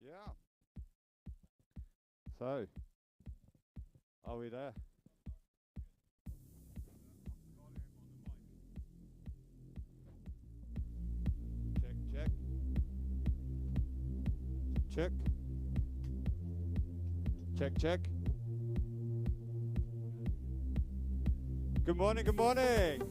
Yeah. So, are we there? Check, check. Check. Check, check. Good morning, good morning.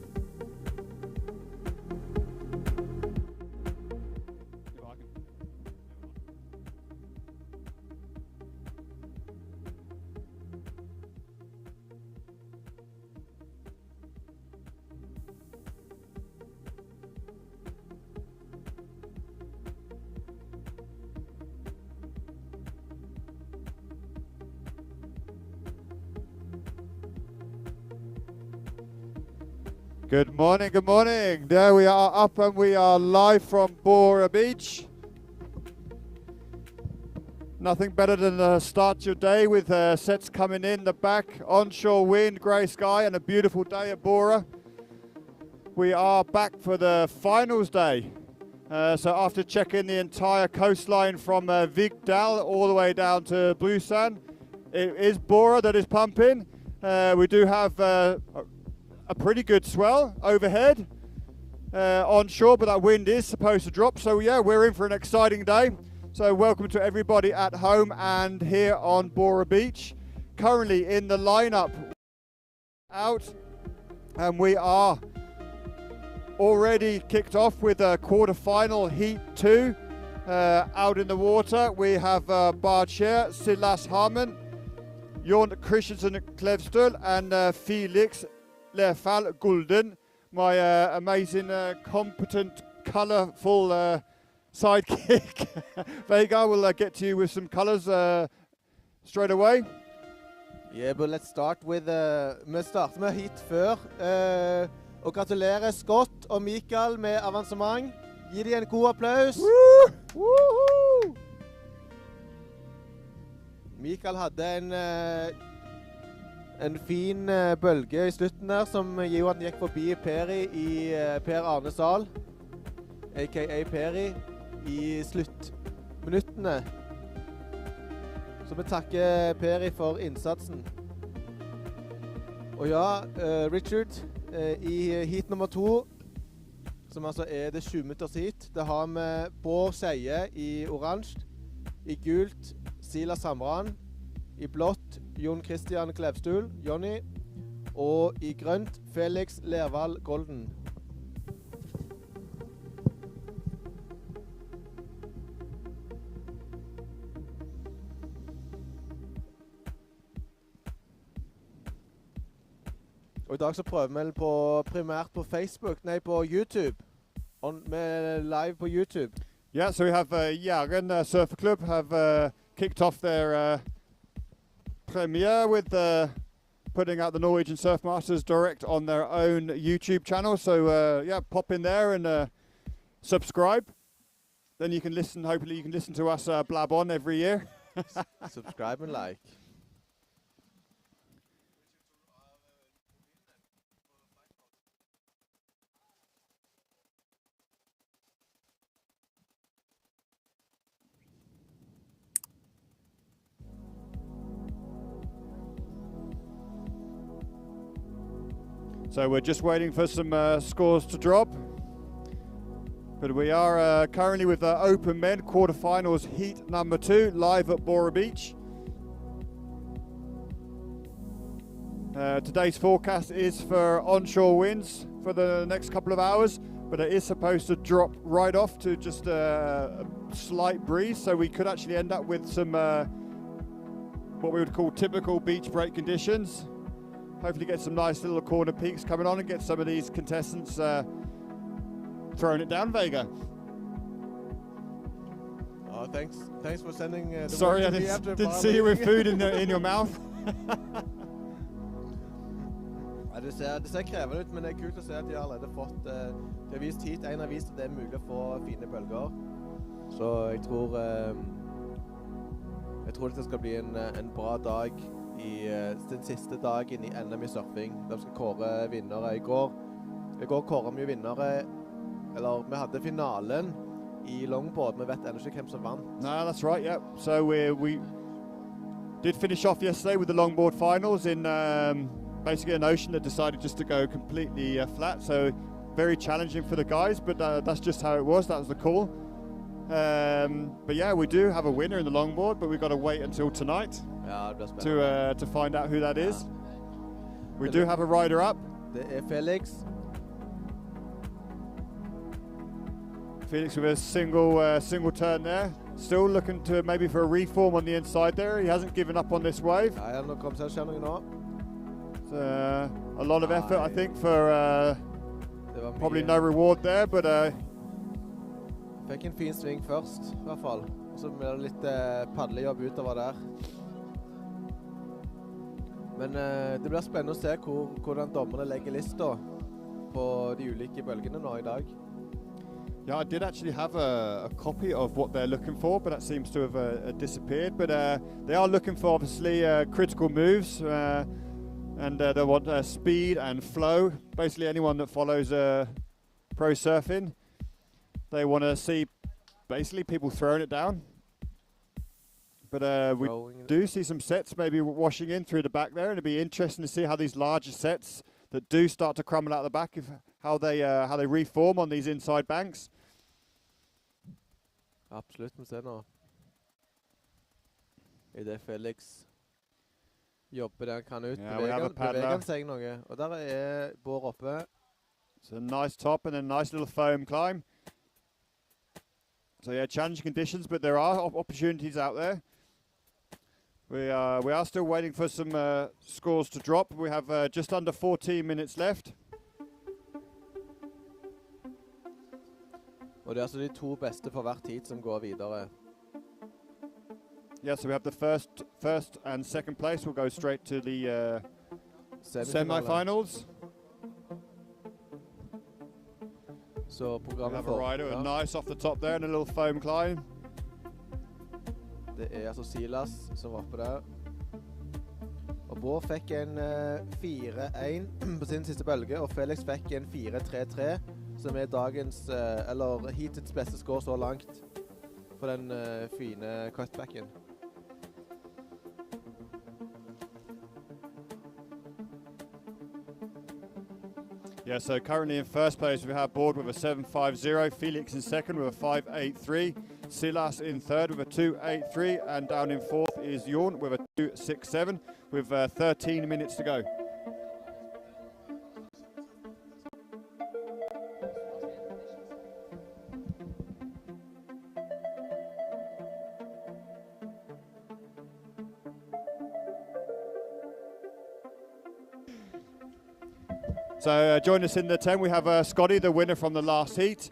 Good morning, good morning. There we are up and we are live from Bora Beach. Nothing better than start your day with sets coming in the back, onshore wind, grey sky and a beautiful day at Bora. We are back for the finals day. So after checking the entire coastline from Vigdal all the way down to Busan, it is Bora that is pumping. We do have a pretty good swell overhead onshore, but that wind is supposed to drop. So yeah, we're in for an exciting day. So welcome to everybody at home and here on Bora Beach. Currently in the lineup out, and we are already kicked off with a quarter-final heat 2 out in the water. We have Barcher, Silas Harmon, Jon Christensen Klevstøl and Felix Lefal Gulden, my amazing, competent, colourful sidekick. Vega will get to you with some colours straight away. Yeah, but let's start with vi starter med hit før. Og gratulerer Scott og Mikael med avansement. Gi dem en god applaus. Woohoo! Mikael hadde en fin bølge i slutten der, som gjorde at han gikk forbi Peri i Per Arne Sal, a.k.a. Peri, i sluttminuttene. Så vi takker Peri for innsatsen. Og ja, Richard, i heat nummer 2, som altså det 20 minutters heat, det har vi Bård Skeie i oransje, i gult Silas Hamran, i blått Jon Christian Klevstøl, Jonny, og i grønt Felix Lervald Golden. Og i dag så prøver vi primært på Facebook, nei på YouTube, med live på YouTube. Yeah, so we have Jæren Surfer Club have kicked off their premiere with putting out the Norwegian Surf Masters direct on their own YouTube channel. So yeah, pop in there and subscribe. Then you can listen, hopefully you can listen to us blab on every year. Subscribe and like. So we're just waiting for some scores to drop. But we are currently with the Open Men quarterfinals heat number 2 live at Bora Beach. Today's forecast is for onshore winds for the next couple of hours, but it is supposed to drop right off to just a slight breeze, so we could actually end up with some what we would call typical beach break conditions. hopefully get some nice little corner peaks coming on and get some of these contestants throwing it down, Vega. Oh, thanks for sending the Sorry, I didn't see you with food in your mouth. Ja, det ser krevende ut, men det er kult å se at de har allerede fått de har vist hit. En har vist at det er mulig å få fine bølger. Så jeg tror det skal bli en bra dag i den siste dagen i NM i surfing. De skal kåre vinnere. I går kåret vi vinnere, eller vi hadde finalen i longboard, men vet ennå ikke hvem som vant. No, that's right, yeah. So we did finish off yesterday with the longboard finals in basically an ocean that decided just to go completely flat. So very challenging for the guys, but that's just how it was. That was the call. But yeah, we do have a winner in the longboard, but we've got to wait until tonight to find out who that is. We do have a rider up. Det er Felix. Felix with a single turn there. Still looking to maybe for a reform on the inside there. He hasn't given up on this wave. Nei, han kom til å skje noe nå. A lot of effort, I think, for probably no reward there, but fikk en fin sving først, I hvert fall. Og så ble det litt padlejobb utover der. Men det blir spennende å se hvordan dommerne legger lista på de ulike bølgene nå I dag. Yeah, I did actually have a copy of what they're looking for, but that seems to have disappeared. But they are looking for obviously critical moves, and they want speed and flow. Basically, anyone that follows pro surfing, they want to see basically people throwing it down. But we do see some sets maybe washing in through the back there, and it'd be interesting to see how these larger sets that do start to crumble out the back, how they reform on these inside banks. Absolutt, vi ser nå. I det Felix jobber der han kan ut. Beveger han seg noe. Og der Bård oppe. It's a nice top and a nice little foam climb. So yeah, challenging conditions, but there are opportunities out there. We are still waiting for some scores to drop. We have just under 14 minutes left. Og det altså de to beste for hvert tid som går videre. Yeah, so we have the first and second place will go straight to the semi-finals. Så programmet we have a rider, nice off the top there and a little foam climb. Det altså Silas som var oppe der. Og Bård fikk en 4-1 på sin siste bølge, og Felix fikk en 4-3-3, som dagens, eller heatets beste score så langt på den fine cutbacken. Yeah, so currently in first place we have Bård with a 7.50, Felix in second with a 5.83, Silas in third with a 2.83, and down in fourth is Jæren with a 2.67 with 13 minutes to go. So join us in the 10. We have Scotty, the winner from the last heat.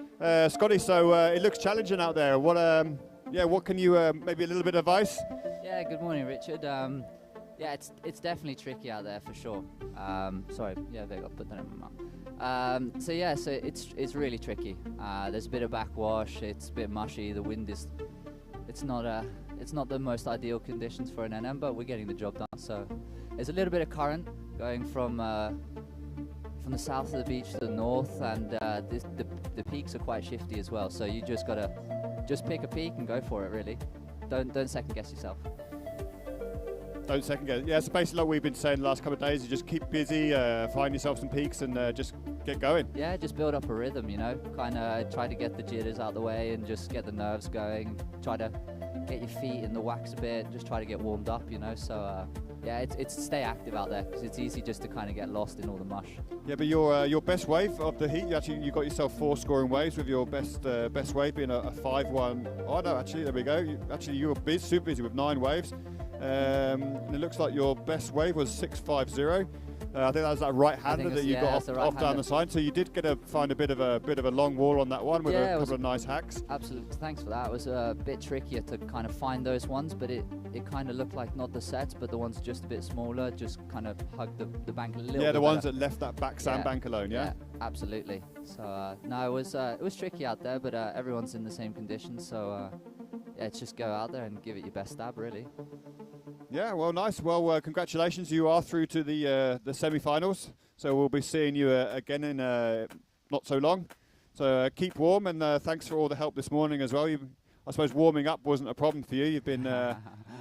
Scotty, so it looks challenging out there. What can you maybe a little bit of advice? Yeah, good morning, Richard. Yeah, it's definitely tricky out there for sure. Sorry, yeah, they got put that in my mouth. So yeah, so it's really tricky. There's a bit of backwash. It's a bit mushy. The wind is, it's not the most ideal conditions for an NM, but we're getting the job done. So there's a little bit of current going from the south of the beach to the north, and the peaks are quite shifty as well. So you just gotta pick a peak and go for it. Really, don't second guess yourself. Don't second guess. Yeah, so basically like we've been saying the last couple of days, you just keep busy, find yourself some peaks, and just get going. Yeah, just build up a rhythm. You know, kind of try to get the jitters out of the way and just get the nerves going. Try to get your feet in the wax a bit. Just try to get warmed up. You know, so. Yeah, it's stay active out there because it's easy just to kind of get lost in all the mush. Yeah, but your best wave of the heat, you got yourself 4 scoring waves with your best wave being a 5-1. Oh no, actually there we go. You were super busy with 9 waves, and it looks like your best wave was 6.50. I think that was that right-hander that you got off down the side. So you did find a bit of a long wall on that one with a couple of nice hacks. Absolutely, thanks for that. It was a bit trickier to kind of find those ones, but it kind of looked like not the sets, but the ones just a bit smaller, just kind of hugged the bank a little bit. Yeah, the ones better. that left that back sandbank alone. Yeah. Absolutely. So no, it was tricky out there, but everyone's in the same conditions, so yeah, it's just go out there and give it your best stab, really. Yeah, well, nice. Well, congratulations. You are through to the semi-finals. So we'll be seeing you again in not so long. So keep warm, and thanks for all the help this morning as well. I suppose warming up wasn't a problem for you. You've been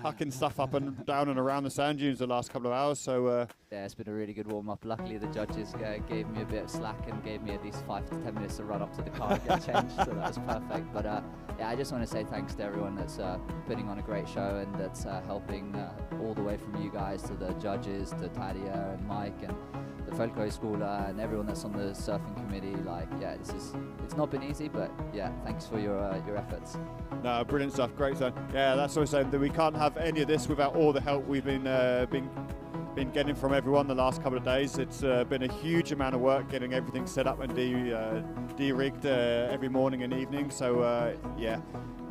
hucking stuff up and down and around the sand dunes the last couple of hours. So yeah, it's been a really good warm-up. Luckily, the judges gave me a bit of slack and gave me at least 5 to 10 minutes to run up to the car and get changed. So that was perfect. But yeah, I just want to say thanks to everyone that's putting on a great show and that's helping all the way from you guys to the judges, to Tadia and Mike and the Følg school and everyone that's on the surfing committee. Like, yeah, it's not been easy, but yeah, thanks for your efforts. No, brilliant stuff, great stuff. Yeah, that's what I'm saying, that we can't have any of this without all the help we've been getting from everyone the last couple of days. It's been a huge amount of work getting everything set up and de-rigged every morning and evening. So yeah,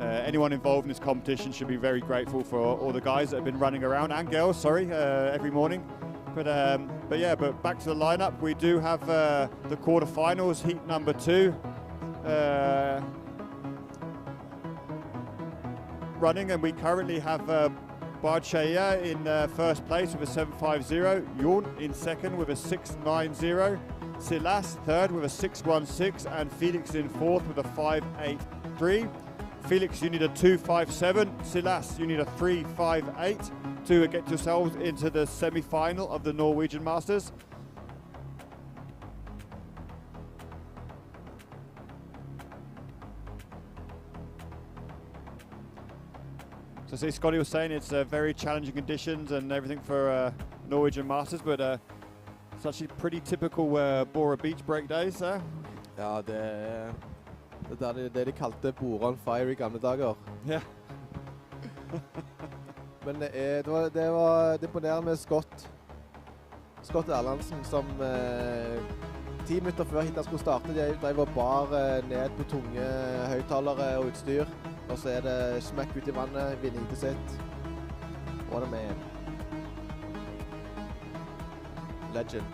anyone involved in this competition should be very grateful for all the guys that have been running around, and girls, sorry, every morning. But yeah, but back to the lineup. We do have the quarterfinals, heat number 2. Running, and we currently have Bølgesurfing in first place with a 750, Jæren in second with a 690, Silas third with a 616, and Felix in fourth with a 583. Felix, you need a 257. Silas, you need a 358 to get yourselves into the semi-final of the Norwegian Masters. So see, Scotty was saying it's very challenging conditions and everything for Norwegian Masters, but it's actually pretty typical Bora Beach break days. Ja, det de kalte Bora on Fire i gamle dager. Ja. Men det var imponerende med Scott Erlandsen, som 10 minutter før heatet skulle starte, de drev og bar ned på tunge høyttalere og utstyr. Og så det smekk ut i vannet, vinner heatet sitt. What a man. Legend.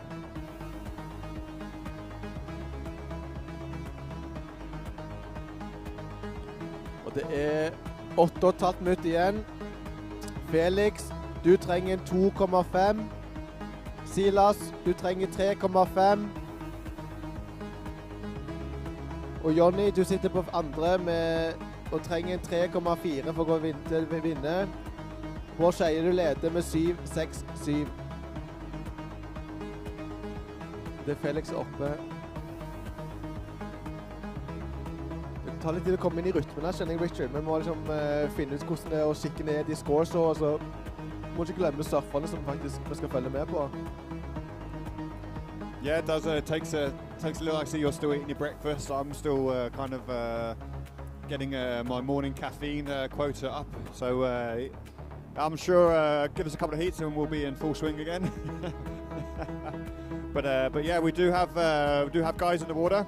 Og det 8,5 minutter igjen. Felix, du trenger en 2,5. Silas, du trenger 3,5. Og Jonny, du sitter på andre og trenger en 3,4 for å vinne. Bård Skeie, du leder med 7,6,7. Det Felix oppe. Det tar litt tid å komme inn i rytmen her, kjenner jeg, Richard. Vi må liksom finne ut hvordan det å kikke ned i scores, og så må ikke glemme surferne som faktisk vi skal følge med på. Yeah, it does. It takes a little. Actually, you're still eating your breakfast. I'm still kind of getting my morning caffeine quota up. So I'm sure give us a couple of heats and we'll be in full swing again. But yeah, we do have guys in the water.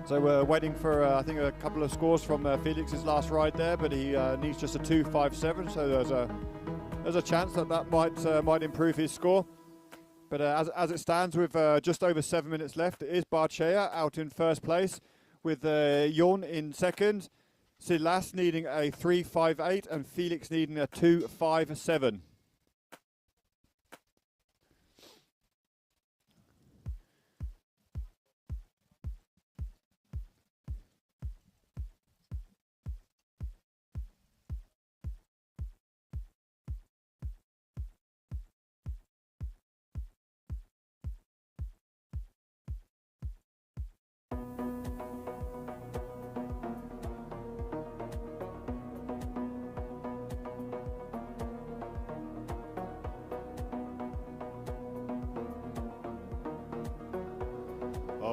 So we're waiting for I think a couple of scores from Felix's last ride there, but he needs just a 257. So there's a chance that might improve his score. But as it stands, with just over 7 minutes left, it is Bølgesurfing out in first place, with Jæren in second, Silas needing a 358 and Felix needing a 257.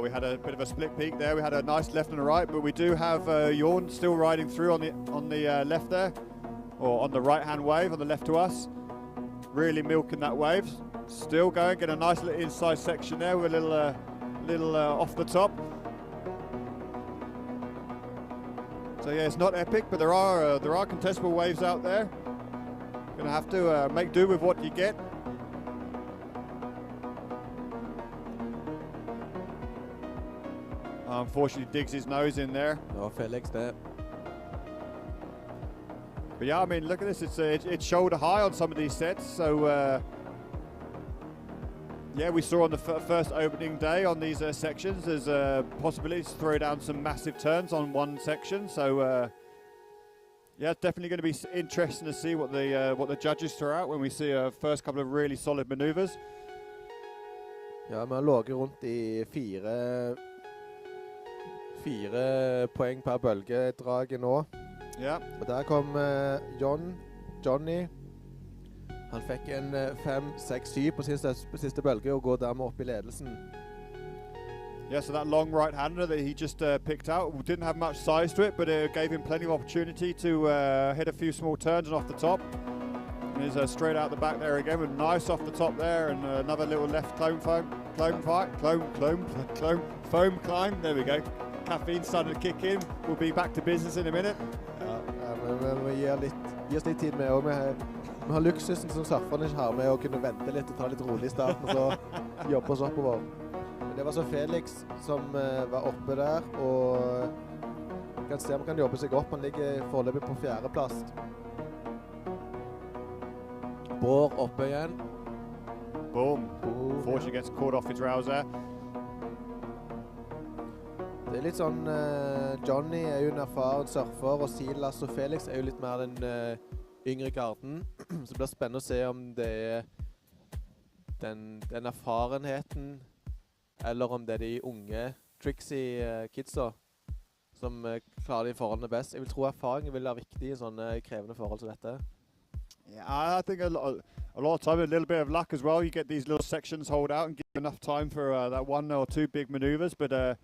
We had a bit of a split peak there. We had a nice left and a right, but we do have Jæren still riding through on the left there, or on the right-hand wave on the left to us, really milking that wave. Still going, get a nice little inside section there with a little off the top. So yeah, it's not epic, but there are contestable waves out there. Gonna have to make do with what you get. Unfortunately, digs his nose in there. No, Felix there. But yeah, I mean, look at this. It's shoulder high on some of these sets. So yeah, we saw on the first opening day on these sections, there's possibilities to throw down some massive turns on one section. So yeah, it's definitely going to be interesting to see what the judges throw out when we see a first couple of really solid maneuvers. Ja, vi har ligget rundt i 4 poeng per bølgedraget nå. Ja. Og der kom Johnny. Han fikk en 5-6-7 på siste bølge og går dermed opp i ledelsen. Yeah, so that long right-hander that he just picked out didn't have much size to it, but it gave him plenty of opportunity to hit a few small turns and off the top. And he's straight out the back there again with nice off the top there, and another little left foam climb. There we go. Caffeine starting to kick in. We'll be back to business in a minute. Men vi gir oss litt tid med, og vi har luksusen som surferne ikke har med å kunne vente litt og ta litt rolig i starten, og så jobbe oss oppover. Men det var så Felix som var oppe der, og vi kan se om han kan jobbe seg opp. Han ligger foreløpig på 4. plass. Bård oppe igjen. Boom. Unfortunately gets caught off his rouse there. Det litt sånn, Johnny jo en erfaren surfer, og Silas og Felix jo litt mer den yngre garden. Så det blir spennende å se om det den erfarenheten, eller om det de unge, tricksy kidsa, som klarer de forholdene best. Jeg vil tro erfaringen vil være viktig i sånne krevende forhold som dette. Yeah, I think a lot of time, a little bit of luck as well. You get these little sections hold out and give enough time for that 1 or 2 big maneuvers, but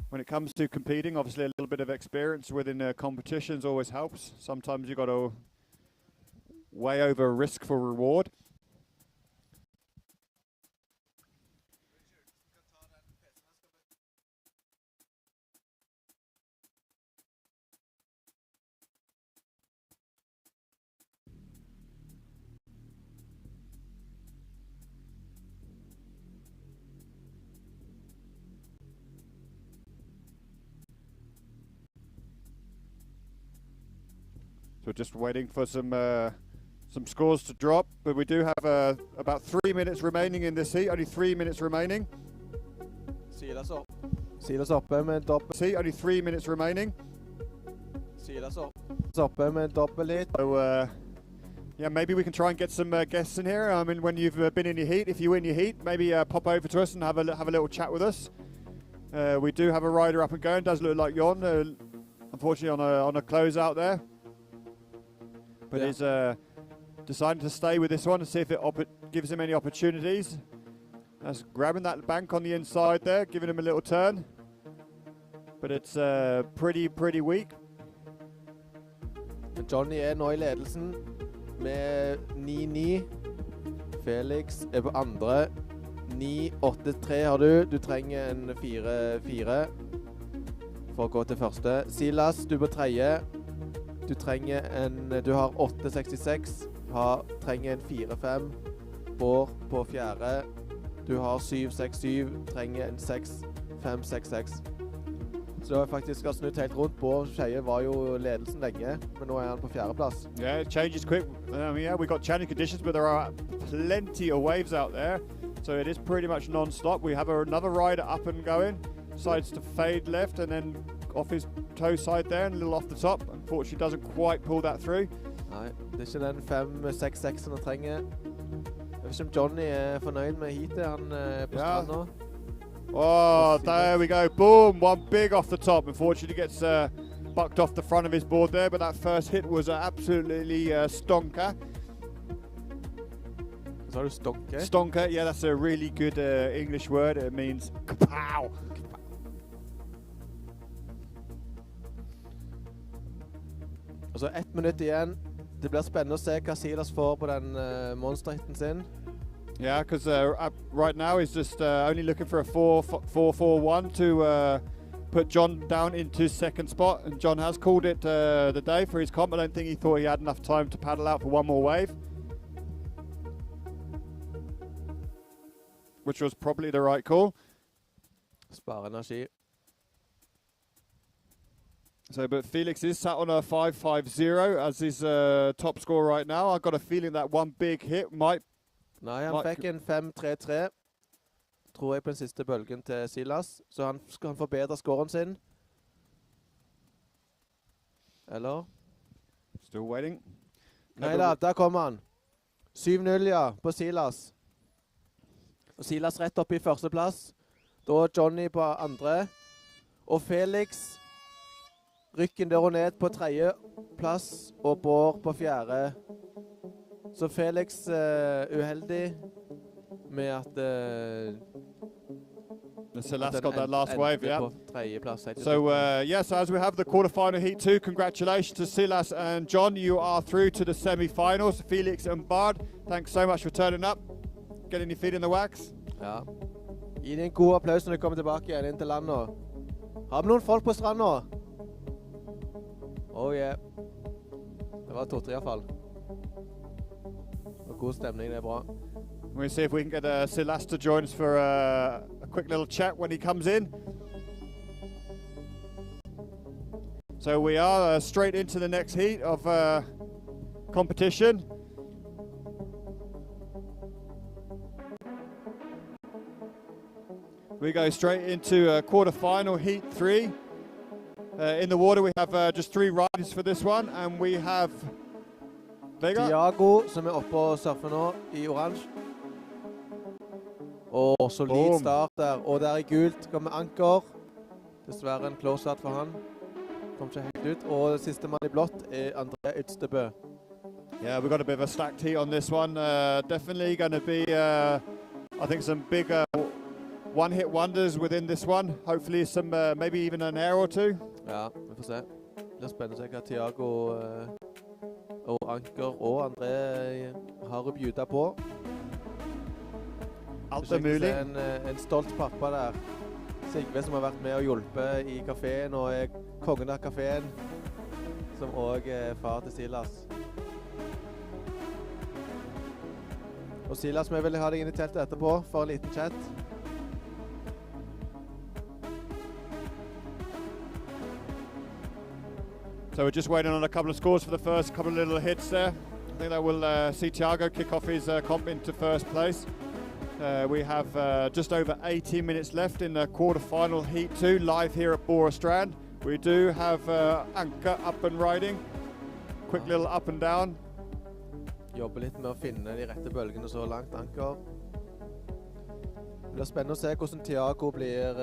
when it comes to competing, obviously a little bit of experience within competitions always helps. Sometimes you've got to weigh over risk for reward. So we're just waiting for some scores to drop, but we do have about 3 minutes remaining in this heat. Only 3 minutes remaining. Silas oppe med dobbelt. See, only 3 minutes remaining. Silas oppe med dobbelt hit. So yeah, maybe we can try and get some guests in here. I mean, when you've been in your heat, if you win your heat, maybe pop over to us and have a little chat with us. We do have a rider up and going. Does look like Jon, unfortunately on a close out there. But he's decided to stay with this one and see if it gives him any opportunities. That's grabbing that bank on the inside there, giving him a little turn. But it's pretty weak. Johnny nå i ledelsen med 9-9. Felix på andre. 9-8-3 har du. Du trenger en 4-4 for å gå til første. Silas, du på tredje. Du har 8-66, trenger en 4-5. Bård på fjerde. Du har 7-6-7, trenger en 6-5-6-6. Så det var faktisk snudd helt rundt. Bård Skeie var jo ledelsen lenge, men nå han på fjerde plass. Yeah, it changes quick. Yeah, we got challenging conditions, but there are plenty of waves out there. So it is pretty much non-stop. We have another rider up and going. Decides to fade left and then off his toe side there and a little off the top. Unfortunately doesn't quite pull that through. Nei, det ikke den 5-6-6 han trenger. Jeg vet ikke om Johnny fornøyd med heatet han på strand nå. Oh, there we go. Boom, one big off the top. Unfortunately gets bucked off the front of his board there, but that first hit was absolutely stonker. Så har du stonker? Stonker, yeah, that's a really good English word. It means kapow. Og så 1 minutt igjen Det blir spennende å se hva Silas får på den monsterhitten sin. Yeah, because right now he's just only looking for a 4-4-1 to put John down into second spot. And John has called it the day for his comp. I don't think he thought he had enough time to paddle out for one more wave, which was probably the right call. Spare energi. So, but Felix is sat on a 5.50 as his top score right now. I've got a feeling that one big hit might... Nei, han fikk en 5-3-3, tror jeg, på den siste bølgen til Silas. Så han skal forbedre scoren sin. Eller? Still waiting. Neida, der kommer han. 7-0, ja, på Silas. Og Silas rett opp i første plass. Da Johnny på andre. Og Felix rykker der og ned på tredje plass, og Bård på fjerde. Så Felix uheldig med at Celeste got that last wave, yeah. So, yes, as we have the quarterfinal heat 2, congratulations to Silas and John. You are through to the semi-finals. Felix and Bard, thanks so much for turning up. Getting your feet in the wax. Ja. Gi dem en god applaus når de kommer tilbake igjen inn til landet. Har vi noen folk på stranda? Oh yeah. Det var 2-3 i hvert fall. Og god stemning, det bra. We'll see if we can get Silas to join us for a quick little chat when he comes in. So we are straight into the next heat of competition. We go straight into quarter-final heat 3. In the water we have just 3 riders for this one, and we have Vegard. Tiago, som oppe og surfer nå, i oransje. Og solid start der. Og der i gult kommer Anker. Dessverre en close-out for han. Kom ikke helt ut. Og siste mann i blått André Ydstebø. Yeah, we've got a bit of a stacked heat on this one. Definitely going to be, I think, some big one-hit wonders within this one. Hopefully some, maybe even an air or 2. Ja, vi får se. Det blir spennende å se hva Tiago og Anker og André har å bjuda på. Alt mulig. En stolt pappa der. Sigve som har vært med og hjulpet i kaféen og kongen av kaféen. Som også far til Silas. Og Silas, vi vil ha deg inn i teltet etterpå for en liten chat. So we're just waiting on a couple of scores for the first couple of little hits there. I think that will see Tiago kick off his comp into first place. We have just over 18 minutes left in the quarter-final heat 2, live here at Bora Strand. We do have Anker up and riding. Quick little up and down. Jobber litt med å finne de rette bølgene så langt, Anker. Det blir spennende å se hvordan Tiago blir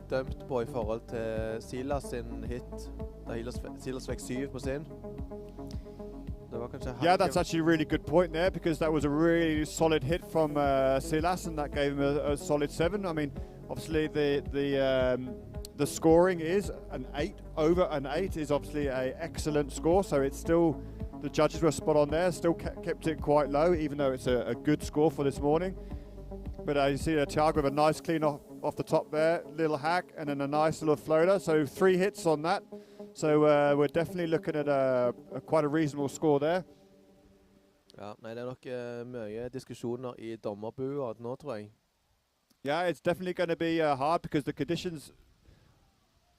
dømt på i forhold til Silas sin hit. Da Silas fikk 7 på sin. Yeah, that's actually a really good point there, because that was a really solid hit from Silas, and that gave him a solid 7. I mean, obviously the scoring is an 8. Over an 8 is obviously an excellent score, so it's still, the judges were spot on there, still kept it quite low, even though it's a good score for this morning. But you see Tiago with a nice clean off the top there, little hack, and then a nice little floater. So 3 hits on that. So we're definitely looking at quite a reasonable score there. Ja, nei, det nok mye diskusjoner i dommerbua nå, tror jeg. Yeah, it's definitely going to be hard because the conditions...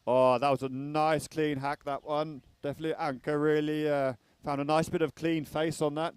Oh, that was a nice clean hack, that one. Definitely Anker really found a nice bit of clean face on that.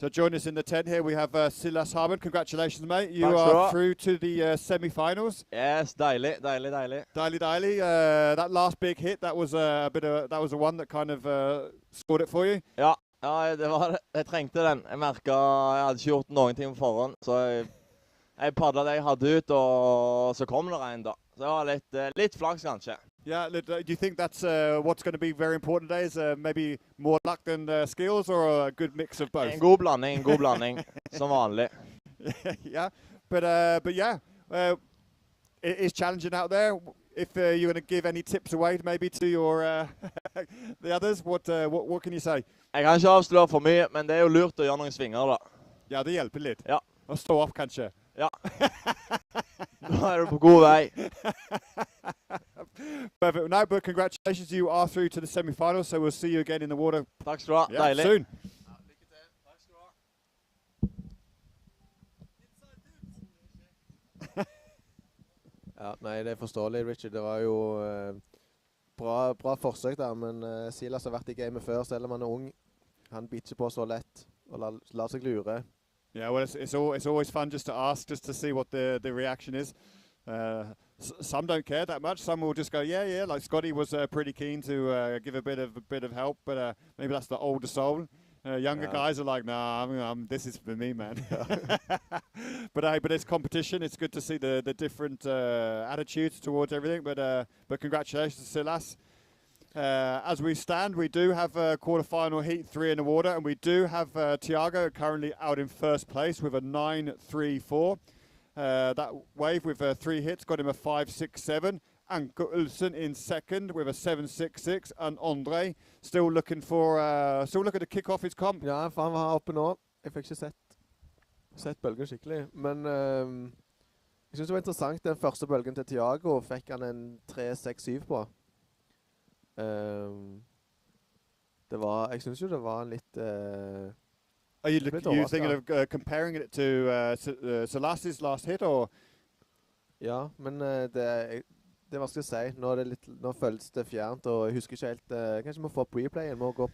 So join us in the tent here. We have Silas Harmon. Congratulations, mate. You are through to the semi-finals. Yes, deilig. Daily. That last big hit, that was that was the one that kind of scored it for you. Ja, det var det. Jeg trengte den. Jeg merket jeg hadde ikke gjort noen ting på forhånd, så jeg padlet det jeg hadde ut, og så kom det en da. Så det var litt flaks kanskje. Yeah, do you think that's what's going to be very important today? Is maybe more luck than skills, or a good mix of both? En god blanding, som vanlig. Yeah, but yeah, it is challenging out there. If you're going to give any tips away, maybe to your the others, what can you say? Jeg kan ikke avsløre for mye, men det er jo lurt å gjøre noen svinger da. Ja, det hjelper litt. Ja. Å stå opp kanskje. Ja. Da er du på god vei. Perfect. No, but congratulations, you are through to the semi-finals, so we'll see you again in the water. Takk skal du ha, deilig. Soon. Ja, nei, det er forståelig, Richard. Det var jo bra forsøk der, men Silas har vært i gamet før, selv om han er ung. Han bitcher på så lett, og lar seg lure. Yeah, well, it's always fun just to ask, just to see what the reaction is. Some don't care that much. Some will just go, yeah. Like Scotty was pretty keen to give a bit of help, but maybe that's the older soul. Younger guys are like, nah, this is for me, man. But it's competition. It's good to see the different attitudes towards everything. But congratulations, Silas. As we stand, we do have a quarter-final heat 3 in the water, and we do have Thiago currently out in first place with a 9.34. That wave with 3 hits got him a 5.67. Anker Ulsen in second with a 7.66, and Andre still looking to kick off his comp. Ja, for han var her oppe nå. Jeg fikk ikke sett bølgen skikkelig, men jeg synes det var interessant. Den første bølgen til Thiago fikk han en 3.67 på. Jeg synes jo det var en litt Are you thinking of comparing it to Salas's last hit, or? Ja, men det er vanskelig å si. Nå føles det fjernt, og jeg husker ikke helt. Kanskje vi må få opp replayen. Vi må gå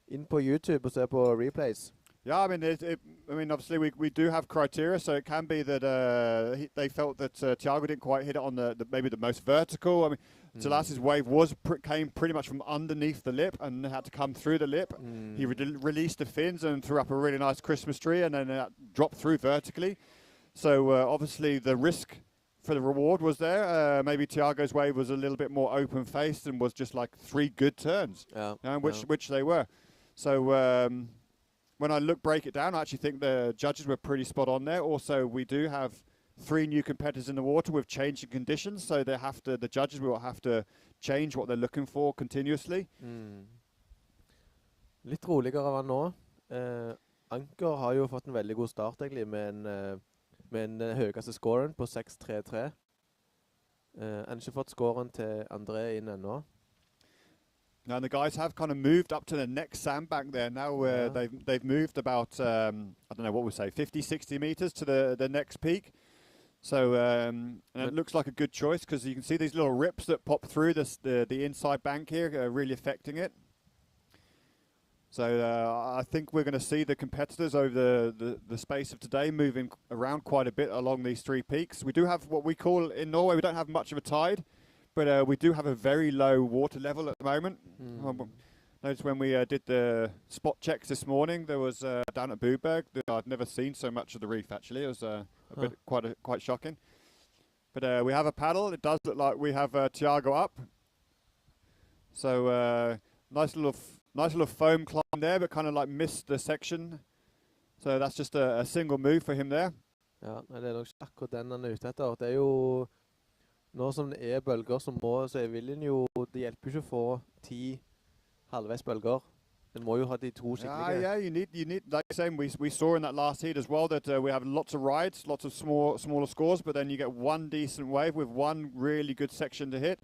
inn på YouTube og se på replays. Yeah, I mean, obviously we do have criteria, so it can be that they felt that Thiago didn't quite hit it on maybe the most vertical. I mean, Salas's wave came pretty much from underneath the lip and had to come through the lip. He released the fins and threw up a really nice Christmas tree, and then dropped through vertically. So obviously the risk for the reward was there. Maybe Thiago's wave was a little bit more open-faced and was just like 3 good turns, which they were. So when I break it down, I actually think the judges were pretty spot on there. Also, we do have 3 new competitors in the water with changing conditions, so the judges will have to change what they're looking for continuously. Litt roligere var nå. Anker har jo fått en veldig god start egentlig med den høyeste scoren på 6.33. Han har ikke fått scoren til André inn ennå. Now the guys have kind of moved up to the next sandbank there. Now they've moved about, I don't know what we say, 50, 60 meters to the next peak. So and it looks like a good choice because you can see these little rips that pop through the inside bank here, really affecting it. So I think we're going to see the competitors over the space of today moving around quite a bit along these 3 peaks. We do have what we call in Norway, we don't have much of a tide, but we do have a very low water level at the moment. Notice when we did the spot checks this morning, there was down at Boberg. I've never seen so much of the reef actually. It was quite shocking. But we have a paddle. It does look like we have Thiago up. So nice little foam climb there, but kind of like missed the section. So that's just a single move for him there. Ja, det er nok ikke akkurat den han er ute etter. Det er jo nå som det er bølger som så er viljen jo, det hjelper ikke å få 10 halvveis bølger. Den må jo ha de 2 skikkelige. Yeah, you need like same we saw in that last heat as well that we have lots of rides, lots of smaller scores, but then you get 1 decent wave with 1 really good section to hit,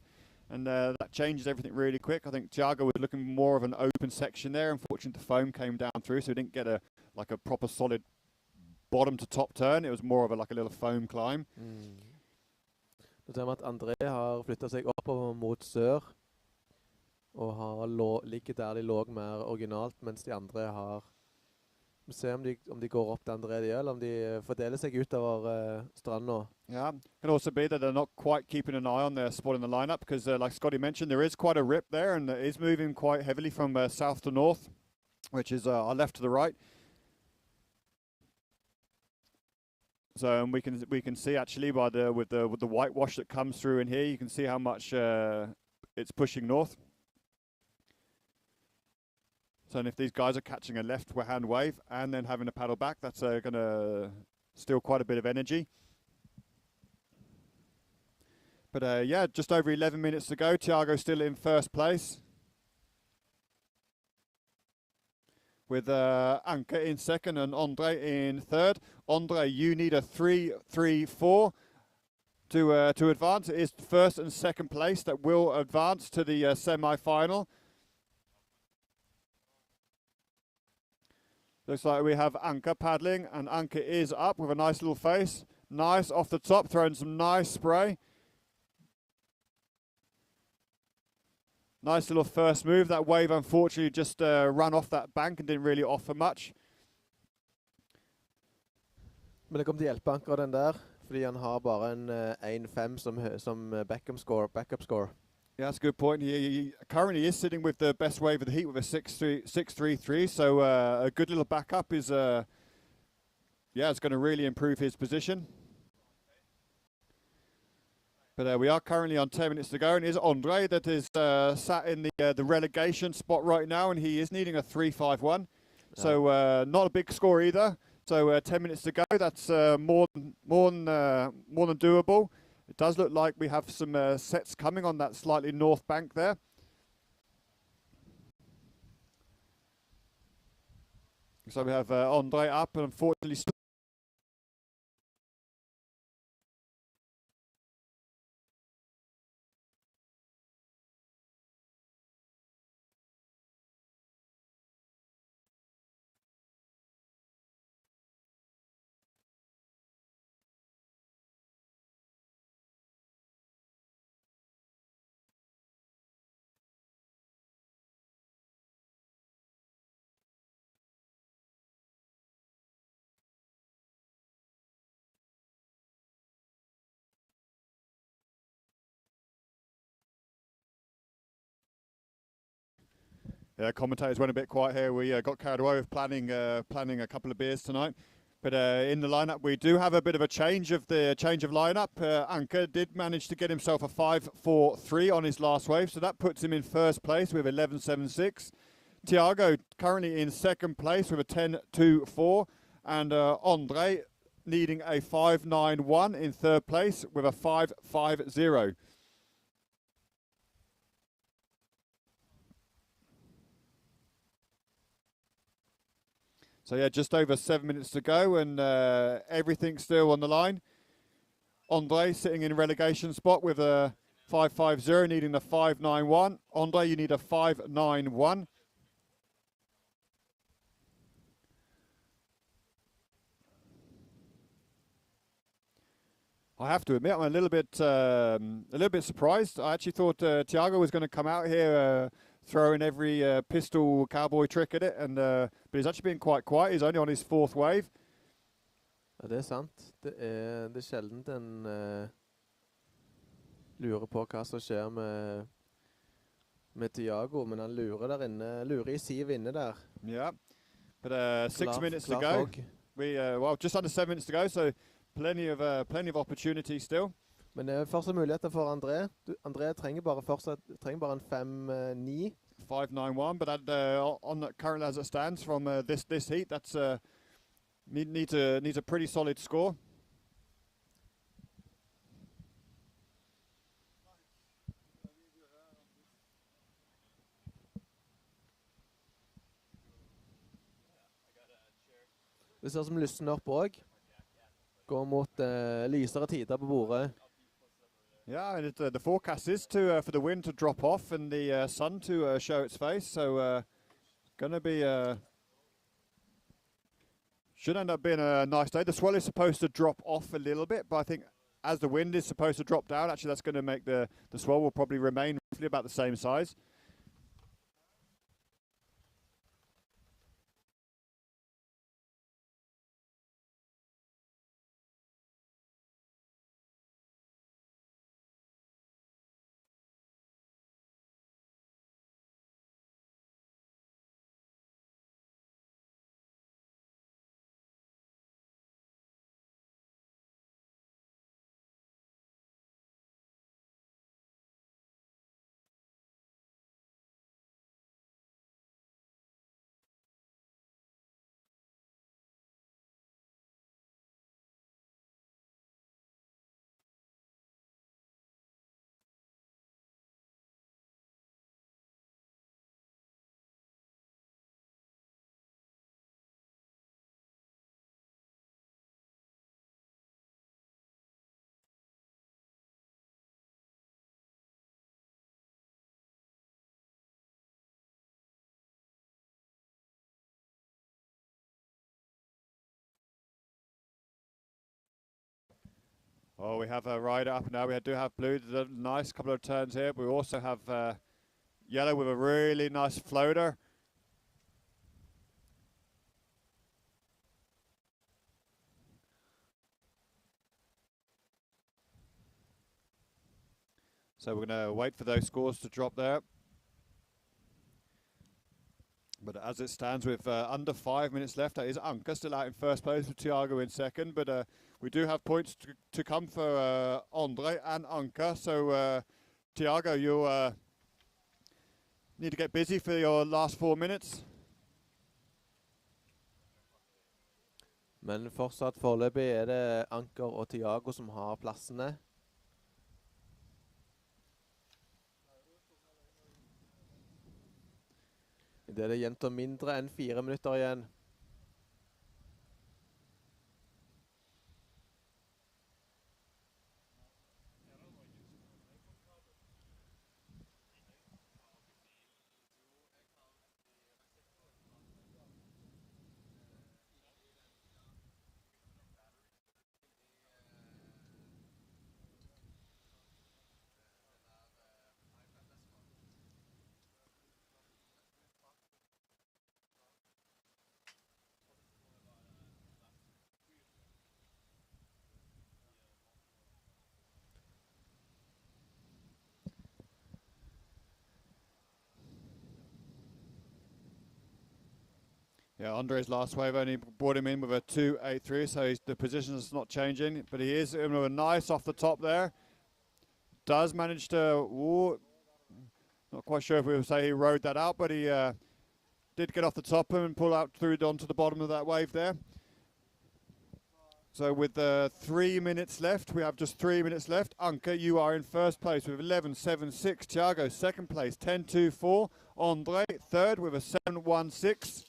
and that changes everything really quick. I think Thiago was looking more of an open section there. Unfortunately, the foam came down through, so he didn't get a proper solid bottom to top turn. It was more of a little foam climb. Det ser man at André har flyttet seg oppover mot sør, og ligger der de lå mer originalt, mens de andre har Se om de går opp det andre de, eller om de fordeler seg utover stranda. Yeah, can also be that they're not quite keeping an eye on their spot in the lineup because, like Scotty mentioned, there is quite a rip there, and it is moving quite heavily from south to north, which is our left to the right. So we can see actually by with the whitewash that comes through in here, you can see how much it's pushing north. So if these guys are catching a left hand wave and then having to paddle back, that's going to steal quite a bit of energy. But yeah, just over 11 minutes to go. Thiago still in first place, with Anke in second and Andre in third. Andre, you need a 3-3-4 to advance. It is first and second place that will advance to the semi-final. Looks like we have Anke paddling, and Anke is up with a nice little face. Nice off the top, throwing some nice spray. Nice little first move. That wave unfortunately just ran off that bank and didn't really offer much. Men det kommer til å hjelpe Anker den der, fordi han har bare en 1-5 som backup score. Yeah, that's a good point. He currently is sitting with the best wave of the heat with a 6-3-3, so a good little backup is, yeah, it's going to really improve his position. But we are currently on 10 minutes to go, and it is Andre that is sat in the relegation spot right now, and he is needing a 3-5-1. Yeah. So not a big score either. So 10 minutes to go. That's more than doable. It does look like we have some sets coming on that slightly north bank there. So we have Andre up, and unfortunately still yeah, commentators went a bit quiet here. We got carried away with planning a couple of beers tonight. But in the lineup, we do have a bit of a change of lineup. Anke did manage to get himself a 5-4-3 on his last wave, so that puts him in first place with 11.76. Thiago currently in second place with a 10.24, and Andre needing a 5.91 in third place with a 5.50. So yeah, just over 7 minutes to go, and everything's still on the line. Andre sitting in relegation spot with a 5.50, needing a 5.91. Andre, you need a 5.91. I have to admit, I'm a little bit surprised. I actually thought Thiago was going to come out here throwing every pistol cowboy trick at it, and but he's actually been quite quiet. He's only on his fourth wave. Ja, det sant. Det er sjeldent en lurer på hva som skjer med Thiago, men han lurer der inne, lurer I siv inne der. Yeah, but 6 minutes to go. We well, just under 7 minutes to go, so plenty of opportunity still. Men det fortsatt muligheter for André. André trenger bare en 5-9. 5.91, but on currently as it stands from this heat, that's needs a pretty solid score. Det ser som lysner opp også. Går mot lysere tider på bordet. Yeah, and the forecast is for the wind to drop off and the sun to show its face. So going to be should end up being a nice day. The swell is supposed to drop off a little bit, but I think as the wind is supposed to drop down, actually that's going to make the swell will probably remain roughly about the same size. Oh, we have a rider up now. We do have blue. There's a nice couple of turns here. But we also have yellow with a really nice floater. So we're going to wait for those scores to drop there. But as it stands with under 5 minutes left, that is Anka still out in first place with Thiago in second. But we do have points to come for Andre and Anka. So Thiago, you need to get busy for your last 4 minutes. Men fortsatt foreløpig det Anker og Thiago som har plassene. Det gjenstår mindre enn 4 minutter igjen. Yeah, Andre's last wave only brought him in with a 2.83, so the position is not changing. But he is in with a nice off the top there. Does manage to, not quite sure if we would say he rode that out, but he did get off the top and pull out through onto the bottom of that wave there. So with 3 minutes left, we have just 3 minutes left. Anka, you are in first place with 11.76. Thiago, second place, 10.24. Andre, third with a 7.16.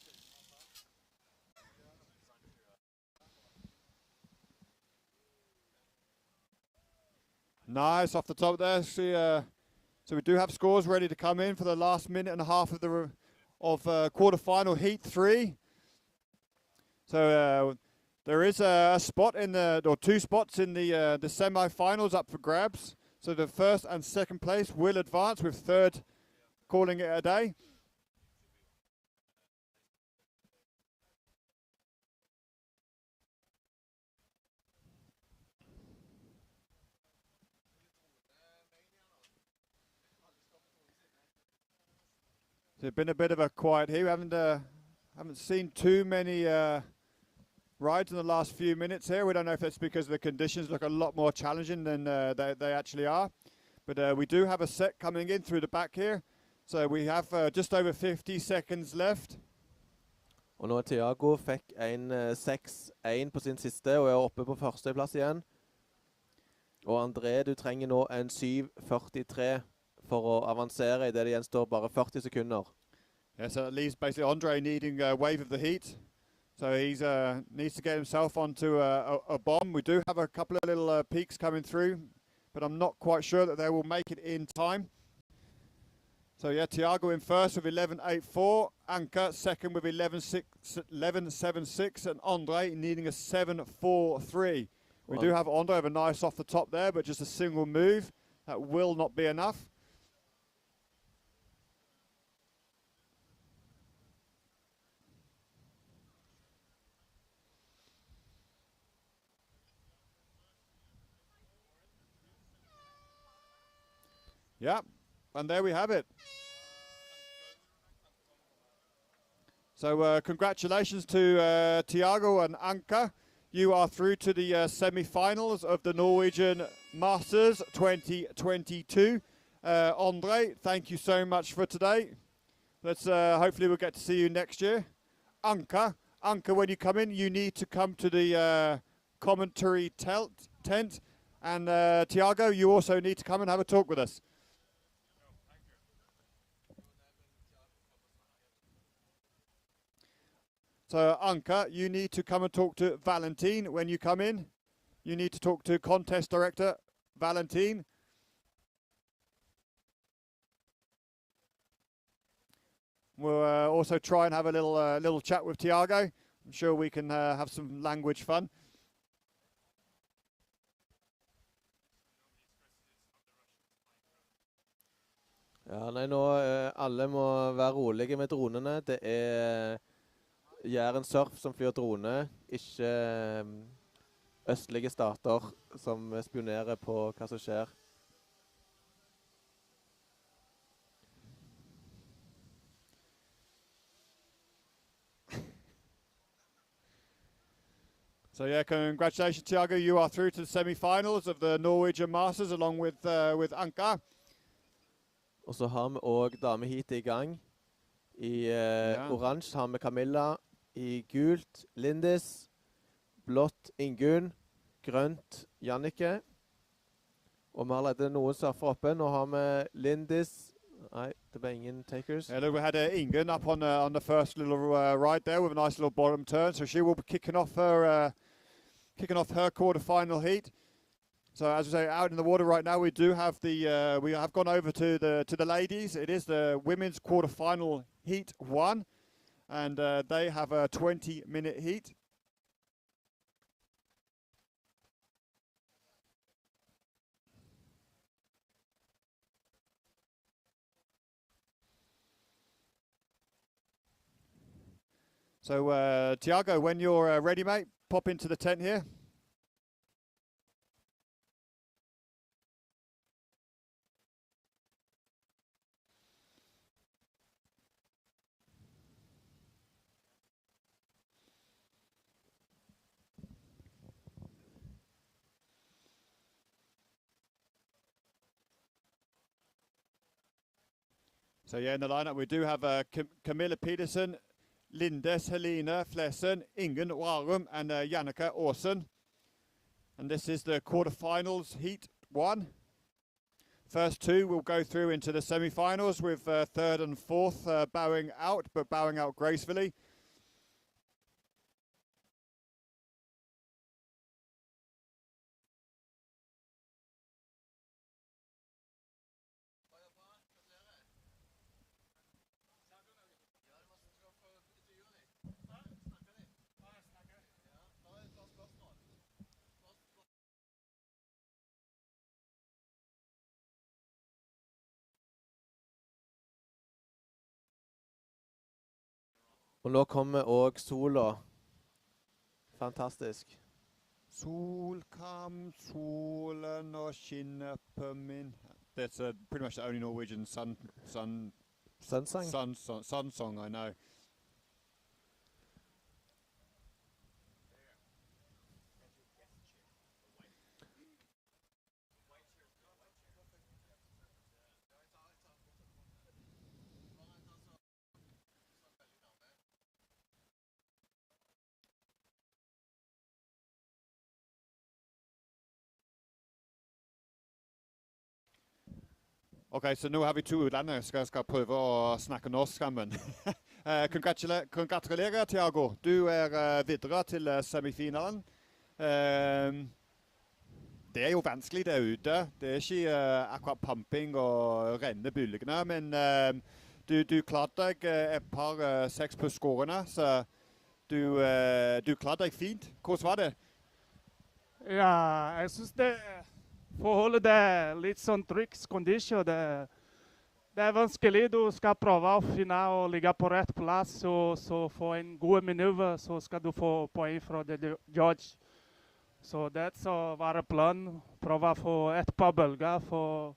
Nice off the top there. See, so we do have scores ready to come in for the last minute and a half of the quarterfinal heat 3. So there is a spot in the, or 2 spots in the semi-finals up for grabs. So the first and second place will advance, with third calling it a day. So it's been a bit of a quiet here. We haven't seen too many rides in the last few minutes here. We don't know if that's because the conditions look a lot more challenging than they actually are. But we do have a set coming in through the back here. So we have just over 50 seconds left. Og nå Thiago fikk en 6-1 på sin siste og oppe på førsteplass igjen. Og André, du trenger nå en 7.43 for å avansere I det gjenstår bare 40 sekunder. Yeah, so that leaves basically Andre needing a wave of the heat. So he needs to get himself onto a bomb. We do have a couple of little peaks coming through, but I'm not quite sure that they will make it in time. So yeah, Thiago in first with 11.84, Anka second with 11.76, and Andre needing a 7.43. We do have Andre with a nice off the top there, but just a single move. That will not be enough. Yeah, and there we have it. So congratulations to Thiago and Anka. You are through to the semi-finals of the Norwegian Masters 2022. Andre, thank you so much for today. Let's hopefully we'll get to see you next year. Anka, when you come in, you need to come to the commentary tent. And Thiago, you also need to come and have a talk with us. So, Anka, you need to come and talk to Valentin when you come in. You need to talk to contest director Valentin. We'll also try and have a little chat with Thiago. I'm sure we can have some language fun. Ja, nei, nå alle må være rolige med dronene. Det Jæren Surf som flyr drone, ikke østlige stater som spionerer på hva som skjer. So yeah, congratulations, Thiago. You are through to the semi-finals of the Norwegian Masters along with Anka. Og så har vi også dameheatet i gang. I oransje har vi Camilla, i gult Lindis, blått Ingunn, grønt Jannike. Og vi har allerede noen surfer oppe. Nå har vi Lindis. Nei, det ble ingen takers. Yeah, look, we had Ingunn up on the first little ride there with a nice little bottom turn, so she will be kicking off her quarter-final heat. So as we say, out in the water right now, we do have we have gone over to the ladies. It is the women's quarter-final heat 1, and they have a 20-minute heat. So Thiago, when you're ready, mate, pop into the tent here. So yeah, in the lineup we do have Camilla Pedersen, Lindes Helene Flesen, Ingen Warum, and Jannica Aasen. And this is the quarterfinals heat 1. First 2 will go through into the semi-finals with 3rd and 4th bowing out, but bowing out gracefully. Og nå kommer også sola. Fantastisk. Sol kom, solen og skinner på min. That's pretty much the only Norwegian sun song I know. Okay, så nå har vi 2 utlendinger som skal prøve å snakke norsk sammen. Gratulerer, Thiago. Du videre til semifinalen. Det jo vanskelig der ute. Det ikke akkurat pumping og renne bølgene, men du klarte deg et par 6 pluss scorene, så du klarte deg fint. Hvordan var det? Ja, jeg synes det forholdet er litt sånn trykkscondition. Det vanskelig. Du skal prøve å finne og ligge på rett plass, og så få en god manøver, så skal du få poeng fra the judge. Så det var planen. Prøve å få et par bølger, for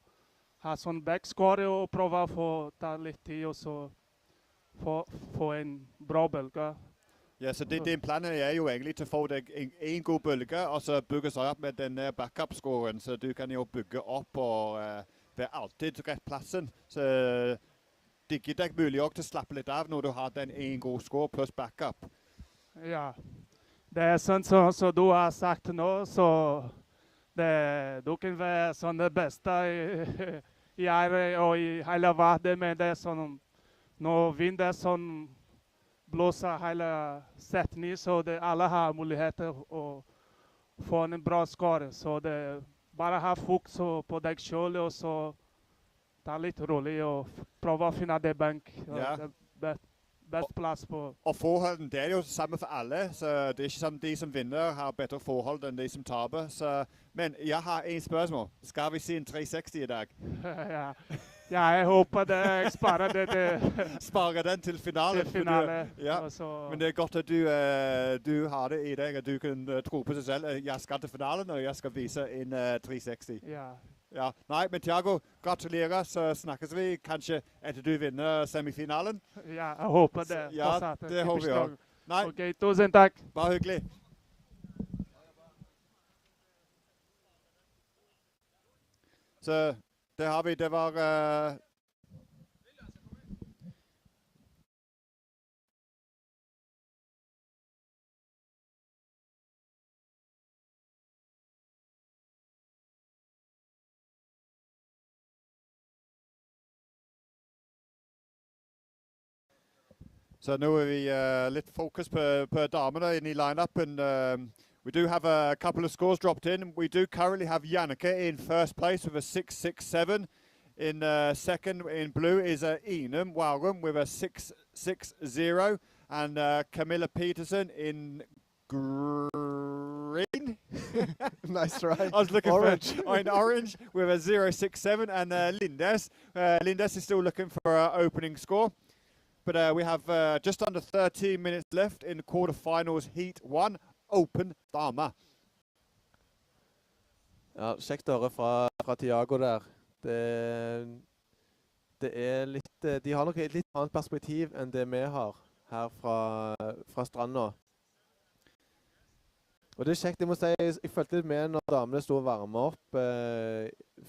ha sånn backscore, og prøve å få ta litt tid, og så få en bra bølge. Ja, så din plan jo egentlig til å få deg en god bølge, og så bygge seg opp med denne backup-scoren, så du kan jo bygge opp og være alltid rett plassen. Så det gir deg mulig også til å slappe litt av når du har den en god score pluss backup. Ja, det sånn som du har sagt nå, så du kan være sånn det beste i ære og i hele verden, men det sånn, når vind sånn, blåser hele setningen, så alle har muligheter å få en bra score. Så det bare ha fokus på deg selv, og så ta litt rolig og prøve å finne det bank. Ja. Best plass på. Og forholden, det jo samme for alle, så det ikke sånn de som vinner har bedre forhold enn de som taper. Så, men jeg har en spørsmål. Skal vi si en 360 i dag? Ja, jeg håper det. Jeg sparer det til... Sparer den til finalen. Til finale. Ja, Også. men det er godt at du har det i deg, at du kan tro på seg selv. Jeg skal til finalen, og jeg skal vise en 360. Ja. Ja, nei, men Thiago, gratulerer, så snakkes vi kanskje etter du vinner semifinalen. Ja, jeg håper det. Ja, det håper vi også. Nei, Ok, tusen takk. bare hyggelig. Så det har vi, det var... Så nu er vi lidt fokus på damerne in the lineup, and we do have a couple of scores dropped in. We do currently have Janneke in first place with a 6.67. In second in blue is Enum Walrum with a 6.60, and Camilla Peterson in green. Nice try. I was looking Orange. for in orange with a 0.67, and Lindes. Lindes is still looking for an opening score. But we have just under 13 minutes left in the quarterfinals heat 1, Open Dama. Ja, kjekt å høre fra Thiago der. Det er litt, de har nok et litt annet perspektiv enn det vi har her fra stranda. Og det er kjekt, jeg må si, jeg følte litt med når damene stod og varmet opp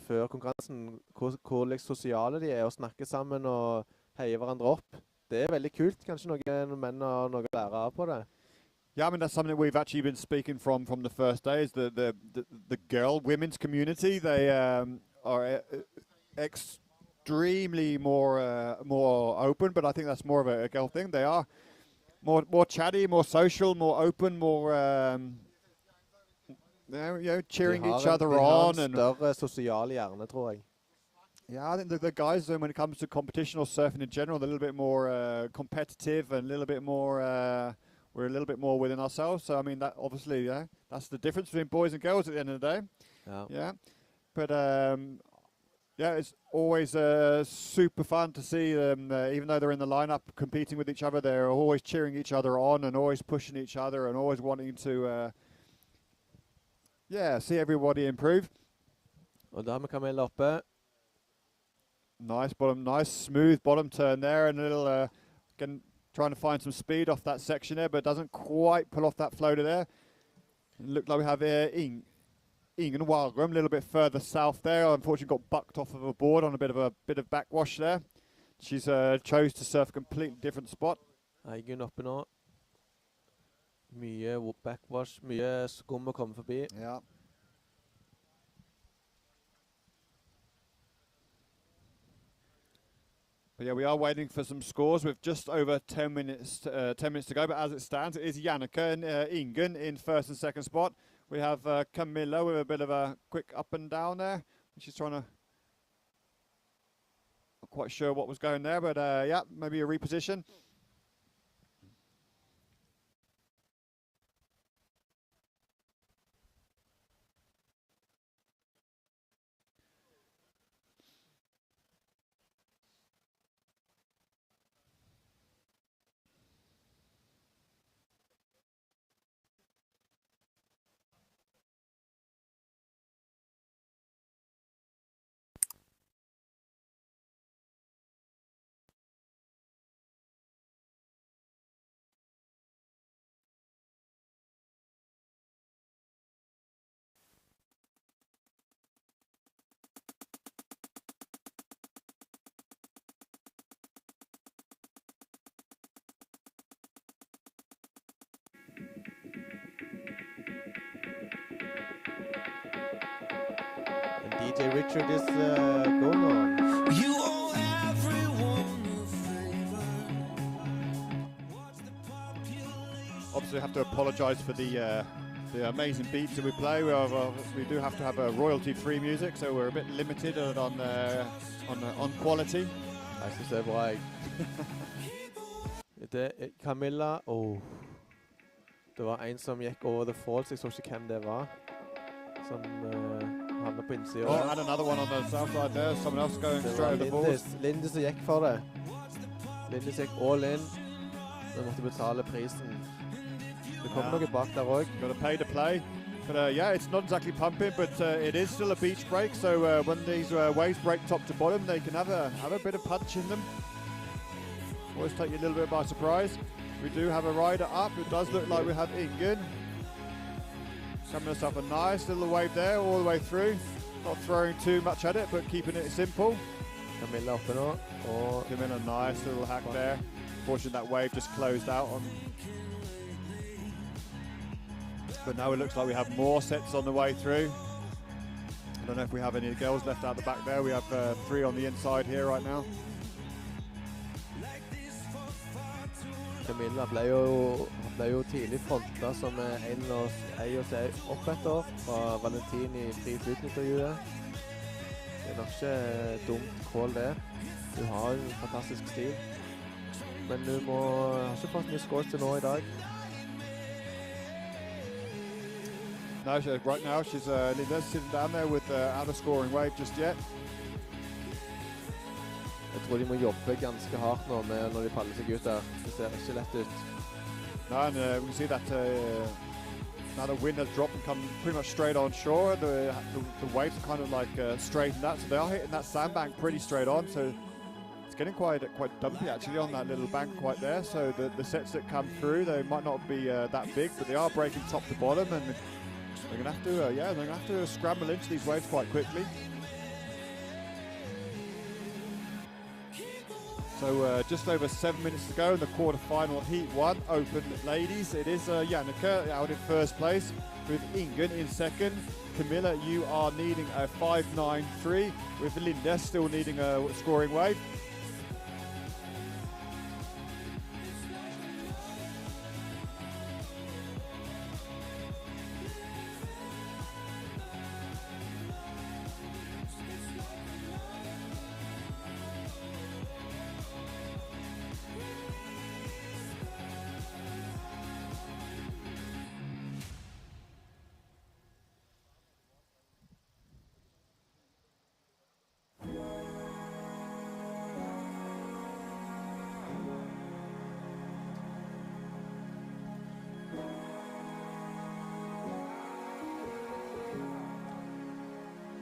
før konkurransen, hvor liksom sosiale de er, og snakker sammen og heier hverandre opp. Det er veldig kult, kanskje noen menn har noe å lære av på det. Yeah, I mean, that's something we've actually been speaking from the first days. The women's community, they are extremely more open, but I think that's more of a girl thing. They are more chatty, more social, more open, more cheering each other on. De har en større sosial hjerne, tror jeg. Yeah, I think the guys, when it comes to competition or surfing in general, they're a little bit more competitive and a little bit more, we're a little bit more within ourselves. So, I mean, that obviously, yeah, that's the difference between boys and girls at the end of the day. Yeah. Yeah. But, yeah, it's always super fun to see them, even though they're in the lineup competing with each other, they're always cheering each other on and always pushing each other and always wanting to, yeah, see everybody improve. Og da har vi Camilla oppe. Nice bottom, nice smooth bottom turn there, and a little trying to find some speed off that section there, but doesn't quite pull off that floater there. It looked like we have Ingen Walrum a little bit further south there. Unfortunately, got bucked off of a board on a bit of backwash there. She's chose to surf a completely different spot. Ingen oppe nå. Mye backwash, mye skum å komme forbi. Yeah. But yeah, we are waiting for some scores with just over 10 minutes to go. But as it stands, it is Janneke and Ingen in first and second spot. We have Camilla with a bit of a quick up and down there. She's trying to... Not quite sure what was going there, but yeah, maybe a reposition. DJ Richard is going on. You owe everyone a favor. What's the population? Obviously, have to apologise for the amazing beats that we play. We do have to have a royalty-free music, so we're a bit limited on quality. Jeg synes det er bra, jeg. Det er Camilla. Det var en som gikk over the falls. Jeg så ikke hvem det var. Som Han på innsida. Oh, and another one on the south side there. Someone else going Det straight var over the balls. Lindis som gikk for det. Lindis gikk all in. Men måtte betale prisen. Det kommer noe bak der òg. Got to pay to play. But yeah, it's not exactly pumping, but it is still a beach break. So when these waves break top to bottom, they can have a bit of punch in them. Always take you a little bit by surprise. We do have a rider up. It does look like we have Ingen. Coming us up a nice little wave there all the way through. Not throwing too much at it, but keeping it simple. Camilla oppe nå. Og Give in a nice little hack there. Fortunately, that wave just closed out on. But now it looks like we have more sets on the way through. I don't know if we have any girls left out the back there. We have 3 on the inside here right now. Camilla ble jo tidlig fronta som en å se opp etter fra Valentin i fri flyt-intervjuet. Det er nok ikke dumt call det. Du har en fantastisk stil. Men du har ikke fått mye scores til nå i dag. No, right now she's Linda's sitting down there without a scoring wave just yet. Jeg tror de må jobbe ganske hardt nå når de paller seg ut der. Det ser ikke lett ut. No, and we can see that now the wind has dropped and come pretty much straight on shore. The waves are kind of like straightened out, so they are hitting that sandbank pretty straight on. So it's getting quite dumpy actually on that little bank quite there. So the sets that come through, they might not be that big, but they are breaking top to bottom, and they're gonna have to they're gonna have to scramble into these waves quite quickly. So just over 7 minutes to go in the quarter-final heat 1 open ladies. It is Janneke out in first place with Ingen in second. Camilla, you are needing a 5.93 with Linda still needing a scoring wave.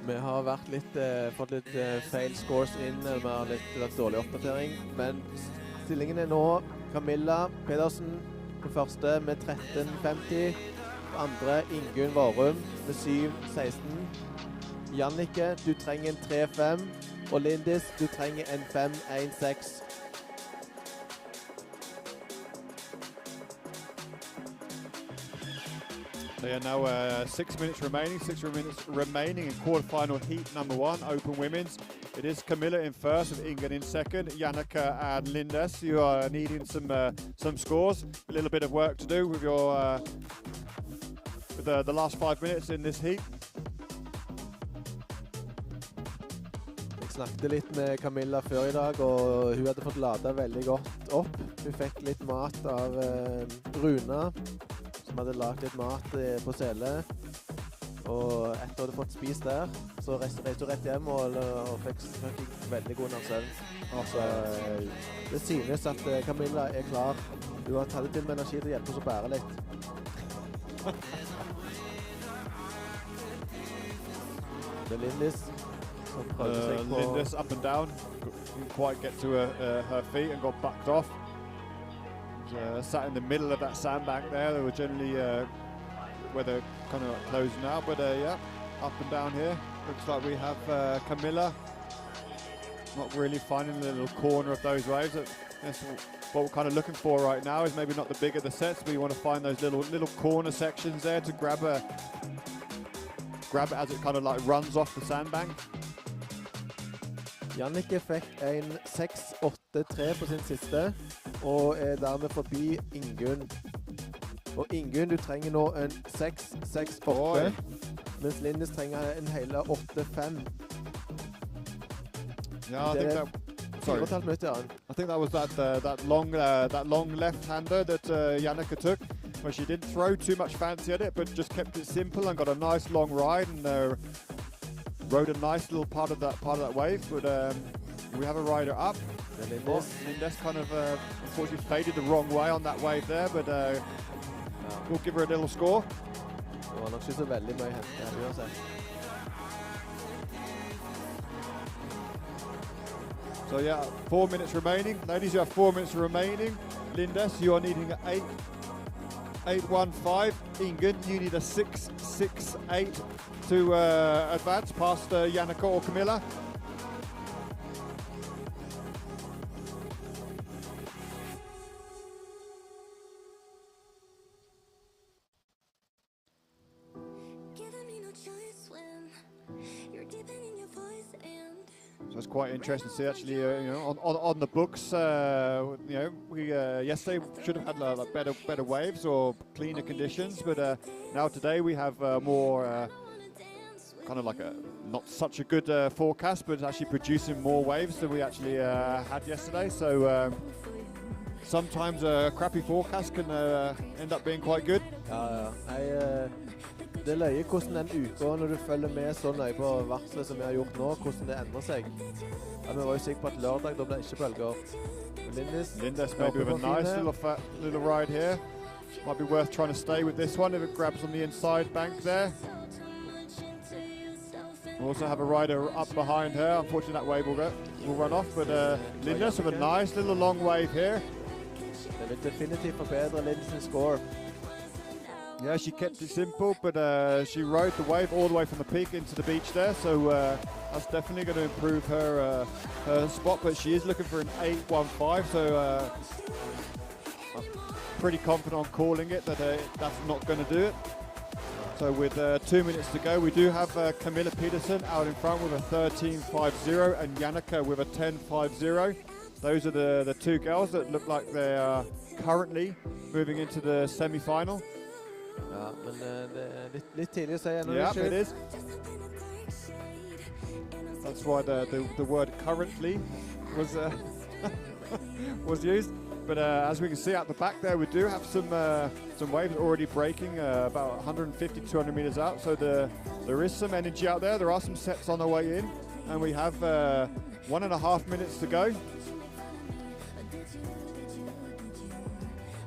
Vi har fått litt feil scores inn, vi har litt dårlig oppdatering, men stillingen er nå Camilla Pedersen på første med 13.50, på andre Ingunn Varum med 7.16. Janneke, du trenger en 3.5, og Lindis, du trenger en 5.16. So yeah, now 6 minutes remaining in quarter-final heat number 1, open women's. It is Camilla in first with Ingen in second. Janneke and Lindes, you are needing some scores. A little bit of work to do with your with the last 5 minutes in this heat. Jeg snakket litt med Camilla før i dag, og hun hadde fått ladet veldig godt opp. Hun fikk litt mat av Runa, som hadde lagt litt mat på Sele. Og etter å ha fått spist der, så reiste hun rett hjem og fikk veldig god nattsøvn. Så det synes at Camilla er klar. Hun har tatt til med energi til å hjelpe oss å bære litt. Det er Lindis som prøver seg på... Lindis up and down. Didn't quite get to her feet and got backed off. Sat in the middle of that sandbank there. They were generally where they're kind of closing out, but yeah, up and down here. Looks like we have Camilla not really finding the little corner of those waves. That's what we're kind of looking for right now, is maybe not the bigger the sets, but you want to find those little corner sections there to grab it as it kind of like runs off the sandbank. Janneke fikk en 6.83 på sin siste, og er dermed forbi Ingunn. Og Ingunn, du trenger nå en 6.68, mens Lindes trenger en hele 8.5. Yeah, I think that was that long left-hander that Janneke took, where she didn't throw too much fancy at it, but just kept it simple and got a nice long ride, and rode a nice little part of that wave, but we have a rider up. Lindes kind of unfortunately faded the wrong way on that wave there, but we'll give her a little score. Det var nok ikke så veldig mye hent her uansett. So yeah, 4 minutes remaining. Ladies, you have 4 minutes remaining. Lindes, you are needing an 8.15. Ingen, you need a 6.68 to advance past Jannica or Camilla. So it's quite interesting to see actually, you know, on the books, you know, we yesterday should have had like better waves or cleaner conditions, but now today we have more kind of like a not such a good forecast, but it's actually producing more waves than we actually had yesterday. So sometimes a crappy forecast can end up being quite good. Det løyer hvordan den uka, når du følger med så nøye på varslet som vi har gjort nå, hvordan det endrer seg. Ja, vi var jo sikre på at lørdag, da ble det ikke bølger. Lindes maybe with a nice little ride here. Might be worth trying to stay with this one if it grabs on the inside bank there. We'll also have a rider up behind her. Unfortunately, that wave will run off, but Lindes with a nice little long wave here. Det vil definitivt forbedre Lindes score. Yeah, she kept it simple, but she rode the wave all the way from the peak into the beach there, so that's definitely going to improve her spot, but she is looking for an 8.15, so I'm pretty confident on calling it that that's not going to do it. So with 2 minutes to go, we do have Camilla Peterson out in front with a 13.50 and Jannica with a 10.50. Those are the two girls that look like they are currently moving into the semi-final. Ja, men det er litt tidlig å si ennå. Yeah, it is. That's why the word currently was was used. But as we can see out the back there, we do have some waves already breaking about 150, 200 meters out. So there is some energy out there. There are some sets on the way in, and we have 1.5 minutes to go.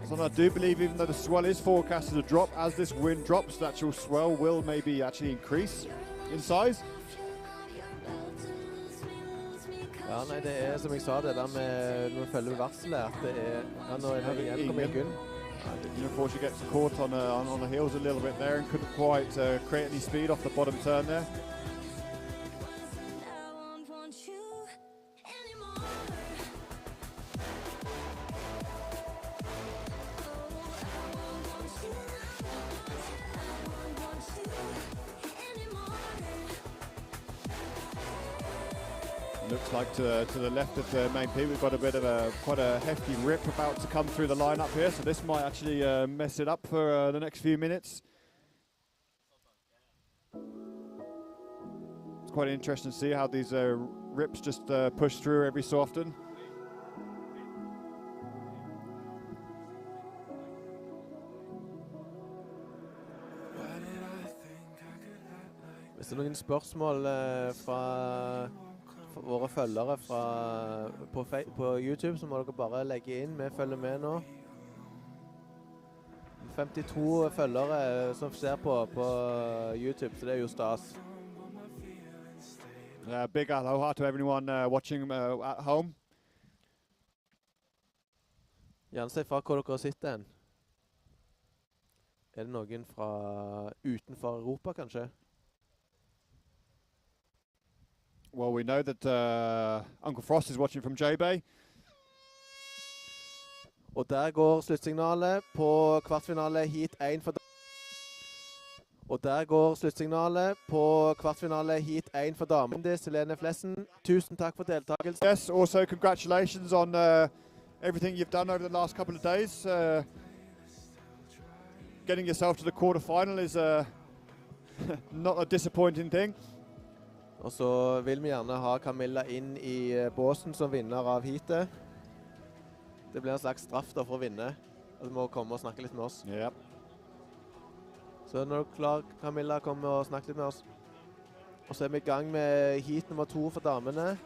So I do believe, even though the swell is forecasted to drop, as this wind drops, the actual swell will maybe actually increase in size. Ja, nei, det som jeg sa, det der med når vi følger med varselet, at det ja, nå det igjen kommer Ingen. Unfortunately gets caught on the heels a little bit there and couldn't quite create any speed off the bottom turn there. Looks like to the left of the main peak, we've got a bit of quite a hefty rip about to come through the lineup here, so this might actually mess it up for the next few minutes. It's quite interesting to see how these rips just push through every so often. Hvis det noen spørsmål fra våre følgere på YouTube, så må dere bare legge inn. Vi følger med nå. 52 følgere som ser på YouTube, så det er jo stas. Big aloha to everyone watching at home. Gjerne si fra hvor dere sitter hen. Er det noen fra utenfor Europa, kanskje? Well, we know that Uncle Frost is watching from J-Bay. Og der går sluttsignalet på kvartfinale heat 1 for Og der går sluttsignalet på kvartfinale heat 1 for damer. Det er Selene Flessen. Tusen takk for deltakelsen. Yes, also congratulations on everything you've done over the last couple of days. Getting yourself to the quarterfinal is not a disappointing thing. Og så vil vi gjerne ha Camilla inn i båsen som vinner av heatet. Det blir en slags straff da for å vinne. At du må komme og snakke litt med oss. Yep. Så når du er klar, Camilla, kom og snakk litt med oss. Og så er vi i gang med heat nummer 2 for damene.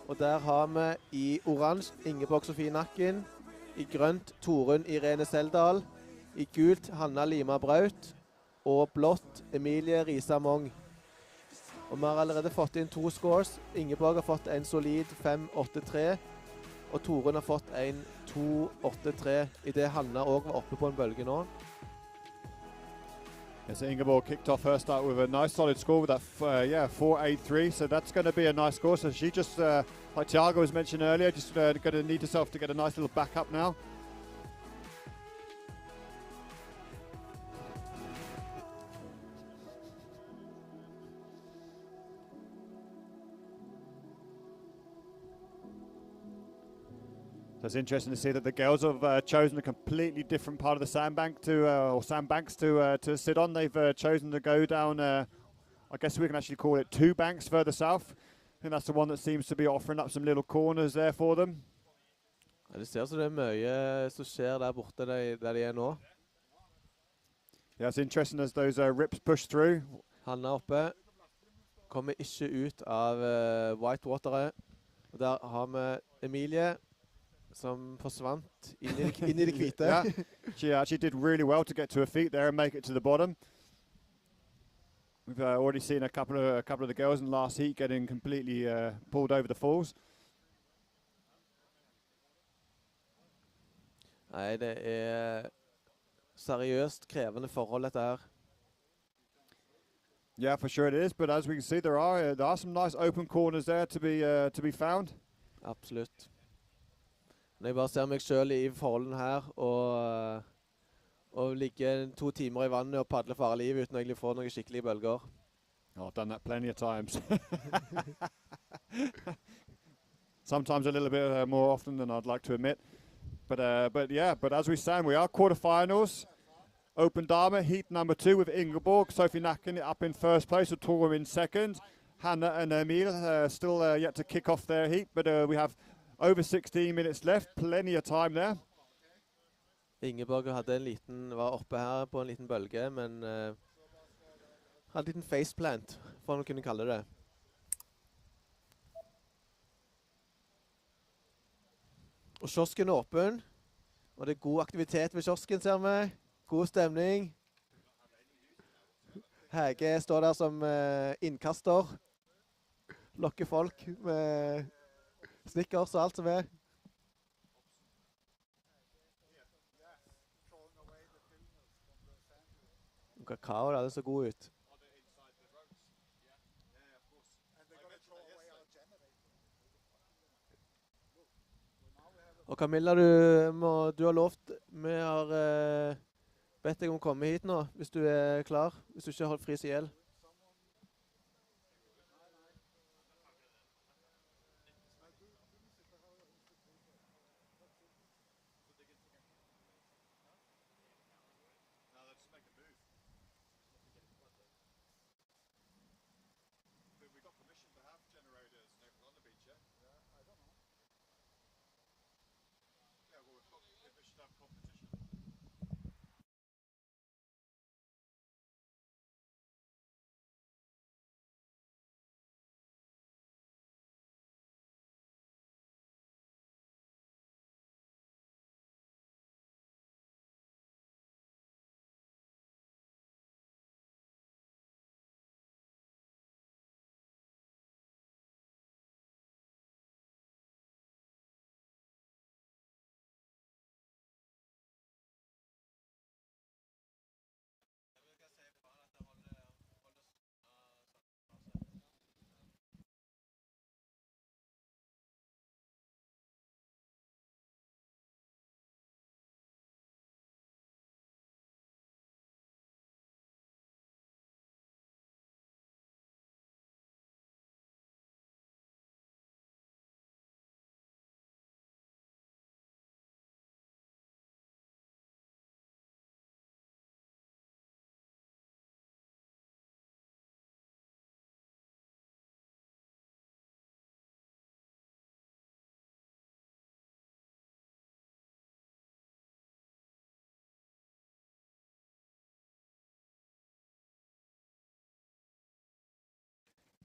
Og der har vi i oransje Ingeborg Sofie Nakken, i grønt Torunn Irene Seldal, i gult Hanna Lima Braut, og blått Emilie Risa Mong. Og vi har allerede fått inn 2 scores. Ingeborg har fått en solid 5-8-3, og Torunn har fått en 2-8-3, i det Hanna også var oppe på en bølge nå. Yeah, so Ingeborg kicked off her start with a nice solid score with that, 4.83. So that's going to be a nice score. So she just, like Thiago was mentioned earlier, just going to need herself to get a nice little backup now. So it's interesting to see that the girls have chosen a completely different part of the sandbank or sandbanks to sit on. They've chosen to go down, I guess we can actually call it 2 banks further south. I think that's the one that seems to be offering up some little corners there for them. Ja, det ser så det mye som skjer der borte der de nå. Yeah, it's interesting as those rips push through. Hanna oppe. Kommer ikke ut av whitewateret. Og der har vi Emilie, som forsvant inn i det hvite. Yeah, she actually did really well to get to her feet there and make it to the bottom. We've already seen a couple of the girls in the last heat getting completely pulled over the falls. Nei, det seriøst krevende forhold dette her. Yeah, for sure it is. But as we can see, there are some nice open corners there to be found. Absolutt. Når jeg bare ser meg selv i forholdene her, og ligge 2 timer i vannet og padle for livet uten å egentlig få noen skikkelige bølger. Oh, I've done that plenty of times. Sometimes a little bit more often than I'd like to admit. But as we stand, we are quarterfinals. Open Dama, heat number 2 with Ingeborg, Sophie Nakken up in first place, with Torunn in second. Hanna and Emil still yet to kick off their heat, but we have over 16 minutes left, plenty of time there. Ingeborg var oppe her på en liten bølge, men hadde en liten faceplant, for man kunne kalle det. Og kiosken er åpen, og det er god aktivitet ved kiosken, ser vi. God stemning. Hege står der som innkaster. Lokker folk med snickers og alt som er. Kakao, det så god ut. Og Camilla, du har lovt, vi har bedt deg om å komme hit nå, hvis du er klar, hvis du ikke har fri ihjel.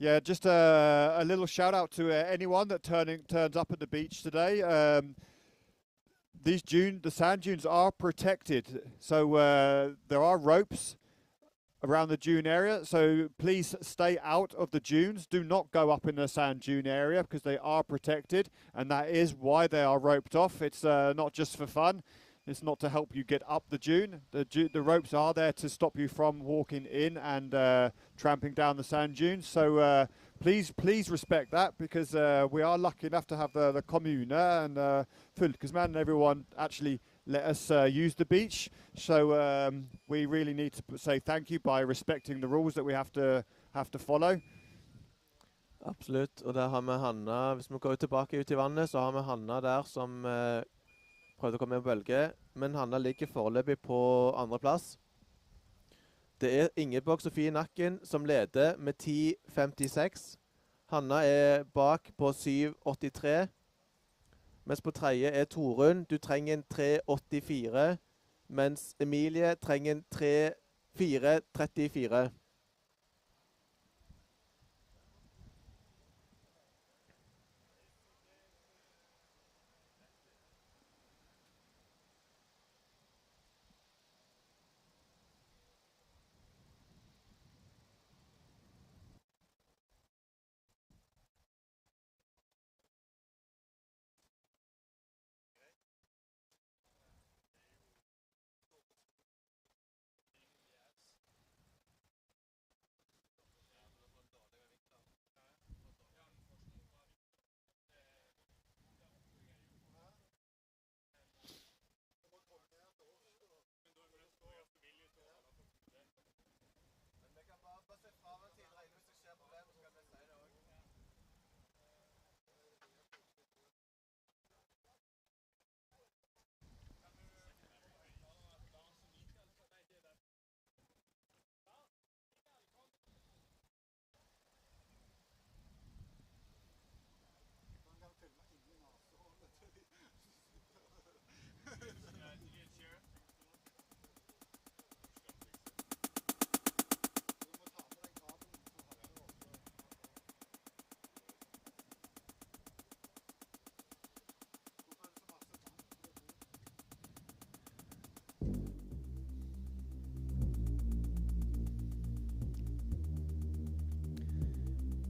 Yeah, just a little shout out to anyone that turns up at the beach today. The sand dunes are protected, so there are ropes around the dune area, so please stay out of the dunes. Do not go up in the sand dune area because they are protected, and that is why they are roped off. It's not just for fun. It's not to help you get up the dune. The ropes are there to stop you from walking in and tramping down the sand dunes. So please respect that, because we are lucky enough to have the commune and Fylkesman and everyone actually let us use the beach. So we really need to say thank you by respecting the rules that we have to follow. Absolutt. Og der har vi Hanna. Hvis vi går tilbake ut i vannet, så har vi Hanna der som prøvde å komme med en bølge. Men Hanna ligger foreløpig på andreplass. Det er Ingeborg Sofie Nakken som leder med 10,56. Hanna er bak på 7,83. Mens på tredje er Torunn. Du trenger en 3,84. Mens Emilie trenger en 4,34.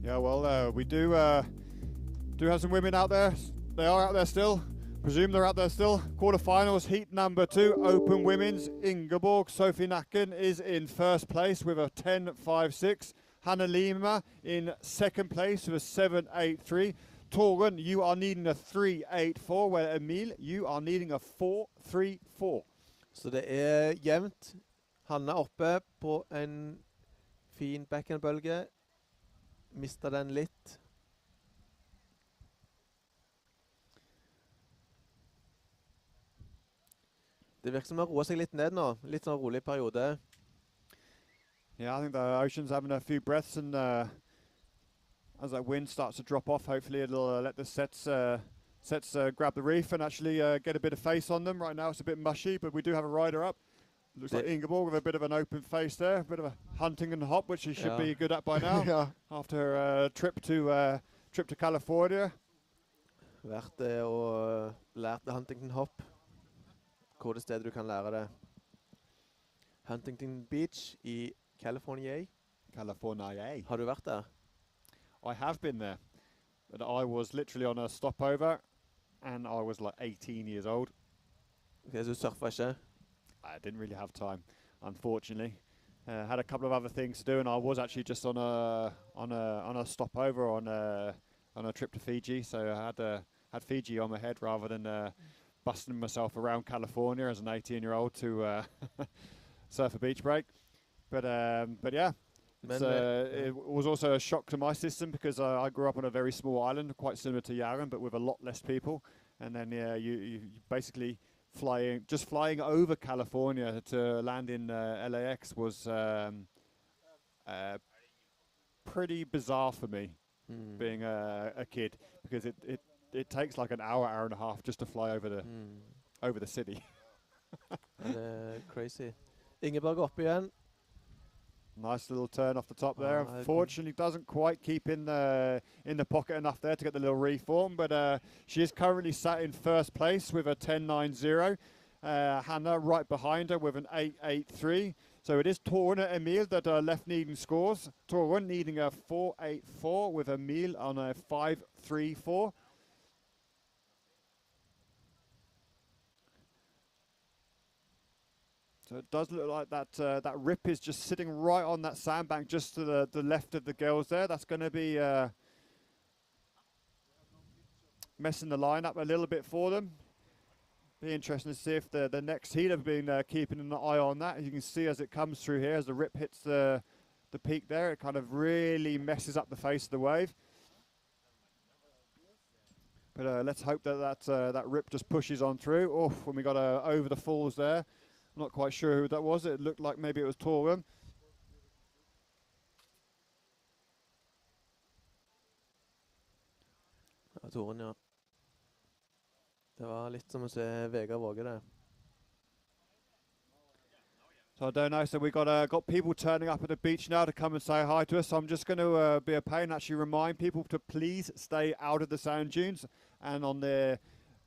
Yeah, well, we do have some women out there. They are out there still. Presume they're out there still. Quarterfinals, heat number 2, open women's. Ingeborg Sofie Nakken is in first place with a 10.56. Hannah Lima in second place with a 7.83. Torunn, you are needing a 3.84, where Emil, you are needing a 4.34. Så det er jevnt. Hanna oppe på en fin backhand-bølge. Mistet den litt. Det virker som det roer seg litt ned nå. Litt sånn rolig periode. Yeah, I think the ocean's having a few breaths, and as that wind starts to drop off, hopefully it'll let the sets grab the reef and actually get a bit of face on them. Right now it's a bit mushy, but we do have a rider up. Looks like Ingeborg with a bit of an open face there, a bit of a hunting and hop, which she should be good at by now. After her trip to California. Vært det og lært Huntington Hop. Hvor det stedet du kan lære det? Huntington Beach i California. California. Har du vært der? I have been there, but I was literally on a stopover, and I was like 18 years old. Okay, så du surfer ikke? I didn't really have time, unfortunately. Had a couple of other things to do, and I was actually just on a stopover on a trip to Fiji. So I had Fiji on my head rather than busting myself around California as an 18-year-old to surf a beach break. But yeah, it was also a shock to my system because I grew up on a very small island, quite similar to Jæren, but with a lot less people. And then you basically flying over California to land in LAX was pretty bizarre for me, being a kid, because it takes like an hour and a half just to fly over the city. Det er crazy. Ingeborg oppe igjen. Nice little turn off the top there. Ah, Unfortunately, doesn't quite keep in the pocket enough there to get the little reform, but she is currently sat in first place with a 10.90. Hannah right behind her with an 8.83. So it is Torun and Emil that are left needing scores. Torun needing a 4.84 with Emil on a 5.34. So it does look like that rip is just sitting right on that sandbank just to the left of the girls there. That's going to be messing the line up a little bit for them. Be interesting to see if the next heat have been keeping an eye on that. As you can see as it comes through here, as the rip hits the peak there, it kind of really messes up the face of the wave. But let's hope that rip just pushes on through. Oh, when we got over the falls there. I'm not quite sure who that was. It looked like maybe it was Torun. Ja, Torun, ja. Det var litt som å se Vegard Våge, det. So I don't know. So we got people turning up at the beach now to come and say hi to us. So I'm just going to be a pain and actually remind people to please stay out of the sand dunes and on the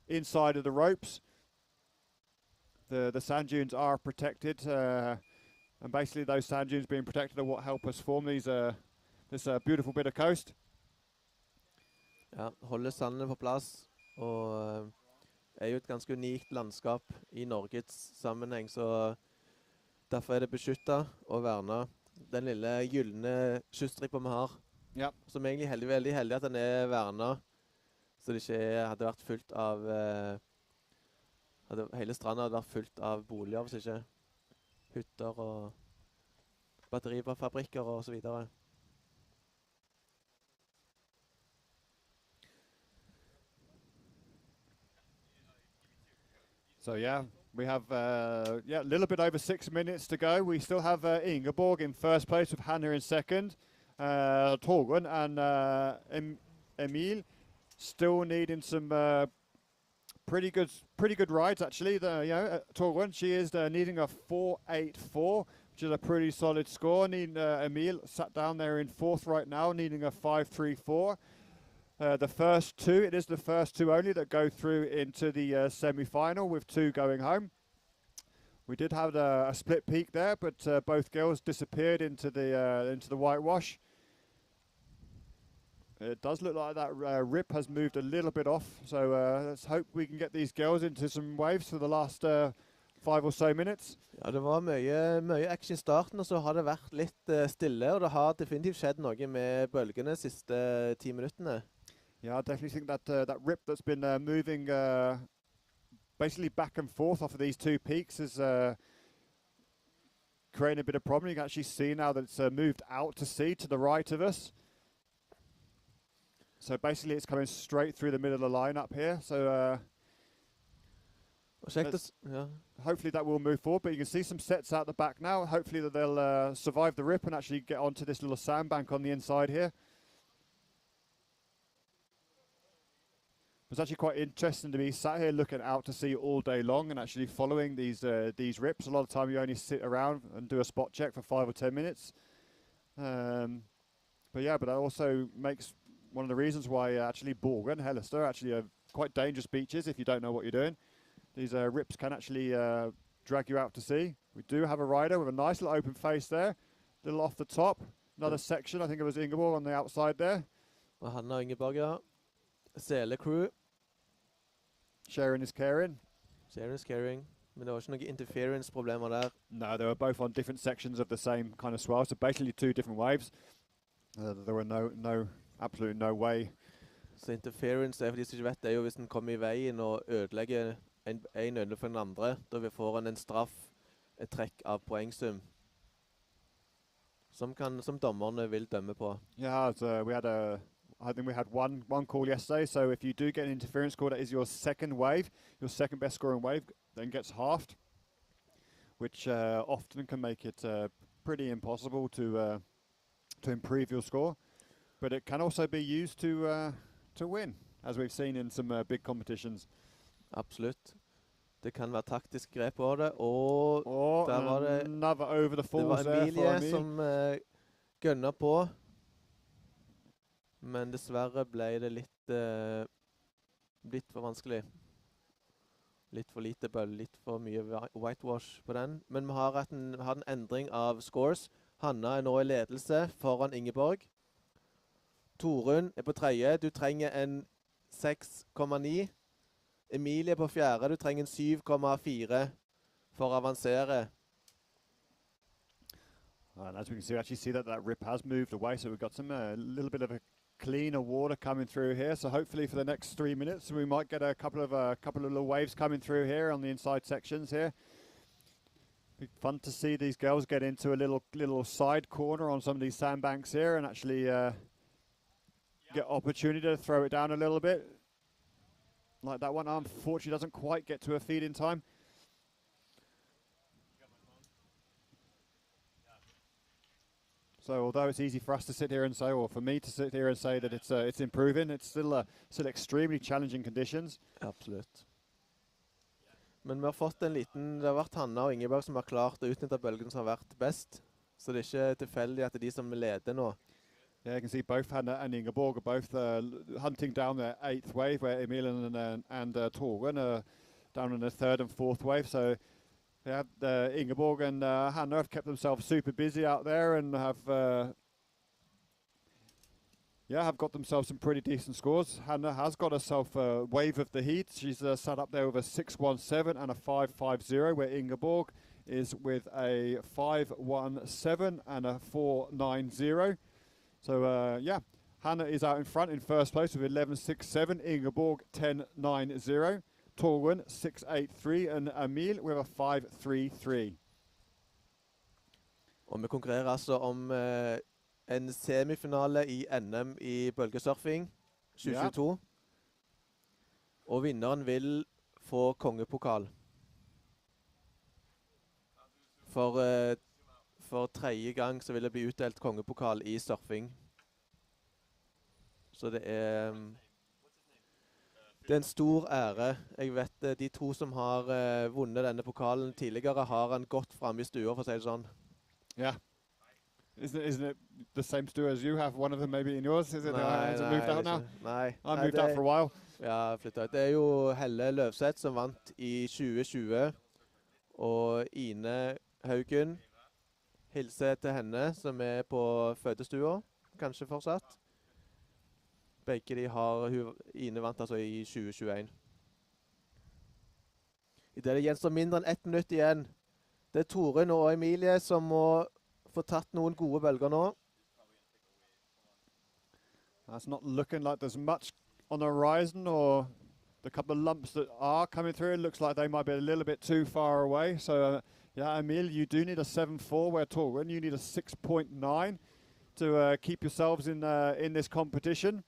inside of the ropes. The sand dunes are protected, and basically those sand dunes being protected are what help us form this beautiful bit of coast. Ja, holde sanden på plass, og er jo et ganske unikt landskap i Norges sammenheng, så derfor er det beskyttet og vernet. Den lille gyllene kyststripa vi har, Ja. som egentlig er veldig heldig at den er vernet, så det ikke hadde vært fullt av hele stranden hadde vært fullt av boliger, hvis ikke hytter og batterifabrikker og så videre. So yeah, we have a little bit over 6 minutes to go. We still have Ingeborg in first place with Hannah in second. Torgun and Emil still needing some pretty good rides actually. Torgun, she is needing a 4.84, which is a pretty solid score. Emil sat down there in fourth right now, needing a 5.34. The first two, it is the first two only that go through into the semi-final, with two going home. We did have a split peak there, but both girls disappeared into the whitewash. It does look like that rip has moved a little bit off, so let's hope we can get these girls into some waves for the last 5 or so minutes. Ja, det var mye action i starten, og så har det vært litt stille, og det har definitivt skjedd noe med bølgene de siste 10 minuttene. Yeah, I definitely think that rip that's been moving basically back and forth off of these two peaks is creating a bit of problem. You can actually see now that it's moved out to sea to the right of us. So basically it's coming straight through the middle of the line up here. So hopefully that will move forward. But you can see some sets out the back now. Hopefully that they'll survive the rip and actually get onto this little sandbank on the inside here. It's actually quite interesting to be sat here looking out to sea all day long and actually following these rips. A lot of time you only sit around and do a spot check for 5 or 10 minutes. But that also makes one of the reasons why actually Borg and Hellester are actually quite dangerous beaches if you don't know what you're doing. These rips can actually drag you out to sea. We do have a rider with a nice little open face there. Little off the top. Another section, I think it was Ingeborg on the outside there. Og Hanna og Ingeborg, ja. Sele crew. Sharing is caring. Sharing is caring. Men det var ikke noen interference-problemer der. No, they were both on different sections of the same kind of swell, so basically two different waves. There were absolutely no way. Så interference, for de som ikke vet, det er jo hvis den kommer i veien og ødelegger en ødelig for den andre, da får en straff, et trekk av poengsum, som dommerne vil dømme på. Yeah, so I think we had one call yesterday, so if you do get an interference call, that is your second wave, your second best scoring wave, then gets halved, which often can make it pretty impossible to improve your score. But it can also be used to win, as we've seen in some big competitions. Absolutt. Det kan være taktisk grep på det, og Oh, der var det, another over the det falls var there for Emilie Emil. som gønna på. Men dessverre ble det litt for vanskelig. Litt for lite bøll, litt for mye whitewash på den. Men vi har hatt en endring av scores. Hanna er nå i ledelse foran Ingeborg. Torunn er på tredje. Du trenger en 6,9. Emilie på fjerde. Du trenger en 7,4 for å avansere. And as we can see, actually see that rip has moved away, so we've got some little bit of a cleaner water coming through here. So hopefully for the next 3 minutes, we might get a couple of little waves coming through here on the inside sections here. Be fun to see these girls get into a little side corner on some of these sandbanks here and actually get opportunity to throw it down a little bit. Like that one, unfortunately, doesn't quite get to a feed in time. So although it's easy for us to sit here and say, or for me to sit here and say that it's improving, it's still extremely challenging conditions. Absolutt. Men vi har fått det har vært Hanna og Ingeborg som har klart å utnytte bølgen som har vært best. Så det er ikke tilfeldig at det er de som leder nå. Yeah, you can see both Hanna and Ingeborg are both hunting down the 8th wave, where Emil and Torunn are down in the 3rd and 4th wave. So yeah, Ingeborg and Hanna have kept themselves super busy out there and have got themselves some pretty decent scores. Hanna has got herself a wave of the heat. She's sat up there with a 6.17 and a 5.50, where Ingeborg is with a 5.17 and a 4.90. So yeah, Hanna is out in front in first place with 11.67, Ingeborg 10.90, Torunn 6.83 and Emil with a 5.33. Og vi konkurrerer altså om en semifinale i NM i bølgesurfing 2022. Ja. Og vinneren vil få kongepokal. For tredje gang så vil det bli utdelt kongepokal i surfing. Så det er en stor ære. Jeg vet de to som har vunnet denne pokalen tidligere har han gått frem i stua, for å si det sånn. Yeah. Isn't it the same stew as you have? One of them maybe in yours? Is it, has it moved out now? Nei. I moved out for a while. Ja, flyttet ut. Det er jo Helle Løvseth som vant i 2020. Og Ine Haugen. Hilse til henne som er på fødestua, kanskje fortsatt. Begge de har, Ine vant altså i 2021. I det gjenstår mindre enn 1 minutt igjen. Det er Torunn og Emilie som må få tatt noen gode bølger nå. That's not looking like there's much on the horizon, or the couple of lumps that are coming through, it looks like they might be a little bit too far away. So yeah, Emil, you do need a 7.4, where Torunn, you need a 6.9 to keep yourselves in this competition.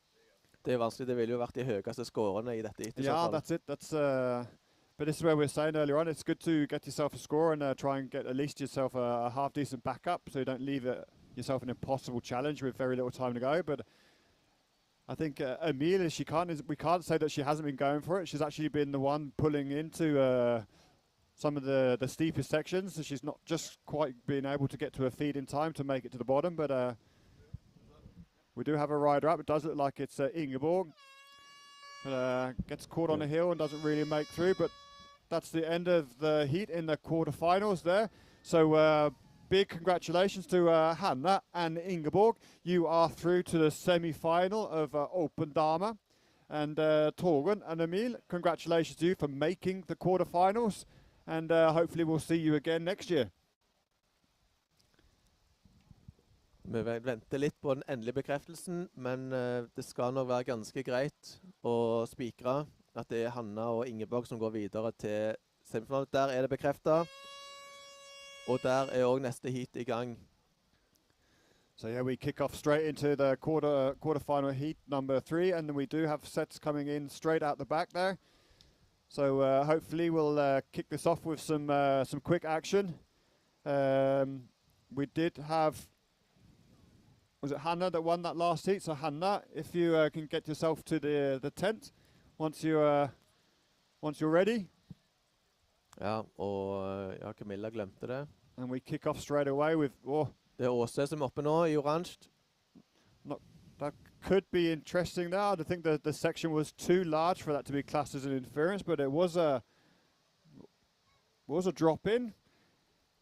Det er vanskelig, det ville jo vært de høyeste scorene i dette. Yeah, that's it. But this is where we were saying earlier on, it's good to get yourself a score and try and get at least yourself a half-decent backup, so you don't leave yourself an impossible challenge with very little time to go. But I think Emil, we can't say that she hasn't been going for it. She's actually been the one pulling into some of the steepest sections. So she's not just quite been able to get to her feet in time to make it to the bottom, but we do have a rider up. It does look like it's Ingeborg. Gets caught on a hill and doesn't really make through, but that's the end of the heat in the quarterfinals there. So big congratulations to Hanna and Ingeborg. You are through to the semi-final of Open Dama. And Torunn and Emil, congratulations to you for making the quarterfinals. And hopefully we'll see you again next year. Vi venter litt på den endelige bekreftelsen, men det skal nok være ganske greit å spikre at det er Hanna og Ingeborg som går videre til semifinalen. Der er det bekreftet, og der er også neste heat i gang. So yeah, we kick off straight into the quarterfinal heat number 3, and then we do have sets coming in straight out the back there. So hopefully we'll kick this off with some quick action. We did have... Was it Hanna that won that last heat? So Hanna, if you can get yourself to the tent once you're ready. Ja, og ja, Camilla glemte det. And we kick off straight away with, oh, Det er Åse som er oppe nå i oransje. that could be interesting there. I think the section was too large for that to be classed as an interference, but it was a drop in.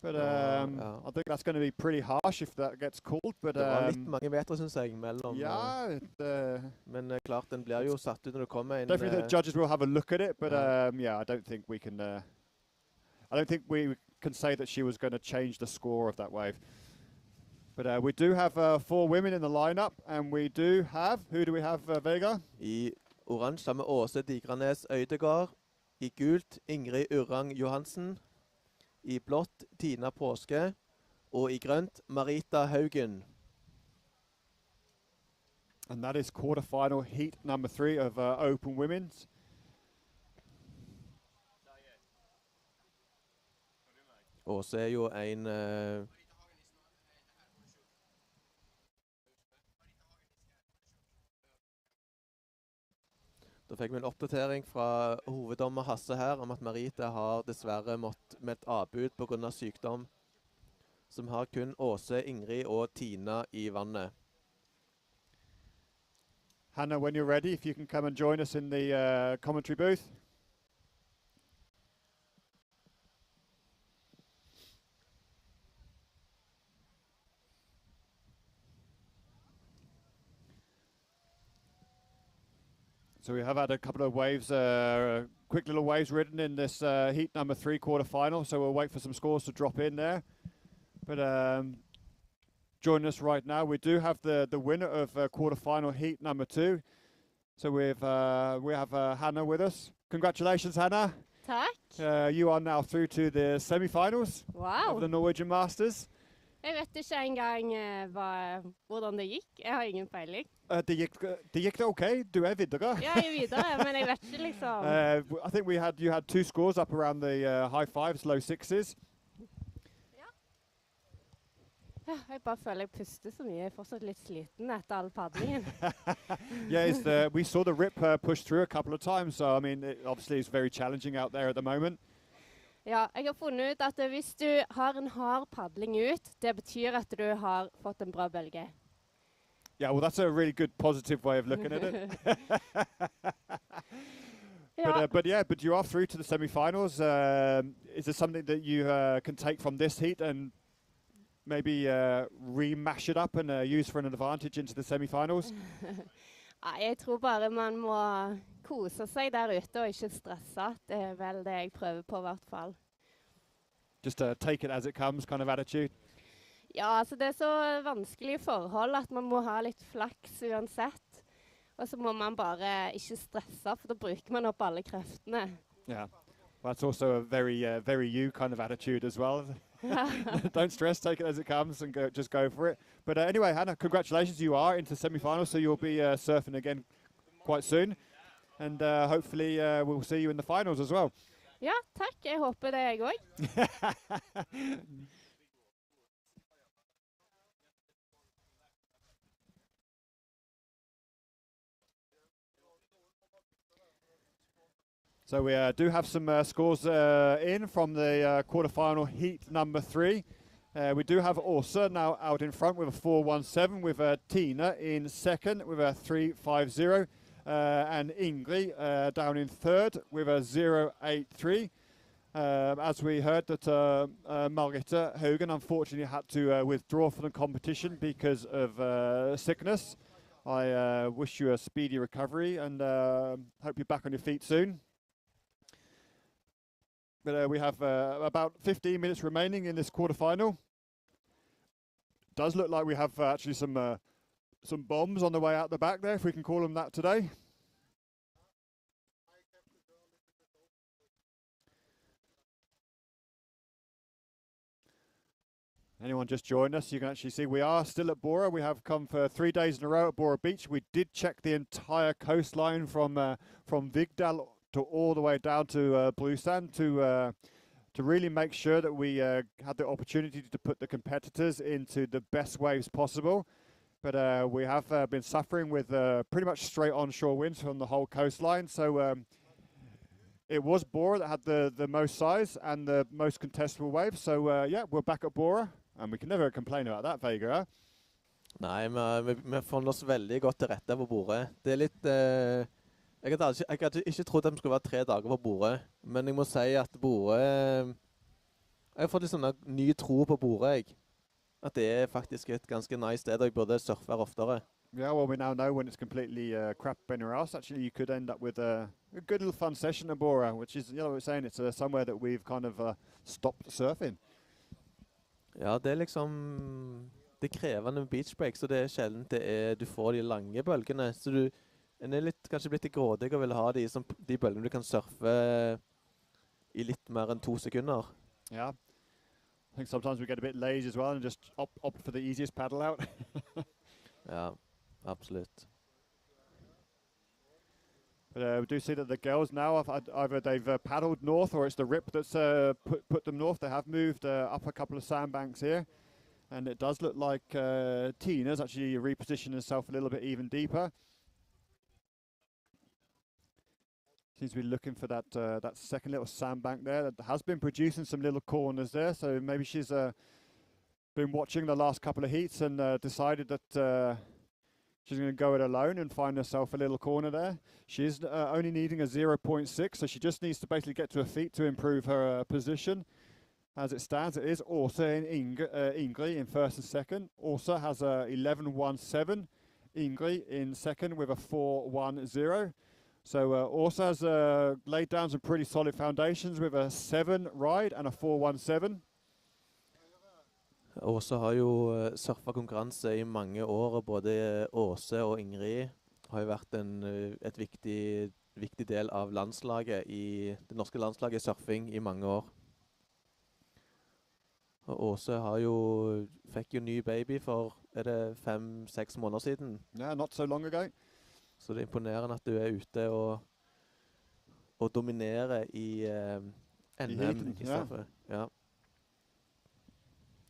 But Yeah. I think that's going to be pretty harsh if that gets called. But Det var litt mange meter, synes jeg, mellom. yeah, Men klart, den blir jo satt ut når du kommer inn. definitely the judges will have a look at it. But Yeah. yeah, I don't think we can. I don't think we can say that she was going to change the score of that wave. But we do have 4 women in the lineup, and we do have, who do we have, Vega? I oransje sammen med Åse Digranes Øydegård. I gult Ingrid Urrang Johansen. I blått Tina Påske. Og i grønt Marita Haugen. And that is quarterfinal heat number 3 of Open Women's. Åse er jo en Da fikk vi en oppdatering fra hoveddommer Hasse her om at Marita har dessverre måttet med et avbud på grunn av sykdom, som har kun Åse, Ingrid og Tina i vannet. Hannah, when you're ready, if you can come and join us in the commentary booth. So we have had a couple of waves, quick little waves ridden in this heat number 3 quarterfinal. So we'll wait for some scores to drop in there. But joining us right now, we do have the winner of quarterfinal heat number 2. So we have Hannah with us. Congratulations, Hannah. Takk. You are now through to the semi-finals Wow. of the Norwegian Masters. Jeg vet ikke engang hvordan det gikk. Jeg har ingen peiling. Det gikk det okay. Du er videre. Ja, jeg er videre, men jeg vet ikke liksom. I think you had 2 scores up around the high 5s, low 6s. Ja, jeg bare føler jeg puster så mye. Jeg er fortsatt litt sliten etter all padlingen. Yeah, we saw the rip push through a couple of times. So I mean, obviously it's very challenging out there at the moment. Ja, jeg har funnet ut at hvis du har en hard padling ut, det betyr at du har fått en bra bølge. Yeah, well, that's a really good positive way of looking at it. Ja. But you are through to the semi-finals. Is there something that you can take from this heat and maybe remash it up and use for an advantage into the semi-finals? Nei, jeg tror bare man må kose seg der ute og ikke stresse. Det er vel det jeg prøver på I hvert fall. Just take it as it comes kind of attitude? Ja, altså det er så vanskelige forhold at man må ha litt flaks uansett. Og så må man bare ikke stresse, for da bruker man opp alle kreftene. Yeah. Well, that's also a very you kind of attitude as well. Don't stress, take it as it comes and just go for it. But anyway, Hannah, congratulations. You are into semi-finals, so you'll be surfing again quite soon. And hopefully we'll see you in the finals as well. Ja, takk. Jeg håper det jeg også. So we do have some scores in from the quarterfinal heat number 3. We do have Åsa now out in front with a 4.17, with Tina in second with a 3.50, and Ingrid down in third with a 0.83. As we heard that Marita Haugen unfortunately had to withdraw from the competition because of sickness. I wish you a speedy recovery and hope you're back on your feet soon. But we have about 15 minutes remaining in this quarterfinal. Does look like we have actually some bombs on the way out the back there, if we can call them that today. Anyone just joined us, you can actually see we are still at Bora. We have come for 3 days in a row at Bora Beach. We did check the entire coastline from Vigdal to all the way down to Brusand to really make sure that we had the opportunity to put the competitors into the best waves possible. But we have been suffering with pretty much straight onshore winds from the whole coastline. So it was Bora that had the most size and the most contestable wave. So yeah, we're back at Bora, and we can never complain about that, Vega. Huh? Nei, vi fant oss veldig godt til rette på bordet. Det er litt... jeg hadde ikke trodd at det skulle være 3 dager på bordet, men jeg må si at bordet... jeg har fått litt sånn ny tro på bordet, jeg. At det er faktisk et ganske nice sted, og jeg burde surfe her oftere. Yeah, well, we now know when it's completely crap anywhere else. Actually, you could end up with a good little fun session at Bora, which is, you know what we're saying, it's somewhere that we've kind of stopped surfing. Ja, det er liksom... Det er krevende beachbreak, så det er sjelden du får de lange bølgene. Så en er kanskje blitt grådig og vil ha de bølgene du kan surfe i litt mer enn 2 sekunder. Yeah. I think sometimes we get a bit lazy as well and just opt for the easiest paddle out. Ja, absolutt. But we do see that the girls now, either they've paddled north or it's the rip that's put them north. They have moved up a couple of sandbanks here. And it does look like Tina's actually repositioned herself a little bit even deeper. Seems to be looking for that that second little sandbank there. That has been producing some little corners there. So maybe she's been watching the last couple of heats and decided that she's going to go it alone and find herself a little corner there. She's only needing a 0.6, so she just needs to basically get to her feet to improve her position. As it stands, it is Åsa and Ingrid in first and second. Åsa has a 11.17. Ingrid in second with a 4.10. So Åsa has laid down some pretty solid foundations with a 7 ride and a 4.17. Åsa har jo surfet konkurranse i mange år, og både Åse og Ingrid har jo vært et viktig del av landslaget det norske landslaget i surfing i mange år. Og Åse fikk jo ny baby for, det 5-6 måneder siden? Yeah, not so long ago. Så det er imponerende at du ute og dominerer i NM i surfet. Ja.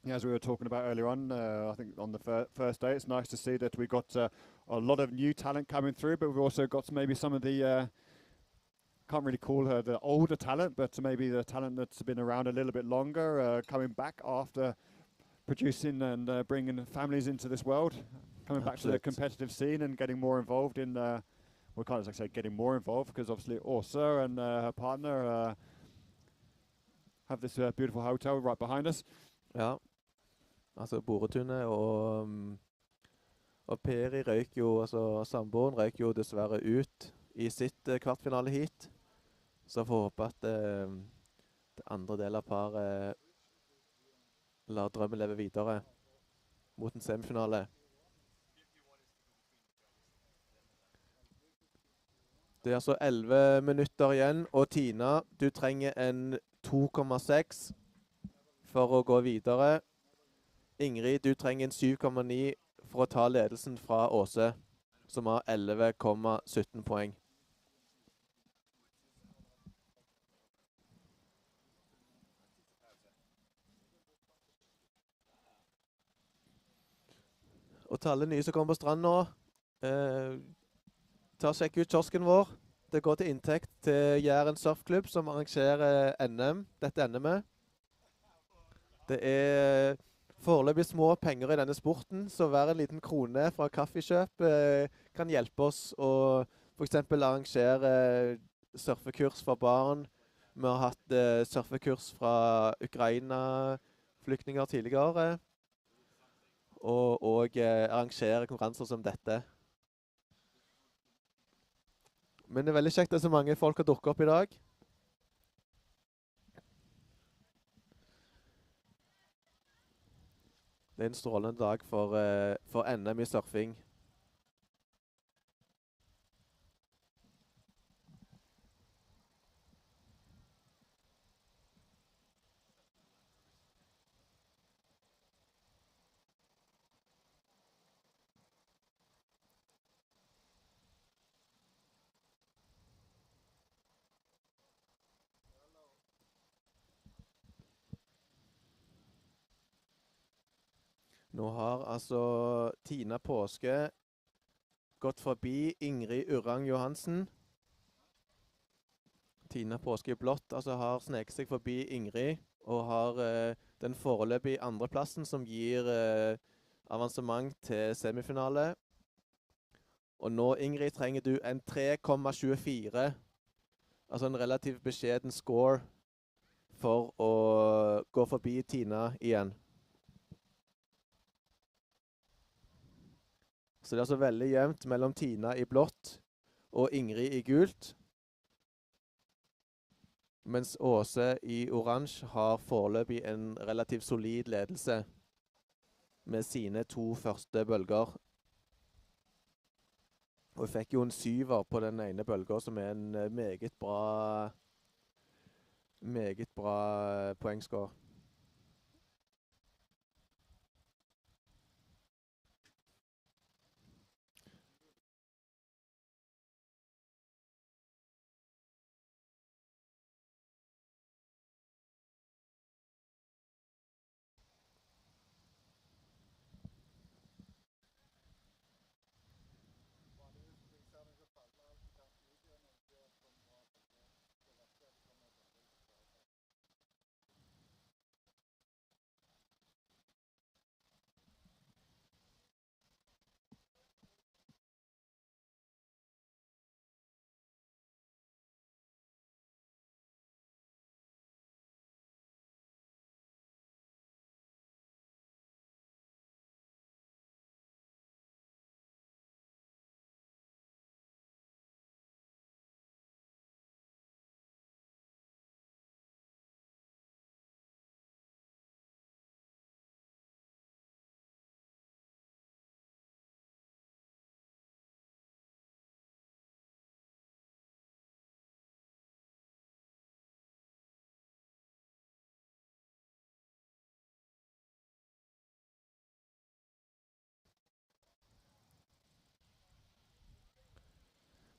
Yeah, as we were talking about earlier on, I think on the first day, it's nice to see that we got a lot of new talent coming through, but we've also got maybe some of the can't really call her the older talent, but maybe the talent that's been around a little bit longer, coming back after producing and bringing families into this world, coming back to the competitive scene and getting more involved in, we can't exactly say getting more involved, because obviously Åsa and her partner have this beautiful hotel right behind us. Ja, altså Boretunet og Peri røyk jo, altså samboeren røyk jo dessverre ut i sitt kvartfinale hit. Så jeg får håpe at det andre del av paret lar drømmen leve videre mot en semifinale. Det er altså 11 minutter igjen, og Tina, du trenger en 2,6 for å gå videre. Ingrid, du trenger en 7,9 for å ta ledelsen fra Åse, som har 11,17 poeng. Og til alle nye som kommer på stranden nå, ta og sjekk ut kiosken vår. Det går til inntekt til Jæren surfklubb som arrangerer NM, dette NM-et. Det er foreløpig små penger i denne sporten, så hver en liten krone fra kaffekjøp kan hjelpe oss å for eksempel arrangere surfekurs for barn. Vi har hatt surfekurs fra Ukraina-flyktninger tidligere, og arrangere konkurranser som dette. Men det er veldig kjekt at så mange folk har dukket opp i dag. Det er en strålende dag for NM i surfing. Nå har altså Tina Påske gått forbi Ingrid Urrang Johansen. Tina Påske i blått altså har sneket seg forbi Ingrid, og har den foreløpig andreplassen som gir avansement til semifinale. Og nå, Ingrid, trenger du en 3,24, altså en relativt beskjeden score, for å gå forbi Tina igjen. Så det er altså veldig jevnt mellom Tina i blått og Ingrid i gult. Mens Åse i oransje har foreløpig en relativt solid ledelse med sine 2 første bølger. Og vi fikk jo en 7er på den ene bølgen, som er en meget bra poengscore.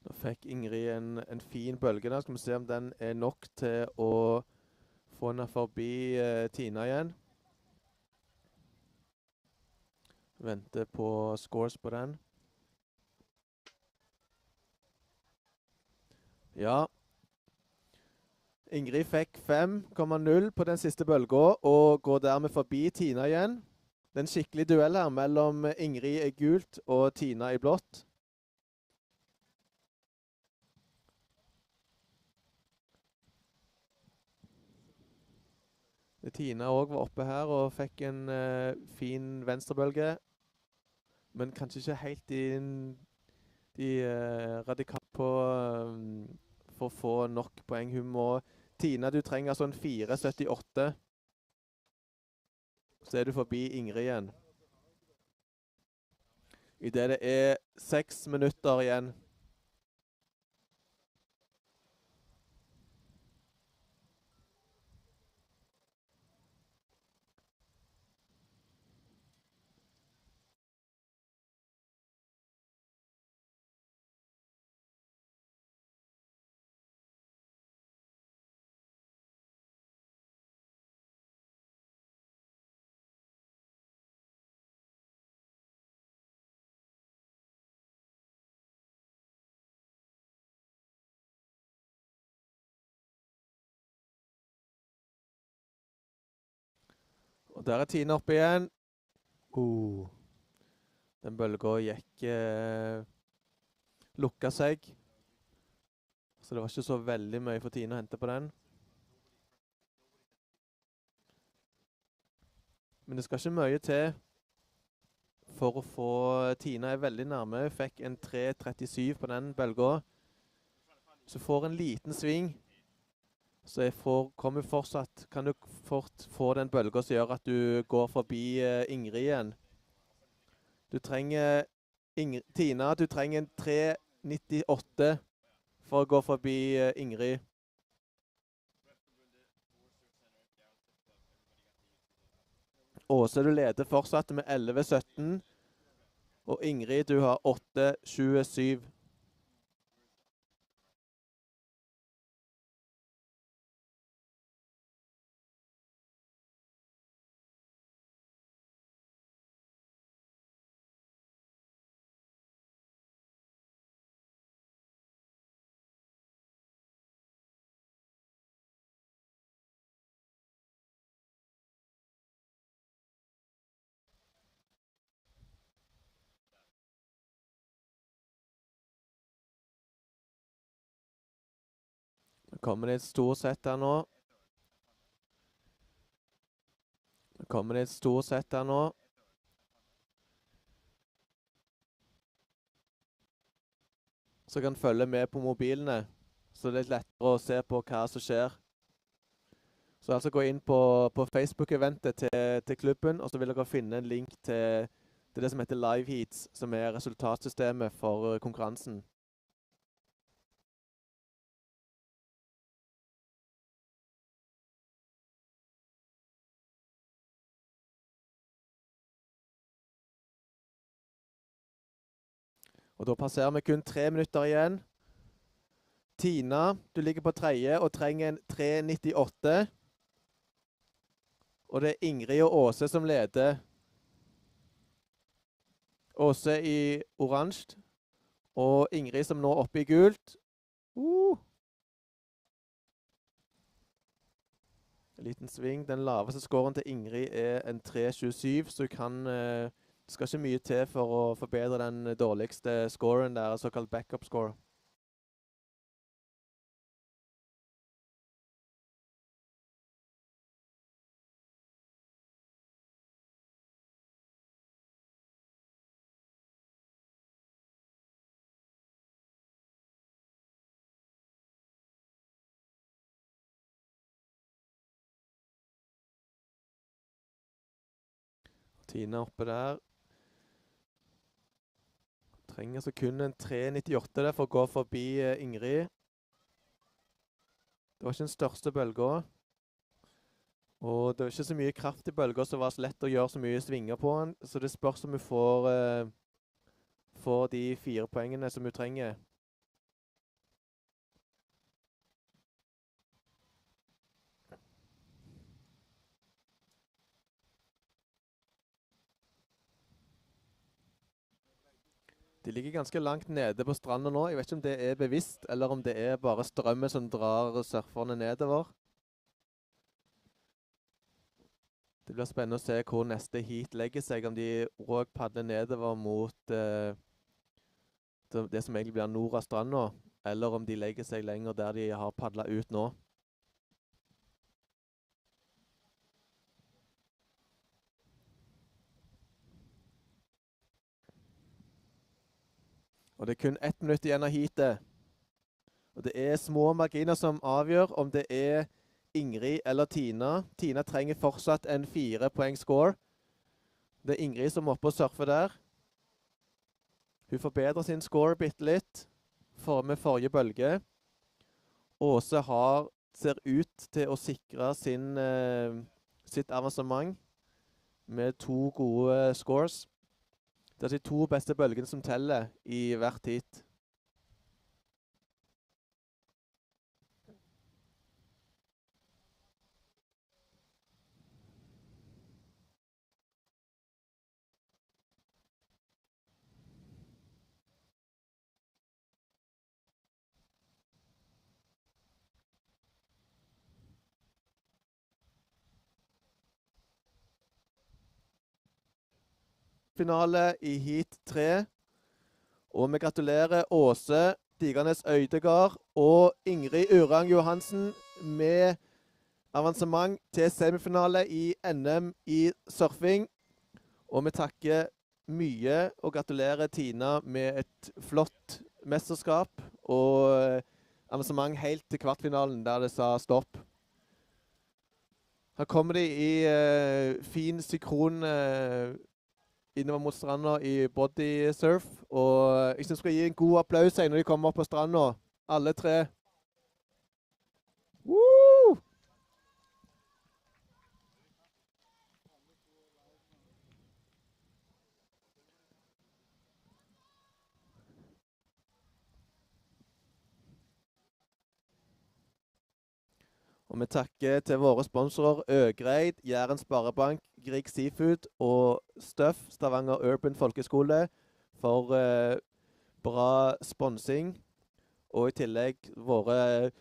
Nå fikk Ingrid en fin bølge der. Skal vi se om den er nok til å få henne forbi Tina igjen. Venter på scores på den. Ja. Ingrid fikk 5,0 på den siste bølgen, og går dermed forbi Tina igjen. Det er en skikkelig duell her mellom Ingrid i gult og Tina i blått. Tina også var oppe her og fikk en fin venstrebølge, men kanskje ikke helt de radikalt på for å få nok poeng. Tina, du trenger altså en 4,78. Så er du forbi Ingrid igjen. I det er 6 minutter igjen. Og der er Tina oppe igjen. Den bølgen gikk lukket seg. Så det var ikke så veldig mye for Tina å hente på den. Men det skal ikke mye til for å få Tina er veldig nærme. Fikk en 3,37 på den bølgen. Så får en liten sving. Så kan du fort få den bølgen som gjør at du går forbi Ingrid igjen. Tina, du trenger en 3,98 for å gå forbi Ingrid. Åse, du leder fortsatt med 11,17. Og Ingrid, du har 8,27. Kommer det et stort sett her nå. Kommer det et stort sett her nå. Så kan følge med på mobilene, så det er litt lettere å se på hva som skjer. Så altså gå inn på Facebook-eventet til klubben, og så vil dere finne en link til det som heter Live Heats, som er resultatsystemet for konkurransen. Og da passerer vi kun 3 minutter igjen. Tina, du ligger på 3. og trenger en 3,98. Og det er Ingrid og Åse som leder. Åse i oransje, og Ingrid som nå oppe i gult. En liten sving. Den laveste scoren til Ingrid er en 3,27, så det skal ikke mye til for å forbedre den dårligste scoren der, såkalt backup score. Tina oppe der. Trenger så kun en 3,98 der for å gå forbi Ingrid. Det var ikke den største bølga. Og det var ikke så mye kraft i bølga, så det var så lett å gjøre så mye svinger på den. Så det spørs om vi får de 4 poengene som vi trenger. De ligger ganske langt nede på stranden nå. Jeg vet ikke om det er bevisst, eller om det er bare strømmen som drar surferne nedover. Det blir spennende å se hvor neste heat legger seg, om de også padler nedover mot det som egentlig blir nord av stranden, eller om de legger seg lenger der de har padlet ut nå. Og det er kun 1 minutt igjen av heatet. Og det er små marginer som avgjør om det er Ingrid eller Tina. Tina trenger fortsatt en 4 poeng score. Det er Ingrid som er oppe og surfer der. Hun forbedrer sin score bitte litt med forrige bølge. Åse ser ut til å sikre sitt avansement med 2 gode scores. Det er de 2 beste bølgene som teller i hvert hit. Finale i heat 3. Og vi gratulerer Åse Digernes Øydegard og Ingrid Urang Johansen med avansement til semifinale i NM i surfing. Og vi takker mye og gratulerer Tina med et flott mesterskap og avansement helt til kvartfinalen der det sa stopp. Her kommer de i fin synkron innover mot stranda i bodysurf, og jeg synes vi skal gi en god applaus når de kommer opp på stranda, alle 3. Woo! Og vi takker til våre sponsorer Øgreid, Jæren Sparebank, Grieg Seafood og Stuff, Stavanger Urban Folkeskole, for bra sponsing. Og i tillegg våre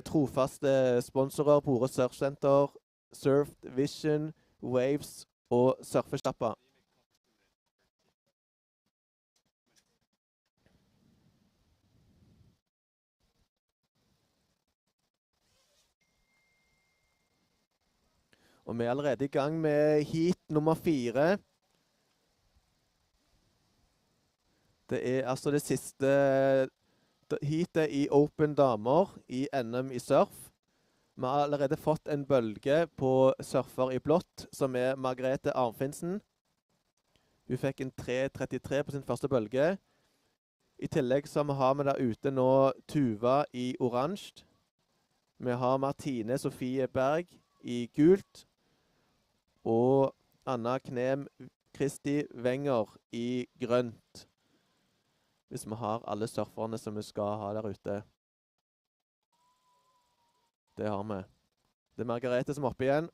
trofaste sponsorer, Bore Surfsenter, Surf Vision, Waves og Surfesjappa. Og vi er allerede i gang med heat nummer 4. Det er altså det siste heatet i Open damer i NM i surf. Vi har allerede fått en bølge på surfer i blått, som er Margrethe Arnfinsen. Hun fikk en 3.33 på sin første bølge. I tillegg så har vi der ute nå Tuva i oransje. Vi har Martine Sofie Berg i gult. Og Anna Knem Kristi Wenger i grønt. Hvis vi har alle surferne som vi skal ha der ute. Det har vi. Det er Margrethe som er oppe igjen.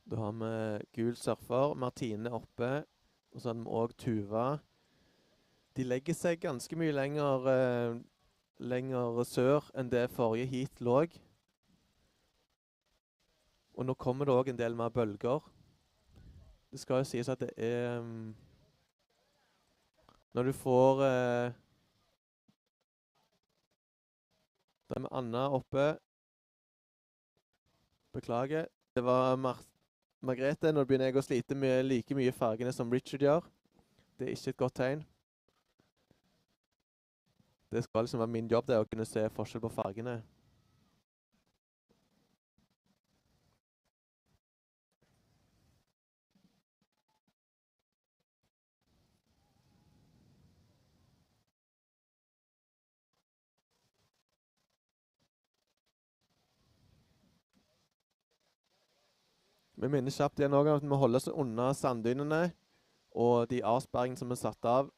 Da har vi gul surfer, Martine oppe, og så har vi også Tuva. De legger seg ganske mye lenger sør enn det forrige heat lå. Og nå kommer det også en del mer bølger. Det skal jo sies at det er... Når du får... Da er vi Anna oppe. Beklager. Det var Margrethe. Nå begynner jeg å slite med like mye fargene som Richard gjør. Det er ikke et godt tegn. Det skal liksom være min jobb, det å kunne se forskjell på fargene. Vi minner kjapt igjen også at vi må holde oss unna sanddynene og de avsperringene som er satt av.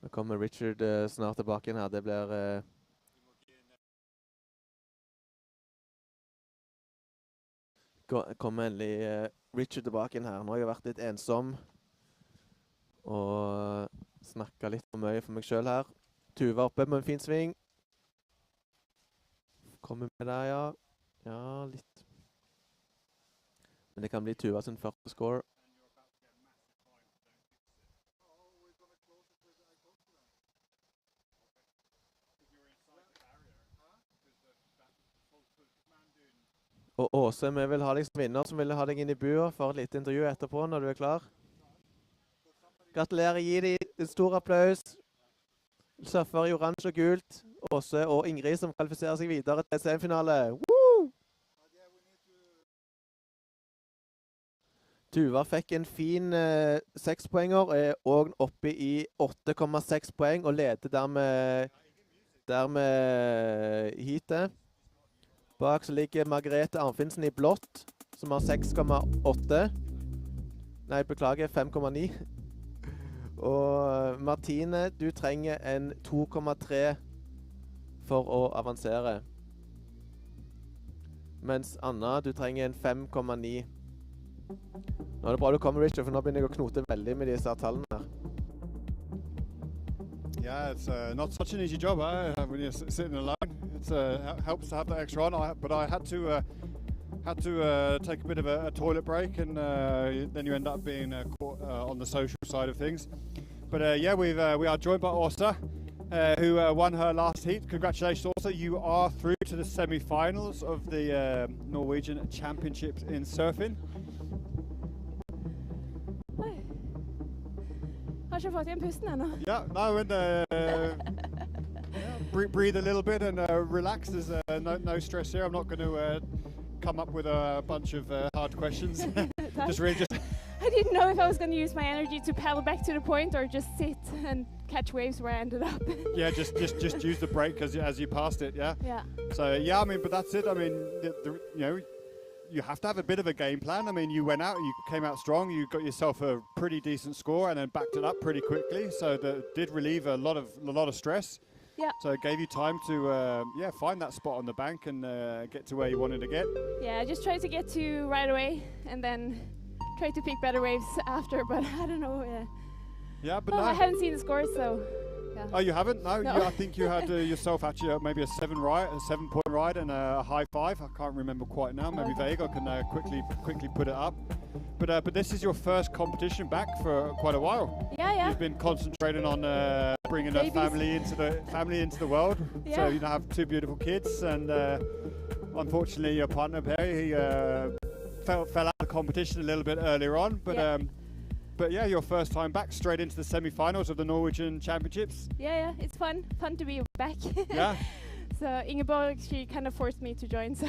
Nå kommer Richard snart tilbake igjen her. Det blir... Kommer endelig Richard tilbake inn her. Nå har jeg vært litt ensom og snakket litt for mye for meg selv her. Tuva oppe med en fin sving. Kommer med der, ja. Ja, litt. Men det kan bli Tuva sin første score. Og Åse, vi vil ha deg som vinner, som vil ha deg inn i bua for et lite intervju etterpå når du er klar. Gratulerer, gi dem en stor applaus. Surfer i oransje og gult. Åse og Ingrid som kvalifiserer seg videre til semifinale. Woo! Tuva fikk en fin 6-poenger, og oppe i 8,6 poeng, og leder dermed heatet. Bak så ligger Margrethe Arnfinsen i blått, som har 6,8. Nei, beklager, 5,9. Og Martine, du trenger en 2,3 for å avansere. Mens Anna, du trenger en 5,9. Nå er det bra du kommer, Richard, for nå begynner jeg å knote veldig med disse tallene her. Yeah, it's not such an easy job when you're sitting alone. It helps to have that extra on, but I had to take a bit of a toilet break, and then you end up being caught on the social side of things. But yeah, we are joined by Åsa, who won her last heat. Congratulations, Åsa! You are through to the semi-finals of the Norwegian Championships in surfing. Har ikke fått igjen pusten ennå. Yeah, no, and breathe a little bit and relax. There's no stress here. I'm not going to come up with a bunch of hard questions. I didn't know if I was going to use my energy to paddle back to the point or just sit and catch waves where I ended up. Yeah, just use the break as you passed it. Yeah. Yeah. So yeah, I mean, but that's it. I mean, you know, you have to have a bit of a game plan. I mean, you went out, you came out strong, you got yourself a pretty decent score, and then backed it up pretty quickly. So that did relieve a lot of stress. Yeah. So it gave you time to find that spot on the bank and get to where you wanted to get. Yeah, I just tried to get to right away, and then try to pick better waves after. But I don't know. Yeah, but Oh, no. I haven't seen the scores, so. Yeah. Oh, you haven't? No, No. I think you had yourself actually maybe a 7-point ride and a high 5. I can't remember quite now. Maybe Okay. Vega can quickly put it up. But this is your first competition back for quite a while. Yeah. You've been concentrating on bringing a Babies. family into the world. Yeah. So you now have 2 beautiful kids, and unfortunately your partner Perry he fell out of the competition a little bit earlier on. But yeah, your first time back straight into the semi-finals of the Norwegian Championships. Yeah. It's fun to be back. Yeah. So Ingeborg, she kind of forced me to join, so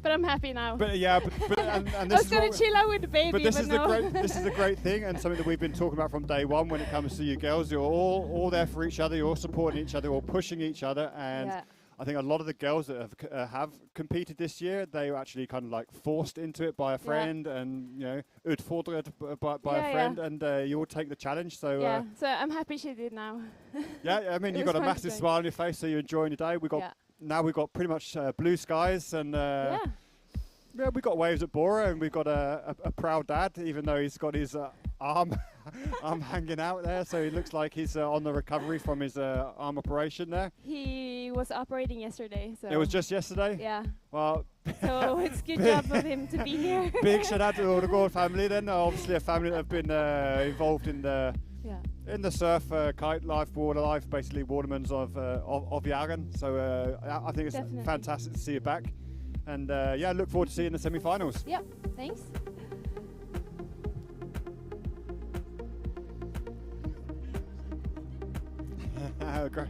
but I'm happy now. But yeah, and I this was is gonna what, chill out with the baby, but this but is no. this is a great thing, and something that we've been talking about from day one when it comes to you girls. You're all there for each other. You're all supporting each other. You're all pushing each other, and Yeah. I think a lot of the girls that have competed this year, they were actually kind of like forced into it by a friend, and utfordret by Yeah, a friend, and you all take the challenge. So Yeah, so I'm happy she did now. yeah, I mean It you was got a fun to massive join. smile on your face, so you're enjoying your day. Now we've got pretty much blue skies, and Yeah. yeah, we got waves at Bora, and we've got a proud dad, even though he's got his arm hanging out there. So he looks like he's on the recovery from his arm operation there. He was operating yesterday, so. It was just yesterday. Yeah. Well, So it's good job of him to be here. big shout out to the Odegaard family. Then obviously a family that have been involved in the Yeah. in the surf, kite life, water life, basically watermans of Jæren. So I think it's Definitely. fantastic to see you back. And yeah, I look forward to seeing the semi-finals. Yep. Thanks. Great.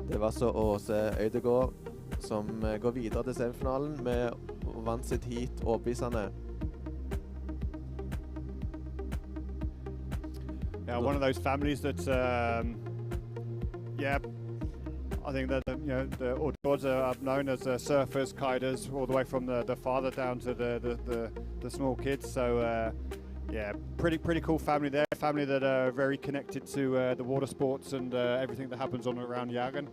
Det var så Åse Øydegård som går videre til semifinalen med vant sitt heat overbevisende. Yeah, one of those families that, yeah, I think that the Odegaards are known as surfers, kiters, all the way from the father down to the small kids. So yeah, pretty cool family there. Family that are very connected to the water sports and everything that happens on and around Jæren.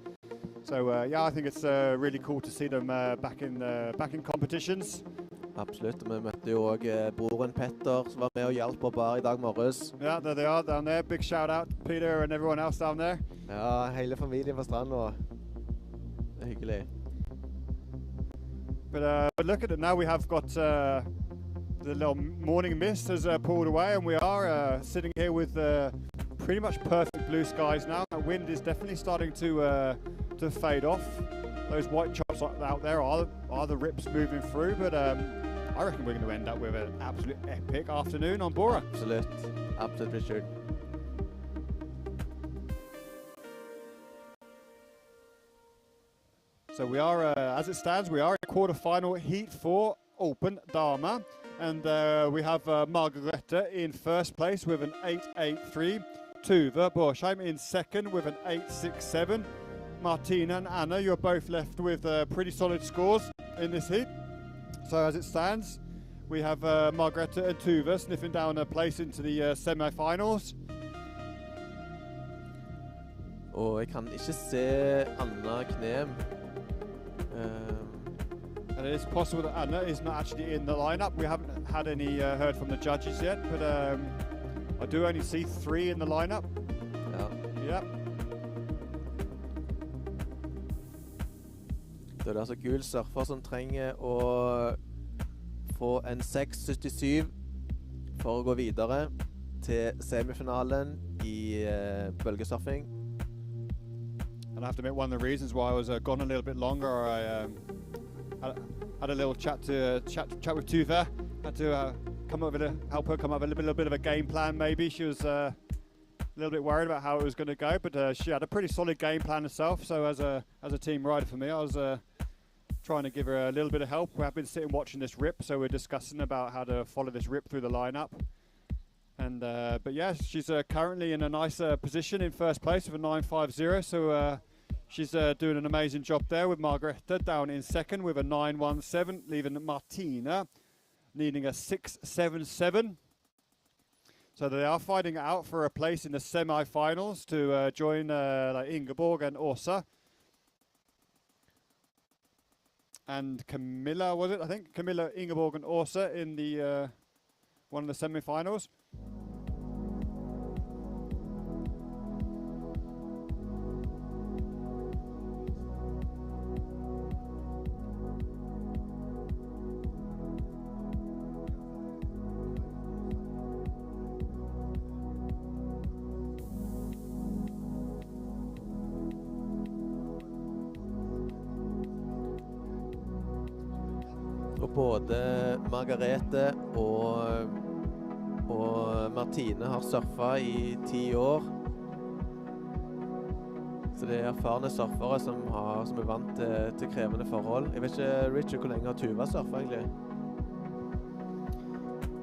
So yeah, I think it's really cool to see them back in competitions. Absolutt. Vi møtte jo også broren Petter som var med og hjalp på bar i dag morges. Yeah, there they are down there. Big shout out Peter and everyone else down there. Ja, hele familien på stranden og det er hyggelig. But look at it now. We have got the little morning mist has pulled away, and we are sitting here with pretty much perfect blue skies now. That wind is definitely starting to fade off. Those white chops out there are the rips moving through, but I reckon we're going to end up with an absolute epic afternoon on Bora. Absolutt. Absolutt, Richard. So we are, as it stands, we are in quarter-final heat 4 Open Dama, and we have Margarete in first place with an 8.83, Tuva Borsheim in second with an 8.67. Martina and Anna, you're both left with pretty solid scores in this heat. So as it stands, we have Margarete and Tuva sniffing down a place into the semi-finals. Og jeg kan ikke se Anna Knem. And it is possible that Anna is not actually in the lineup. We haven't had any heard from the judges yet, but I do only see 3 in the lineup. Ja. Yep. Det er altså gul surfer som trenger å få en 6.77 for å gå videre til semifinalen i bølgesurfing. And I have to admit, one of the reasons why I was gone a little bit longer, I had a little chat with Tuva. Had to help her come up with a little bit of a game plan. Maybe she was a little bit worried about how it was going to go, but she had a pretty solid game plan herself. So as a team rider for me, I was trying to give her a little bit of help. We have been sitting watching this rip, so we're discussing about how to follow this rip through the lineup. And but yeah, she's currently in a nice position in first place with a 9.50. So She's doing an amazing job there with Margrethe down in second with a 9.17, leaving Martina needing a 6.77. So they are fighting out for a place in the semi-finals to join like Ingeborg and Åsa. And Camilla, was it? I think Camilla, Ingeborg and Åsa in the one of the semi-finals. Og både Margarete og Martine har surfa i 10 år. Så det er erfarne surfere som er vant til krevende forhold. Jeg vet ikke, Richard, hvor lenge har Tuva surfa egentlig?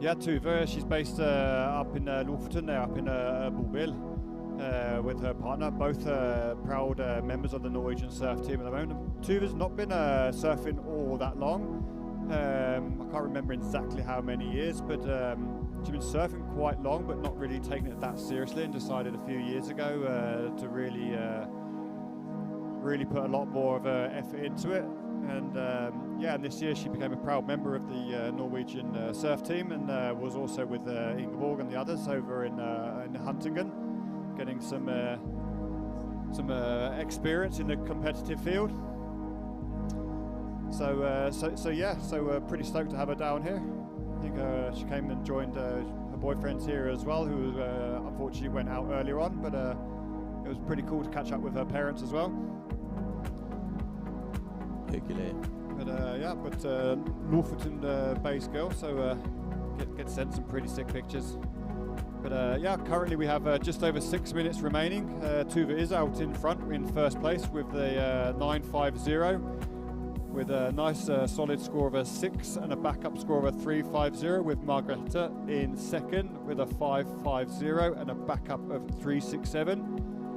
Yeah, Tuva, she's based up in Lofoten there, up in Bobil, with her partner, both proud members of the Norwegian surf team at the moment. Tuva's not been surfing all that long. I can't remember exactly how many years, but she's been surfing quite long, but not really taking it that seriously, and decided a few years ago to really put a lot more of effort into it. And yeah, and this year she became a proud member of the Norwegian surf team, and was also with Ingeborg and the others over in Huntington, getting some experience in the competitive field. So pretty stoked to have her down here. I think she came and joined her boyfriends here as well, who unfortunately went out earlier on, but it was pretty cool to catch up with her parents as well. Hyggelig. But Lofoten based girl, so get sent some pretty sick pictures. But yeah, currently we have just over 6 minutes remaining. Tuva is out in front in first place with the 9.50. With a nice solid score of a 6 and a backup score of a 3.50, with Margrethe in second with a 5.50 and a backup of 3.67.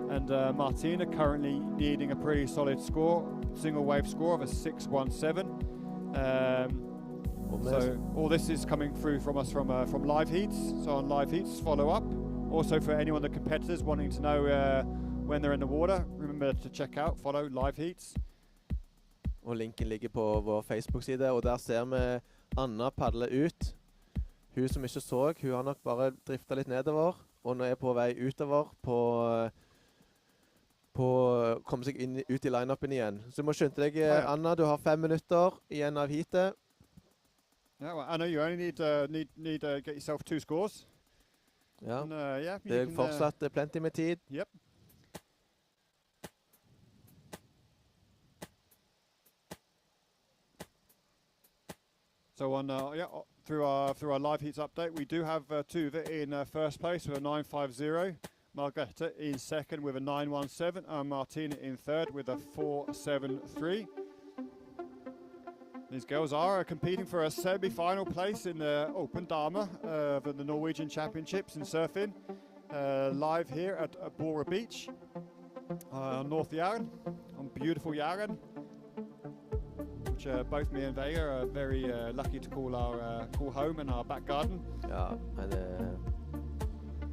And Martina currently needing a pretty solid score, single wave score of a 6.17. So all this is coming through from us from live heats. So on live heats, follow up. Also for anyone, the competitors wanting to know when they're in the water, remember to check out, follow live heats. Og linken ligger på vår Facebook-side, og der ser vi Anna paddle ut. Hun som ikke så, hun har nok bare driftet litt nedover, og nå er på vei utover på komme seg ut i line-upen igjen. Så du må skynde deg, Anna, du har 5 minutter igjen av heatet. Yeah, well, Anna, you only need to get yourself 2 scores. Ja, And, yeah, det er fortsatt plenty med tid. Yep. So on through our live heats update, we do have Tuva in first place with a 9.50, Margrethe in second with a 9.17, and Martina in third with a 4.73. These girls are competing for a semi-final place in the Open Dama for the Norwegian Championships in surfing, live here at Bora Beach, North Jæren, on beautiful Jæren. Which both me and Vega are very lucky to call our call home and our back garden. Ja, det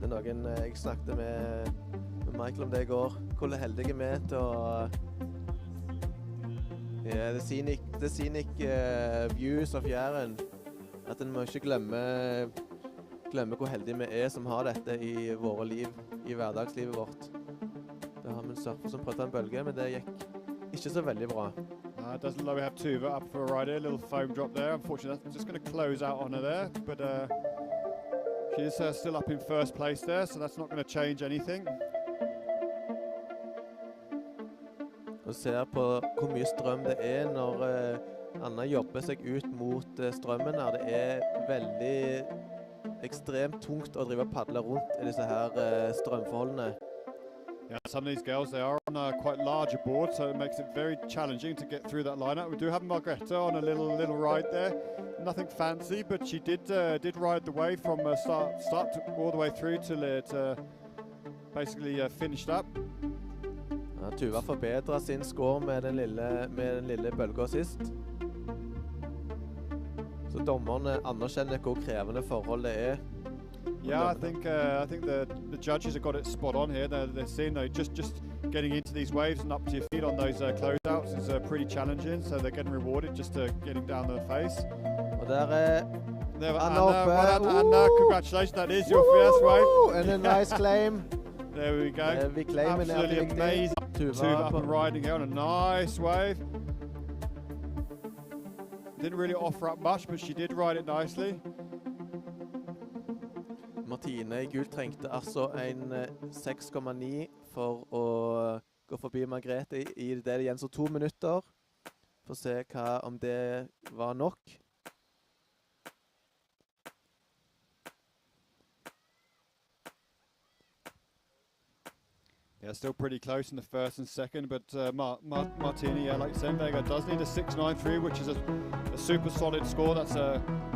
er noen jeg snakket med Michael om det i går. Hvor heldige vi er til å... Ja, the scenic views of Jæren. At en må ikke glemme hvor heldige vi er som har dette i våre liv, i hverdagslivet vårt. Da har vi en surfer som prøvde en bølge, men det gikk ikke så veldig bra. It doesn't look like we have Tuva up for a ride here, a little foam drop there. Unfortunately, that's just going to close out on her there, but she is still up in first place there, so that's not going to change anything. Og ser på hvor mye strøm det er når Anna jobber seg ut mot strømmen her. Det er veldig ekstremt tungt å drive og paddle rundt i disse her strømforholdene. Yeah, some of these girls, they are on a quite larger board, so it makes it very challenging to get through that lineup. We do have Margrethe on a little ride there. Nothing fancy, but she did ride the wave from start to all the way through till it basically finished up. Ja, Tuva forbedret sin score med den lille bølga sist. Så dommerne anerkjenner hvor krevende forhold det er. Yeah, I think the judges have got it spot on here. They're saying just getting into these waves and up to your feet on those closeouts is pretty challenging. So they're getting rewarded just getting down the face. Og der er There, Anna Anna, oppe. well done, Anna. Congratulations, that is your first wave. And a nice claim. There we go. Vi claimer den Absolutely alltid amazing. viktig. Tuva up and riding here on a nice wave. Didn't really offer up much, but she did ride it nicely. Martine i gult trengte altså en 6,9 for å gå forbi Margrethe i det igjen så 2 minutter. For å se om det var nok. Yeah, still pretty close in the first and second, but Martini, yeah, like you said, Vega does need a 6.93, which is a super solid score. That's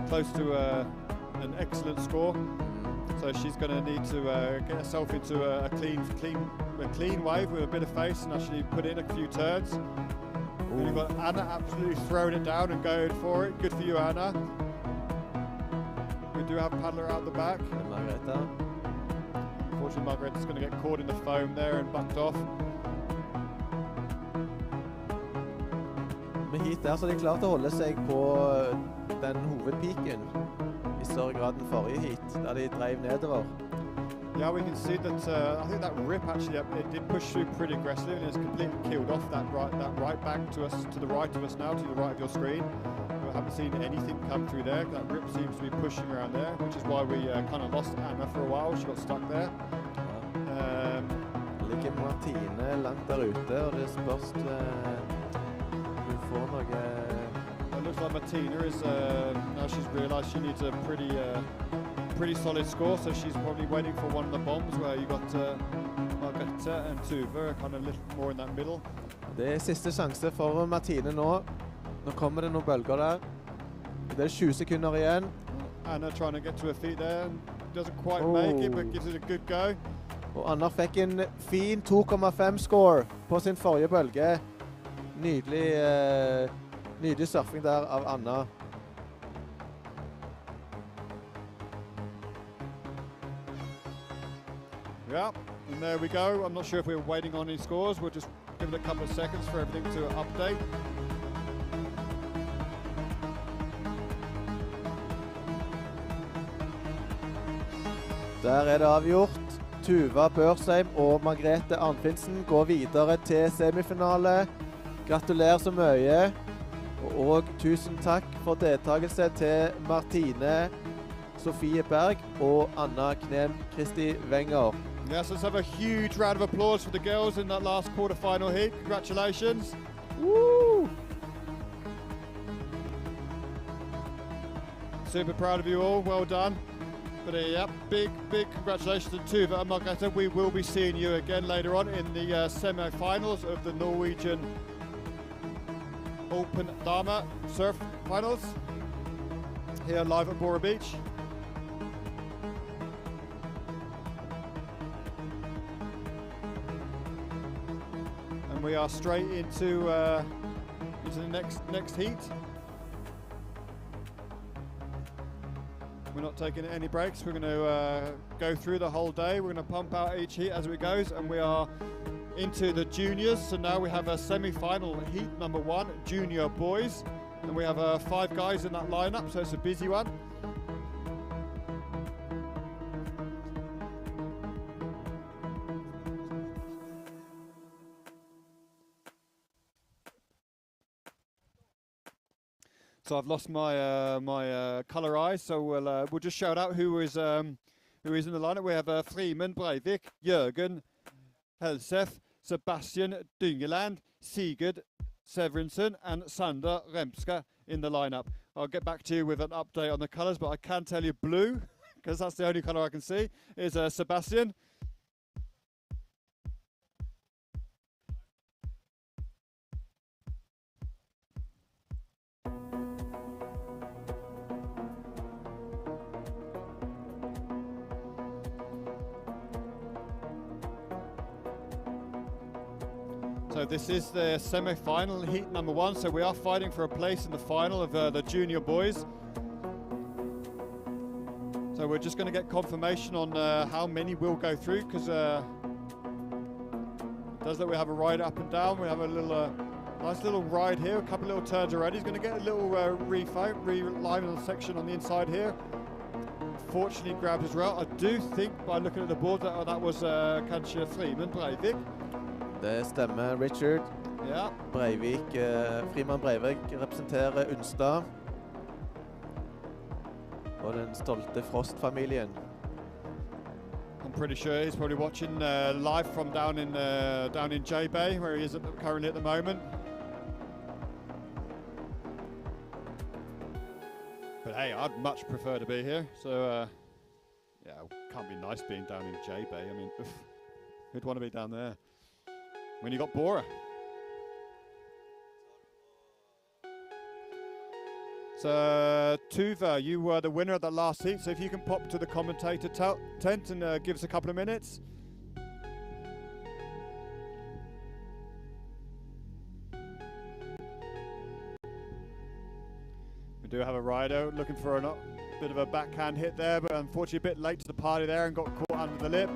close to an excellent score. So she's going to need to get herself into a clean wave with a bit of face and actually put in a few turns. And you've got Anna absolutely throwing it down and going for it. Good for you, Anna. We do have paddler out the back. Margrethe. Unfortunately, Margrethe is going to get caught in the foam there and backed off. Med hit der så er de klart å holde seg på den hovedpiken i større grad enn forrige hit, der de drev nedover. Yeah, we can see that. I think that rip actually it did push through pretty aggressively, and it's completely killed off that right back to us, to the right of us now, to the right of your screen. We haven't seen anything come through there. That rip seems to be pushing around there, which is why we kind of lost Anna for a while. She got stuck there. Ligger Martine langt der ute, og det spørs hun får noe. It looks like Martina is now she's realised she needs a pretty solid score, so she's probably waiting for one of the bombs where you got Margrethe and Tuva kind of a little more in that middle. Det er siste sjanse for Martine nå. Nå kommer det noen bølger der. Det er 20 sekunder igjen. Anna trying to get to her feet there. Doesn't quite make it, but gives it a good go. Og Anna fikk en fin 2,5 score på sin forrige bølge. Nydelig surfing der av Anna. Yeah, and there we go. I'm not sure if we're waiting on any scores. We'll just give it a couple of seconds for everything to update. Der er det avgjort. Tuva Børsheim og Margrethe Arnfinsen går videre til semifinale. Gratulerer så mye. Og tusen takk for deltakelse til Martine Sofie Berg og Anna Knem Kristi Wenger. Yes, let's have a huge round of applause for the girls in that last quarter-final heat. Congratulations. Woo! Super proud of you all. Well done. But yeah, big congratulations to Tuva and Margrethe. We will be seeing you again later on in the semi-finals of the Norwegian Open Dama Surf Finals here live at Bora Beach. And we are straight into the next heat. We're not taking any breaks. We're going to go through the whole day. We're going to pump out each heat as it goes, and we are into the juniors. So now we have a semi-final heat number 1, junior boys, and we have 5 guys in that lineup, so it's a busy one. So I've lost my colour eyes, so we'll just shout out who is in the lineup. We have Freeman Breivik, Jørgen Helseth, Sebastian Dyngeland, Sigurd Severinsen, and Sander Remska in the lineup. I'll get back to you with an update on the colours, but I can tell you blue, because that's the only colour I can see, is Sebastian. So this is the semi-final, heat number 1. So we are fighting for a place in the final of the junior boys. So we're just going to get confirmation on how many will go through, because it does that we have a ride up and down. We have a little nice little ride here, a couple of little turns already. He's going to get a little relining section on the inside here. Fortunately grabbed his rail. I do think by looking at the board that was kanskje Freeman Breivik. Det stemmer, Richard. Ja. Breivik, Frimann Breivik representerer Unstad. Og den stolte Frost-familien. I'm pretty sure he's probably watching live from down in J-Bay, where he is currently at the moment. But hey, I'd much prefer to be here. So yeah, it can't be nice being down in J-Bay. I mean, who'd want to be down there when you got Bora? So Tuva, you were the winner of that last heat, so if you can pop to the commentator tent and give us a couple of minutes. We do have a rider looking for a bit of a backhand hit there, but unfortunately a bit late to the party there and got caught under the lip.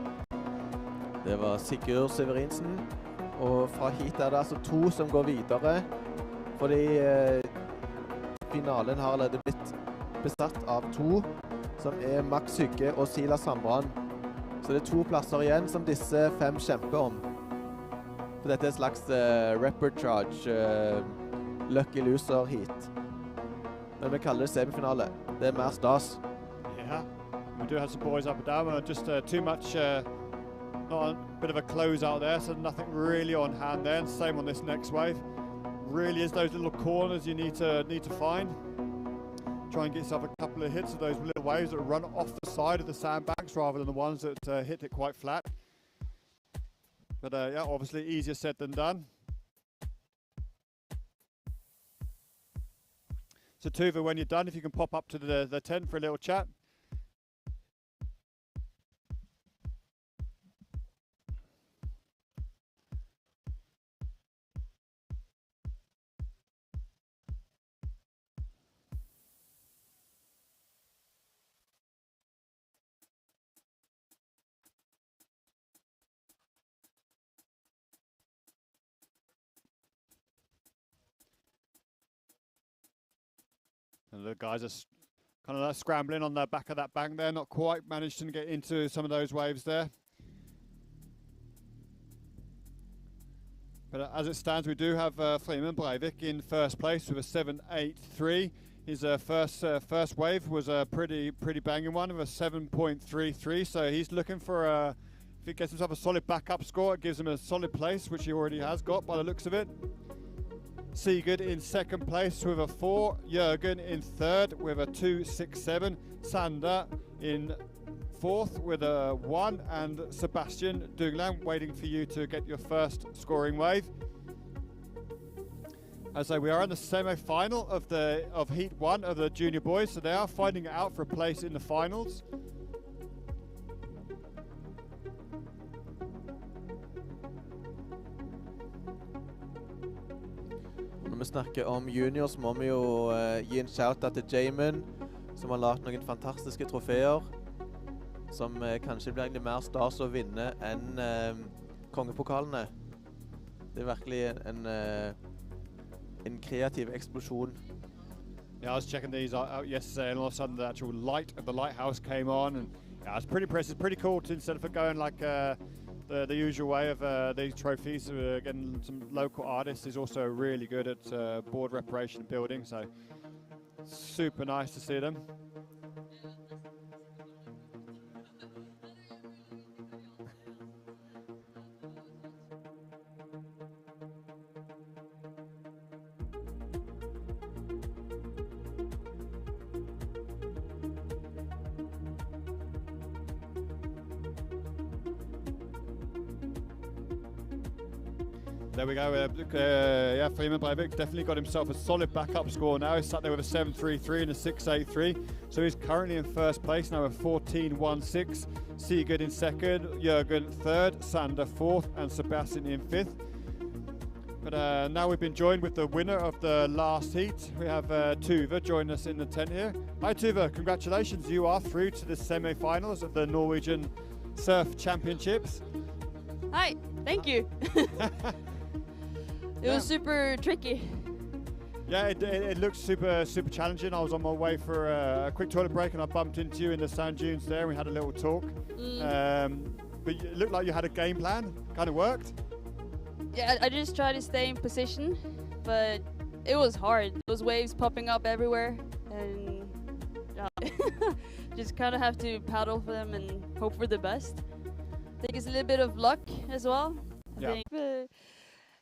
Det var Sigurd Severinsen, og fra hit det altså 2 som går videre, fordi finalen har allerede blitt besatt av 2, som Max Hygge og Silas Sambrand. Så det 2 plasser igjen som disse 5 kjemper om. For dette et slags repercharge, lucky loser heat. Men vi kaller det semifinale. Det mer stas. Yeah, we do have some boys up and down, just too much, not a bit of a close out there, so nothing really on hand there, and same on this next wave. Really is those little corners you need to find. Try and get yourself a couple of hits of those little waves that run off the side of the sandbanks rather than the ones that hit it quite flat. But yeah, obviously easier said than done. So Tuva, when you're done, if you can pop up to the tent for a little chat. And the guys are kind of scrambling on the back of that bank there, not quite managed to get into some of those waves there. But as it stands, we do have Freeman Breivik in first place with a 7.83. His first wave was a pretty banging one of a 7.33. So he's looking for if he gets himself a solid backup score, it gives him a solid place, which he already has got by the looks of it. Sigurd in second place with a 4, Jørgen in third with a 2.67, Sander in fourth with a 1, and Sebastian Dungland waiting for you to get your first scoring wave. As I say, we are in the semi-final of Heat 1 of the junior boys, so they are fighting it out for a place in the finals. Når vi snakker om juniors, må vi jo gi en shout-out til Jæren, som har lagt noen fantastiske trofeer, som kanskje blir egentlig mer stas å vinne enn kongepokalene. Det virkelig en kreativ eksplosjon. Yeah, I was checking these out yesterday, and all of a sudden the actual light of the lighthouse came on, and yeah, it's pretty impressive. Pretty cool to, instead of going like the usual way of these trophies, getting some local artists is also really good at board reparation and building. So super nice to see them. There we go. Yeah, Freeman Breivik definitely got himself a solid backup score now. He's sat there with a 7.33 and a 6.83. So he's currently in first place now with 14.16. Sigurd in second, Jørgen third, Sander fourth, and Sebastian in fifth. But now we've been joined with the winner of the last heat. We have Tuva join us in the tent here. Hi Tuva, congratulations. You are through to the semi-finals of the Norwegian Surf Championships. Hi, thank you. It was super tricky. Yeah, it looks super challenging. I was on my way for a quick toilet break and I bumped into you in the sand dunes there and we had a little talk. But it looked like you had a game plan, kind of worked. Yeah, I just tried to stay in position, but it was hard. Those waves popping up everywhere and just kind of have to paddle for them and hope for the best. I think it's a little bit of luck as well. Yeah. I think,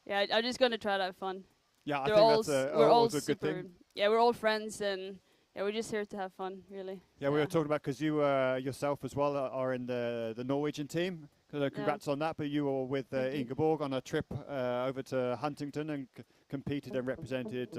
yeah, I'm just gonna try to have fun. Yeah, I They're think all that's we're all always a good super, thing. yeah, we're all friends and yeah, we're just here to have fun, really. Yeah, we were talking about because you yourself as well are in the Norwegian team. Congrats on that. But you were with Ingeborg on a trip over to Huntington and competed and represented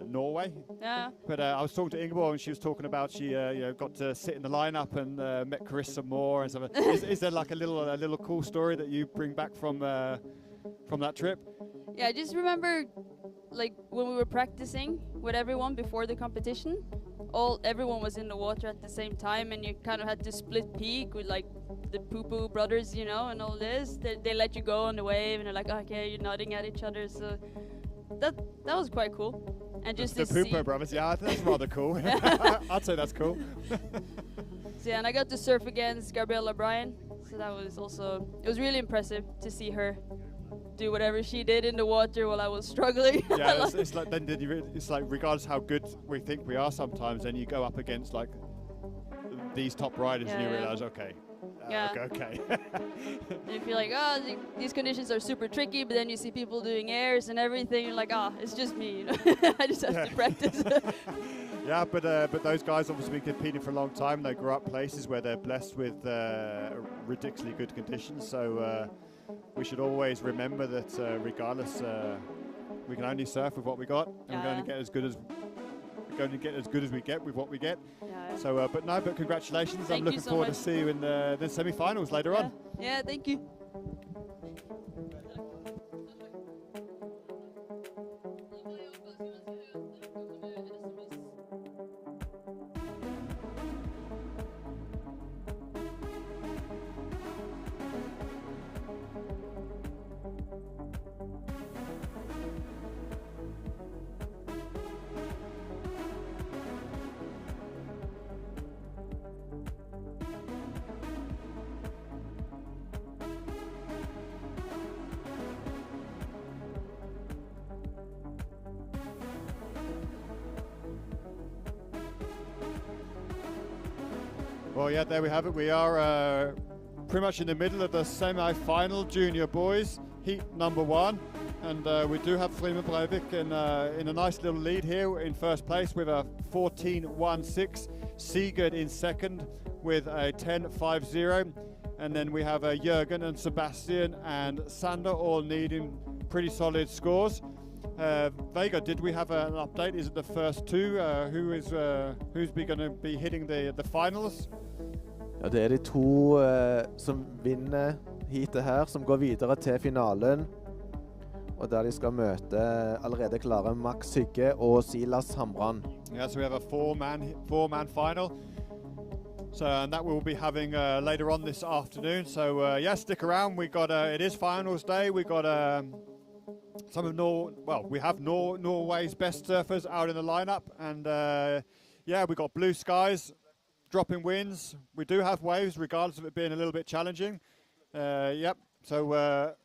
Norway. Yeah. But I was talking to Ingeborg and she was talking about she got to sit in the lineup and met Carissa Moore and stuff. Is there like a little cool story that you bring back from that trip? Yeah, I just remember like when we were practicing with everyone before the competition, everyone was in the water at the same time and you kind of had to split peak with like the poo-poo brothers, you know, and all this. They let you go on the wave and they're like, okay, you're nodding at each other. So that was quite cool. And just the to poo-poo see brothers, yeah, that's rather cool. I'd say that's cool. So, yeah, and I got to surf against Gabriella Bryan. So that was also, it was really impressive to see her do whatever she did in the water while I was struggling. Yeah, it's like it's like regardless how good we think we are sometimes, then you go up against like these top riders and you realize, okay, okay. And you feel like, these conditions are super tricky, but then you see people doing airs and everything, you're like, it's just me. You know? I just have to practice. Yeah, but those guys obviously been competing for a long time. They grew up places where they're blessed with ridiculously good conditions. So we should always remember that regardless, we can only surf with what we got, and we're going to get as good as we get with what we get. Yeah. So, but congratulations. I'm looking forward to see you in the semi-finals later on. Yeah, thank you. Well, yeah, there we have it. We are pretty much in the middle of the semi-final junior boys, heat number 1. And we do have Freeman Breivik in a nice little lead here in first place with a 14.16. Sigurd in second with a 10.50. And then we have Jørgen and Sebastian and Sander all needing pretty solid scores. Vega, did we have an update? Is it the first two? Who's going to be hitting the finals? Ja, det er de to som vinner heatet her, som går videre til finalen. Og der de skal møte allerede klare Max Hygge og Silas Hamran. Yeah, so we have a four-man final. So and that we'll be having later on this afternoon. So yeah, stick around. We got it is finals day. We got some of we have Norway's best surfers out in the lineup, and yeah, we got blue skies, dropping winds. We do have waves, regardless of it being a little bit challenging. Yep. So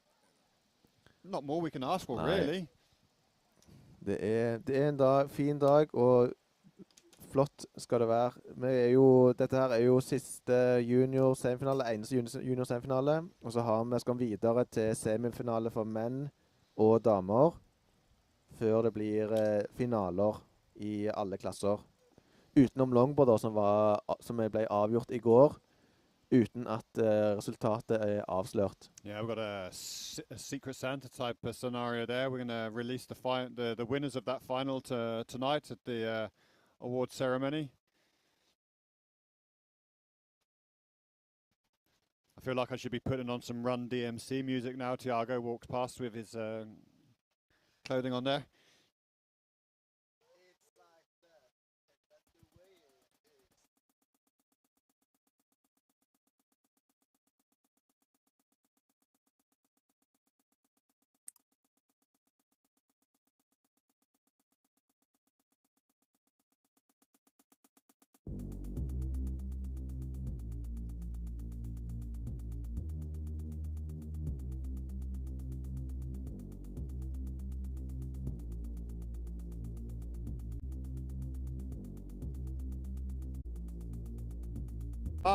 not more we can ask for, really. Det er en fin dag, og flott skal det være. Dette her er jo siste junior-semifinale, eneste junior-semifinale. Og så skal vi videre til semifinale for menn og damer, før det blir finaler i alle klasser. Utenom longboarder som ble avgjort i går, uten at resultatet er avslørt. Yeah, we've got a Secret Santa type scenario there. We're going to release the winners of that final tonight at the award ceremony. feel like I should be putting on some Run DMC music now. Tiago walks past with his clothing on there.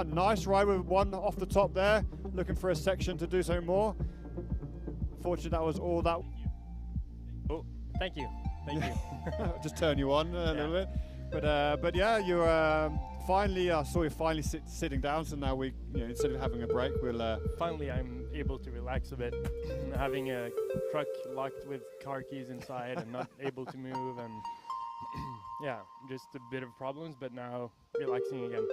Nice ride with one off the top there, looking for a section to do something more. Unfortunately, that was all that. Oh, thank you. Thank you. Just turn you on a little bit. But yeah, you finally, I saw you finally sitting down, so now we, instead of having a break, we'll... Finally, I'm able to relax a bit. Having a truck locked with car keys inside and not able to move, and yeah, just a bit of problems, but now relaxing again.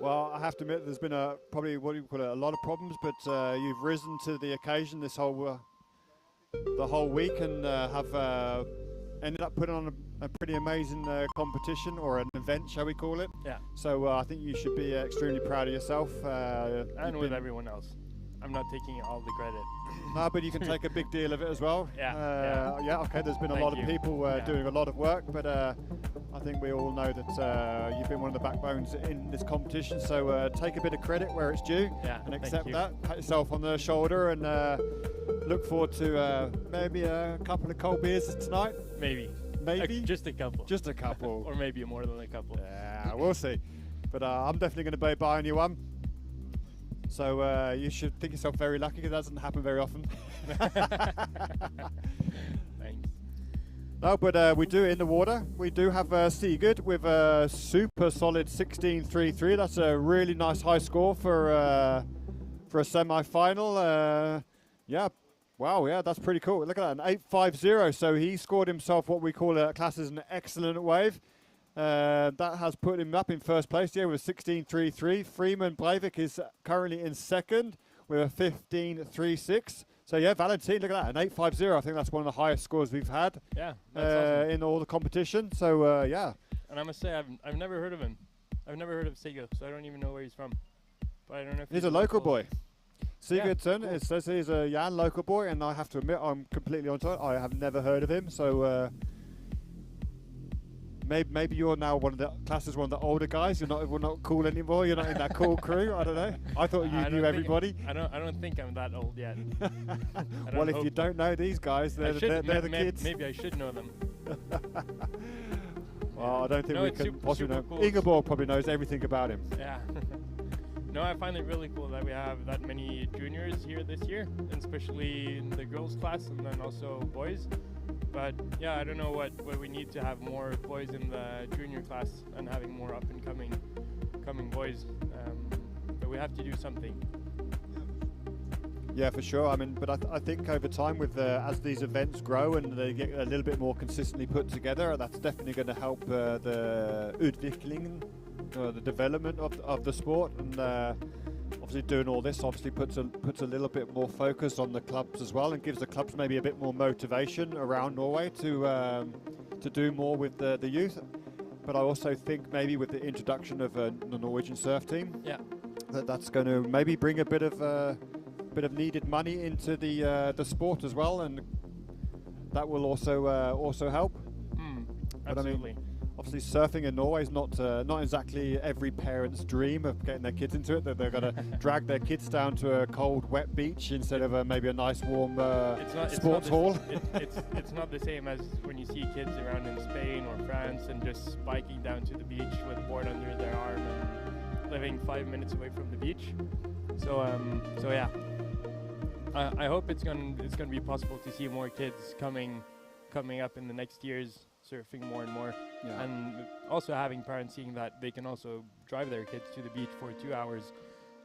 Well, I have to admit, there's been probably what do you call it, a lot of problems, but you've risen to the occasion this whole the whole week, and have ended up putting on a pretty amazing competition, or an event, shall we call it? Yeah. So I think you should be extremely proud of yourself. And with everyone else. I'm not taking all the credit. No, but you can take a big deal of it as well. Yeah. Okay, there's been a Thank lot of you. people doing a lot of work, but I think we all know that you've been one of the backbones in this competition, so take a bit of credit where it's due, and accept that. Pat yourself on the shoulder, and look forward to maybe a couple of cold beers tonight. Maybe. Just a couple. Just a couple. Or maybe more than a couple. Yeah, we'll see. But I'm definitely going to be buying you one. So you should think yourself very lucky, because that doesn't happen very often. Thanks. No, but we do in the water. We do have Sigurd with a super solid 16.33. That's a really nice high score for a semi-final. Yeah, wow, yeah, that's pretty cool. Look at that, an 8.50. So he scored himself what we call a class as an excellent wave. That has put him up in first place here with 16.33. Freeman Breivik is currently in second with a 15.36. So yeah, Valentin, look at that, an 8.50. I think that's one of the highest scores we've had. Yeah, that's awesome. In all the competition. So yeah. And I must say, I've never heard of him. I've never heard of Sigurd, so I don't even know where he's from. But I don't know if he's a local boy. Sigurdsson, cool. It says he's a Jæren local boy, and I have to admit, I'm completely on top. I have never heard of him, so maybe you're now one of the classes, one of the older guys. We're not cool anymore. You're not in that cool crew. I don't know. I thought you knew everybody. I don't think I'm that old yet. Well, if you don't know these guys, they're the kids. Maybe I should know them. Well, I don't think we can possibly know. Cool. Ingeborg probably knows everything about him. Yeah. No, I find it really cool that we have that many juniors here this year, and especially in the girls class, and then also boys. But yeah, I don't know what we need to have more boys in the junior class and having more up and coming boys. But we have to do something. Yeah, for sure. I mean, but I think over time, with as these events grow and they get a little bit more consistently put together, that's definitely going to help the utviklingen, the development of the sport. And obviously, doing all this obviously puts a little bit more focus on the clubs as well, and gives the clubs maybe a bit more motivation around Norway to do more with the youth. But I also think maybe with the introduction of the Norwegian surf team, that's going to maybe bring a bit of needed money into the sport as well, and that will also help. But Absolutely. I mean, obviously, surfing in Norway is not exactly every parent's dream of getting their kids into it. That they're going to drag their kids down to a cold, wet beach instead of maybe a nice, warm sports hall. It's not the same as when you see kids around in Spain or France and just spiking down to the beach with a board under their arm and living 5 minutes away from the beach. So yeah, I hope it's going to be possible to see more kids coming up in the next years, surfing more and more, and also having parents seeing that they can also drive their kids to the beach for 2 hours,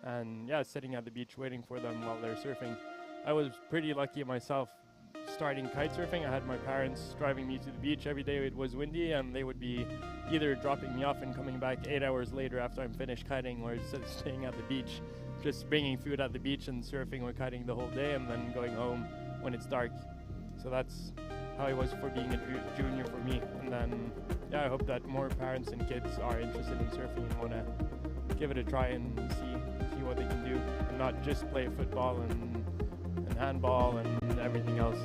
and sitting at the beach waiting for them while they're surfing. I was pretty lucky myself starting kite surfing, I had my parents driving me to the beach every day it was windy, and they would be either dropping me off and coming back 8 hours later after I'm finished kiting, or just staying at the beach, just bringing food at the beach and surfing or kiting the whole day, and then going home when it's dark. So that's how it was for being a junior for me. And then, yeah, I hope that more parents and kids are interested in surfing and want to give it a try and see what they can do, and not just play football and handball and everything else.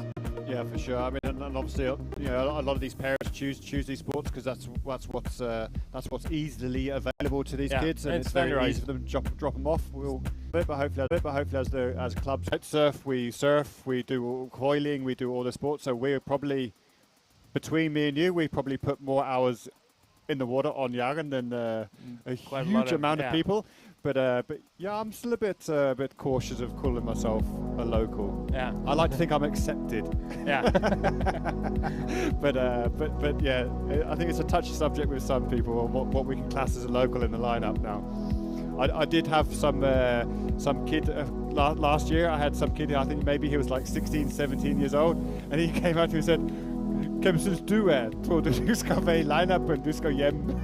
Yeah, for sure. I mean, and obviously, you know, a lot of these parents choose these sports because that's what's easily available to these kids, and it's very easy for them to drop them off. But hopefully, as clubs surf, we do coiling, we do all the sports. So we're probably, between me and you, we probably put more hours in the water on Jæren than a huge amount of people. But yeah, I'm still a bit cautious of calling myself a local. Yeah, I like to think I'm accepted. Yeah. but yeah, I think it's a touchy subject with some people on what we can class as a local in the lineup now. I did have some kid last year. I had some kid. I think maybe he was like 16, 17 years old, and he came out to me and said, "Hvem synes du er? Tror du skal være i line-upen, du skal hjem?"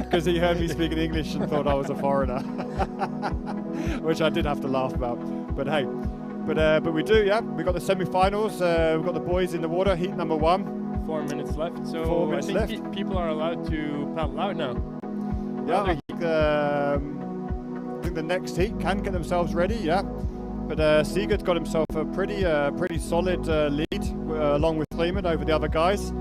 Because he heard me speaking English and thought I was a foreigner, which I did have to laugh about. But hey, but we do, yeah. We got the semi-finals. We've got the boys in the water, heat number 1. 4 minutes left. So 4 minutes I think people are allowed to paddle out now. Yeah, I think the next heat can get themselves ready. Yeah, but Sigurd's got himself a pretty solid lead along with Fleeman over the other guys.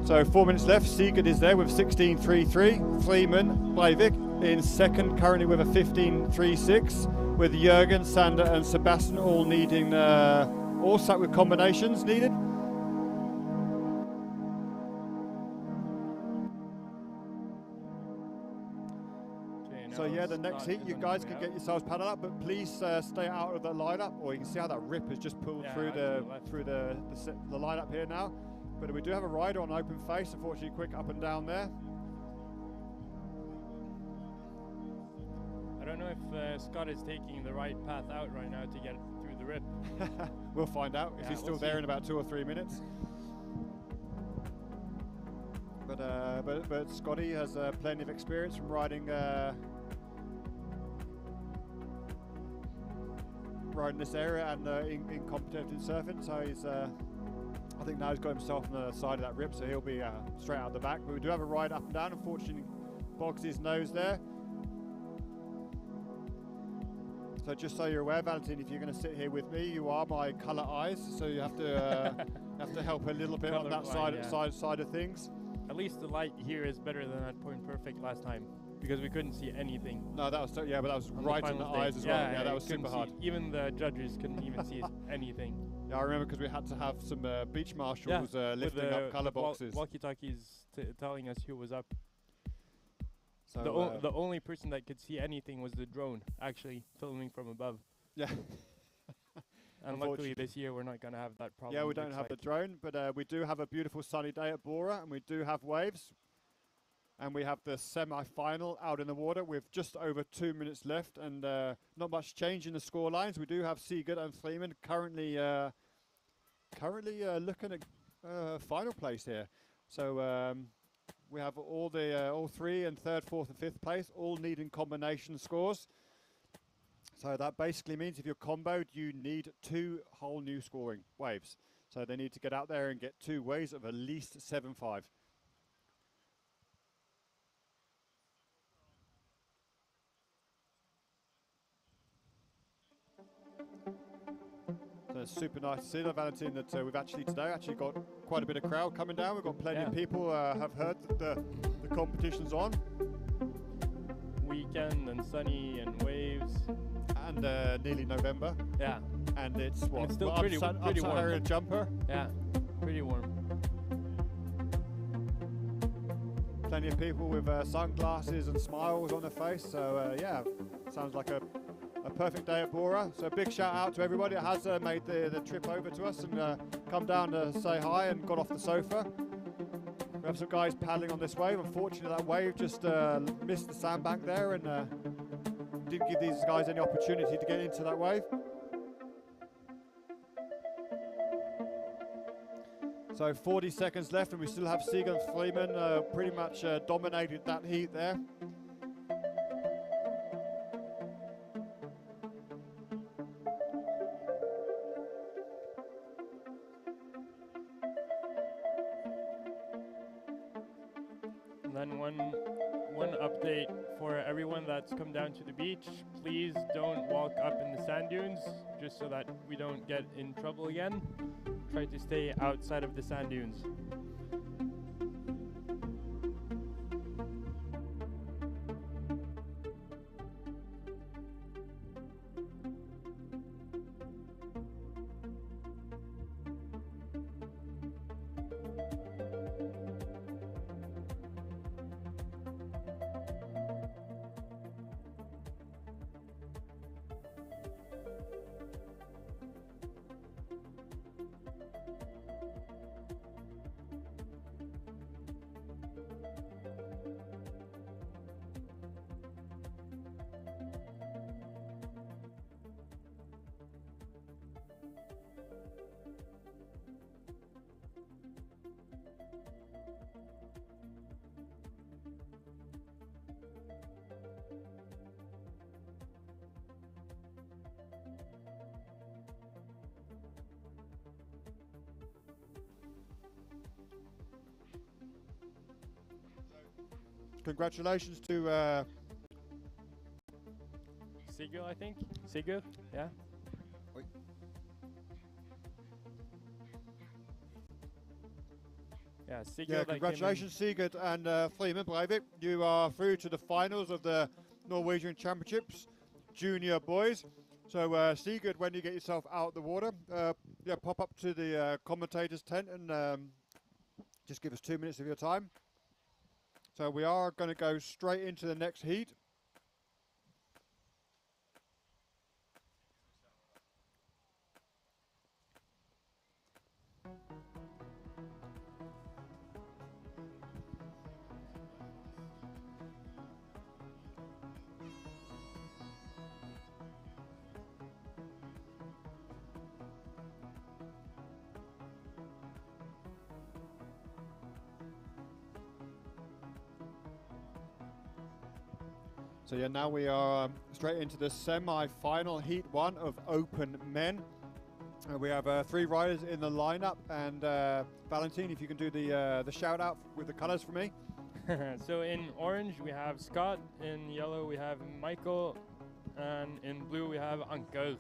So 4 minutes left. Sigurd is there with 16.33. Fleeman, Breivik in second, currently with a 15.36. With Jørgen, Sander, and Sebastian all needing all sat with combinations needed. So yeah, the next heat, you guys can get yourselves paddled up, but please stay out of the lineup. Or you can see how that rip has just pulled through the lineup here now. But we do have a rider on open face, unfortunately quick up and down there. I don't know if Scott is taking the right path out right now to get through the rip. We'll find out if he's still there in about 2 or 3 minutes. But Scotty has plenty of experience from riding this area and in competitive surfing, so he's I think now he's got himself on the side of that rip, so he'll be straight out the back. But we do have a ride up and down. Unfortunately, bogs his nose there. So just so you're aware, Valentin, if you're going to sit here with me, you are my colour eyes, so you have to help a little bit on that side of things. At least the light here is better than at Point Perfect last time, because we couldn't see anything. No, that was but that was right in the eyes as well. Yeah, that was super hard. Even the judges couldn't even see anything. Yeah, I remember because we had to have some beach marshals lifting up colour boxes. Walkie-talkies telling us who was up. So the only person that could see anything was the drone, actually filming from above. Yeah. And luckily this year we're not going to have that problem. Yeah, we don't have the drone, but we do have a beautiful sunny day at Bora, and we do have waves. And we have the semi-final out in the water with just over 2 minutes left, and not much change in the score lines. We do have Sigurd and Fleeman currently looking at final place here. So we have all 3 and 3rd, 4th, and 5th place all needing combination scores. So that basically means if you're comboed, you need 2 whole new scoring waves. So they need to get out there and get 2 waves of at least 7.5. So it's super nice to see that, Valentin, that we've actually got quite a bit of crowd coming down. We've got plenty of people have heard that the competition's on. Weekend and sunny and waves. And nearly November. Yeah. And it's what? It's still pretty warm. Jumper. Yeah, pretty warm. Plenty of people with sunglasses and smiles on their face. So yeah, sounds like a perfect day at Bora. So a big shout out to everybody that has made the trip over to us and come down to say hi and got off the sofa. We have some guys paddling on this wave. Unfortunately, that wave just missed the sandbank there and didn't give these guys any opportunity to get into that wave. So 40 seconds left, and we still have Sigurd and Freeman pretty much dominated that heat there. And then one update for everyone that's come down to the beach. Please don't walk up in the sand dunes, just so that we don't get in trouble again. Try to stay outside of the sand dunes. Congratulations to Sigurd, I think. Sigurd, yeah. Yeah, Sigurd. yeah, congratulations Sigurd and Freeman Breivik. You are through to the finals of the Norwegian Championships Junior Boys. So Sigurd, when you get yourself out of the water, yeah, pop up to the commentators tent and just give us 2 minutes of your time. So we are going to go straight into the next heat. So yeah, now we are straight into the semi-final heat one of open men. We have 3 riders in the lineup, and Valentine, if you can do the shout out with the colors for me. So in orange we have Scott, in yellow we have Michael, and in blue we have Anker.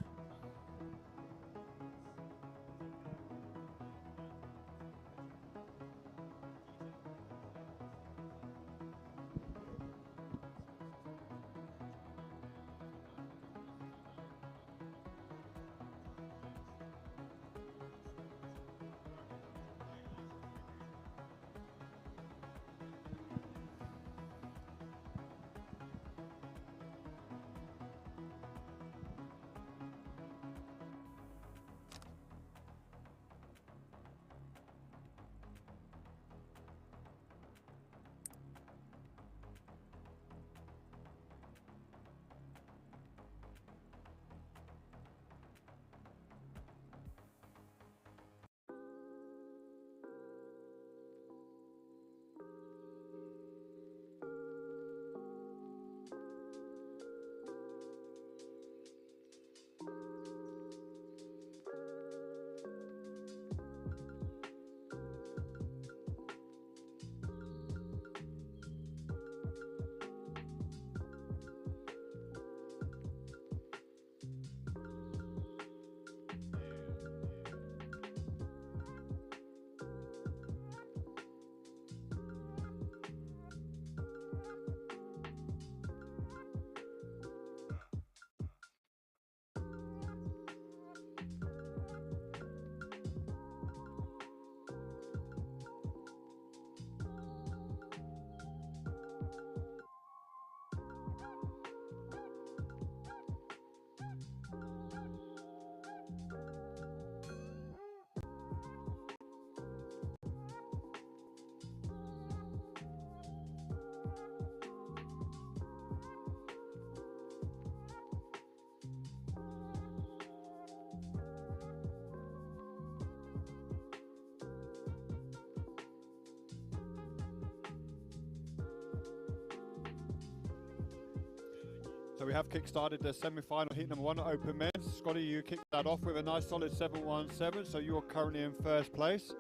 So we have kick-started the semi-final heat number 1 Open Men's. Scotty, you kicked that off with a nice solid 7-1-7, so you're currently in first place.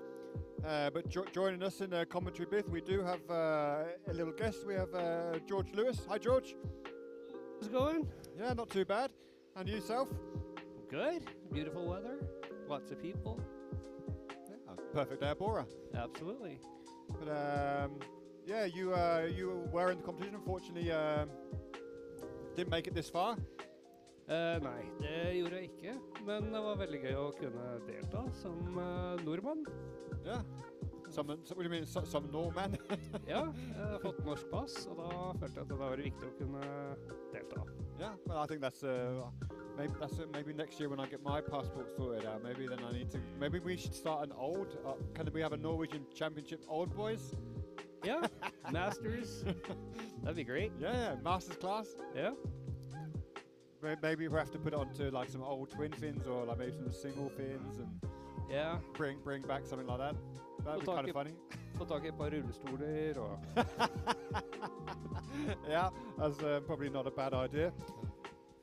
But joining us in the commentary booth, we do have a little guest. We have George Lewis. Hi, George. How's it going? Yeah, not too bad. And yourself? Good. Beautiful weather. Lots of people. Yeah, perfect day at Bora. Absolutely. But yeah, you were in the competition. Unfortunately, didn't make it this far. Nei, det gjorde jeg ikke. Men det var veldig gøy å kunne delta som nordmann. Yeah. What do you mean, some nordmenn? Ja, jeg har fått norsk pass, og da følte jeg at det var viktig å kunne delta. Yeah, well, I think that's maybe next year when I get my passport sorted out. Maybe then I need to. Maybe we should start an old. Can we have a Norwegian Championship old boys? Yeah, masters. That'd be great. Yeah, masters class. Yeah. Maybe we have to put it onto like some old twin fins or like maybe some single fins and Yeah. bring back something like that. That'd be kind of funny. Få tak i et par rullestoler og Yeah, that's probably not a bad idea.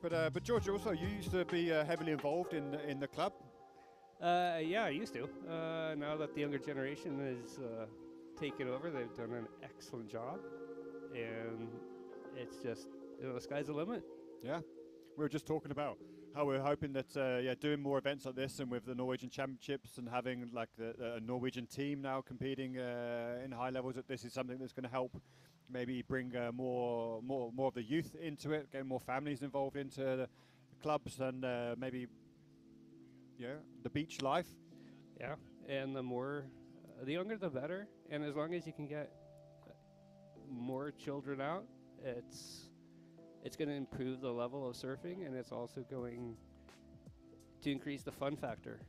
But George, also you used to be heavily involved in the club. Yeah, I used to. Now that the younger generation is taken over, they've done an excellent job, and it's just, you know, the sky's the limit. Yeah, we were just talking about how we're hoping that doing more events like this and with the Norwegian Championships and having like a Norwegian team now competing in high levels, that this is something that's going to help maybe bring more of the youth into it, get more families involved into the clubs and maybe the beach life. Yeah, and the more, the younger the better, and as long as you can get more children out, it's going to improve the level of surfing, and it's also going to increase the fun factor.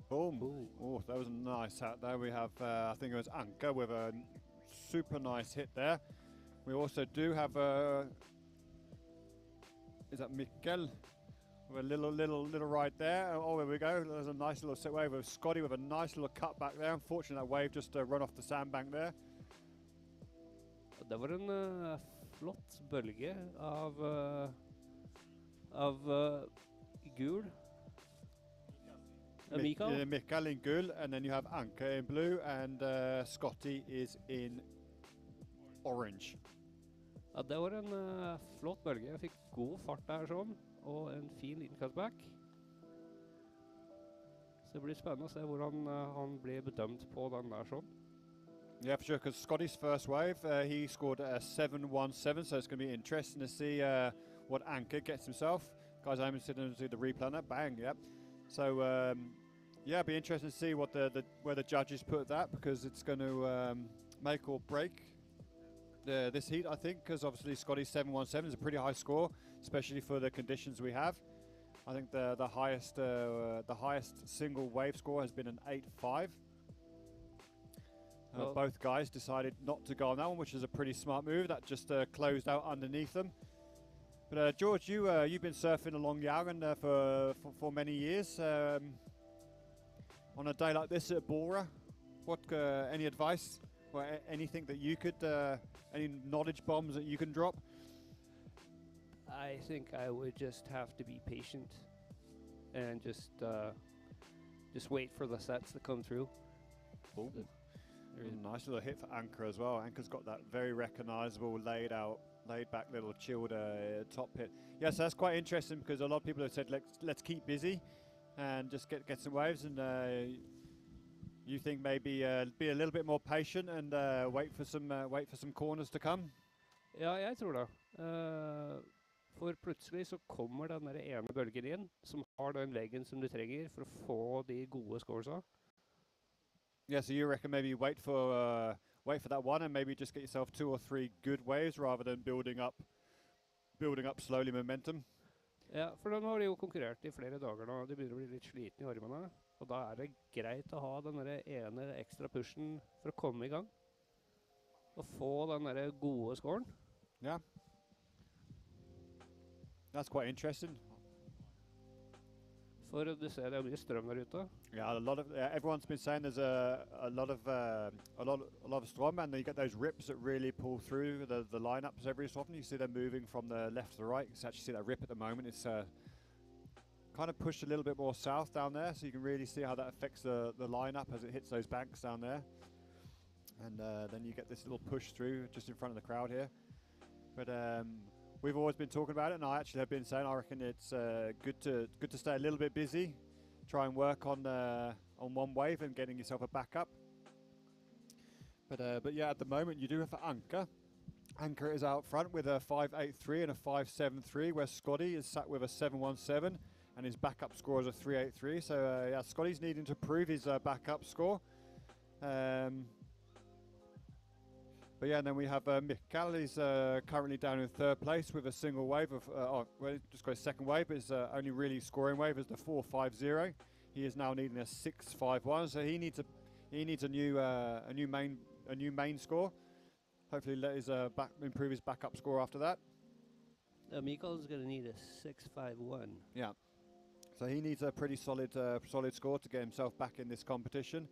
Boom. Oh, that was a nice hat there. We have, I think it was Anka with a super nice hit there. We also do have, is that Mikkel? With a little ride there. Oh, there we go. There's a nice little set wave with Scotty with a nice little cut back there. Unfortunately, that wave just run off the sandbank there. Det var en flott bølge av gul. Mikael. Mikkel in gul, and then you have Anka in blue, and Scotty is in orange. Ja, det var en flott bølge. Jeg fikk god fart der sånn, og en fin liten cutback. Så det blir spennende å se hvordan han blir bedømt på den der sånn. Yeah, for sure, because Scotty's first wave, he scored a 7-1-7, so it's going to be interesting to see what Anka gets himself. Guys, I'm sitting to see the replay on that. Bang, yep. So, yeah, it'll be interesting to see what where the judges put that, because it's going to make or break this heat, I think, because obviously Scotty's 7-1-7 is a pretty high score, especially for the conditions we have. I think the highest single wave score has been an 8-5. Both guys decided not to go on that one, which is a pretty smart move. That just closed out underneath them. But George, you've been surfing along Jæren for many years. On a day like this at Bora, what any advice or anything that you could, any knowledge bombs that you can drop? I think I would just have to be patient and just wait for the sets to come through. Ooh. Nice little hit for Anka as well. Anka's got that very recognisable, laid back little chilled top hit. Yeah, so that's quite interesting, because a lot of people have said let's keep busy and just get some waves, and you think maybe be a little bit more patient and wait for some corners to come. Ja, jeg tror det. For plutselig så kommer den der ene bølgen inn, som har den leggen som du trenger for å få de gode scoresa. Yeah, so you reckon maybe wait for that one and maybe just get yourself 2 or 3 good waves rather than building up slowly momentum? Ja, for nå har de jo konkurrert i flere dager nå, de begynner å bli litt sliten i armene, og da er det greit å ha den der ene ekstra pushen for å komme i gang, og få den der gode scoren. Yeah. That's quite interesting. For du ser det er mye strøm der ute. Yeah, a lot of everyone's been saying there's a lot of storm, and you get those rips that really pull through the lineups every so often. You see them moving from the left to the right. You can actually see that rip at the moment. It's kind of pushed a little bit more south down there, so you can really see how that affects the lineup as it hits those banks down there. And then you get this little push through just in front of the crowd here. But we've always been talking about it, and I actually have been saying I reckon it's good to stay a little bit busy, try and work on one wave and getting yourself a backup. But yeah, at the moment you do have Anker. Anker is out front with a 5.83 and a 5.73, where Scotty is sat with a 7.17 and his backup score is a 3.83. So yeah, Scotty's needing to prove his backup score. But yeah, and then we have Mikael. He's currently down in third place with a single wave of, well, just got his second wave, but his only really scoring wave is the 4.50. He is now needing a 6.51, so he needs a new main score. Hopefully, let his improve his backup score after that. Mikael's going to need a 6.51. Yeah, so he needs a pretty solid score to get himself back in this competition.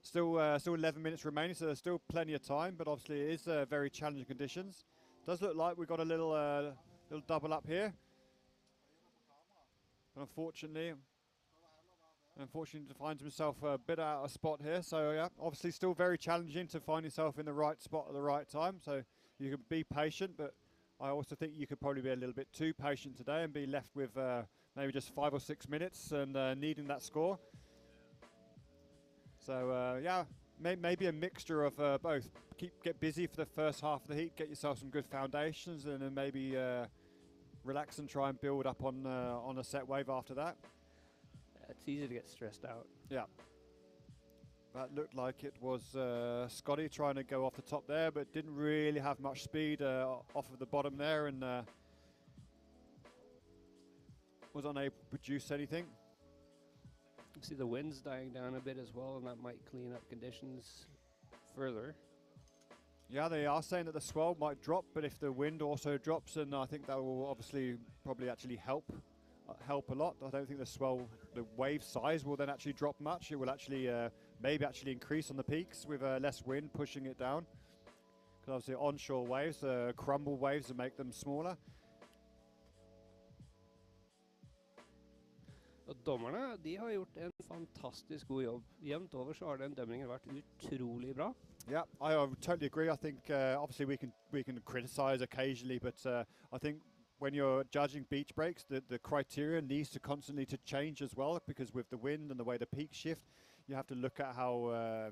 Still 11 minutes remaining, so there's still plenty of time, but obviously it is very challenging conditions. Does look like we've got a little double up here. But unfortunately finds himself a bit out of spot here. So yeah, obviously still very challenging to find yourself in the right spot at the right time. So you can be patient, but I also think you could probably be a little bit too patient today and be left with maybe just 5 or 6 minutes and needing that score. So yeah, maybe a mixture of both. Get busy for the first half of the heat, get yourself some good foundations, and then maybe relax and try and build up on a set wave after that. It's easy to get stressed out. Yeah. That looked like it was Scotty trying to go off the top there, but didn't really have much speed off of the bottom there, and was unable to produce anything. See the wind's dying down a bit as well, and that might clean up conditions further. Yeah, they are saying that the swell might drop, but if the wind also drops, then I think that will obviously probably actually help a lot. I don't think the wave size will then actually drop much. It will actually maybe actually increase on the peaks with less wind pushing it down. Because obviously onshore waves, crumble waves, that make them smaller. Og dommerne de har gjort en fantastisk god jobb. Jevnt over så har den dømmingen vært utrolig bra. Yeah, I totally agree. I think obviously we can criticize occasionally, but I think when you're judging beach breaks, the criteria needs to constantly to change as well, because with the wind and the way the peaks shift, you have to look at how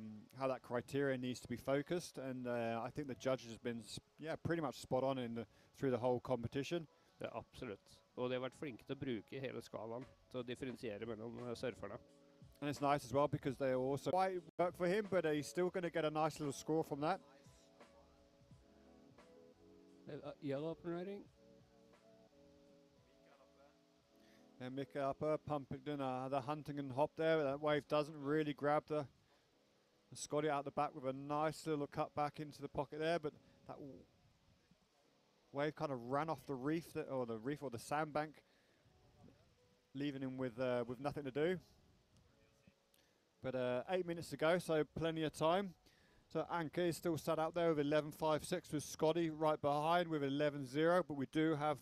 that criteria needs to be focused. And I think the judges has been pretty much spot on through the whole competition. Ja, absolutt. Og de har vært flinke til å bruke hele skalaen til å differensiere mellom surferne. And it's nice as well because they also quite work for him, but he's still going to get a nice little score from that. Yellow up and riding. And Mikael up pumping the hunting and hop there. That wave doesn't really grab the Scotty out the back with a nice little cut back into the pocket there, but that wave kind of ran off the reef, or the sandbank, leaving him with nothing to do. But 8 minutes to go, so plenty of time. So Anker is still sat out there with 11.56, with Scotty right behind with 11.0. But we do have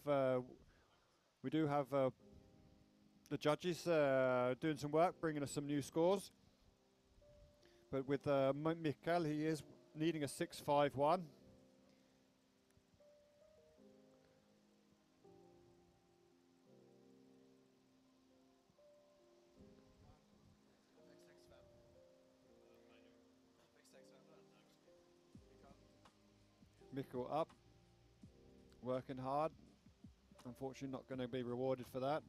the judges doing some work, bringing us some new scores. But with Mikael, he is needing a 6.51. Mikael up, working hard. Unfortunately, not going to be rewarded for that.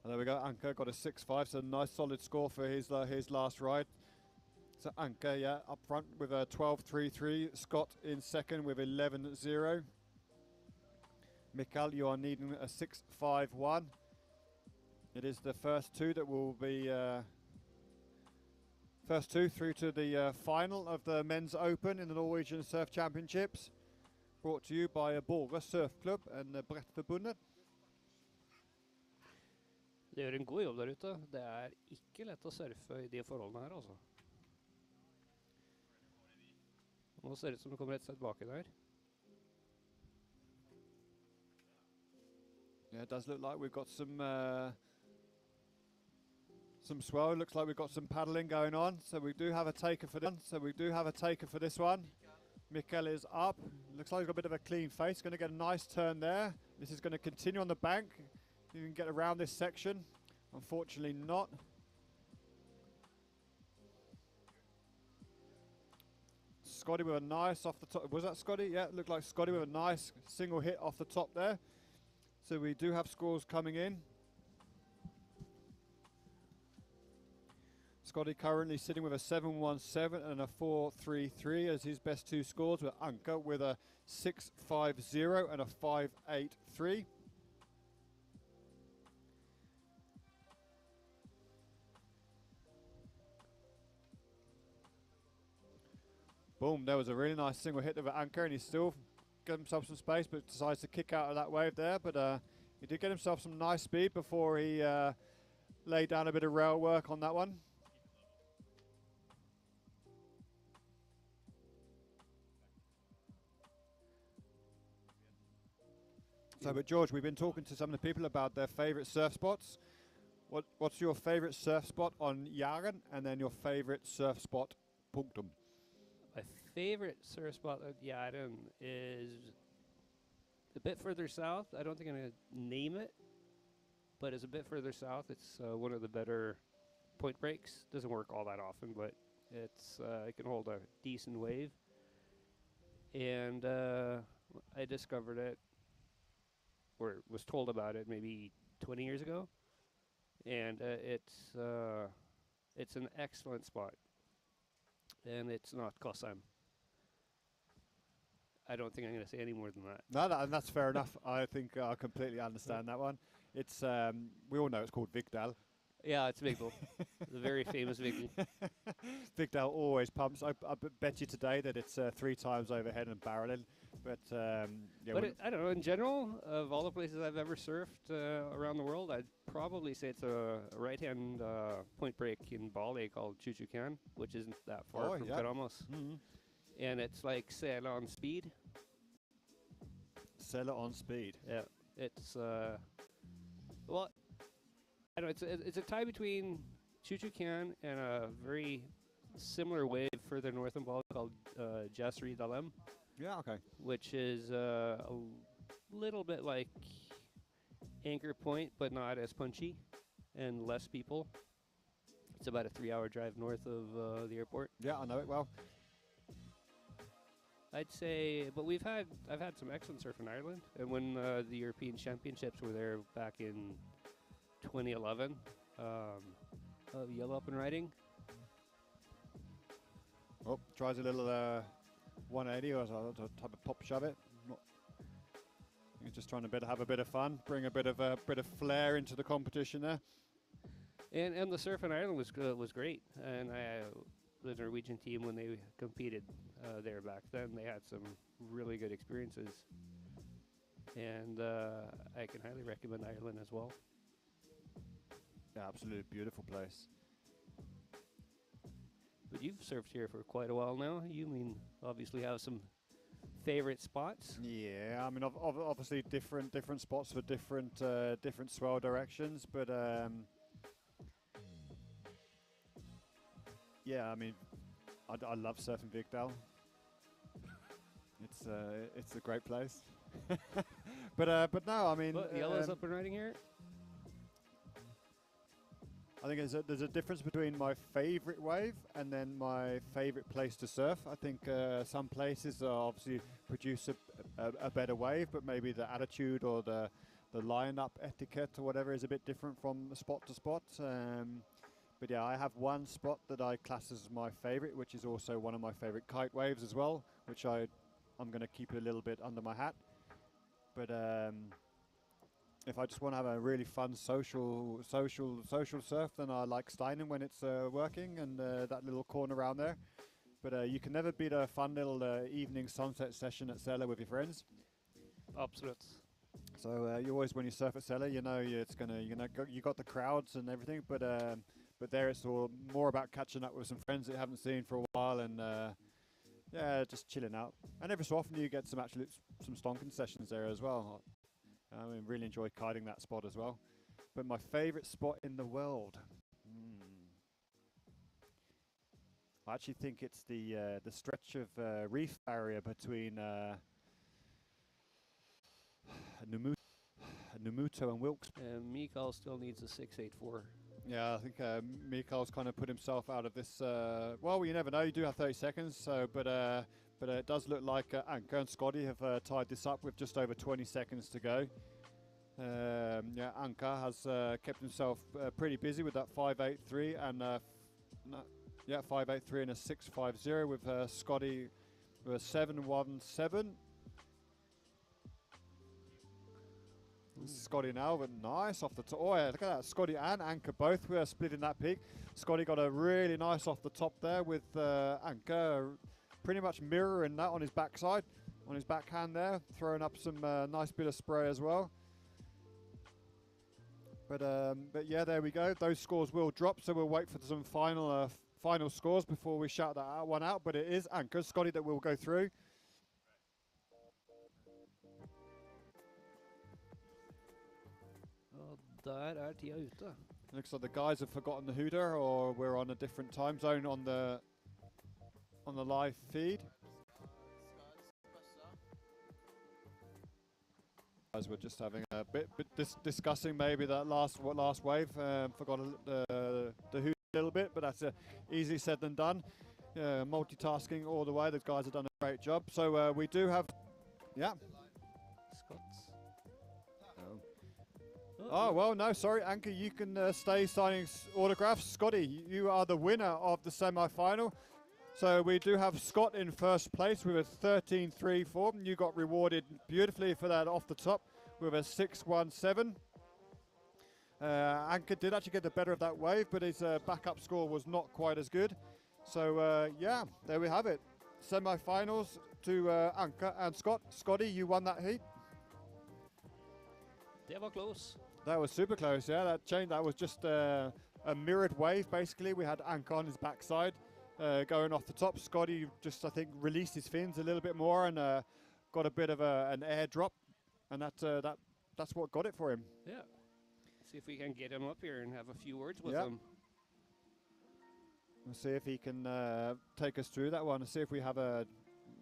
And there we go. Anker got a 6.5, so nice solid score for his last ride. So Anker, yeah, up front with a 12.33. Scott in second with 11.0. Mikael, you are needing a 6.51. It is the first two that will be First two through to the final of the Men's Open in the Norwegian Surf Championships. Brought to you by bølgesurfing and Brettforbundet. Det gjør en god jobb der ute. Det er ikke lett å surfe i de forholdene her, altså. Nå ser det ut som det kommer et sted baki der. Yeah, it does look like we've got some swell. Looks like we've got some paddling going on. So we do have a taker for this one. Mikkel is up. Looks like he's got a bit of a clean face. Going to get a nice turn there. This is going to continue on the bank. You can get around this section. Unfortunately not. Scotty with a nice off the top. Was that Scotty? Yeah, it looked like Scotty with a nice single hit off the top there. So we do have scores coming in. Scotty currently sitting with a 717 and a 433 as his best two scores, with Anka with a 650 and a 583. Boom, there was a really nice single hit of Anka, and he still got himself some space but decides to kick out of that wave there. But he did get himself some nice speed before he laid down a bit of rail work on that one. So, but George, we've been talking to some of the people about their favourite surf spots. What's your favourite surf spot on Jæren, and then your favourite surf spot, punktum? My favorite surf spot at Jæren is a bit further south. I don't think I'm going to name it, but it's a bit further south. It's one of the better point breaks. Doesn't work all that often, but it can hold a decent wave. And I discovered it, or was told about it maybe 20 years ago, and it's an excellent spot, and it's not Kossheim. I don't think I'm going to say any more than that. No, and that's fair enough. I think I completely understand that one. It's we all know it's called Vigdal. Yeah, it's Vigdal, the very famous Vigdal. Vigdal always pumps. I bet you today that it's 3 times overhead and barreling. But yeah, but I don't know. In general, of all the places I've ever surfed around the world, I'd probably say it's a right-hand point break in Bali called Chuchukan, which isn't that far from Karamos. Mm-hmm. And it's like sail on speed. Sail on speed. Yeah, it's well, I don't know. It's a tie between Chuchukan and a very similar wave further north in Bali called Jasri Dalem. Yeah, okay. Which is a little bit like Anchor Point, but not as punchy and less people. It's about a 3-hour drive north of the airport. Yeah, I know it well. I'd say, but I've had some excellent surf in Ireland, and when the European Championships were there back in 2011, Yellow Up and Riding. Oh, tries a little 180 or a type of pop shove it. He's just trying to have a bit of fun, bring a bit of flair into the competition there. And the surf in Ireland was great, and the Norwegian team, when they competed there back then, they had some really good experiences, and I can highly recommend Ireland as well. Yeah, absolutely beautiful place. But you've surfed here for quite a while now. You obviously have some favorite spots. Yeah, I mean obviously different spots for different swell directions, but yeah, I mean I love surfing Vigdal. It's a great place. but no, I mean Yellow's up and riding here. I think there's a difference between my favorite wave and then my favorite place to surf. I think some places obviously produce a better wave, but maybe the attitude or the line-up etiquette or whatever is a bit different from spot to spot. But yeah, I have one spot that I class as my favorite, which is also one of my favorite kite waves as well, which I'm going to keep a little bit under my hat. But if I just want to have a really fun social surf, then I like Steinen when it's working, and that little corner around there. But you can never beat a fun little evening sunset session at Sella with your friends. Absolutt. So you always, when you surf at Sella, you know it's gonna, you got the crowds and everything, but there it's all more about catching up with some friends that you haven't seen for a while, and yeah, just chilling out. And every so often you get some stonking sessions there as well. I mean, really enjoy kiting that spot as well. But my favourite spot in the world, I actually think it's the stretch of reef barrier between Numuto and Wilkes. Mikael still needs a 684. Yeah, I think Mikael's kind of put himself out of this. Well, you never know. You do have 30 seconds, so but it does look like Anka and Scotty have tied this up with just over 20 seconds to go. Yeah, Anka has kept himself pretty busy with that 583 and 583 and a 650 with Scotty with a 717. Scotty now, but nice off the top. Oh yeah, look at that. Scotty and Anka both were splitting that peak. Scotty got a really nice off the top there with Anka pretty much mirroring that on his backside, on his backhand there, throwing up some nice bit of spray as well. But yeah, there we go. Those scores will drop, so we'll wait for some final scores before we shout that one out. But it is Anka, Scotty that will go through. Der tida ute. Looks like the guys have forgotten the hooter, or we're on a different time zone on the live feed. Guys, we're just having a bit discussing maybe that last wave. Forgot the hooter a little bit, but that's easily said than done. Multitasking all the way. The guys have done a great job. So we do have, yeah. Scots. Oh, well, no, sorry, Anka, you can stay signing autographs. Scotty, you are the winner of the semi-final. So we do have Scott in first place with a 13.34. You got rewarded beautifully for that off the top with a 6.17. Anka did actually get the better of that wave, but his backup score was not quite as good. So, yeah, there we have it. Semi-finals to Anka and Scott. Scotty, you won that heat. Det var close. That was super close, yeah. That was just a mirrored wave, basically. We had Anka on his backside going off the top. Scotty just, I think, released his fins a little bit more and got a bit of an air drop, and that's what got it for him. Yeah. See if we can get him up here and have a few words with Yep. him. We'll see if he can take us through that one and see if we have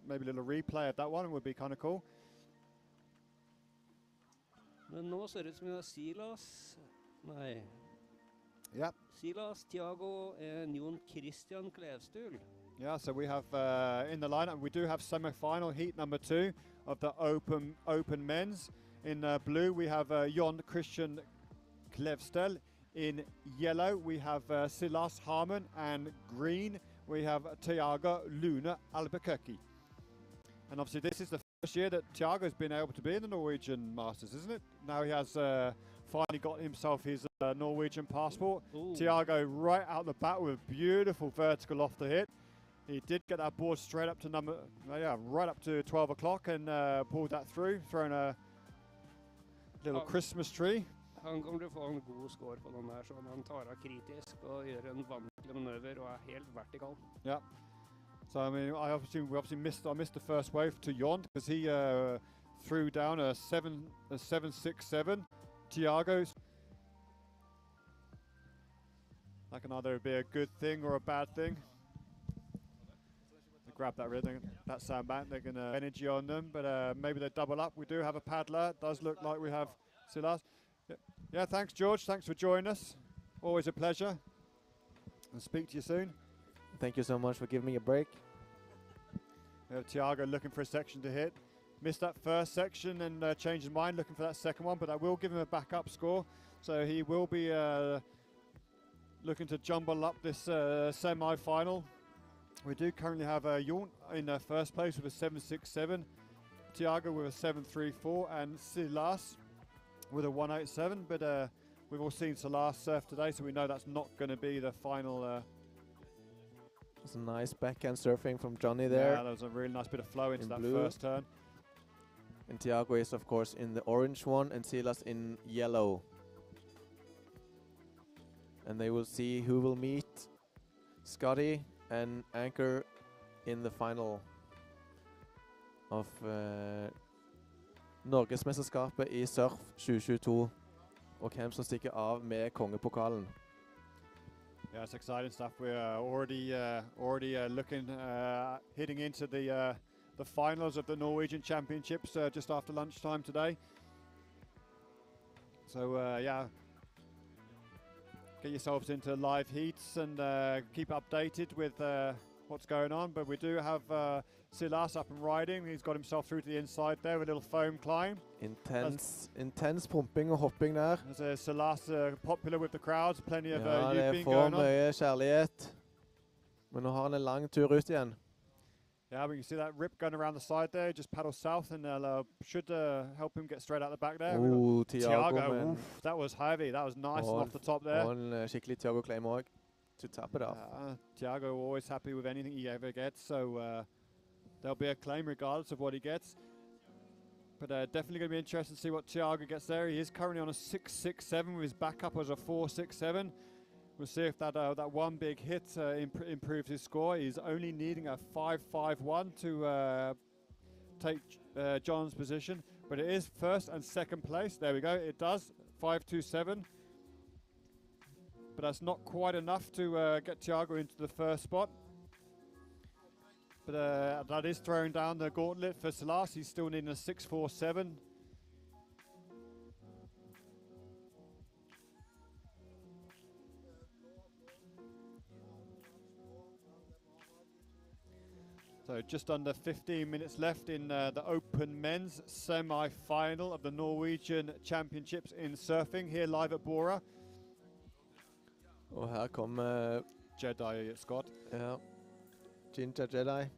maybe a little replay of that one. It would be kind of cool. Men nå ser det ut som vi har Silas. Nei. Yep. Silas, Thiago, and Jon Christian Klevstul. Yeah, so we have in the lineup, we do have semi-final heat number 2 of the open men's. In blue, we have Jon Christian Klevstel. In yellow, we have Silas Harmon, and green, we have Thiago Luna Albuquerque. And obviously, this is the first year that Thiago's been able to be in the Norwegian Masters, isn't it? Now he has finally got himself his Norwegian passport. Ooh. Thiago right out the bat with a beautiful vertical off the hit. He did get that board straight up to right up to 12 o'clock and pulled that through, throwing a little Christmas tree. Han kommer til å få en god score på den der, så han tar av kritisk og gjør en vanskelig manøver og helt vertikal. Yeah. So I mean, I obviously missed the first wave to Jon because he threw down a 7.67. Thiago's. That can either be a good thing or a bad thing. They grab that rhythm, that sandbank. They're going to energy on them, but maybe they double up. We do have a paddler. It does look like we have Silas. Yeah, thanks, George. Thanks for joining us. Always a pleasure. And speak to you soon. Thank you so much for giving me a break. We have Thiago looking for a section to hit. Missed that first section and changed his mind, looking for that second one, but that will give him a backup score. So he will be looking to jumble up this semi-final. We do currently have Jon in first place with a 7.67, Thiago with a 7.34, and Silas with a 187, but we've all seen Salas surf today, so we know that's not going to be the final. It's a nice backhand surfing from Johnny there. Yeah, there was a really nice bit of flow into In that blue. first turn. And Tiago is, of course, in the orange one, and Silas in yellow. And they will see who will meet Scotty and Anchor in the final of Norgesmesterskapet I surf 2022. Og hvem som stikker av med kongepokalen. Yeah, it's exciting stuff. We're already looking, heading into the finals of the Norwegian Championships just after lunchtime today. So yeah, get yourselves into live heats and keep updated with what's going on. But we do have Silas up and riding. He's got himself through to the inside there with a little foam climb. Intense pumping og hopping der. There's Silas popular with the crowds. Plenty of Ja, det looping får going on. mye kjærlighet. Men nå har han en lang tur ut igjen. Yeah, we can see that rip going around the side there. Just paddle south and should help him get straight out the back there. Oh, Tiago, oof, that was heavy. That was nice and off the top there. Og en skikkelig Tiago claim også. To top it off. Tiago always happy with anything he ever gets, so there'll be a claim regardless of what he gets. But definitely going to be interested to see what Tiago gets there. He is currently on a 6.67 with his backup as a 4.67. We'll see if that one big hit improves his score. He's only needing a 5.51 to take John's position, but it is first and second place. There we go. It does 5.27, but that's not quite enough to get Tiago into the first spot. But that is throwing down the gauntlet for Salas. He's still needing a 6.47. So just under 15 minutes left in the Open Men's semi-final of the Norwegian Championships in surfing here live at Bora. Og her kommer Jedi Scott. Ja. Ginger Jedi.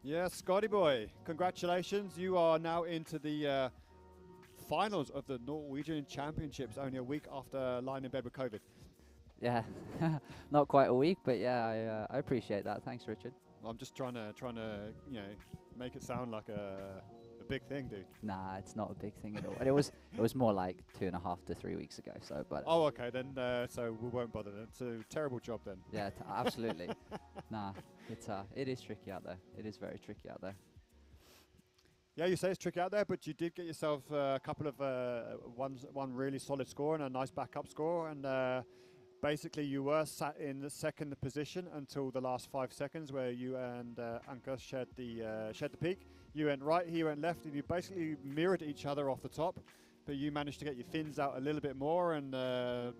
Yeah, Scotty boy, congratulations. You are now into the finals of the Norwegian Championships only a week after lying in bed with COVID. Yeah, not quite a week, but yeah, I appreciate that. Thanks, Richard. I'm just trying to make it sound like a big thing, dude. Nah, it's not a big thing at all. And it was more like 2.5 to 3 weeks ago. So, but oh, okay, then so we won't bother then. It's a terrible job then. yeah, absolutely. Nah, it is tricky out there. It is very tricky out there. Yeah, you say it's tricky out there, but you did get yourself a couple of one really solid score and a nice backup score, and basically you were sat in the second position until the last 5 seconds, where you and Anka shared the peak. You went right, he went left, and you basically mirrored each other off the top. But you managed to get your fins out a little bit more and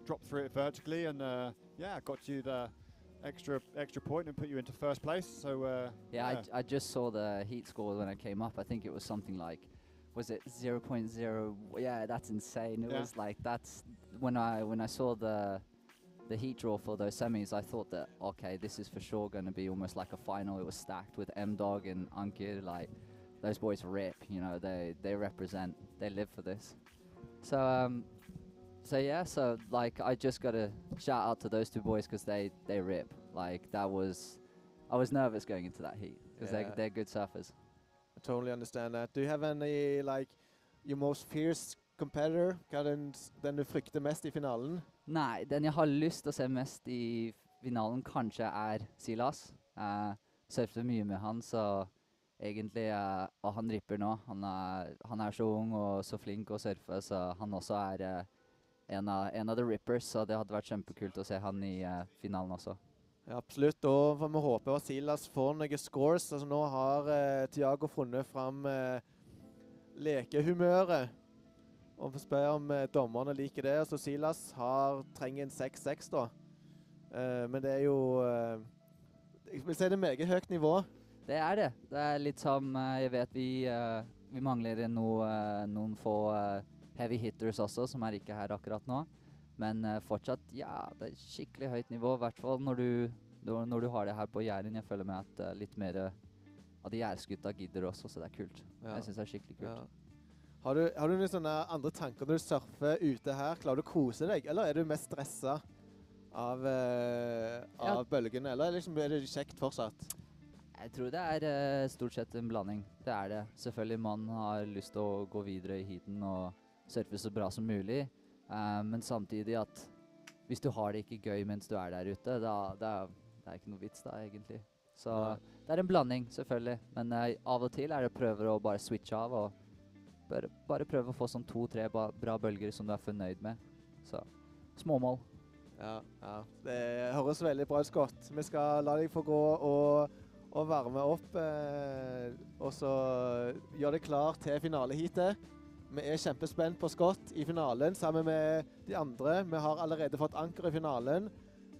drop through it vertically, and yeah, got you the extra point and put you into first place. So yeah. I just saw the heat score when I came up. I think it was something like, was it 0.0? Yeah, that's insane. It was like, that's when I saw the heat draw for those semis, I thought that, okay, this is for sure going to be almost like a final. It was stacked with M-Dog and Ankir. Like, those boys rip, you know, they represent, they live for this. So yeah, so like, I just got to shout out to those two boys because they rip. Like, I was nervous going into that heat because they're good surfers. I totally understand that. Do you have any, like, your most fierce competitor? Hva er den du frykter mest I finalen? Nei, den jeg har lyst til å se mest I finalen kanskje er Silas. Surfet mye med han, så egentlig, og han ripper nå. Han er så ung og så flink å surfe, så han også er en av the rippers, så det hadde vært kjempekult å se han I finalen også. Ja, absolutt, og får vi håpe at Silas får noen scores. Altså, nå har Tiago funnet fram lekehumøret. Og vi spør om dommerne liker det, så Silas trenger en 6-6 da. Men det jo, jeg vil si det meget høyt nivå. Det det. Det litt som, jeg vet vi mangler noen få heavy hitters også, som ikke her akkurat nå. Men fortsatt, ja, det er skikkelig høyt nivå, I hvert fall når du har det her på Jæren. Jeg føler med at litt mer av de jærsgutta gidder også, så det er kult. Ja. Jeg synes det er skikkelig kult. Ja. Har du noen sånne andre tanker når du surfer ute her? Klarer du å kose deg, eller er du mest stresset av bølgene, eller liksom, er det kjekt fortsatt? Jeg tror det er stort sett en blanding. Det er det. Selvfølgelig man har lyst til å gå videre I heaten og surfe så bra som mulig. Men samtidig at hvis du har det ikke gøy mens du er der ute, det er ikke noe vits da egentlig. Så det er en blanding selvfølgelig. Men av og til er det prøver å bare switche av og bare prøve å få sånn 2-3 bra bølger som du er fornøyd med. Så småmål. Ja. Det høres veldig bra ut, Scott. Vi skal la deg få gå og varme opp, og så gjøre det klar til finaleheatet. Vi er kjempespent på Scott I finalen sammen med de andre. Vi har allerede fått anker I finalen,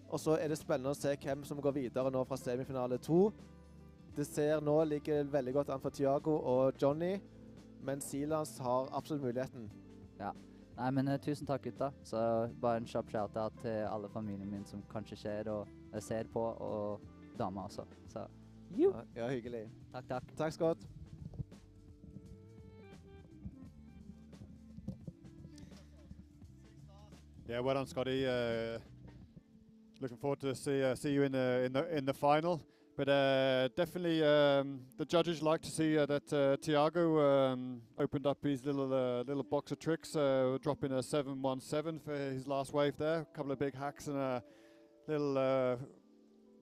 og så er det spennende å se hvem som går videre nå fra semifinale 2. Det ser nå ligger veldig godt an for Thiago og Johnny, men Silas har absolutt muligheten. Ja. Nei, men tusen takk gutta. Så bare en kjapp shout-out til alle familien min som kanskje ser på, og dama også. Så, ja, hyggelig. Takk. Takk, Scott. Yeah, well done, Scotty. Looking forward to see you in the final. But definitely, the judges like to see that Thiago opened up his little box of tricks, dropping a 717 for his last wave there. A couple of big hacks and a little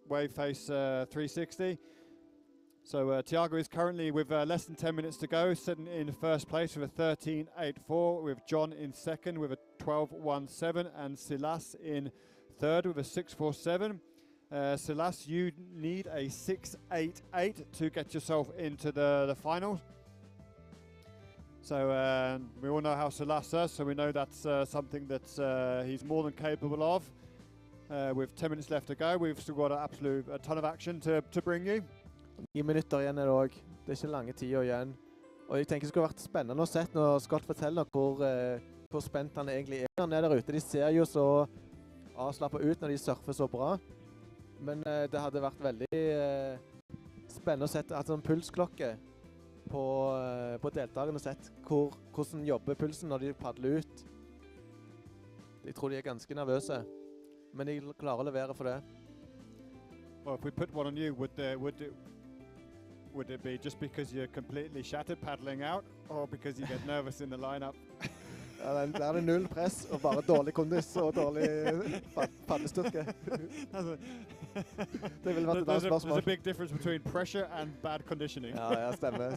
wave face 360. So Thiago is currently with less than 10 minutes to go, sitting in first place with a 13.84, with John in second with a 12.17, and Silas in third with a 6.47. Silas, you need a 6.88 to get yourself into the finals. So we all know how Silas does, so we know that's something that he's more than capable of. With 10 minutes left to go, we've still got a ton of action to bring you. 9 minutter igjen det også. Det ikke lange tiden igjen. Og jeg tenker det skulle vært spennende å se når Scott forteller hvor spent han egentlig er. Han der ute, de ser jo så avslappet ut når de surfer så bra. Men det hadde vært veldig spennende å sette en pulsklokke på deltakerne og sett hvordan jobber pulsen når de padler ut. Jeg tror de er ganske nervøse, men de klarer å levere for det. Well, if we put one on you, would it be just because you're completely shattered paddling out, or because you get nervous in the lineup? Ja, der det null press og bare dårlig kondis og dårlig padlestyrke. Det vil være et annet spørsmål. There's a big difference between pressure and bad conditioning. Ja, stemmer.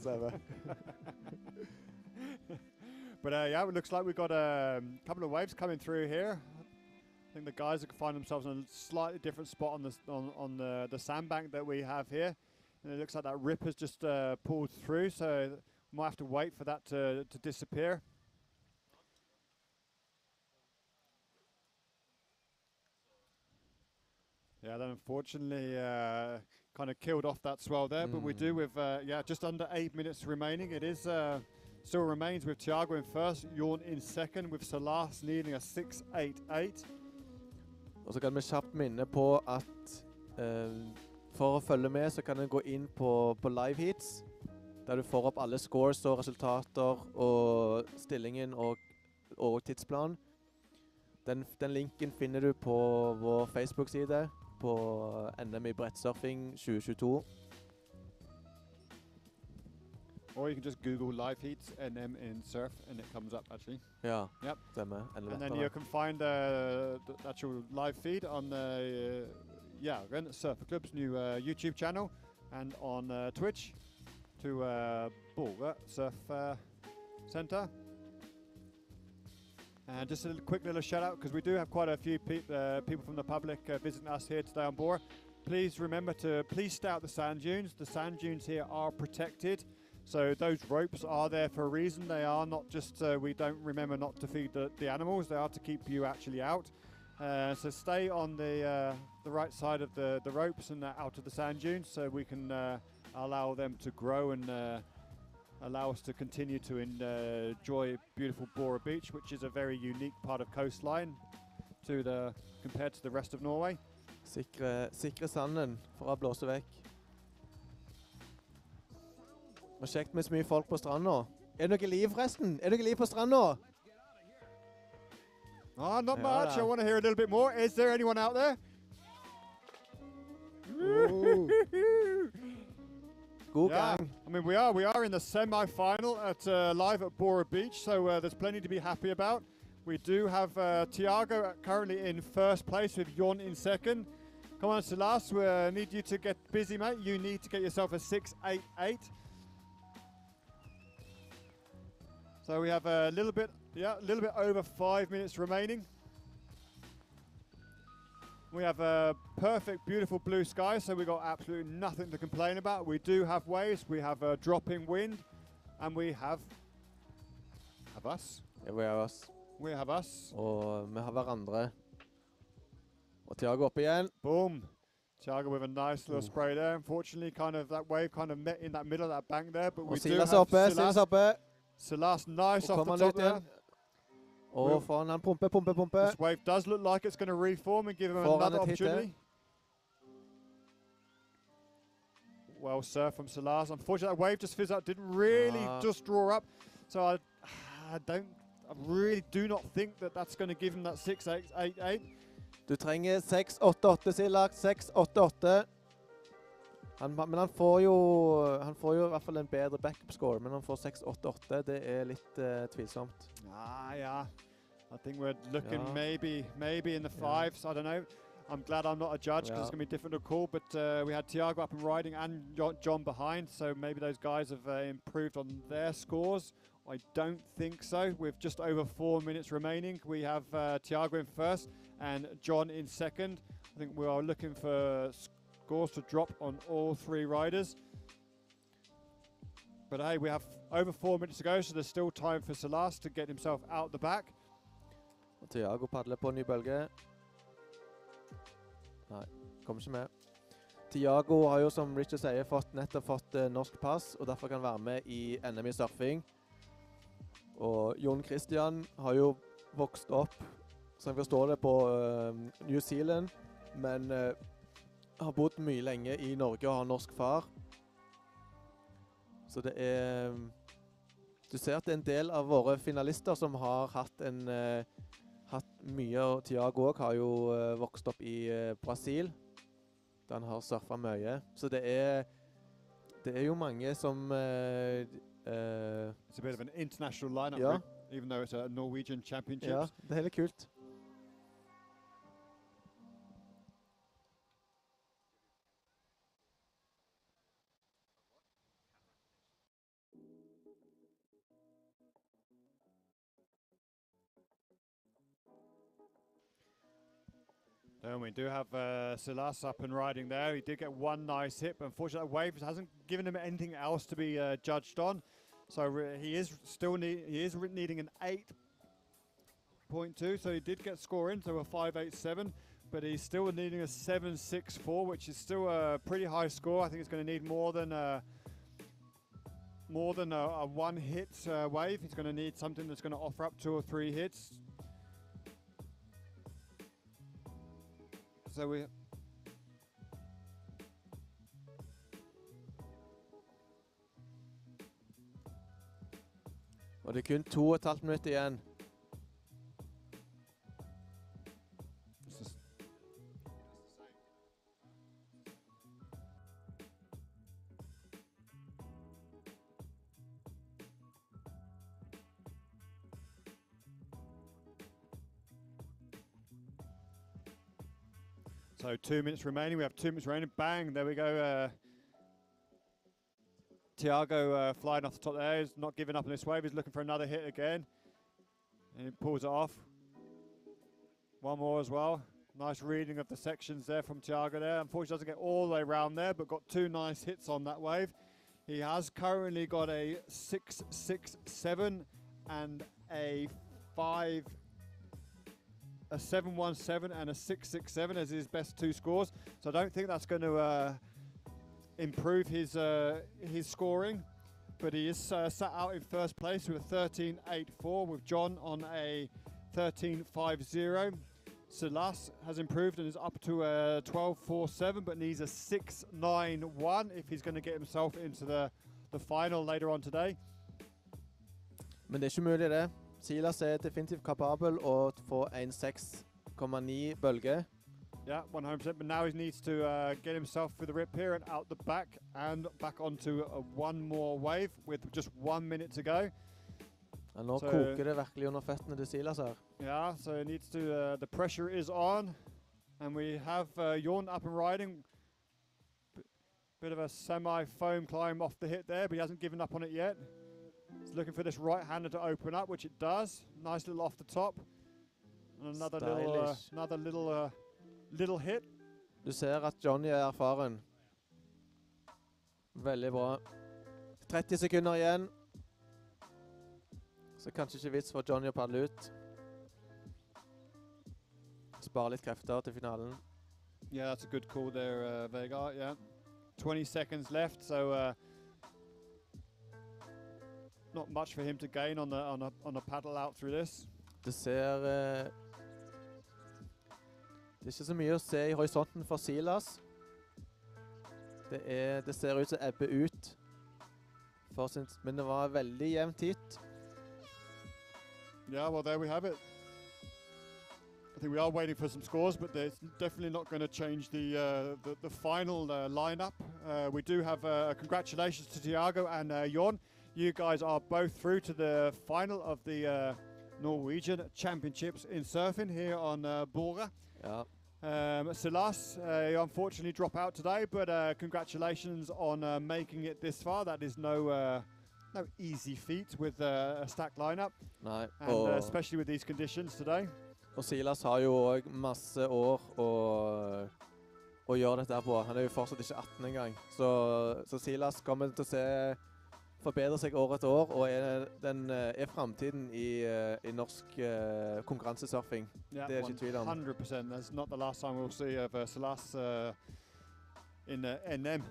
But yeah, it looks like we've got a couple of waves coming through here. I think the guys will find themselves in a slightly different spot on the sandbank that we have here. And it looks like that rip has just pulled through, so we might have to wait for that to disappear. Yeah, that unfortunately kind of killed off that swell there, but we do with just under 8 minutes remaining. It is still remains with Thiago in first, Jæren in second, with Silas needing a 6.88. Og så kan vi kjapt minne på at for å følge med så kan du gå inn på live heats, der du får opp alle scores og resultater og stillingen og tidsplan. Den linken finner du på vår Facebook-side på NM I brettsurfing 2022. Or you can just Google live heats NM in surf and it comes up actually. Ja, yep. Stemmer. And then you can find the actual live feed on the Jæren Surfer Club's new YouTube channel and on Twitch to Bølgesurf Center. And just a quick little shout out, because we do have quite a few people from the public visiting us here today on board. Please remember to stay out the sand dunes. The sand dunes here are protected. So those ropes are there for a reason. They are not just we don't remember not to feed the animals. They are to keep you actually out. So stay on the right side of the ropes and out of the sand dunes, so we can allow them to grow and allow us to continue to enjoy beautiful Bora Beach, which is a very unique part of coastline. compared to the rest of Norway. Sikre sanden for å blåse vekk. Det var kjekt med så mye folk på stranda. Er det noe liv forresten? Er det noe liv på stranda? Not Ja, much. da. I want to hear a little bit more. Is there anyone out there? God Yeah, gang. I mean we are in the semi-final at live at Bora Beach, so there's plenty to be happy about. We do have Tiago currently in first place with Jon in second. Come on, Silas, we need you to get busy, mate. You need to get yourself a 6.88. So we have a little bit over 5 minutes remaining. We have a perfect, beautiful blue sky, so we've got absolutely nothing to complain about. We do have waves, we have a dropping wind, and we have us. Ja, vi er oss. We have us. Og vi har hverandre. Og Tiago opp igjen. Boom. Tiago with a nice little spray there. Unfortunately, that wave kind of met in that middle of that bank there, but we Og do Silas have oppe, Silas oppe. Silas nice Og off kommer the han top ut there. igjen. Og foran han pumper. This wave does look like it's going to reform and give him Foran another et hit der. opportunity. Well served from Silas. Unfortunately, that wave just fizzed out. Didn't really just draw up. So I really do not think that that's going to give him that 6.88. Du trenger 6.88, Silas. 6.88. Men han får jo i hvert fall en bedre backup score, men han får 6.88. Det er litt tvilsomt. Yeah. I think we're looking maybe in the fives. I don't know. I'm glad I'm not a judge because it's going to be different to call. But we had Tiago up and riding and John behind, so maybe those guys have improved on their scores. I don't think so. With just over 4 minutes remaining, we have Tiago in first and John in second. I think we are looking for scores to drop on all three riders. But hey, we have over 4 minutes to go, so there's still time for Silas to get himself out the back. Og Tiago padler på en ny bølge. Nei, kommer ikke med. Tiago har jo, som Richard sier, nettopp fått norsk pass, og derfor kan være med i NM i surfing. Og Jon Christian har jo vokst opp, som jeg forstår det, på New Zealand, men har bodd mye lenge i Norge og har norsk far. Så det er... Du ser at det er en del av våre finalister som har hatt mye, og Tiago også har jo vokst opp i Brasil, der han har surfet mye. Så det er jo mange som... It's a bit of an international lineup, Ja. even though it's a Norwegian championship. Ja, det er helt kult. And we do have Silas up and riding there. He did get one nice hit, but unfortunately that wave hasn't given him anything else to be judged on. So he is still needing an 8.2. So he did get score in, so a 5.87, but he's still needing a 7.64, which is still a pretty high score. I think it's going to need more than a one hit wave. He's going to need something that's going to offer up 2 or 3 hits. So we... Og det er kun 2,5 minutter igjen. So 2 minutes remaining. We have 2 minutes remaining. Bang! There we go. Tiago flying off the top there. He's not giving up on this wave. He's looking for another hit again. And he pulls it off. One more as well. Nice reading of the sections there from Tiago there. Unfortunately doesn't get all the way around there, but got 2 nice hits on that wave. He has currently got a 6.67 and a 7.17 and a 6.67 as his best 2 scores. So I don't think that's going to improve his scoring. But he is sat out in first place with a 13.84 with John on a 13.50. Silas has improved and is up to 12.47, but needs a 6.91 if he's going to get himself into the final later on today. Men det er ikke mulig det. Silas er definitivt kapabel å få en 6,9 bølge. Yeah, 100%. But now he needs to get himself through the rip here and out the back and back onto one more wave with just 1 minute to go. Ja, nå koker det virkelig under føttene til Silas her. Yeah, so he needs to. The pressure is on, and we have Jæren up and riding. Bit of a semi-foam climb off the hit there, but he hasn't given up on it yet. He's looking for this right-hander to open up, which it does. Nice little off the top, and another little hit. Du ser at Johnny er erfaren. Veldig bra. 30 sekunder igjen. Så kanskje ikke vits for Johnny å padle ut. Spare litt krefter til finalen. Yeah, that's a good call there, Vegard. Yeah, 20 seconds left, so not much for him to gain on the paddle out through this. Det ser det er ikke så mye å se i horisonten for Silas. Det ser ut som ebbe ut. Men det var veldig jevnt hit. Yeah, well, there we have it. I think we are waiting for some scores, but it's definitely not going to change the final lineup. We do have congratulations to Tiago and Jæren. You guys are both through to the final of the Norwegian Championships in surfing here on Bora. Yeah. Silas, you unfortunately drop out today, but congratulations on making it this far. That is no easy feat with a stacked lineup, Nei. and especially with these conditions today. Og Silas har jo også masse år å gjøre dette her på. Han er jo fortsatt ikke 18 engang. Så Silas kommer til å forbedre seg år etter år, og er fremtiden i norsk konkurransesurfing. Yeah, det er ikke tvil om. 100%. That's not the last time we'll see of Silas in NM.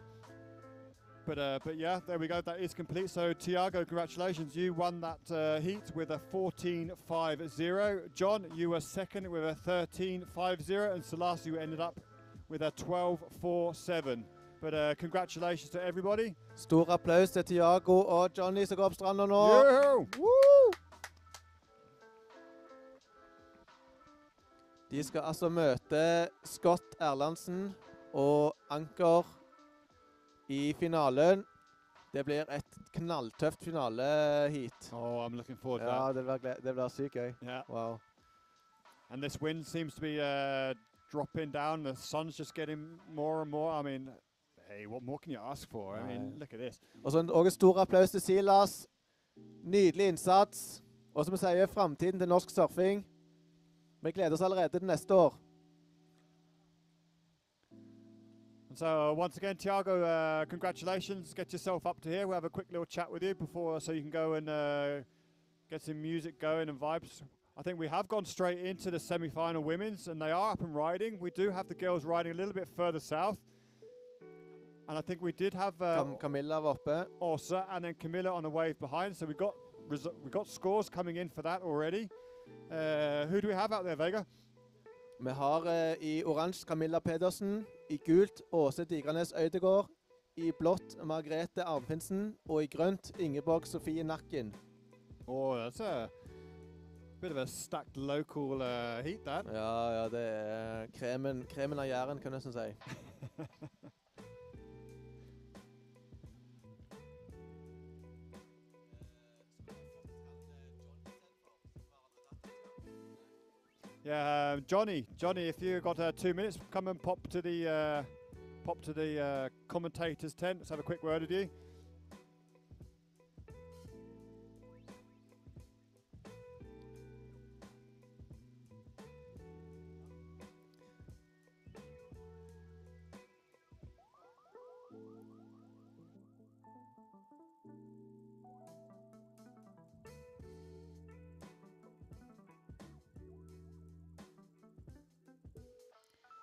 But yeah, there we go. That is complete. So Tiago, congratulations. You won that heat with a 14.50. John, you were second with a 13.50. And Silas, you ended up with a 12.47. But congratulations to everybody. Stor applaus til Tiago og Johnny som går opp stranda nå. Woo! De skal altså møte Scott Erlandsen og Anker i finalen. Det blir et knalltøft finale-heat. Oh, I'm looking forward to that. Ja, det blir sykt gøy. Yeah. Wow. And this wind seems to be dropping down. The sun's just getting more and more. I mean, hey, what more can you ask for? I mean, look at this. Og så en stor applaus til Silas. Nydelig innsats. Og som vi sier, fremtiden til norsk surfing. Vi gleder oss allerede til neste år. And so once again, Tiago, congratulations. Get yourself up to here. We'll have a quick little chat with you before, so you can go and get some music going and vibes. I think we have gone straight into the semi-final women's, and they are up and riding. We do have the girls riding a little bit further south. And I think we did have Camilla var oppe. Åsa and then Camilla on the wave behind. So we got scores coming in for that already. Who do we have out there, Vega? Vi har i oransje Camilla Pedersen, i gult Åse Digranes Øydegård, i blått Margrethe Arnfinsen, og i grønt Ingeborg Sofie Nakken. Oh, that's a bit of a stacked local heat, that. Ja, det er kremen av Jæren, kan jeg nesten si. Yeah, Johnny, if you got 2 minutes, come and pop to the commentators' tent. Let's have a quick word with you.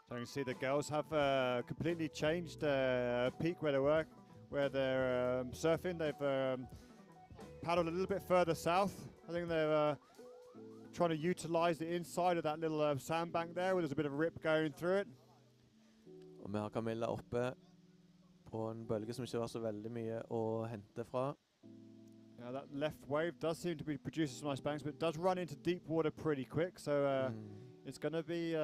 So you can see the girls have completely changed peak where they were, where they're surfing. They've paddled a little bit further south. I think they've trying to utilize the inside of that little sandbank there where there's a bit of a rip going through it. Og vi har Camilla oppe på en bølge som ikke var så veldig mye å hente fra. Yeah, that left wave does seem to be producing some nice banks, but it does run into deep water pretty quick, so it's going to be...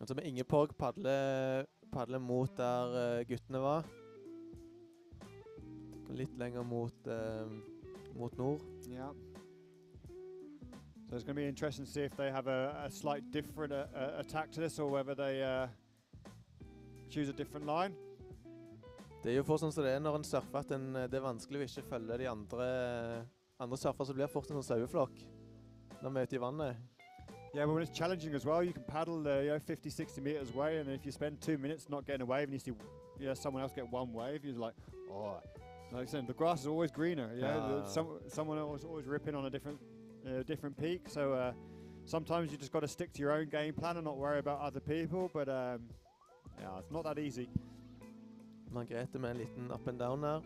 Altså med Ingeborg padler mot der guttene var. Litt lenger mot nord. Yeah. So it's going to be interesting to see if they have a slight different attack to this, or whether they choose a different line. Det jo fort sånn som det når en surfer at det vanskelig å ikke følge de andre surfer, så blir det fort en sånn saueflokk når vi ute I vannet. Yeah, but when it's challenging as well, you can paddle 50-60 meters away, and if you spend 2 minutes not getting a wave and you see someone else get one wave, you're like, oh, like I said, the grass is always greener. Someone else always ripping on a different peak, so sometimes you just got to stick to your own game plan and not worry about other people, but yeah, it's not that easy. Margrethe med en liten up and down her.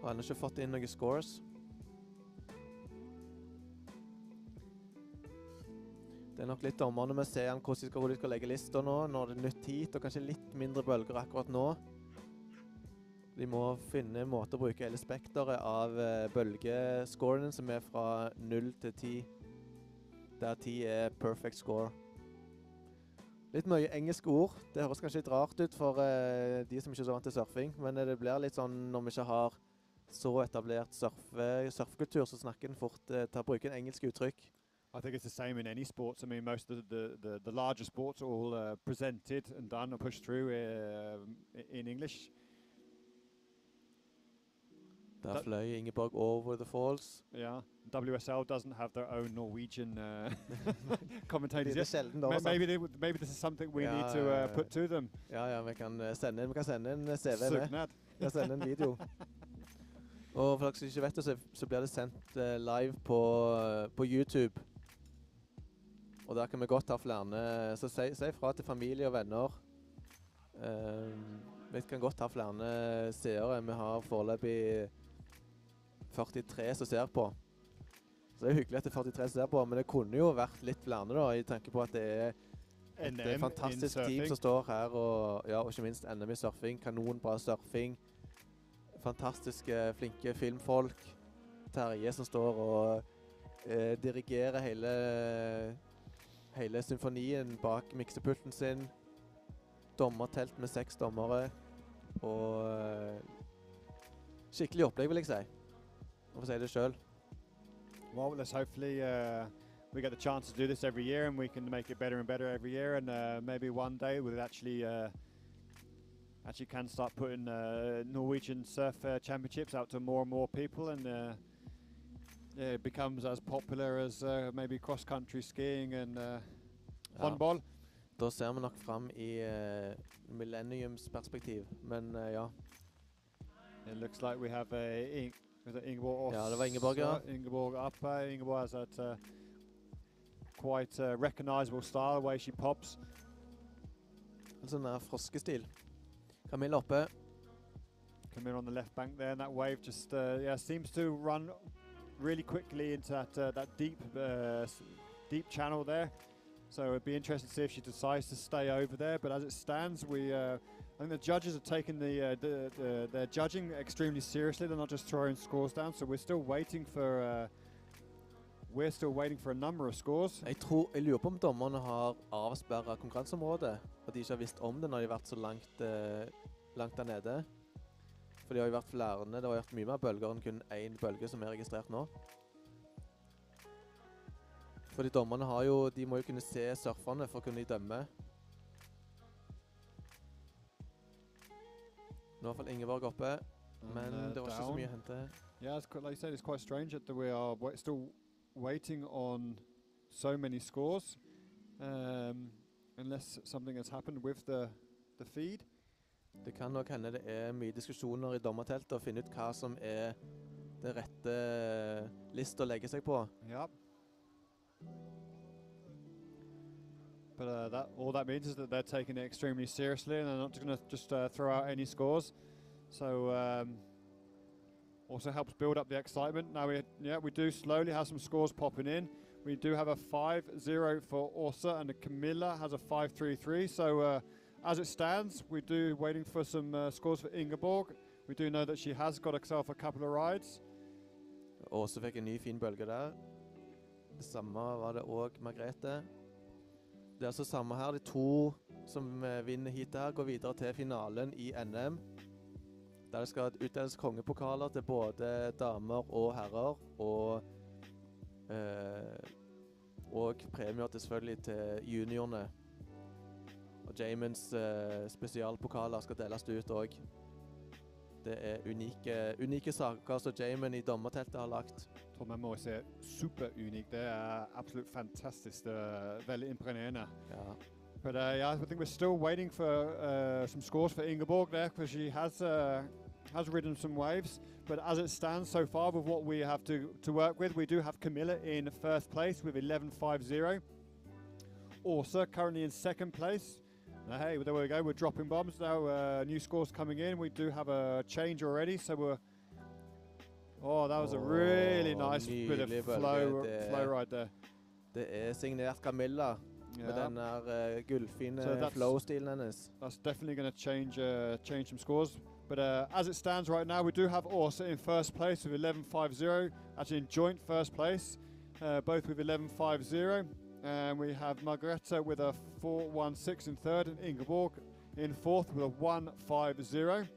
Har ennå ikke fått inn noen scores. Det nok litt dommerne med å se hvordan de skal legge lister nå, når det nytt hit, og kanskje litt mindre bølger akkurat nå. De må finne en måte å bruke hele spekteret av bølgescorene som fra 0 til 10. Der 10 perfect score. Litt mye engelske ord. Det høres kanskje litt rart ut for de som ikke er så vant til surfing, men det blir litt sånn når vi ikke har så etablert surfkultur, så snakker den fort til å bruke en engelsk uttrykk. I think it's the same in any sports. I mean, most of the larger sports are all presented and done and pushed through in English. Der fløy Ingeborg over the falls. Yeah, WSL doesn't have their own Norwegian commentators. Det sjelden da. Maybe this is something we need to put to them. Ja, vi kan sende en CV med. Vi kan sende en video. Og for dere som ikke vet det, så blir det sendt live på YouTube. Og der kan vi godt ha flere, så si fra til familie og venner. Vi kan godt ha flere seere. Vi har foreløpig 43 som ser på. Så det hyggelig at det 43 som ser på, men det kunne jo vært litt flere da, I tanke på at det et fantastisk team som står her, og ikke minst NM I surfing, kanonbra surfing, fantastiske, flinke filmfolk, Terje som står og dirigerer hele symfonien bak miksepulten sin, dommertelt med 6 dommere, og skikkelig opplegg vil jeg si. Hvorfor si det selv? Well, let's hopefully we get the chance to do this every year, and we can make it better and better every year, and maybe one day we'll actually can start putting Norwegian surf championships out to more and more people, and it becomes as popular as maybe cross-country skiing and håndball. Da ser vi nok frem I millenniumsperspektiv, men ja. It looks like we have Ingeborg. Ja, det var Ingeborg, ja. Ingeborg up. Ingeborg has that quite recognizable style, the way she pops. En sånn froskestil. Camilla oppe. Camilla on the left bank there, and that wave just seems to run really quickly into that deep channel there. So it'd be interesting to see if she decides to stay over there. But as it stands, I think the judges are taking their judging extremely seriously. They're not just throwing scores down. So we're still waiting for a number of scores. Jeg lurer på om dommerne har avsperret konkurranseområdet, og de ikke har visst om det når de har vært så langt der nede. For de har jo vært flere, det har vært mye mer bølger enn kun en bølge som registrert nå. For de dommerne de må jo kunne se surferne for å kunne dømme. Nå I hvert fall Ingeborg oppe, men det var ikke så mye å hente. Yeah, like you said, it's quite strange that we are still waiting on so many scores, unless something has happened with the feed. Det kan nok hende det mye diskusjoner I dommerteltet å finne ut hva som det rette list å legge seg på. Ja. But all that means is that they're taking it extremely seriously, and they're not going to just throw out any scores. So Also helps build up the excitement. Now we do slowly have some scores popping in. We do have a 5-0 for Åsa, and Camilla has a 5-3-3. So as it stands, we do waiting for some scores for Ingeborg. We do know that she has got herself a couple of rides. Åse fikk en ny fin bølge der. Det samme var det også Margrethe. Det er altså samme her. De to som vinner hit her går videre til finalen i NM. Der det skal utdeles kongepokaler til både damer og herrer, og premier til selvfølgelig til juniorene. Og Jamens spesialpokaler skal deles ut også. Det er unike saker som Jamen i dommerteltet har lagt. Jeg tror man må si super unik. Det er absolutt fantastisk. Det er veldig imponerende. Ja. But yeah, I think we're still waiting for some scores for Ingeborg there, because she has ridden some waves. But as it stands so far with what we have to work with, we do have Camilla in first place with 11.50. Åsa currently in second place. Hey, there we go. We're dropping bombs now. New scores coming in. We do have a change already, so we're. Oh, that was a really nice bit of flow ride there. Det er signert Camilla med den der gullfine flow-stilen hennes. That's definitely going to change some scores. But as it stands right now, we do have Åsa in first place with 11.50. Actually in joint first place, both with 11.50. And we have Margrethe with a 4.16 in third, and Ingeborg in fourth with a 1.50.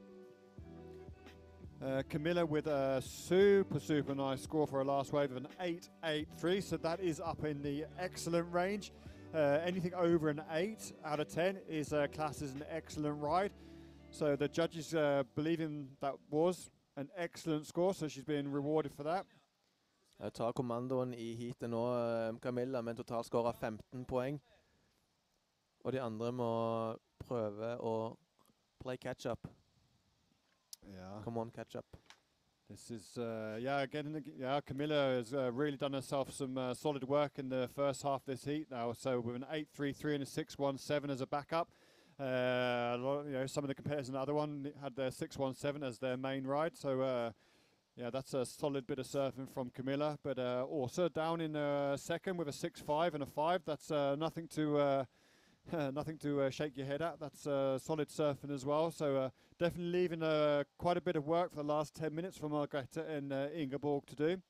Camilla with a super nice score for her last wave of an 8.83, so that is up in the excellent range. Anything over an 8 out of 10 is classed as an excellent ride. So the judges believing that was an excellent score, so she's being rewarded for that. Jeg tar kommandoen i heatet nå, Camilla, med en totalscore av 15 poeng. Og de andre må prøve å play catch-up. Yeah. Come on, catch-up. This is, Camilla has really done herself some solid work in the first half of this heat now. So with an 8.33 and a 6.17 as a backup. Some of the competitors in the other one had their 6.17 as their main ride. So yeah, that's a solid bit of surfing from Camilla. But also down in second with a 6.5 and a 5. That's nothing to shake your head at. That's solid surfing as well. So definitely leaving quite a bit of work for the last 10 minutes for Margrethe and Ingeborg to do.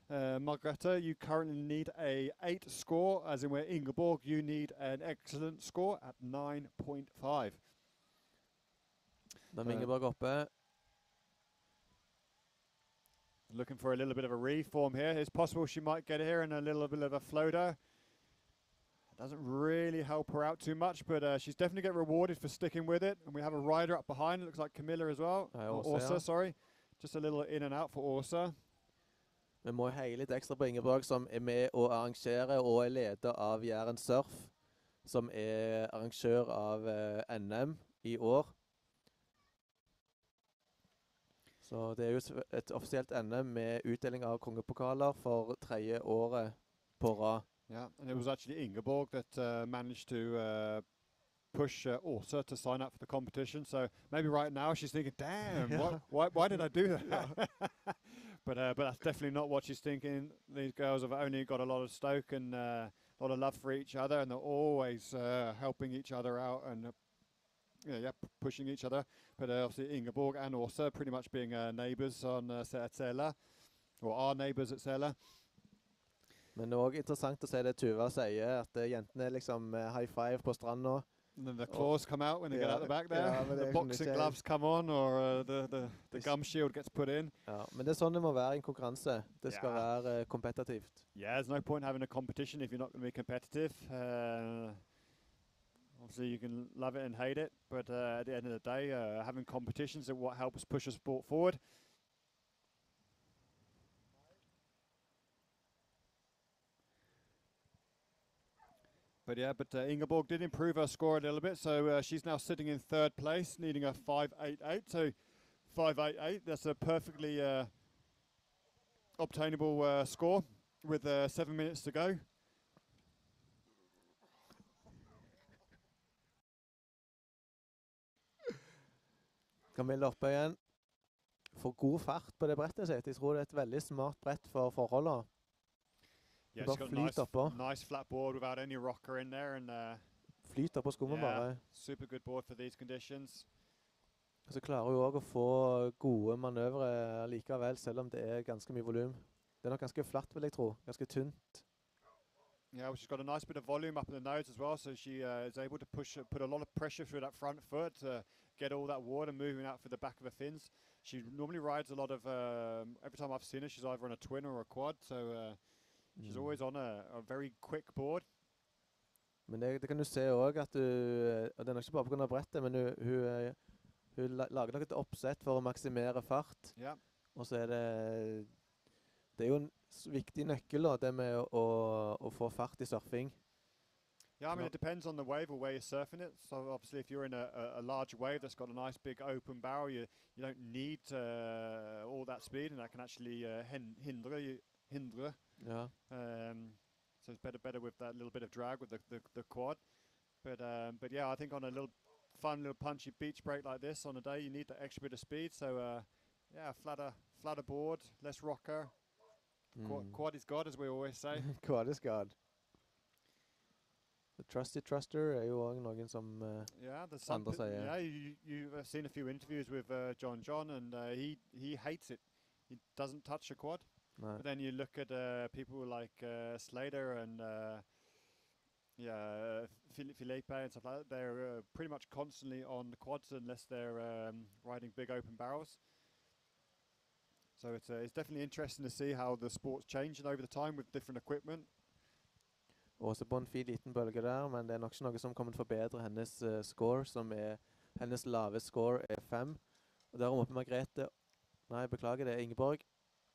Margrethe, you currently need a 8 score, as in where Ingeborg, you need an excellent score at 9.5. Da er Ingeborg oppe. Looking for a little bit of a reform here. It's possible she might get here in a little bit of a floater. Doesn't really help her out too much, but she's definitely getting rewarded for sticking with it. And we have a rider up behind. It looks like Camilla as well. Åsa, sorry. Just a little in and out for Åsa. Vi må heie litt ekstra på Ingeborg, som er med å arrangere og er leder av Jæren Surf, som er arrangør av NM i år. Så det er jo et offisielt NM med utdeling av kongepokaler for 3. året på rad. Yeah, and it was actually Ingeborg that managed to push Åsa to sign up for the competition. So maybe right now she's thinking, damn, why did I do that? But that's definitely not what she's thinking. These girls have only got a lot of stoke and a lot of love for each other, and they're always helping each other out and pushing each other. But obviously Ingeborg and Åsa pretty much being neighbours on Sela, or our neighbours at Sela. Men det er også interessant å se det Tuva sier, at jentene liksom high five på stranden. And then the claws come out when they get out the back there. The boxing gloves come on, or the gum shield gets put in. Ja, men det er sånn det må være i en konkurranse. Det skal være kompetitivt. Yeah, there's no point having a competition if you're not going to be competitive. Obviously, you can love it and hate it, but at the end of the day, having competitions is what helps push a sport forward. But yeah, Ingeborg did improve her score a little bit, so she's now sitting in third place, needing a 5.88. So 5.88, that's a perfectly obtainable score with 7 minutes to go. Camilla oppe igjen. får god fart på det brettet sitt. Jeg tror det er et veldig smart brett for forholdene. Yeah, Bare she's got a flyt oppå. nice flat board without any rocker in there, and Flyt oppå skummen bare. super good board for these conditions. Og så klarer hun også å få gode manøvre likevel, selv om det er ganske mye volum. Det er nok ganske flatt, vil jeg tro. Ganske tynt. Yeah, well, she's got a nice bit of volume up in the nose as well, so she is able to put a lot of pressure through that front foot to get all that water moving out for the back of her fins. She normally rides a lot of, every time I've seen her, she's either on a twin or a quad, so she's always on a very quick board. Men det kan du se også, at og det er nok ikke bare på grunn av brettet, men hun lager nok et oppsett for å maksimere fart. Yeah. Og så er det er jo en viktig nøkkel da, det med å få fart i surfing. Yeah, I mean, it depends on the wave or where you're surfing it. So obviously, if you're in a large wave that's got a nice big open barrel, you don't need all that speed, and that can actually hinder. Ja. So it's better with that little bit of drag with the quad. But yeah, I think on a fun little punchy beach break like this on a day, you need that extra bit of speed. So yeah, flatter board, less rocker. Quad is God, as we always say. Quad is God. The trusted truster er jo også noen som andre sier. Yeah, you've seen a few interviews with John, and he hates it. He doesn't touch a quad. No. But then you look at people like Slater and Felipe and stuff like that. They're pretty much constantly on the quads unless they're riding big open barrels. So it's definitely interesting to see how the sport's changing over the time with different equipment. Også på en fin liten bølge der, men det er nok ikke noe som kommer til å forbedre hennes score, som er hennes lave score er 5. Og der oppe Margrethe, nei, beklager, det er Ingeborg.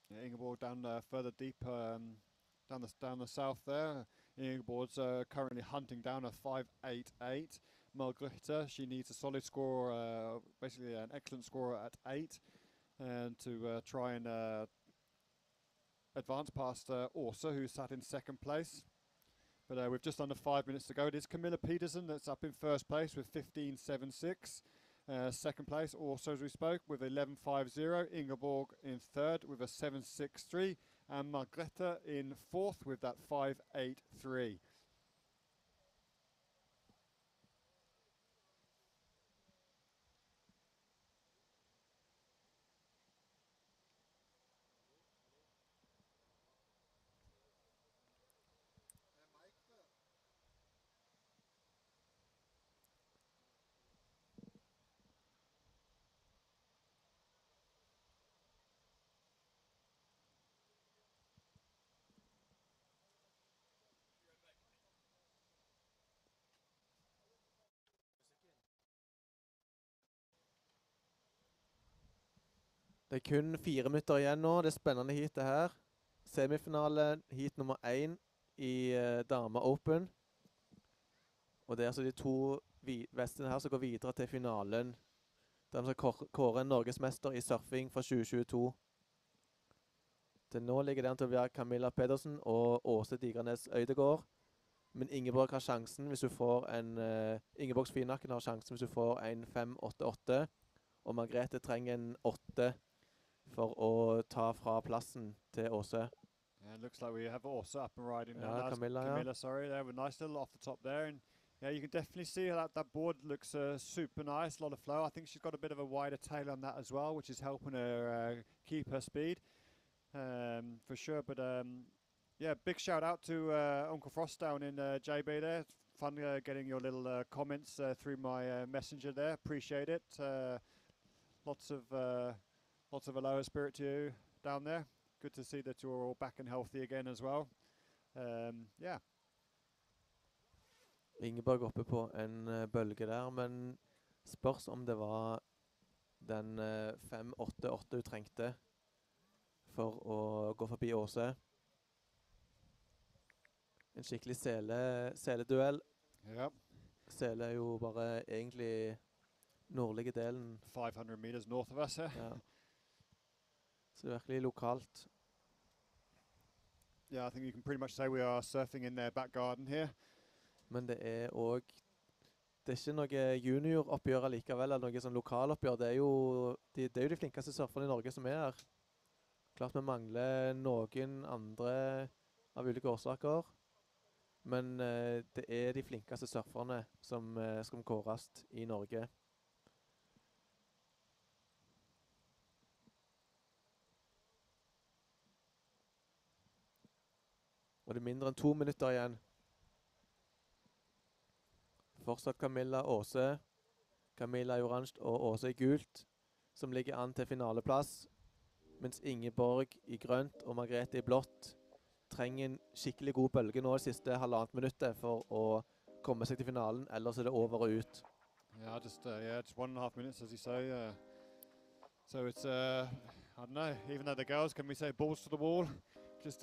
Yeah, Ingeborg down further deep, down the south there. Ingeborg's currently hunting down a 5.88. Margrethe, she needs a solid score, basically an excellent score at 8, and to try and advance past Åsa, who sat in second place. But with just under 5 minutes to go, it is Camilla Peterson that's up in first place with 15.76. Second place, also as we spoke, with 11.50. Ingeborg in third with a 7.63. And Margrethe in fourth with that 5.83. Det er kun 4 minutter igjen nå. Det er spennende heatet her. Semifinale, heat nummer 1 i Dame Open. Og det er altså de to vestene her som går videre til finalen. Der de skal kåre en norgesmester i surfing fra 2022. Til nå ligger det an til å være Camilla Pedersen og Åse Digranes Øydegård. Men Ingeborg har sjansen hvis du får en... Ingeborgs Finakken har sjansen hvis du får en 5.88. Og Margrethe trenger en 8 for å ta fra plassen til Åse. Yeah, it looks like we have Åse up and riding now. Yeah, That's Camilla, sorry. They have a nice little off the top there. And yeah, you can definitely see that board looks super nice, a lot of flow. I think she's got a bit of a wider tail on that as well, which is helping her keep her speed for sure. But yeah, big shout out to Uncle Frost down in JB there. Fun getting your little comments through my messenger there. Appreciate it. Lots of aloha spirit to you down there. Good to see that you're all back and healthy again as well. Yeah. Ingeborg oppe på en bølge der, men spørs om det var den 5.88 hun trengte for å gå forbi Åse. En skikkelig seleduell. Ja. Sele er jo bare egentlig nordlige delen. 500 meters north of us here. Ja. Så det er virkelig lokalt. Yeah, I think you can pretty much say we are surfing in their back garden here. Men det er også det er ikke noe junioroppgjør likevel, eller noe sånn lokaloppgjør. Det er jo de flinkeste surferne i Norge som er her. Klart vi mangler noen andre av ulike årsaker, men det er de flinkeste surferne som skal kåres i Norge. Og det er mindre enn 2 minutter igjen. Fortsatt Camilla, Åse. Camilla i oransje og Åse i gult, som ligger an til finaleplass. Mens Ingeborg i grønt og Margrethe i blått trenger en skikkelig god bølge nå det siste halvannet minuttet for å komme seg til finalen, ellers er det over og ut. Yeah, just 1.5 minutes, as you say. So it's I don't know. Even though the girls, can we say balls to the wall? Just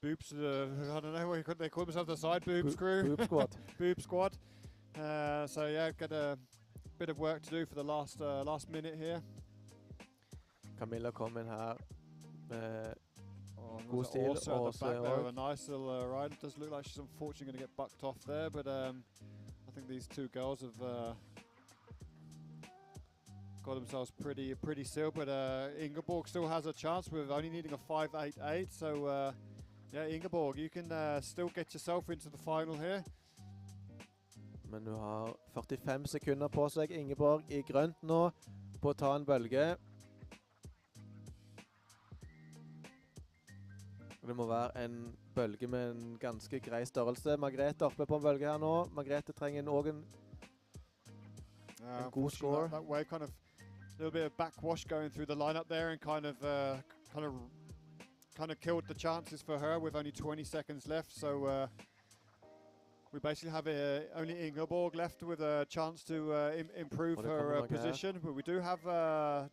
boobs. I don't know what they call themselves, the side boobs crew. Boob squad. Boob squad. So yeah, got a bit of work to do for the last minute here. Camilla kom inn her med God stil. Also at the back there, a nice little ride. It does look like she's unfortunately going to get bucked off there, but I think these two girls have got themselves pretty sealed. But Ingeborg still has a chance with only needing a 5.88. So yeah, Ingeborg, you can still get yourself into the final here. Men hun har 45 sekunder på seg, Ingeborg i grønt nå, på å ta en bølge. Det må være en bølge med en ganske grei størrelse. Margrethe oppe på en bølge her nå. Margrethe trenger en god score. That way, kind of a little bit of backwash going through the lineup there, and kind of killed the chances for her with only 20 seconds left. So we basically have only Ingeborg left with a chance to improve her position. But we do have a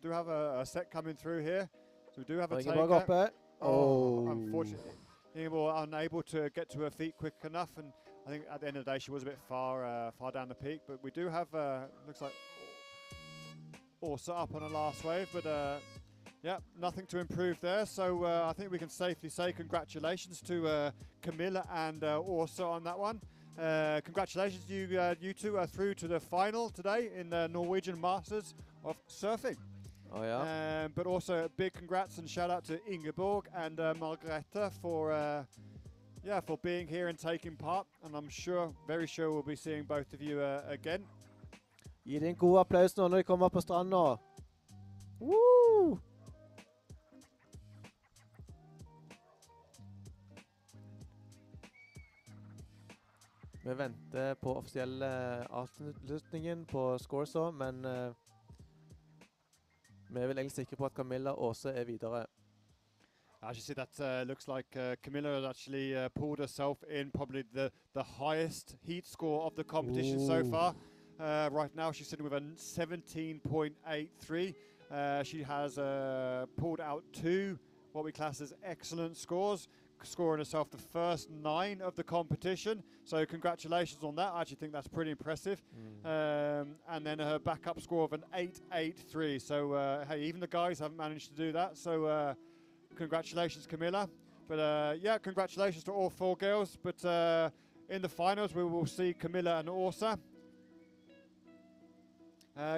set coming through here. So we do have a taker. Oh, unfortunately, Ingeborg unable to get to her feet quick enough, and I think at the end of the day she was a bit far down the peak. But we do have looks like also up on the last wave, but yeah, nothing to improve there. So I think we can safely say congratulations to Camilla and Åsa on that one. Congratulations, you two are through to the final today in the Norwegian Masters of Surfing. Oh, yeah. But also a big congrats and shout out to Ingeborg and Margrethe for being here and taking part. And I'm very sure we'll be seeing both of you again. Gi dem en god applaus nå når de kommer på stranden nå. Woo! Vi venter på offisielle avslutningen på scoresa, men vi er vel egentlig sikre på at Camilla Åse er videre. As you see, that looks like Camilla has actually pulled herself in probably the highest heat score of the competition so far. Right now she's sitting with a 17.83. She has pulled out 2 what we class as excellent scores, scoring herself the first 9 of the competition. So congratulations on that. I actually think that's pretty impressive. And then her backup score of an 8.83. So hey, even the guys haven't managed to do that. So congratulations, Camilla. But yeah, congratulations to all 4 girls. But in the finals, we will see Camilla and Åsa.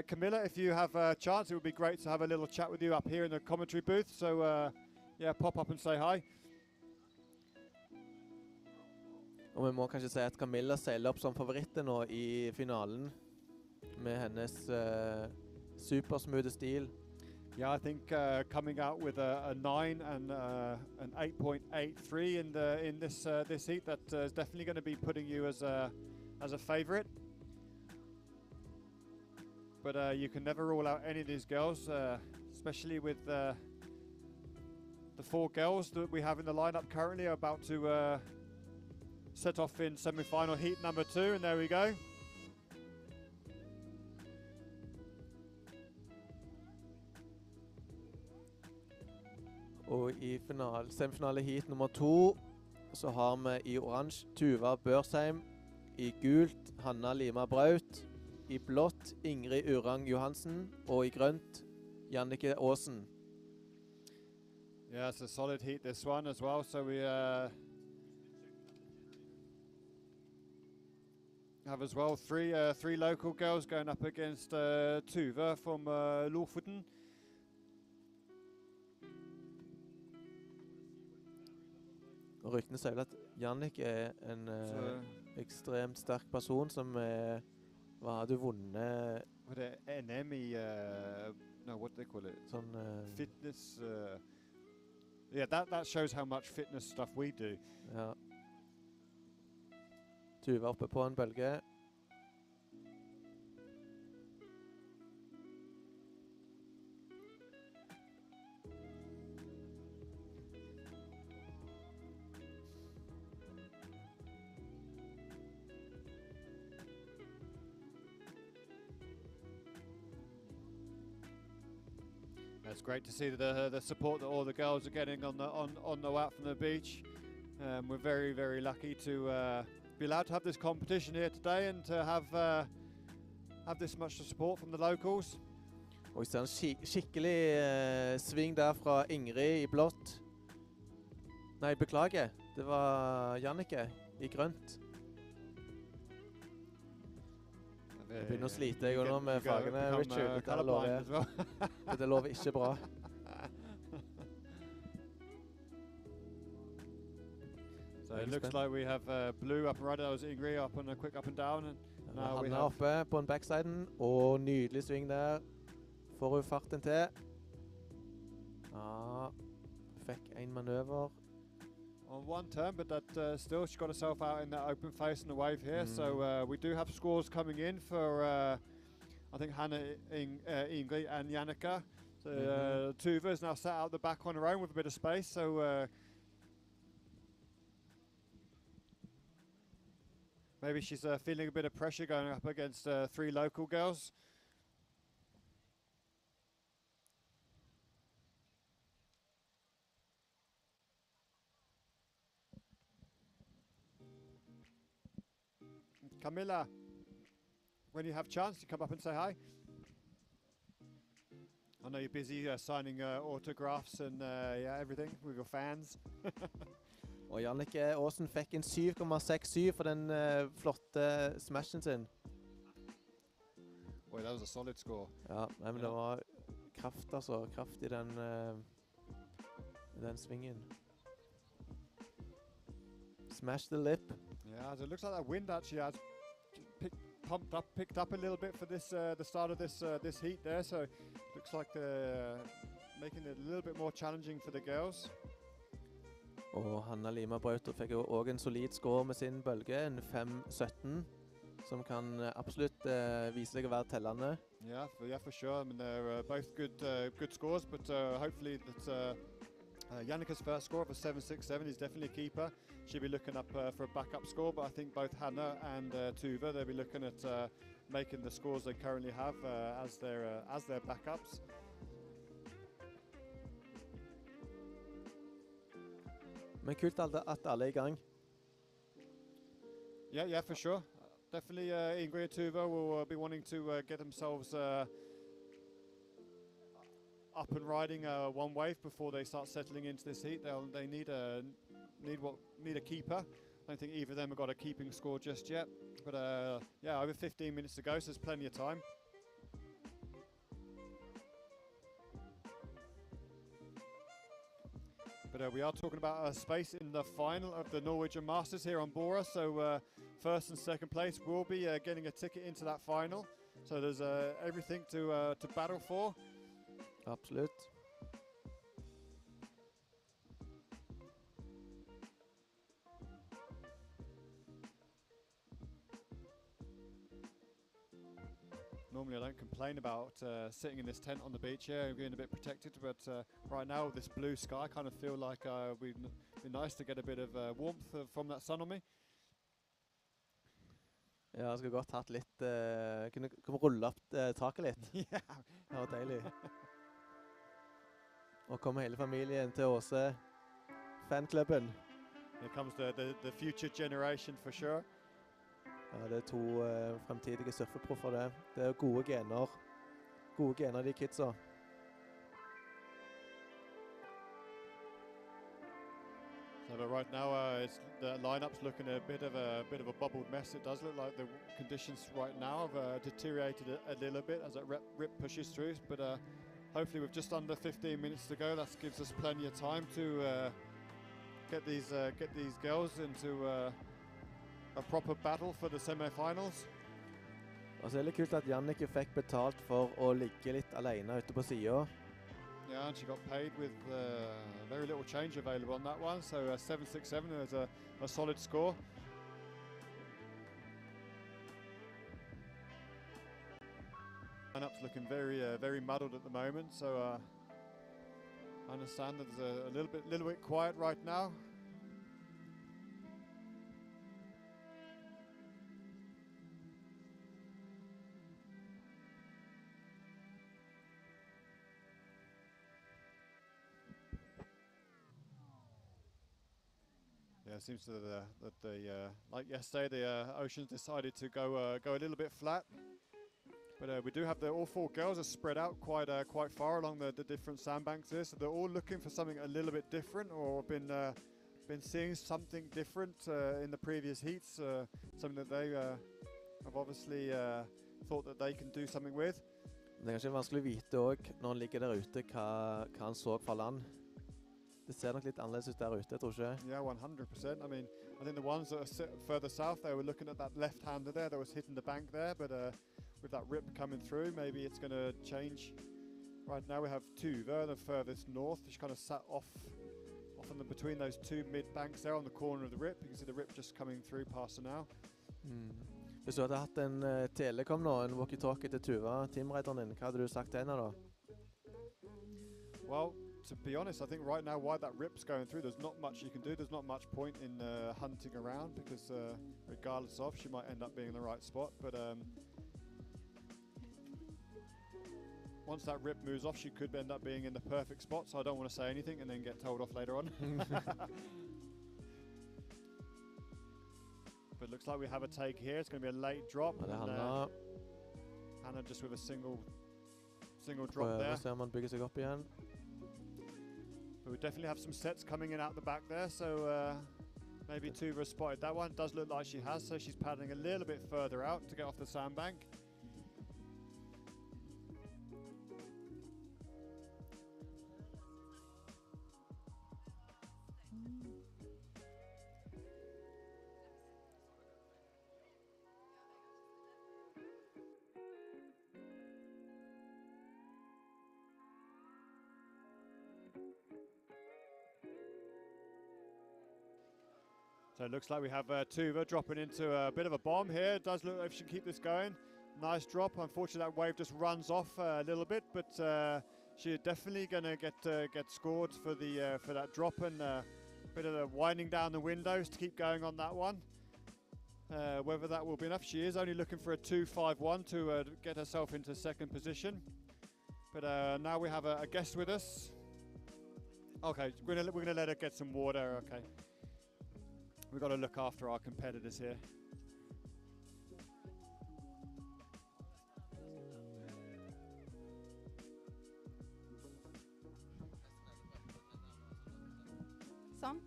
Camilla, if you have a chance, it would be great to have a little chat with you up here in the commentary booth. So yeah, pop up and say hi. Og vi må kanskje si at Camilla seiler opp som favoritt nå i finalen med hennes supersmooth stil. Yeah, I think coming out with a 9 and an 8.83 in this heat, that is definitely going to be putting you as a favorite. But you can never rule out any of these girls, especially with the 4 girls that we have in the lineup currently are about to set off in semi-final heat number 2, and there we go. Og i semifinale heat nummer 2 så har vi i oransje Tuva Børsheim, i gult Hanna Lima Braut, i blått Ingrid Urang Johansen, og i grønt Jannike Aasen. Yeah, it's a solid heat, this one as well. So we have as well three local girls going up against Tuva from Lofoten. Og ryktene sier vel at Jannik en ekstremt sterk person som hadde vunnet With an NM no, what do they call it? sånn Fitness. Yeah, that shows how much fitness stuff we do. Ja. Tuva oppe på en bølge. It's great to see the support that all the girls are getting on the way out from the beach. We're very, very lucky to be allowed to have this competition here today and to have this much support from the locals. Og vi ser en skikkelig sving der fra Ingrid i blått. Nei, beklager. Det var Jannike i grønt. Jeg begynner å slite jeg nå med fagene, Richard. Dette lover ikke bra. So it looks like we have blue up and right. That was Ingrid up on a quick up and down. And now we Han have oppe på en backsiden, og nydelig sving der. Får hun farten til. Ja, fikk en manøver. on one turn, but that still she got herself out in that open face and the wave here. So we do have scores coming in for I think Hannah, Ingrid and Jannica. So Tuva is now sat out the back on her own with a bit of space. So maybe she's feeling a bit of pressure going up against three local girls. Camilla, when you have chance, you come up and say hi. I know you're busy signing autographs and yeah, everything with your fans. Og Jannicke Aasen fikk en 7,67 for den flotte smashen sin. Boy, that was a solid score. Ja, nei, men det var kraft, altså. Kraft i den svingen. Smash the lip. Yeah, so it looks like that wind actually has picked up a little bit for this the start of this heat there. So it looks like they're making it a little bit more challenging for the girls. Og Hanna Lima Brauter fikk jo også en solid score med sin bølge, en 5,17, som kan absolutt vise seg å være tellende. Yeah, for sure. I mean, they're both good scores, but hopefully that's Jannica's first score of a 7.67 is definitely a keeper. She'll be looking up for a backup score, but I think both Hannah and Tuva, they'll be looking at making the scores they currently have as their backups. Men kult at alle er i gang. Yeah, for sure. Definitely Ingrid and Tuva will be wanting to get themselves up and riding one wave before they start settling into this heat. They need a keeper. I don't think either of them have got a keeping score just yet. But yeah, over 15 minutes to go, so there's plenty of time. But we are talking about a space in the final of the Norwegian Masters here on Bora. So first and second place will be getting a ticket into that final. So there's everything to battle for. Absolutt. Normally I don't complain about sitting in this tent on the beach here, being a bit protected, but right now with this blue sky, I kind of feel like it would be nice to get a bit of warmth from that sun on me. Ja, jeg skulle godt hatt litt, kunne rulle opp taket litt. Ja. Det var deilig. Og kommer hele familien til Åse, fanklubben. Here comes the future generation for sure. Ja, det er to fremtidige surfeproffer det. Det er gode gener. Gode gener de kidsa. So But right now, the lineup's looking a bit of a bubbled mess. It does look like the conditions right now have deteriorated a little bit as that rip pushes through. But hopefully, with just under 15 minutes to go, that gives us plenty of time to get these girls into a proper battle for the semi-finals. Og så er det litt kult at Jannicke fikk betalt for å ligge litt alene ute på siden. Yeah, and she got paid with very little change available on that one. So 767 is a solid score. Lineup's looking very muddled at the moment. So I understand that there's a little bit quiet right now. Yeah, it seems that like yesterday, the Oceans decided to go a little bit flat. But we do have all four girls are spread out quite far along the different sandbanks here, so they're all looking for something a little bit different, or been seeing something different in the previous heats, something that they have obviously thought that they can do something with. Det er kanskje vanskelig å vite også, når han ligger der ute, hva han så fra land. Det ser nok litt annerledes ut der ute, tror ikke? Yeah, 100%. I mean, I think the ones that are further south, they were looking at that left-hander there that was hitting the bank there, but with that rip coming through, maybe it's going to change. Right now we have Tuva, the furthest north. She's kind of sat off in between those two mid-banks there on the corner of the rip. You can see the rip just coming through past her now. Hvis du hadde hatt en telekom nå, en walkie-talkie til Tuva, teamrideren din, hva hadde du sagt til henne da? Well, to be honest, I think right now while that rip's going through, there's not much you can do. There's not much point in hunting around because regardless of, she might end up being in the right spot. But once that rip moves off, she could end up being in the perfect spot. So I don't want to say anything and then get told off later on. But it looks like we have a take here. It's going to be a late drop. And, Hannah just with a single drop there. Se om han bygger seg opp igjen. But we definitely have some sets coming in out the back there, so maybe Tuva spotted that one. Does look like she has, so she's paddling a little bit further out to get off the sandbank. So it looks like we have Tuva dropping into a bit of a bomb here. It does look like if she can keep this going. Nice drop. Unfortunately, that wave just runs off a little bit, but she's definitely going to get scored for that drop, and a bit of the winding down the windows to keep going on that one. Whether that will be enough. She is only looking for a 2.51 to get herself into second position. But now we have a guest with us. Okay, we're gonna let her get some water. Okay. We've got to look after our competitors here. Son?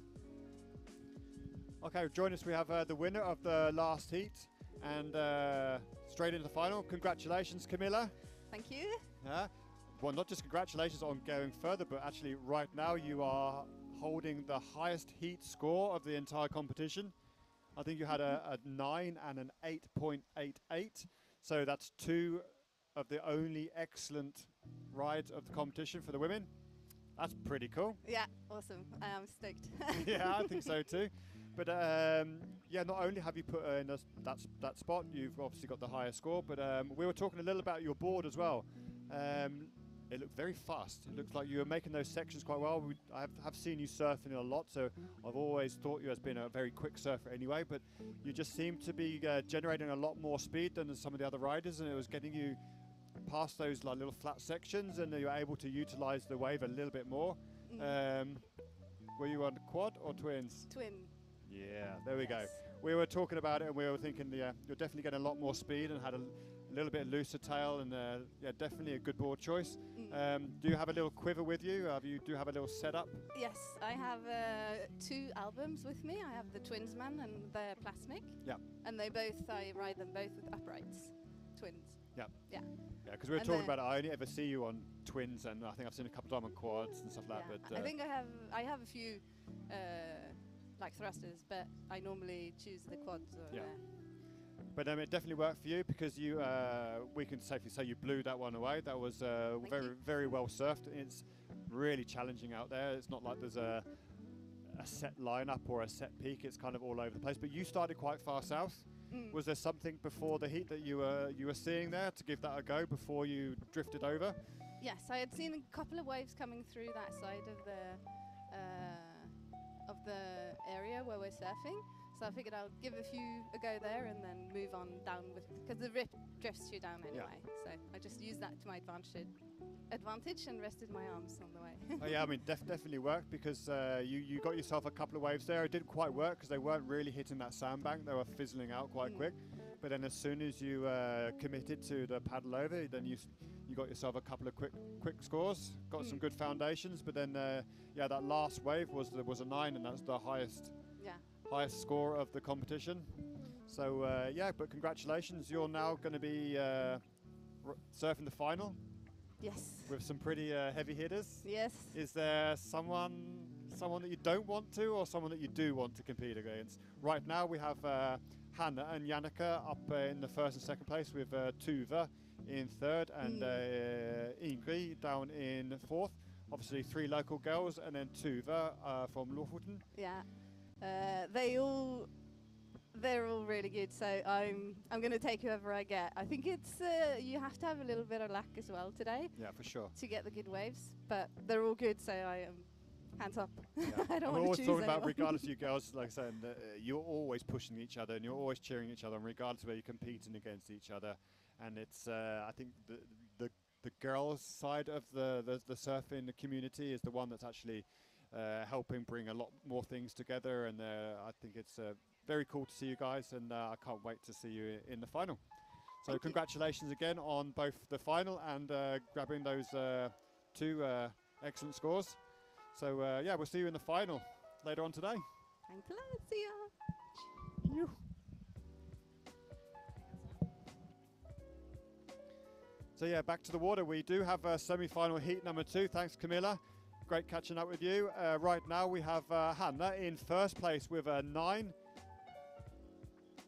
Okay, join us. We have the winner of the last heat and straight into the final. Congratulations, Camilla. Thank you. Well, not just congratulations on going further, but actually right now you are holding the highest heat score of the entire competition. I think you had a 9 and an 8.88. So that's two of the only excellent rides of the competition for the women. That's pretty cool. Yeah, awesome. I am stoked. Yeah, I think so too. But yeah, not only have you put her in that spot, you've obviously got the higher score, but we were talking a little about your board as well. It looked very fast. It looks like you were making those sections quite well. I have seen you surfing a lot, so I've always thought you as being a very quick surfer anyway, but you just seem to be generating a lot more speed than some of the other riders, and it was getting you past those like little flat sections, and you were able to utilize the wave a little bit more. Were you on quad or twins? Twin. Yeah, there we go. We were talking about it and we were thinking, yeah, you're definitely getting a lot more speed and had A little bit looser tail, and yeah, definitely a good board choice. Mm. Do you have a little quiver with you? Do you have a little setup? Yes, I have 2 albums with me. I have the Twinsman and the Plasmic. Yeah. And I ride them both with uprights. Twins. Yeah. Yeah. Yeah, because we were And talking the- about it. I only ever see you on twins, and I think I've seen a couple of time on quads and stuff like Yeah. that. But I think I have a few like thrusters, but I normally choose the quads or Yeah. But it definitely worked for you because you, we can safely say you blew that one away. That was very, you. very well surfed. It's really challenging out there. It's not like there's a set lineup or a set peak. It's kind of all over the place. But you started quite far south. Mm. Was there something before the heat that you were seeing there to give that a go before you drifted over? Yes, I had seen a couple of waves coming through that side of the area where we're surfing. So I figured I'll give a few a go there and then move on down with, because the rip drifts you down anyway. So I just used that to my advantage and rested my arms on the way. Oh yeah, I mean definitely worked because you got yourself a couple of waves there. It didn't quite work because they weren't really hitting that sandbank. They were fizzling out quite quick. But then as soon as you committed to the paddle over, then you got yourself a couple of quick scores. Got some good foundations. But then yeah, that last wave was a 9, and that's the highest score of the competition. So yeah, but congratulations. You're now going to be surfing the final. Yes. With some pretty heavy hitters. Yes. Is there someone that you don't want to, or someone that you do want to compete against? Right now we have Hannah and Jannica up in the first and second place, with Tuva in third and Ingrid down in fourth. Obviously 3 local girls and then Tuva from Lofoten. Yeah. They're all really good, so I'm going to take whoever I get. I think it's you have to have a little bit of luck as well today. Yeah, for sure. To get the good waves, but they're all good, so I am hands up. Yeah. I don't We're want always to choose talking about, anyone. regardless of you girls, like I said, you're always pushing each other and you're always cheering each other, and regardless of where you're competing against each other. And it's I think the girls' side of the surfing community is the one that's actually helping bring a lot more things together, and I think it's very cool to see you guys, and I can't wait to see you in the final. So congratulations again on both the final and grabbing those 2 excellent scores. So yeah, we'll see you in the final later on today. Thanks a lot. See ya. So yeah, back to the water. We do have semi-final heat number 2. Thanks, Camilla. Great catching up with you. Right now we have Hannah in first place with a 9.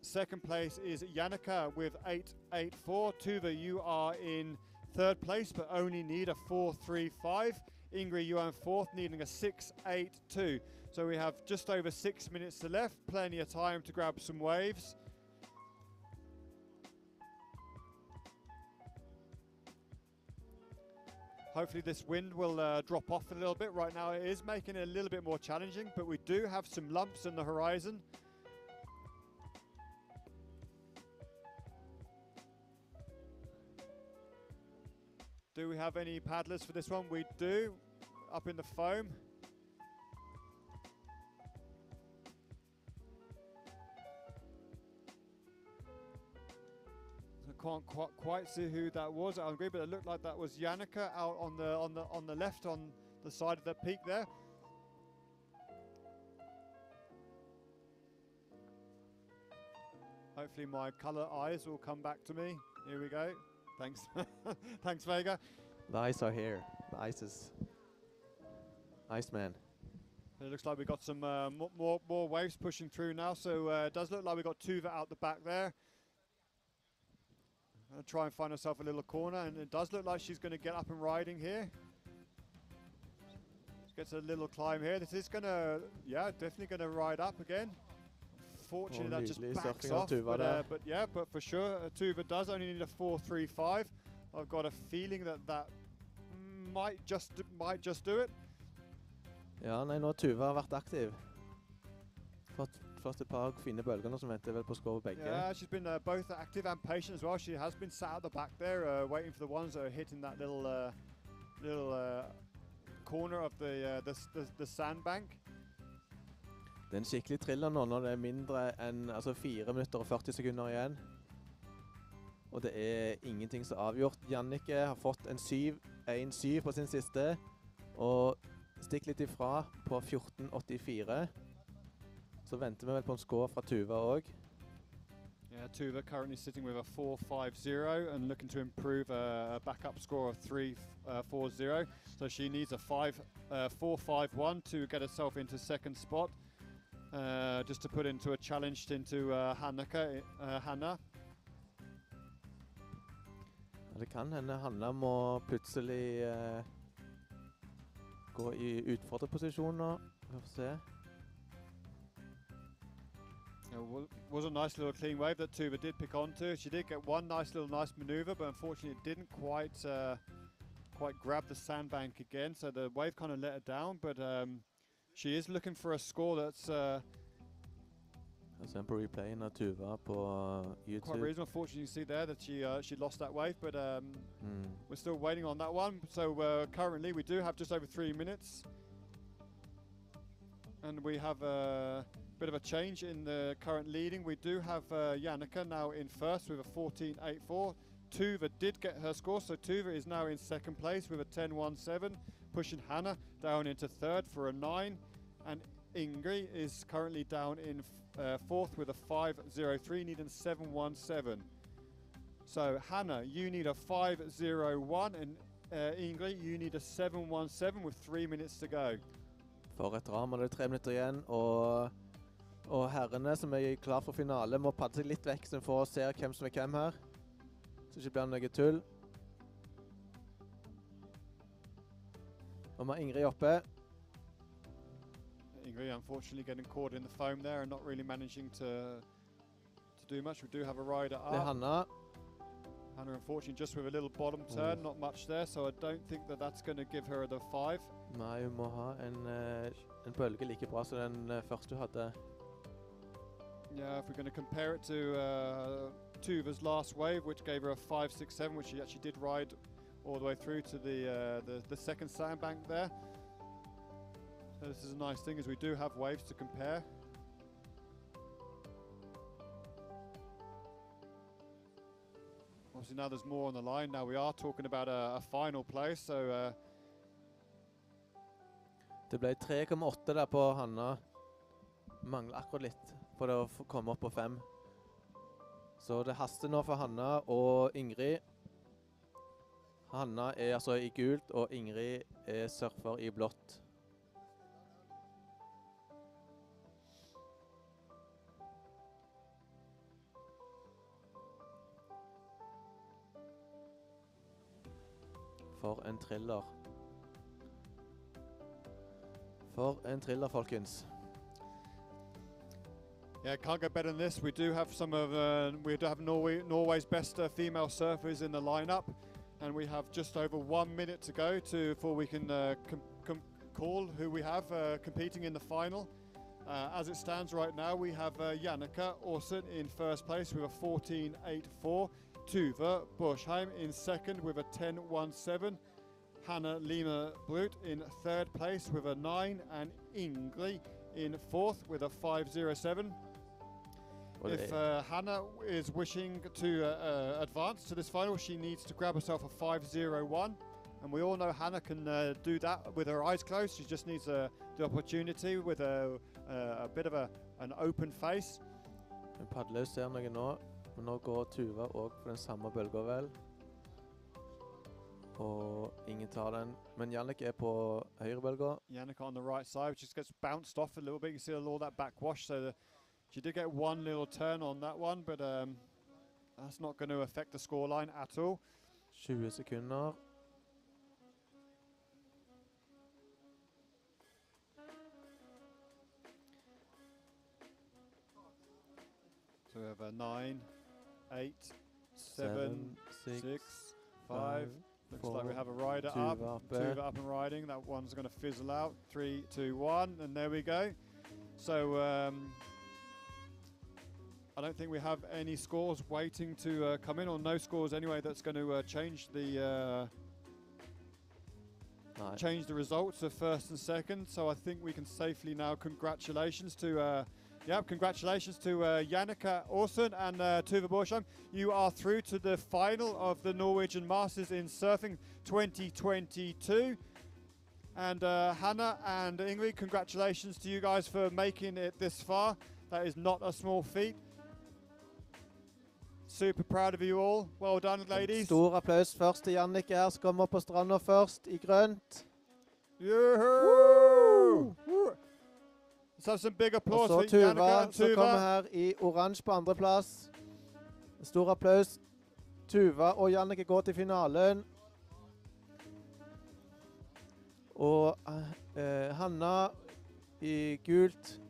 Second place is Jannica with 8.84. Tuva, you are in third place but only need a 4.35. Ingrid, you are in fourth, needing a 6.82. So we have just over 6 minutes left. Plenty of time to grab some waves. Hopefully this wind will drop off a little bit. Right now it is making it a little bit more challenging, but we do have some lumps on the horizon. Do we have any paddlers for this one? We do, up in the foam. I can't quite see who that was. I agree, but it looked like that was Jannica out on the left, on the side of the peak there. Hopefully my colour eyes will come back to me. Here we go. Thanks. Thanks, Vega. The ice are here. The ice is Iceman. It looks like we've got some more waves pushing through now. So it does look like we've got Tuva out the back there. I'll try and find herself a little corner, and it does look like she's going to get up and riding here. She gets a little climb here. This is going to, yeah, definitely going to ride up again. Fortunately, that just backs off. But yeah, but for sure, Tuva does only need a 4.35. I've got a feeling that might just do it. Ja, nei, nå Tuva har vært aktiv. Fått et par fine bølger nå som venter vel på å score begge. Yeah, she's been both active and patient as well. She has been sat at the back there, waiting for the ones that are hitting that little corner of the sandbank. Det er en skikkelig thriller nå når det er mindre enn 4 minutter og 40 sekunder igjen. Og det er ingenting som er avgjort. Jannike har fått en 1-7 på sin siste. Og stikk litt ifra på 14,84. Så venter vi vel på en score fra Tuva også. Yeah, Tuva currently sitting with a 4.50 and looking to improve a backup score of 3.40. So she needs a 4.51 to get herself into second spot. Just to put into a challenge into Hannah. Det kan hende Hanna må plutselig gå i utfordrerposisjon nå. Vi får se. Was a nice little clean wave that Tuva did pick onto. She did get one nice maneuver, but unfortunately it didn't quite grab the sandbank again. So the wave kind of let her down, but she is looking for a score that's Jeg ser på replayen av Tuva på YouTube. quite reasonable. Unfortunately, you see there that she lost that wave, but we're still waiting on that one. So currently we do have just over 3 minutes, and we have a bit of a change in the current leading. We do have Jannike now in first with a 14.84. Tuva did get her score, so Tuva is now in second place with a 10.17, pushing Hannah down into third for a 9, and Ingrid is currently down in fourth with a 5.03, needing 7.17. So Hannah, you need a 5.01, and Ingrid, you need a 7.17 with 3 minutes to go. For et drama, det er 3 minutter igjen, og herrene som er klar for finale må padde seg litt vekk, så vi får se hvem som er hvem her. Så det ikke blir noe tull. Og vi har Ingrid oppe. Ingrid unfortunately getting caught in the foam there and not really managing to do much. We do have a rider up. Det er Hanna. Hannah unfortunately just with a little bottom turn, not much there, so I don't think that that's going to give her the 5. Nei, hun må ha en bølge like bra som den første hun hadde. Yeah, if we're going to compare it to Tuva's last wave, which gave her a 5.67, which she actually did ride all the way through to the second sandbank there. So this is a nice thing, as we do have waves to compare. Obviously now there's more on the line. Now we are talking about a final place, so det ble 3,8 der på Hanna. Mangler akkurat litt for å komme opp på 5. Så det haster nå for Hanna og Ingrid. Hanna er altså i gult, og Ingrid er surfer i blått. For en thriller. For en thriller, folkens. yeah, can't get better than this. We do have we do have Norway's best female surfers in the lineup, and we have just over 1 minute to go before we can call who we have competing in the final. As it stands right now, we have Jannike Aasen in first place with a 14.84. Tuva Buschheim in second with a 10.17. Hannah Lima Blut in third place with a 9, and Ingrid in fourth with a 5.07. If Hannah is wishing to advance to this final, she needs to grab herself a 5.01. And we all know Hannah can do that with her eyes closed. She just needs the opportunity with a bit of an open face. Padler ser noe nå, men nå går Tuva også på den samme bølgen vel. Og ingen tar den, men Jannike er på høyre bølgen. Jannike on the right side, just gets bounced off a little bit. You see all that backwash, so she did get one little turn on that one, but that's not going to affect the scoreline at all. 20 sekunder. So we have a 9, 8, 7, 6, 5. Looks like we have a rider up. Tuva up and riding. That one's going to fizzle out. 3, 2, 1, and there we go. So I don't think we have any scores waiting to come in, or no scores anyway. That's going to change the results of first and second. So I think we can safely now congratulations to Yep, congratulations to Jannica Orson and Tuva Borsham. You are through to the final of the Norwegian Masters in Surfing 2022. And Hannah and Ingrid, congratulations to you guys for making it this far. That is not a small feat. Super proud of you all. Well done, ladies. Stor applaus først til Jannicke her, som kommer på stranda først, i grønt. Yoo-hoo! Let's have some big Og applause så for Jannica Tuva, and som kommer Tuva. her i oransje på andre plass. Stor applaus. Tuva og Jannicke går til finalen. Og Hanna i gult.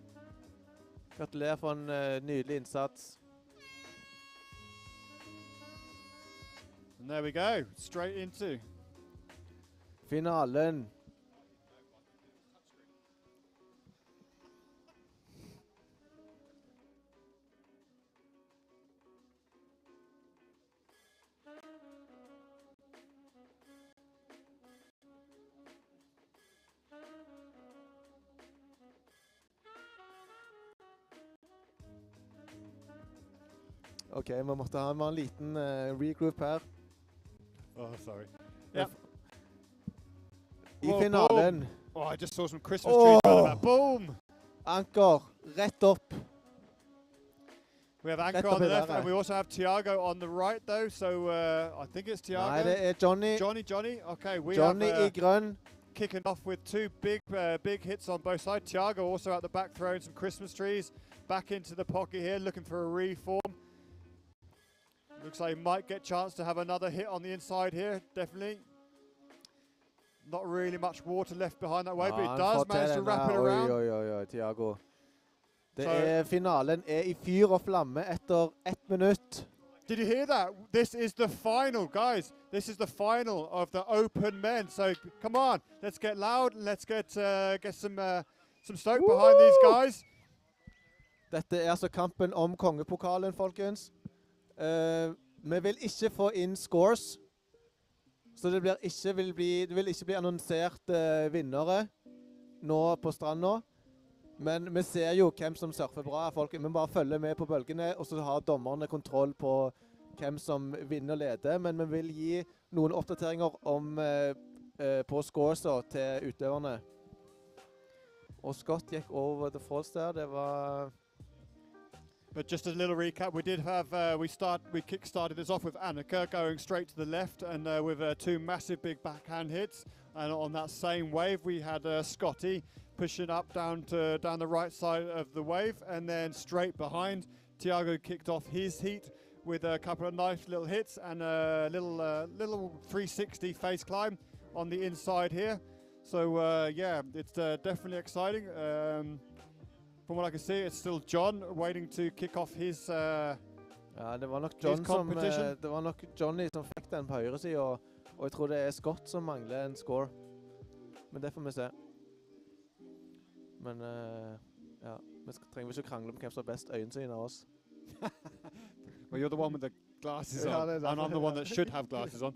Gratulerer for en nydelig innsats. And there we go, straight into. Finalen. Ok, vi måtte ha en liten regroup her. Oh, sorry. Yep. I Whoa, finalen. boom. Oh, I just saw some Christmas trees around about. Boom! Anker, rett opp. We have Anchor Rett on opp the i left, været. and we also have Tiago on the right, though. So I think it's Tiago. Nei, det er Johnny. Johnny. Okay, we Johnny have i grønn. kicking off with two big hits on both sides. Tiago also at the back throwing some Christmas trees back into the pocket here, looking for a reform. Looks like he might get chance to have another hit on the inside here, definitely. Not really much water left behind that way, but he does manage to wrap it around. Oi, Tiago. So- Finalen er i fyr og flamme etter 1 minutt. Did you hear that? This is the final, guys. This is the final of the Open Men. So come on, let's get loud and let's get some stoke behind these guys. Dette er altså kampen om kongepokalen, folkens. Vi vil ikke få inn scores, så det vil ikke bli annonsert vinnere nå på stranda. Men vi ser jo hvem som surfer bra, folk. Vi bare følger med på bølgene, og så har dommerne kontroll på hvem som vinner og leder. Men vi vil gi noen oppdateringer om på scoresa til utøverne. Og Scott gikk over the falls der. Det var... But just a little recap, we did have, we kick-started this off with Annika going straight to the left and with two massive big backhand hits. And on that same wave, we had Scotty pushing up down the right side of the wave. And then straight behind, Tiago kicked off his heat with a couple of nice little hits and a little 360 face climb on the inside here. So yeah, it's definitely exciting. From what I can see, it's still John waiting to kick off his Ja, det var nok John det var nok Johnny som fikk den på høyre siden, og jeg tror det er Scott som mangler en score. Men det får vi se. Men ja, vi trenger ikke krangle om hvem som har best øyensyn av oss. Well, you're the one with the glasses on, and I'm the one that should have glasses on.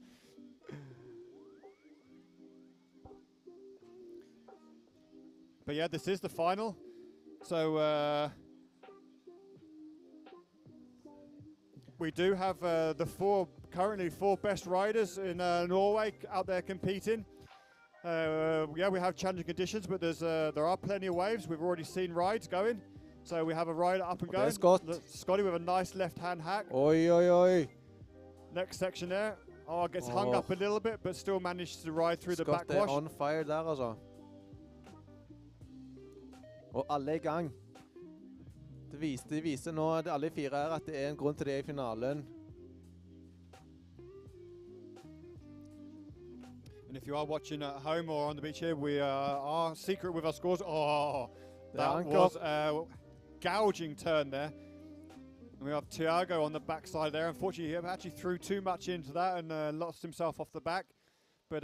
But yeah, this is the final. So we do have currently four best riders in Norway out there competing. Yeah, we have challenging conditions, but there are plenty of waves. We've already seen rides going. So we have a rider up and going. Scotty with a nice left-hand hack. Oi. Next section there. Oh, gets hung up a little bit, but still managed to ride through the backwash. Scott er on fire der, altså. Og alle er i gang. De viser nå, alle fire her, at det er en grunn til det i finalen. And if you are watching at home or on the beach here, we are secret with our scores. Oh, that was a gouging turn there. And we have Tiago on the backside there. Unfortunately, he actually threw too much into that and lost himself off the back. But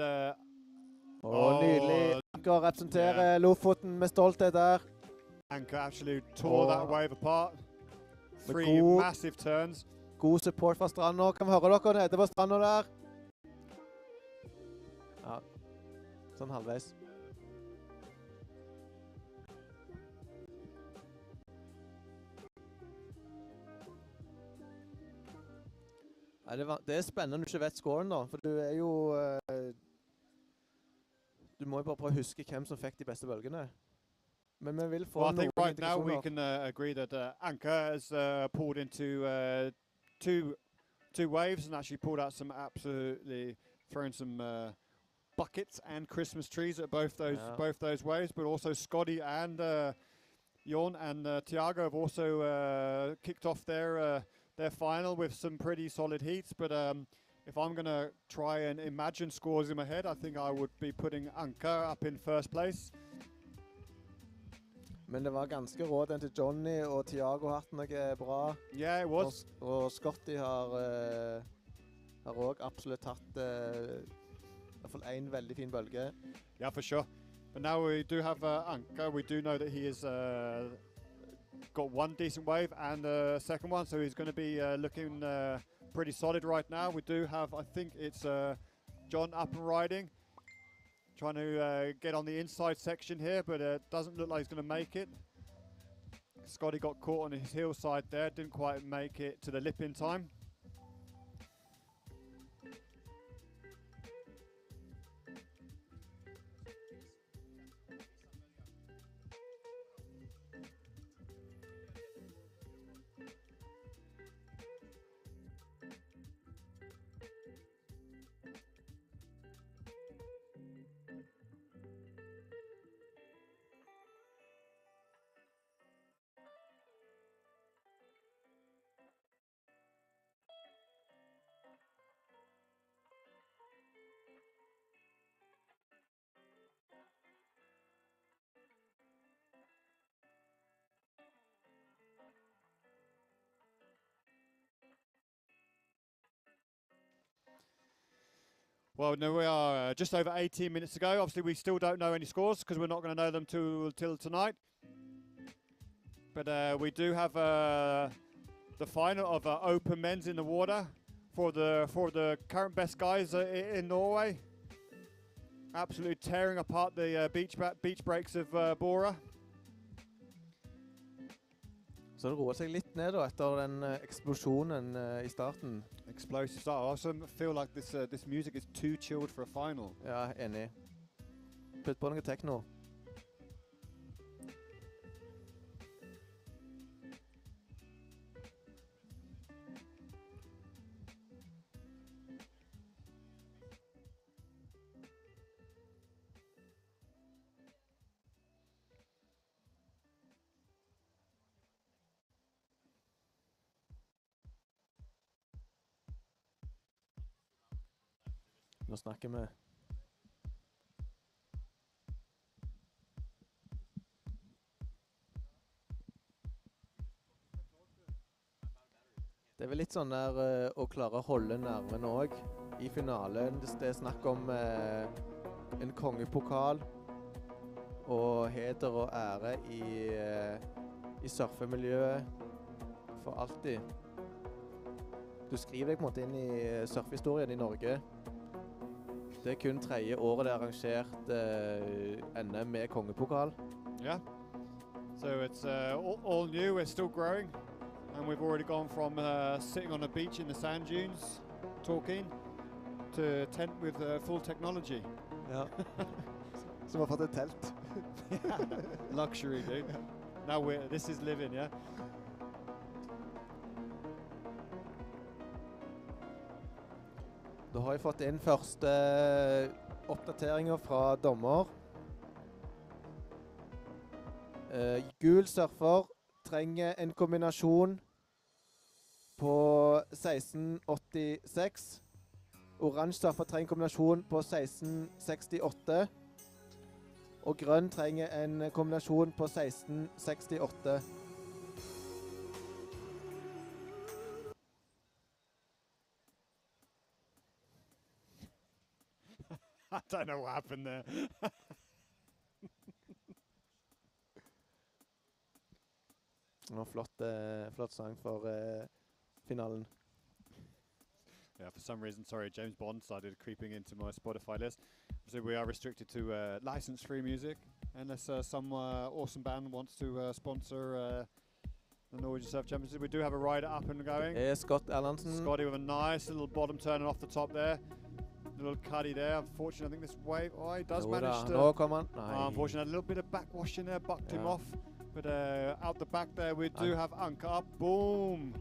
nydelig. Anker representerer Lofoten med stolthet der. Anker actually tore that wave apart. Three massive turns. God support fra stranda. Kan vi høre dere nede på stranda der? Ja, sånn halvveis. Nei, det er spennende når du ikke vet scoren da, for du er jo... du må jo bare prøve å huske hvem som fikk de beste bølgene. Men vi vil få Well, I think noen right now we indikasjoner. can agree that Anchor has pulled into two waves and actually pulled out some absolutely throwing some buckets and Christmas trees at both those waves, but also Scotty and Jon and Thiago have also kicked off their final with some pretty solid heats. But if I'm going to try and imagine scores in my head, I think I would be putting Anchor up in first place. Men det var ganske rå den til Johnny, og Thiago har hatt noe bra. Yeah, it was. Og Scotty har også absolutt hatt I hvert fall en veldig fin bølge. Yeah, for sure. But now we do have Anchor. We do know that he has got one decent wave and a second one, so he's going to be looking pretty solid right now. We do have, I think it's John up and riding, trying to get on the inside section here, but it doesn't look like he's going to make it. Scotty got caught on his heel side there, didn't quite make it to the lip in time. Well, no, we are just over 18 minutes to go. Obviously, we still don't know any scores because we're not going to know them till tonight. But we do have the final of open men's in the water for the current best guys in Norway. Absolutely tearing apart the beach breaks of Bora. Så det roer seg litt ned da, etter den eksplosjonen I starten. Explosive start. I also feel like this music is too chilled for a final. Ja, enig. Putt på noe techno. Nå snakker vi. Det vel litt sånn der å klare å holde nerven også I finalen. Det snakk om en kongepokal og heder og ære I surfemiljøet for alltid. Du skriver deg på en måte inn I surfhistorien I Norge. Det kun 3. året det arrangert NM med kongepokal. Yeah. So it's all new. We're still growing, and we've already gone from sitting on a beach in the sand dunes, talking, to tent with full technology. Ja. Som har fått et telt. Luxury, dude. Now this is living, yeah. Da har jeg fått inn første oppdateringer fra dommer. Gul surfer trenger en kombinasjon på 1686. Orange surfer trenger en kombinasjon på 1668. Og grønn trenger en kombinasjon på 1668. I don't know what happened there. Flott sang for finalen. Yeah, for some reason, sorry, James Bond started creeping into my Spotify list. So we are restricted to license-free music, unless some awesome band wants to sponsor the Norwegian Surf Championship. We do have a rider up and going. Det er Scott Erlandsen. Scotty with a nice little bottom turn off the top there. A little cuddy there. Unfortunately, I think this wave. Oh, he does manage to. Nå kommer han. Nei. Unfortunately, a little bit of backwash in there, bucked him Yeah. off. But out the back there, we do have Anker up. Boom.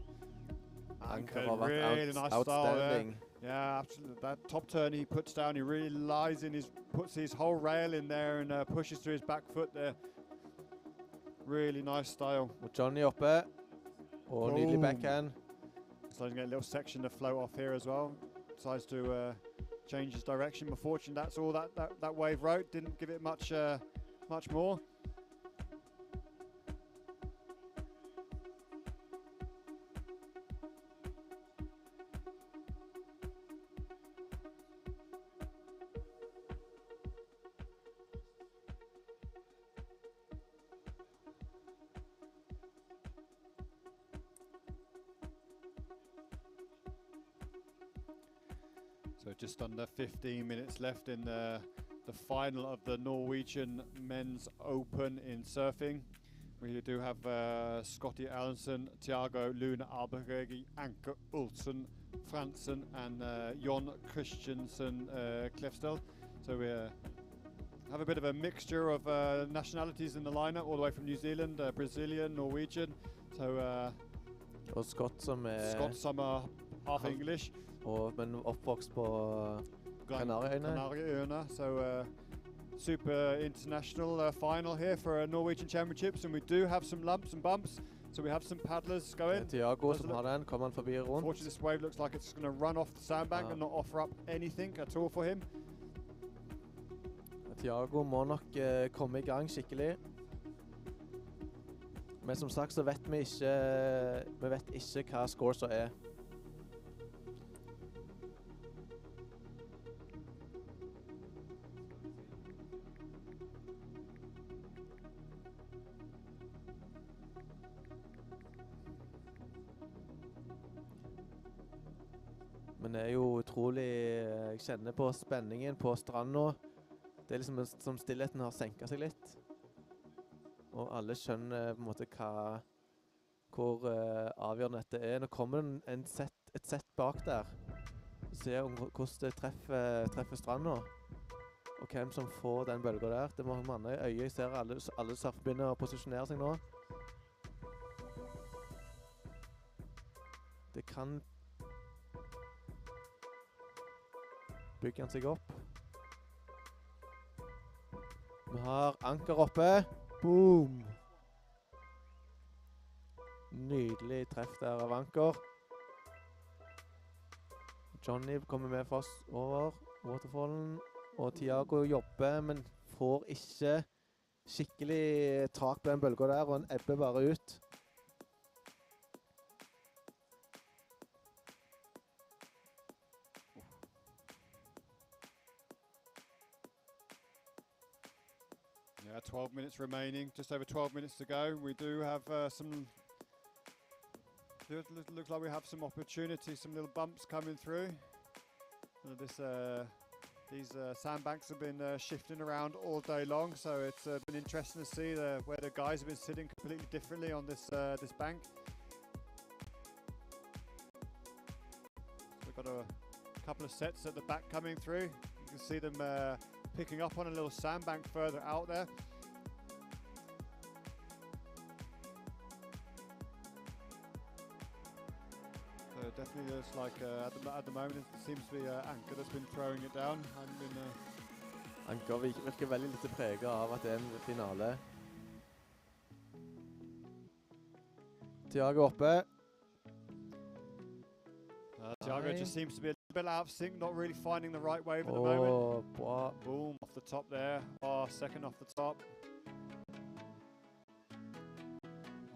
Anker har vært really nice style there. outstanding. Yeah, absolutely. That top turn he puts down, he really lies in puts his whole rail in there and pushes through his back foot there. Really nice style. Og Johnny oppe. Og nydelig Boom. backhand. So he's got a little section to float off here as well. Decides to change his direction. But fortunately, that's all that wave wrote. Didn't give it much more. So just under 15 minutes left in the final of the Norwegian Men's Open in surfing. We do have Scotty Erlandsen, Thiago Lune Alberegi, Anker Olsen, Fransen and Jon Christiansen Klefstel. So we have a bit of a mixture of nationalities in the lineup, all the way from New Zealand, Brazilian, Norwegian. So Og Scott som er Scott some are half English. men oppvokst på Kanariøyene. Kanariøyene. So super international final here for Norwegian Championships, and we do have some lumps and bumps. So we have some paddlers going. Thiago som har den, kommer han forbi rundt. Unfortunately, this wave looks like it's going to run off the sandbank and not offer up anything at all for him. Thiago må nok komme i gang skikkelig. Men som sagt så vet vi ikke hva scores er. Men det er jo utrolig, jeg kjenner på spenningen på stranden. Det er liksom som stillheten har senket seg litt. Og alle skjønner på en måte hvor avgjørende dette er. Nå kommer det et sett bak der. Se hvordan det treffer stranden. Og hvem som får den bølgen der. Det må man ha i øyet. Jeg ser alle surfebegynner å posisjonere seg nå. Det kan bygge han seg opp. Vi har Anker oppe. Boom! Nydelig treff der av Anker. Johnny kommer med for oss over waterfallen. Og Thiago jobber, men får ikke skikkelig tak på den bølgen der, og han ebber bare ut. Yeah, 12 minutes remaining, just over 12 minutes to go. We do have looks like we have some opportunity, some little bumps coming through. These sandbanks have been shifting around all day long, so it's been interesting to see where the guys have been sitting completely differently on this bank. We've got a couple of sets at the back coming through. You can see them picking up on a little sandbank further out there. So it definitely looks like at the moment it seems to be Anker that's been throwing it down. Anker virker veldig lite preget av at det er en finale. Thiago oppe. Thiago just seems to be a little bit out of sync, not really finding the right wave at the moment. Bra. Boom, off the top there. Second off the top.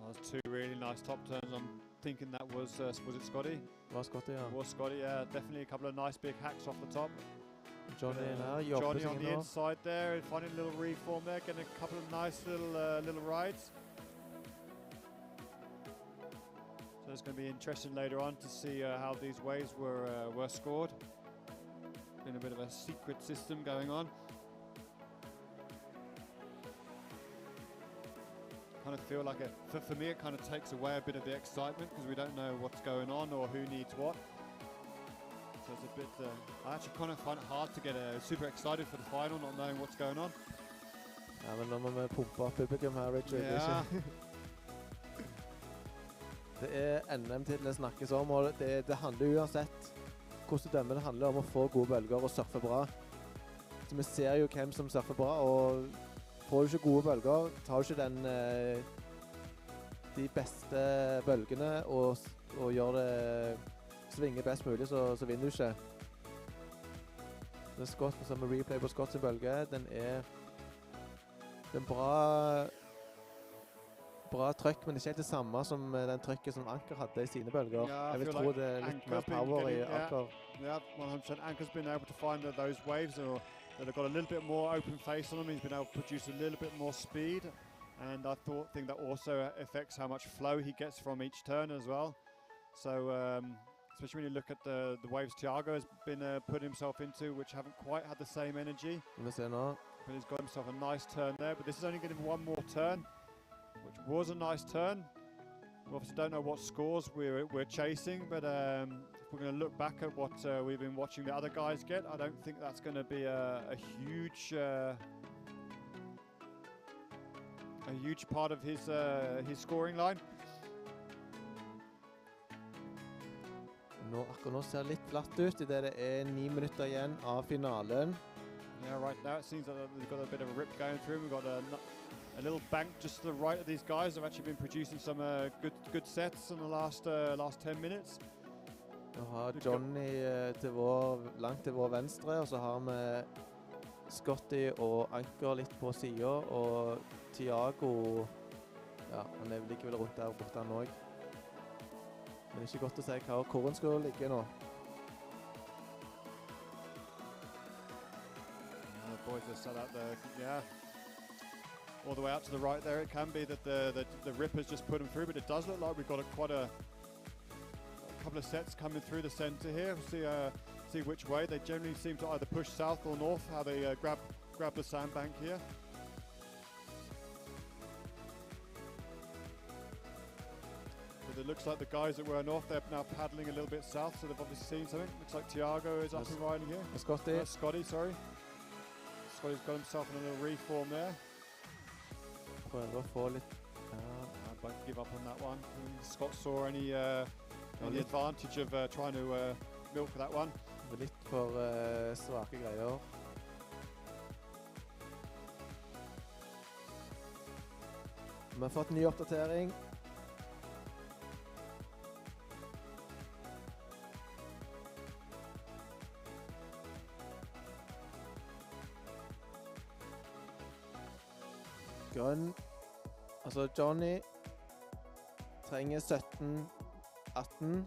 That's two really nice top turns. I'm thinking that was it Scotty? Was Scotty, yeah. Was Scotty, yeah. Definitely a couple of nice big hacks off the top. Johnny Johnny on the inside there, finding a little reform there, getting a couple of nice little rides. So it's going to be interesting later on to see how these waves were scored. Been a bit of a secret system going on. kind of feel like for me, it kind of takes away a bit of the excitement because we don't know what's going on or who needs what. So it's a bit, I actually kind of find it hard to get super excited for the final, not knowing what's going on. Ja, men nå må vi pumpe opp publikum her, Richard. Ja. Det er NM-titler det snakkes om, og det handler uansett hvordan du dømmer. Det handler om å få gode bølger og surfe bra. Så vi ser jo hvem som surfer bra, og får du ikke gode bølger, tar du ikke de beste bølgene og gjør det svinge best mulig, så vinner du ikke. Den Scott, som er replay på Scott sin bølge, den er bra trykk, men ikke helt det samme som den trykket som Anker hadde I sine bølger. Yeah, Jeg vil tro like det er litt mer Anker's been power I getting- Anker. Yeah, 100%. Anker's been able to find those waves that have got a little bit more open face on them. He's been able to produce a little bit more speed, and I think that also affects how much flow he gets from each turn as well. So, especially when you look at the waves Thiago has been putting himself into, which haven't quite had the same energy. Vi ser nå. But he's got himself a nice turn there. But this is only getting one more turn, which was a nice turn. We obviously don't know what scores we're chasing, but if we're going to look back at what we've been watching the other guys get, I don't think that's going to be a huge part of his scoring line. Akkurat nå ser det litt flatt ut I det er 9 minutter igjen av finalen. Yeah, right now it seems like we've got a bit of a rip going through. We've got a little bank just to the right of these guys. They've actually been producing some good sets in the last 10 minutes. Vi har Johnny langt til vår venstre, og så har vi Scotty og Anker litt på siden, og Thiago, ja, han ligger vel rundt der borte han også. Men det er ikke godt å si hvor han skal ligge nå. The boys are set out there, yeah. All the way out to the right there, it can be that the rip has just put them through, but it does look like we've got quite a couple of sets coming through the centre here. We'll see which way. They generally seem to either push south or north, how they grab the sandbank here. But it looks like the guys that were north, they're now paddling a little bit south, so they've obviously seen something. Looks like Thiago is up and riding here. Scotty. Scotty, sorry. Scotty's got himself in a little reform there. Prøver å få litt... I'd like to give up on that one. Scott saw any advantage of trying to milk that one. Det litt for svake greier. Vi har fått en ny oppdatering. Grønn. Altså Johnny trenger 17-18.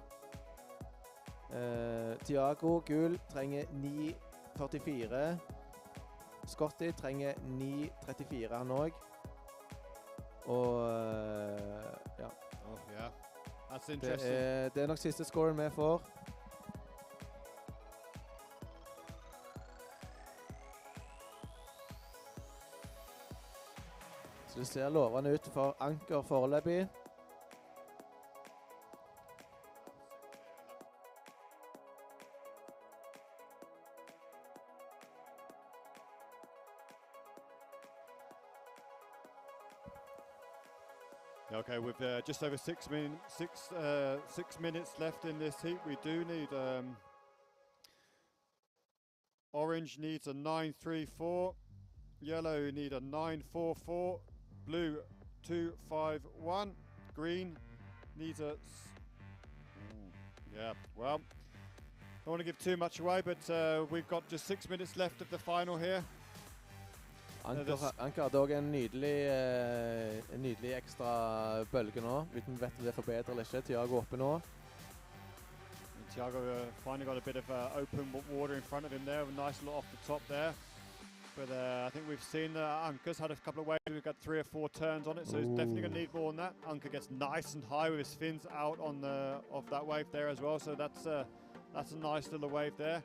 Thiago gul trenger 9-44. Scotty trenger 9-34 han også. Og ja. Oh yeah, that's interesting. Det er nok siste scoren vi får. Så det ser lovende ut for Anker foreløpig. Okay, with just over 6 minutes left in this heat, we do need orange needs a 9-3-4, yellow need a 9-4-4, blue 2-5-1, green needs a yeah, well, don't want to give too much away, but we've got just 6 minutes left of the final here. Anker hadde også en nydelig ekstra bølge nå, uten vet om det er forbedret eller ikke. Thiago oppe nå. Thiago finally got a bit of open water in front of him there, a nice little off the top there. But I think we've seen Anker's had a couple of waves, we've got 3 or 4 turns on it, so he's definitely going to need more than that. Anker gets nice and high with his fins out on off that wave there as well, so that's a nice little wave there.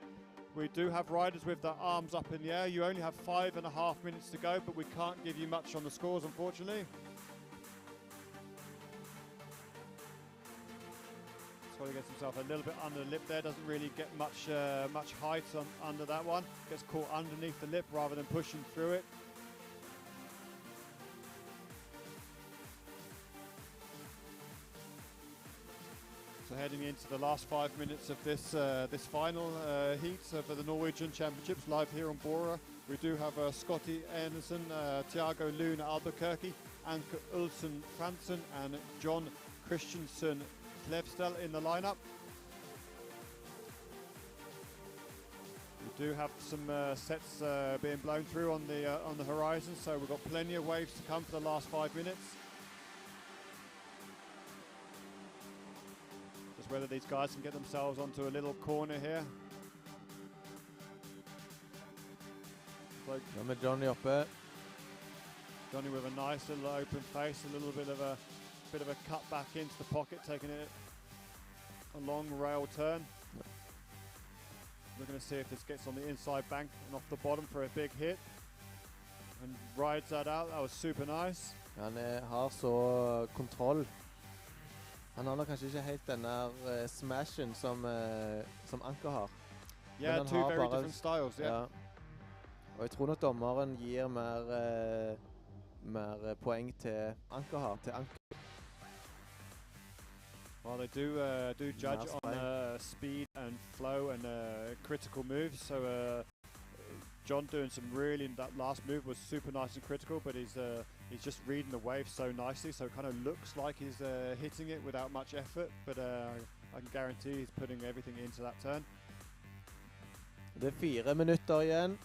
We do have riders with their arms up in the air. You only have 5.5 minutes to go, but we can't give you much on the scores, unfortunately. Scotty gets himself a little bit under the lip there. Doesn't really get much height under that one. Gets caught underneath the lip rather than pushing through it. So heading into the last 5 minutes of this this final heat for the Norwegian Championships live here on Bora. We do have Scotty Andersen, Thiago Lune Albuquerque, Anke Ulsen Fransen and John Christensen Klevstel in the lineup. We do have some sets being blown through on the horizon, so we've got plenty of waves to come for the last 5 minutes. Just whether these guys can get themselves onto a little corner here. Nå med Johnny oppe. Johnny with a nice little open face, a little bit of a cut back into the pocket, taking it a long rail turn. We're going to see if this gets on the inside bank and off the bottom for a big hit. And rides that out. That was super nice. Han har så kontroll. Han har nok kanskje ikke helt den der smashen som Anke har. Yeah, two very different styles, yeah. Ja. Og jeg tror nok dommeren gir mer poeng til Anke har, til Anke. Well, they do judge on speed and flow and critical moves. So John doing some really, that last move was super nice and critical, but he's just reading the wave so nicely, so it kind of looks like he's hitting it without much effort, but I can guarantee he's putting everything into that turn. Det 4 minutter igjen.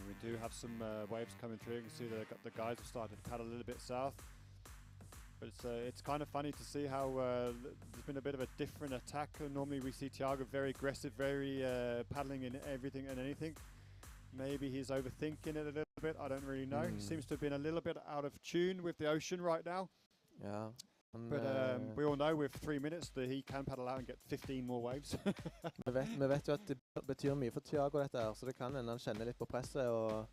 We do have some waves coming through. You can see the guys have started to paddle a little bit south. But it's kind of funny to see how there's been a bit of a different attack. Normally we see Thiago very aggressive, very paddling in everything and anything. Maybe he's overthinking it a little bit. I don't really know. He seems to have been a little bit out of tune with the ocean right now. Yeah. But we all know with 3 minutes that he can paddle out and get 15 more waves. Vi vet jo at det betyr mye for Thiago dette her, så det kan hende han kjenner litt på presset og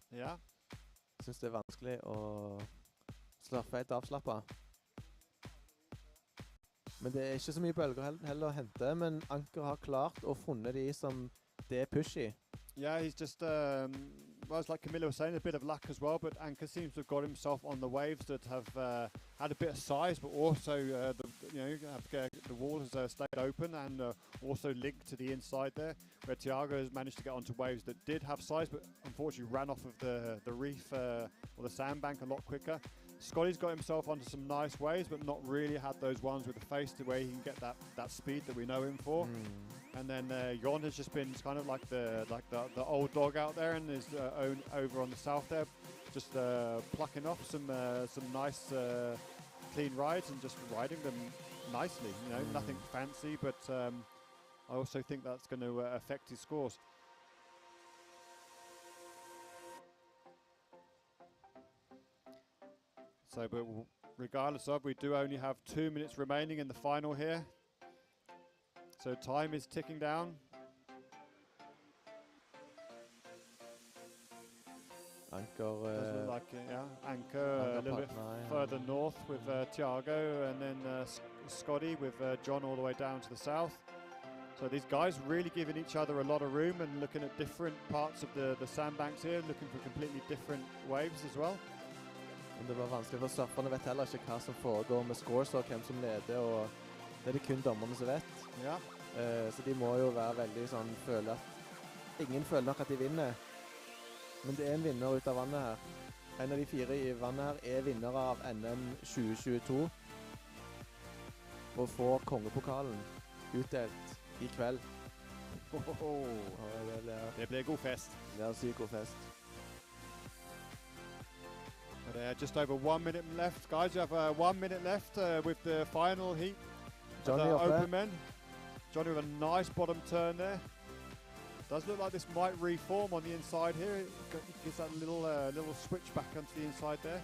synes det er vanskelig å slappe helt avslappet. Men det er ikke så mye bølger heller å hente, men Anker har klart å funnet de som det er pushy. Yeah, he's just, well, it's like Camilla was saying, a bit of luck as well, but Anker seems to have got himself on the waves that have had a bit of size, but also the wall has stayed open and also linked to the inside there, where Thiago has managed to get onto waves that did have size, but unfortunately ran off of the reef or the sandbank a lot quicker. Scotty's got himself onto some nice waves, but not really had those ones with the face to where he can get that speed that we know him for. And then Jon has just been kind of like the old dog out there, and is over on the south there, just plucking off some nice clean rides and just riding them nicely. You know, nothing fancy, but I also think that's going to affect his scores. So, but regardless of, we do only have 2 minutes remaining in the final here. So time is ticking down. Anker, does look like Anker a little bit further north with Thiago, and then Scotty with John all the way down to the south. So these guys really giving each other a lot of room and looking at different parts of the sandbanks here, looking for completely different waves as well. Det var vanskelig for surferne vet heller ikke hva som foregår med scores og hvem som leder, og det er det kun dommerne som vet. Ja. Så de må jo være veldig sånn, føle at ingen føler nok at de vinner. Men det er en vinner ut av vannet her. En av de 4 i vannet her er vinner av NM 2022 og får kongepokalen utdelt i kveld. Det blir god fest. Det er sykt god fest. But just over 1 minute left, guys. You have 1 minute left with the final heat. Johnny open men. Johnny with a nice bottom turn there. Does look like this might reform on the inside here. It gives that little switch back onto the inside there.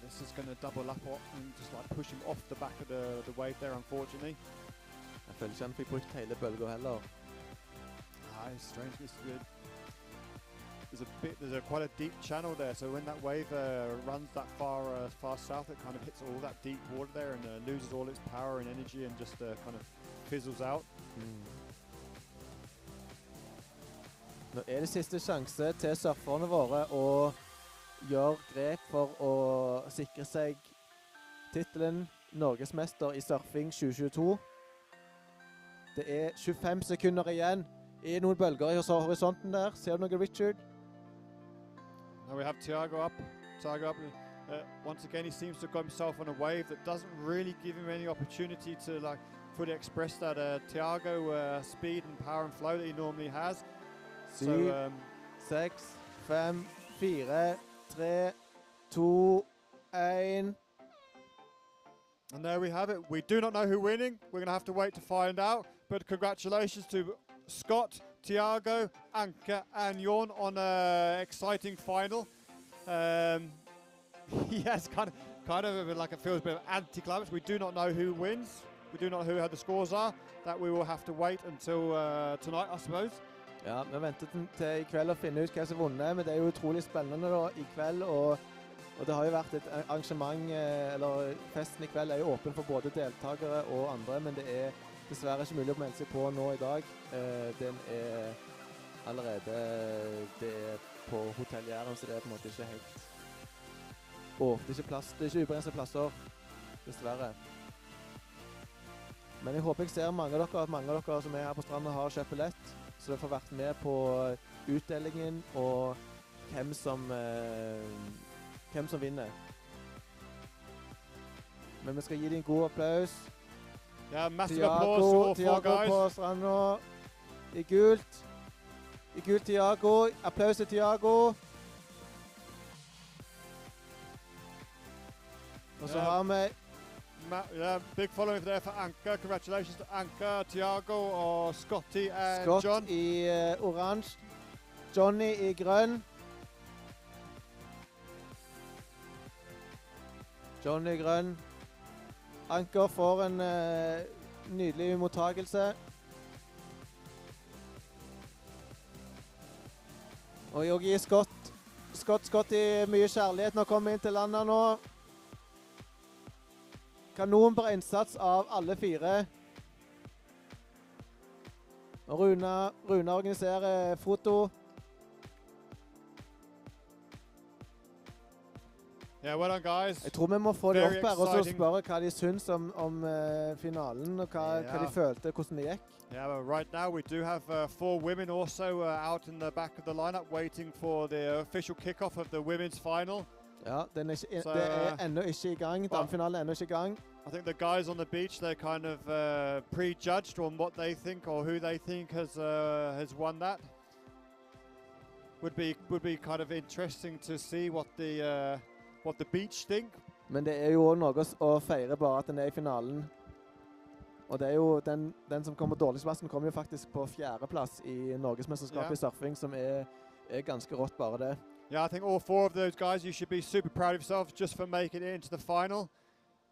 This is going to double up and just like push him off the back of the wave there, unfortunately. Jeg føler ikke han fikk brukt hele bølger heller. It's strange. This is good. there's quite a deep channel there. So when that wave runs that far south, it kind of hits all that deep water there and loses all its power and energy and just kind of fizzles out. Nå er det siste sjanse til surferne våre å gjøre grep for å sikre seg titelen Norgesmester i surfing 2022. Det er 25 sekunder igjen. Er noen bølger i horisonten der? Ser du noe, Richard? Now we have Tiago up. Once again, he seems to have got himself on a wave that doesn't really give him any opportunity to like fully express that Tiago speed and power and flow that he normally has. 7, 6, 5, 4, 3, 2, 1. And there we have it. We do not know who's winning. We're going to have to wait to find out. But congratulations to Scott, Tiago, Anke and Jørn on an exciting final. Yes, kind of like it feels a bit of anticlimax. We do not know who wins. We do not know who the scores are. That we will have to wait until tonight, I suppose. Ja, vi venter til i kveld å finne ut hva som har vunnet, men det er jo utrolig spennende da i kveld, og det har jo vært et arrangement, eller festen i kveld er jo åpen for både deltakere og andre, men det er dessverre ikke mulig å melde seg på nå i dag. Den er allerede, det er på Hotell Jæren, så det er på en måte ikke helt det er ikke plass, det er ikke ubegrensede plasser, dessverre. Men jeg håper jeg ser mange av dere som er her på stranden har kjøpt billett, så dere får vært med på utdelingen og hvem som vinner. Men vi skal gi dem en god applaus. Ja, massive applause for Tiago på stranden. I gult. I gult Tiago. Applaus til Tiago. Og så har vi big following there for Anke. Congratulations to Anke, Tiago og Scotty and Scott John. I oransje. Johnny I grønn. Johnny I grønn. Anker får en nydelig mottagelse. Og jeg gir Scott I mye kjærlighet når han kommer inn til landet nå. Kanonbra innsats av alle fire. Og Rune organiserer foto. Yeah, well done, guys. Jeg tror vi må få de Very opp her og så exciting. spørre hva de syns om finalen, og hva de følte, hvordan det gikk. Yeah, well, right now we do have 4 women also out in the back of the lineup waiting for the official kickoff of the women's final. Ja, det So, er ennå ikke I gang. Damefinalen er ennå ikke I gang. I think the guys on the beach, they're kind of prejudged on what they think or who they think has won that. Would be kind of interesting to see what the beach think. Men det er jo noe å feire bare at den er I finalen. Og det er jo den som kommer dårligst plassen kommer jo faktisk på 4. plass I Norgesmesterskapet I surfing, som er ganske rått bare det. Yeah, I think all 4 of those guys, you should be super proud of yourself just for making it into the final.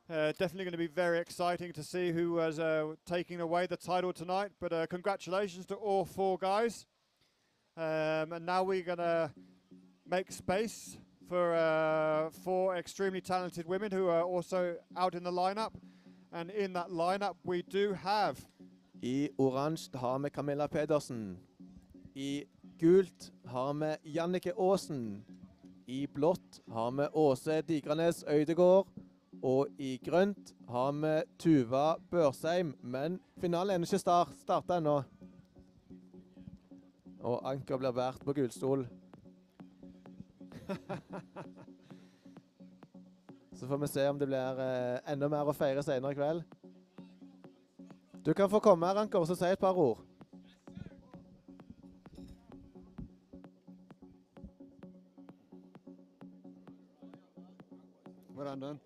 Definitely going to be very exciting to see who was taking away the title tonight. But congratulations to all 4 guys. And now we're going to make space for 4 extremely talented women who are also out in the lineup. And in that lineup we do have... I oransje har vi Camilla Pedersen. I gult har vi Jannike Aasen. I blått har vi Åse Digranes Øydegård. Og I grønt har vi Tuva Børsheim. Men finalen er ikke startet ennå. Og Anker blir vært på gulstol. Så får vi se om det blir enda mer å feire senere I kveld. Du kan få komme her, Anker, og så si et par ord. Well done.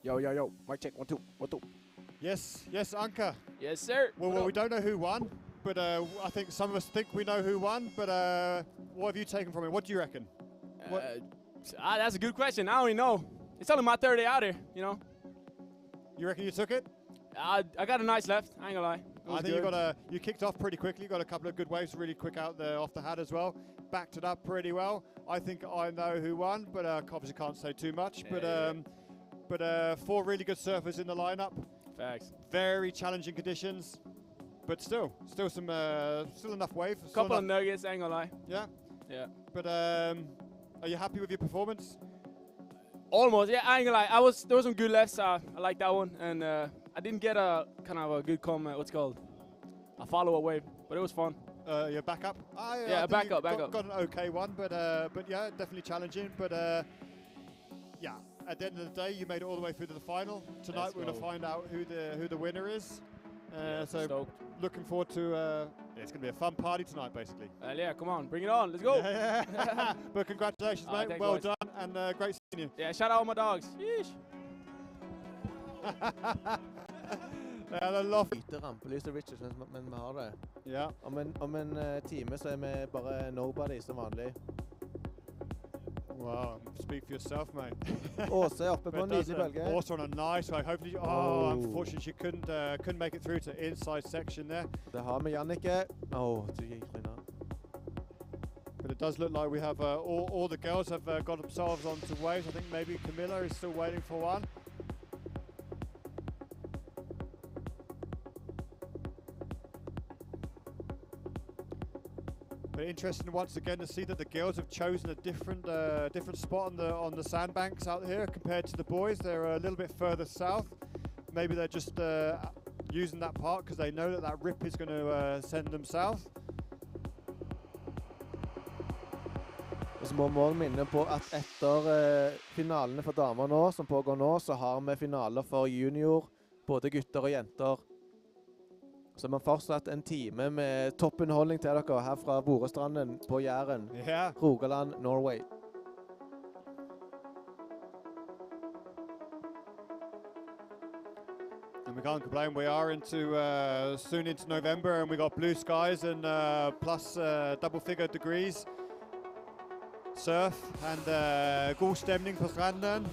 Yo. Mic check. 1, 2, 1, 2. Yes, Anke. Yes, sir. Well, we don't know who won, but I think some of us think we know who won. But what have you taken from it? What do you reckon? That's a good question. I don't even know. It's only my 3rd day out here, you know. You reckon you took it? I got a nice left. I ain't gonna lie. It I was think good. you kicked off pretty quickly. You got a couple of good waves really quick out there off the hat as well. Backed it up pretty well. I think I know who won, but obviously can't say too much. But 4 really good surfers in the lineup. Facts. Very challenging conditions, but still enough wave. Couple of nuggets. I ain't gonna lie. Yeah. Yeah. But are you happy with your performance? Almost. Yeah. I ain't gonna lie. There was some good lefts. I like that one, and I didn't get a kind of a good what's it called? A follow-up wave, but it was fun. Your backup? Yeah, back up. Got an okay one, but yeah, definitely challenging. But yeah, at the end of the day, you made it all the way through to the final. Tonight Let's we're going to go. find out who the winner is. So Stoked. looking forward to. It's going to be a fun party tonight, basically. Yeah, come on, bring it on. Let's go. Yeah. But congratulations, mate. thanks, Well boys. done, and great seeing you. Yeah, shout out all my dogs. Yeesh. Ja, det er lov. Lite rampelys til Richards, men vi har det. Ja. Om en time så er vi bare nobody som vanlig. Wow, speak for yourself, mate. Åse er oppe på en nydelig bølge. Also on a nice way. Hopefully, unfortunately she couldn't make it through to inside section there. Det har vi Jannike. Du gikk trynet. But it does look like we have all the girls have got themselves onto waves. I think maybe Camilla is still waiting for one. But interesting once again to see that the girls have chosen a different spot on the sandbanks out here compared to the boys. They're a little bit further south. Maybe they're just using that part because they know that rip is going to send them south. Og så må vi også minne på at etter finalene for damer nå, som pågår nå, så har vi finaler for junior, både gutter og jenter. Så vi har fortsatt en time med toppundholdning til dere her fra Borestranden på Jæren, Rogaland, Norway. And we can't complain. We are soon into November, and we got blue skies and plus double-figure degrees. Surf and god stemning på stranden.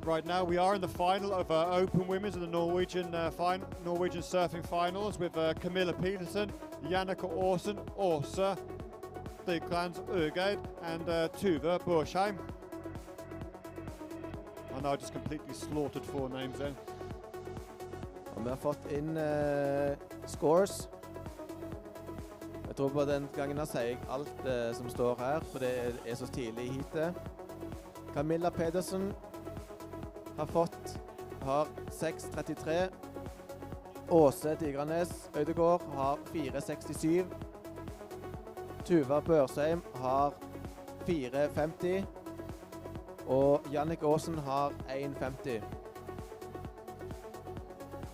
Right now we are in the final of Open Women's in the Norwegian surfing finals with Camilla Petersen, Jannica Aasen, Åse Stiglands Øgeid and Tuva Bursheim. I know I just completely slaughtered 4 names then. Og vi har fått inn scores. Jeg tror på den gangen her sier jeg alt som står her, for det er så tidlig i heatet. Camilla Pedersen har 6.33. Åse Digranes Øydegård har 4.67. Tuva Børsheim har 4.50. Og Jannik Aasen har 1.50.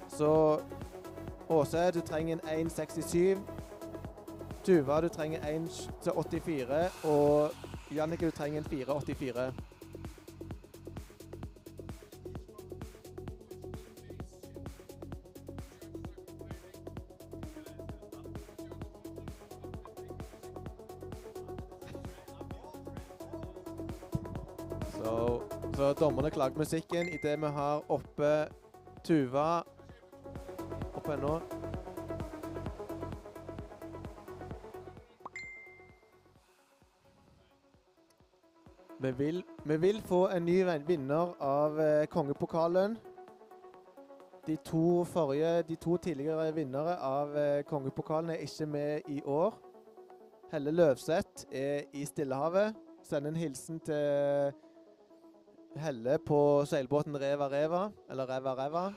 Så Åse, du trenger en 1.67. Tuva, du trenger 1.84. Og Jannik, du trenger en 4.84. Så dommerne klager musikken i det vi har oppe Tuva oppe ennå. Vi vil få en ny vinner av kongepokalen. De to tidligere vinnere av kongepokalen er ikke med i år. Helle Løvseth er i Stillehavet. Send en hilsen til Helle på seilbåten Reva Reva, eller Reva Reva,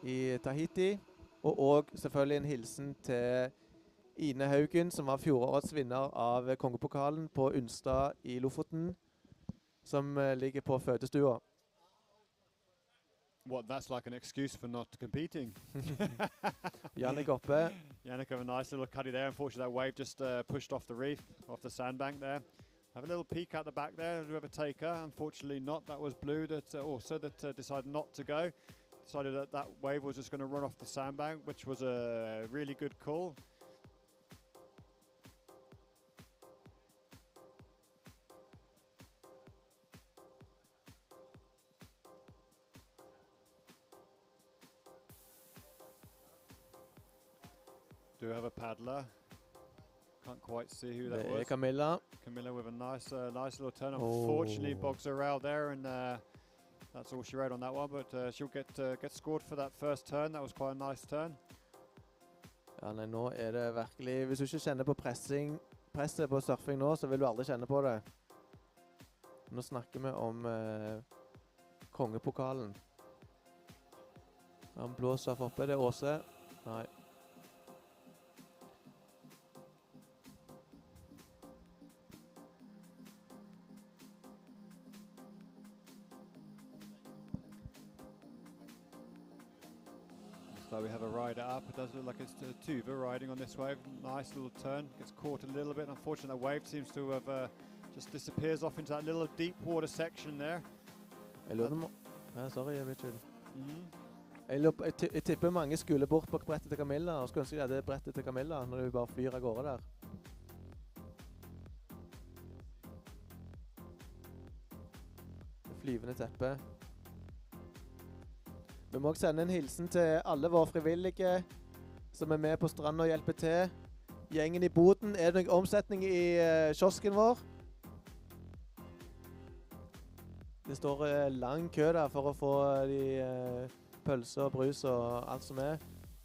i Tahiti. Og selvfølgelig en hilsen til Ine Haugen, som var fjorårets vinner av kongepokalen på Unstad i Lofoten, som ligger på fødestua. What, that's like an excuse for not competing. Jannik oppe. Jannik have a nice little cutty there. Unfortunately, that wave just pushed off the reef, off the sandbank there. Have a little peek at the back there. Whoever take her. Unfortunately not. That was blue that also decided not to go. Decided that wave was just going to run off the sandbank, which was a really good call. Do have a paddler. Can't quite see who Det that er was. Camilla. Camilla with a nice little turn. Oh. Unfortunately, bogs her out there, and that's all she wrote on that one. But she'll get scored for that first turn. That was quite a nice turn. Ja, nei, nå er det virkelig... Hvis du ikke kjenner på presset på surfing nå, så vil du aldri kjenne på det. Nå snakker vi om kongepokalen. Han blå surf oppe, det er Åse. Nei. So we have a rider up. It does look like it's Tuva riding on this wave. Nice little turn. Gets caught a little bit. Unfortunately, the wave seems to have just disappears off into that little deep water section there. Jeg lurer på... Ja, sorry, Richard. Mm. Jeg tipper mange skulle bort på brettet til Camilla, og skulle ønske de hadde brettet til Camilla når du bare flyr av gårde der. Det flyvende teppe. Vi må også sende en hilsen til alle våre frivillige som er med på stranden og hjelper til. Gjengen i boden, er det noen omsetning i kiosken vår? Det står lang kø der for å få de pølser og brus og alt som er.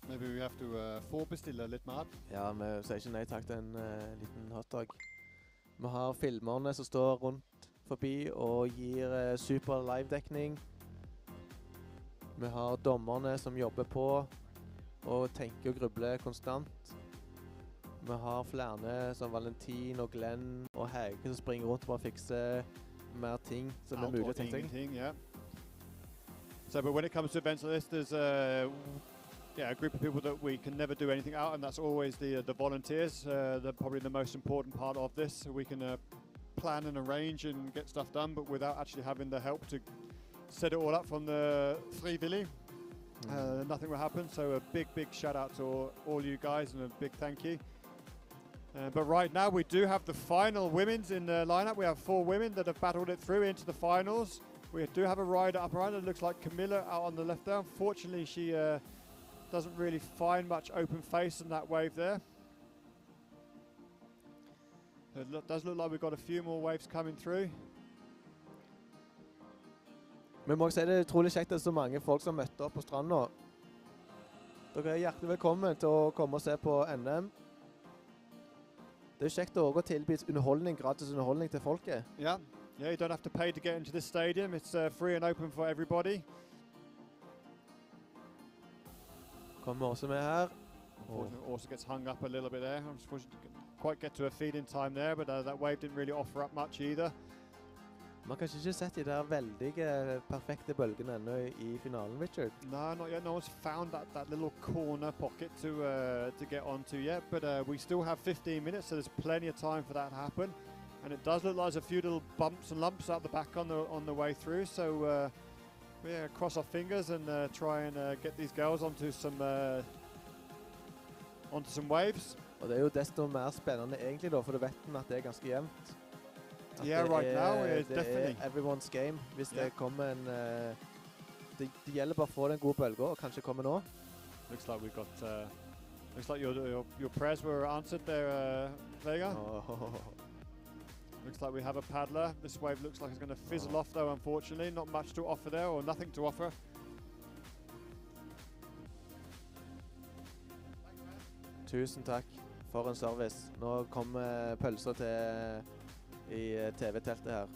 Maybe we have to forbestille litt mat. Ja, vi sier ikke nei takk til en liten hotdog. Vi har filmerne som står rundt forbi og gir super live-dekning. Vi har dommerne som jobber på og tenker og grubler konstant. Vi har flere som Valentin og Glenn og Hege som springer rundt og bare fikser mer ting som er mulig å tenke seg. Yeah. So, but when it comes to events like this, there's a group of people that we can never do anything out, and that's always the volunteers. They're probably the most important part of this. We can plan and arrange and get stuff done, but without actually having the help to set it all up from the frivillig, nothing will happen. So a big shout out to all you guys and a big thank you. But right now we do have the final women's in the lineup. We have 4 women that have battled it through into the finals. We do have a rider up around. It looks like Camilla out on the left there. Unfortunately, she doesn't really find much open face in that wave there. It does look like we've got a few more waves coming through. Vi må også si det er utrolig kjekt at så mange folk som møtte opp på stranden nå. Dere er hjertelig velkommen til å komme og se på NM. Det er kjekt å også tilby underholdning, gratis underholdning til folket. Yeah, you don't have to pay to get into this stadium. It's free and open for everybody. Kommer også med her. Unfortunately, also gets hung up a little bit there. Unfortunately, didn't quite get to a feed-in time there, but that wave didn't really offer up much either. Man kan ikke sett de der veldige, perfekte bølgene ennå i finalen, Richard. No, not yet. No one's found that little corner pocket to get onto yet, but we still have 15 minutes, so there's plenty of time for that to happen. And it does look like there's a few little bumps and lumps out the back on the way through, so yeah, cross our fingers and try and get these girls onto some waves. Og det er jo desto mer spennende egentlig da, for du vet at det er ganske jevnt. Yeah, right now it's definitely everyone's game. Hvis det kommer en... Det gjelder bare å få den gode bølgen, og kanskje komme nå. Looks like we got... looks like your prayers were answered there, Vega. Looks like we have a paddler. This wave looks like it's going to fizzle off though, unfortunately. Not much to offer there, or nothing to offer. Tusen takk for en service. Nå kommer pølser til i TV-teltet her.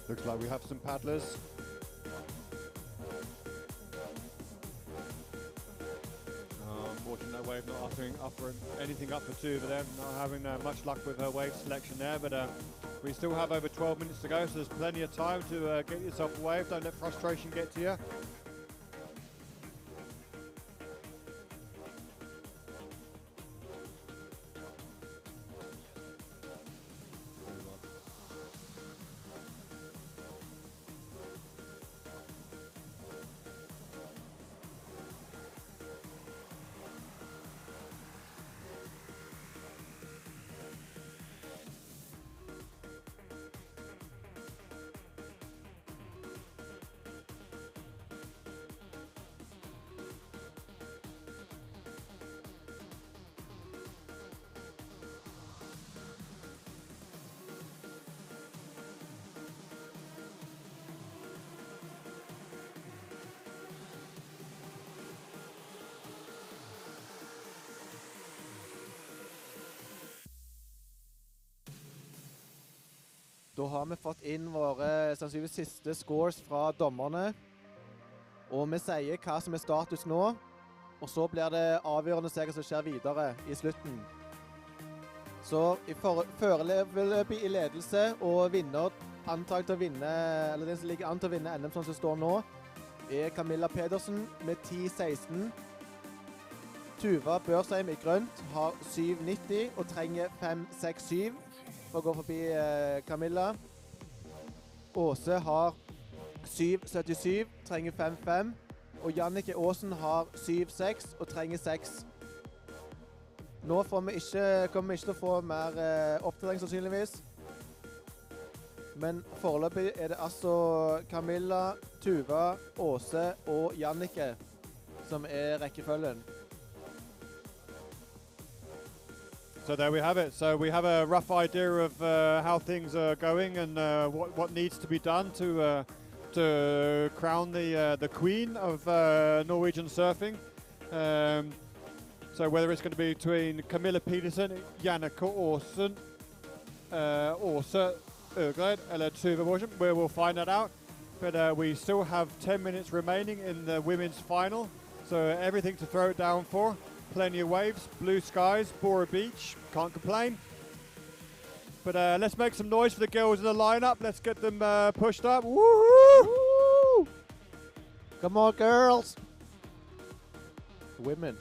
Looks like we have some paddlers. Unfortunately, that wave not offering anything up for two of them. Not having much luck with her wave selection there, but we still have over 12 minutes to go, so there's plenty of time to get yourself a wave. Don't let frustration get to you. Da har vi fått inn våre sannsynligvis siste scores fra dommerne. Og vi sier hva som er status nå. Og så blir det avgjørende å se hva som skjer videre i slutten. Så i føreløpet i ledelse og vinner antagelig til å vinne, eller den som ligger an til å vinne NM sånn som det står nå, er Camilla Pedersen med 10.16. Tuva Børsheim i grønt har 7.90 og trenger 5.67 for å gå forbi Camilla. Åse har 7.77, trenger 5.5. Og Jannike Aasen har 7.6 og trenger 6. Nå kommer vi ikke til å få mer oppdatering sannsynligvis. Men foreløpig er det altså Camilla, Tuva, Åse og Jannike som er rekkefølgen. So there we have it. So we have a rough idea of how things are going and what needs to be done to crown the queen of Norwegian surfing. So whether it's going to be between Camilla Pedersen, Jannike Aasen, Åse Øgred, eller Tuva Børsheim, we will find that out. But we still have 10 minutes remaining in the women's final. So everything to throw it down for. Plenty of waves, blue skies, Bora Beach, can't complain. But let's make some noise for the girls in the lineup. Let's get them pushed up. Woo! Come on, girls. Women.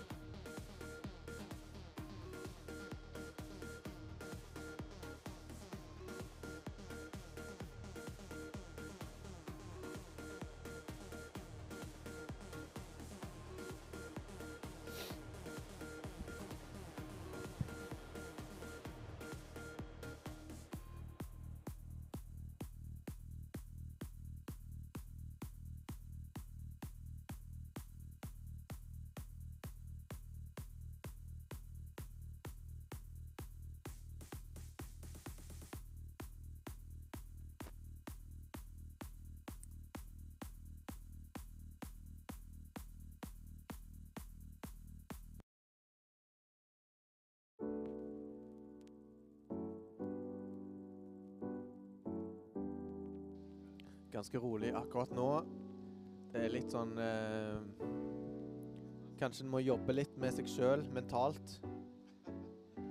Ganske rolig akkurat nå. Det er litt sånn kanskje en må jobbe litt med seg selv mentalt.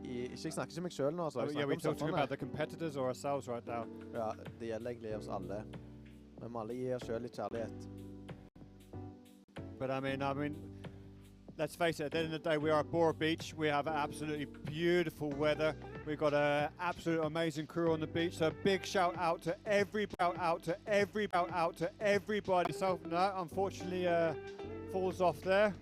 Jeg snakker ikke med meg selv nå, altså. Yeah, we're talking about the competitors or ourselves right now. Ja, det gjelder egentlig oss alle. Vi må alle gi oss selv litt kjærlighet. But I mean, let's face it, at the end of the day, we are at Bora Beach. We have absolutely beautiful weather. We've got an absolute amazing crew on the beach. So a big shout out to everybody. So no, unfortunately, falls off there.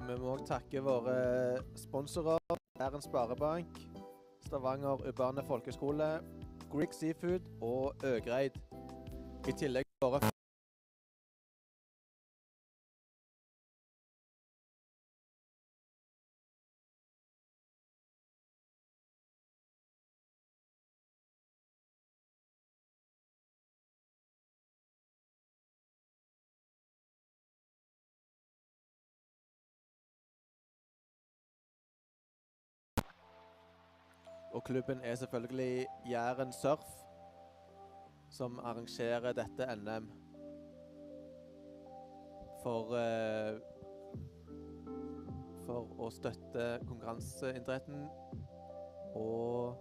Vi må også takke våre sponsorer, Jæren Sparebank, Stavanger Urbane Folkeskole, Greek Seafood og Øgreid. I tillegg våre Og klubben er selvfølgelig Jæren Surf, som arrangerer dette NM for å støtte konkurranseidretten og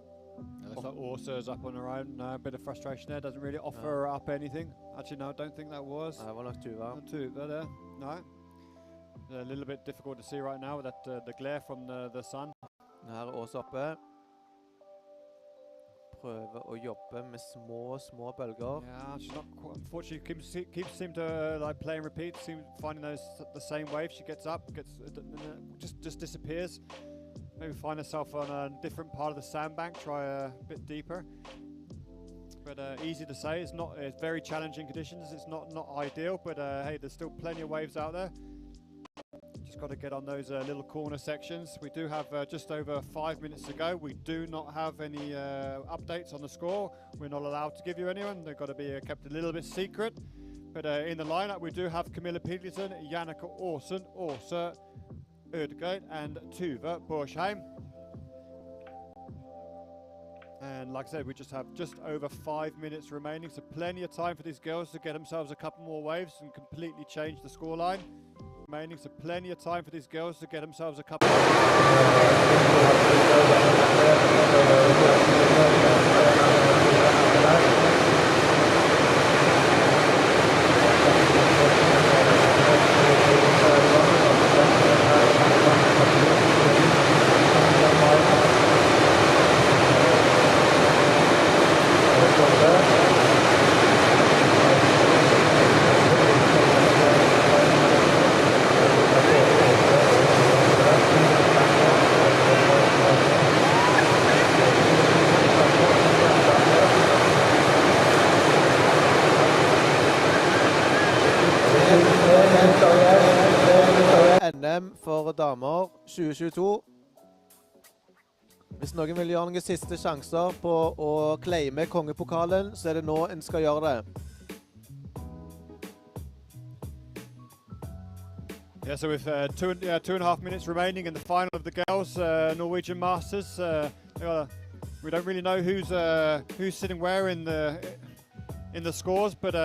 Looks like Orsa's up on her own. A bit of frustration there. Doesn't really offer up anything. Actually, no, I don't think that was. Det var nok Tuva. Tuva there. No. A little bit difficult to see right now with that the glare from the sun. Her er Ås oppe. Prøver å jobbe med små bølger. Yeah, she's not unfortunately keeps seem to like play and repeat, finding the same wave. She gets up, just disappears. Maybe find herself on a different part of the sandbank, try a bit deeper. But easy to say. It's very challenging conditions. It's not ideal, but hey, there's still plenty of waves out there. Just got to get on those little corner sections. We do have just over 5 minutes to go. We do not have any updates on the score. We're not allowed to give you anyone. They've got to be kept a little bit secret. But in the lineup, we do have Camilla Peterson, Jannica Orson, Åsa Ødegaard, and Tuva Borsheim. And like I said, we just have just over 5 minutes remaining, so plenty of time for these girls to get themselves a couple more waves and completely change the scoreline. Remaining, so plenty of time for these girls to get themselves a couple. NM for damer 2022. Hvis noen vil gjøre noen siste sjanser på å claime kongepokalen, så er det nå en skal gjøre det. Yeah, so with 2.5 minutes remaining in the final of the girls Norwegian Masters, we don't really know who's sitting where in the scores, but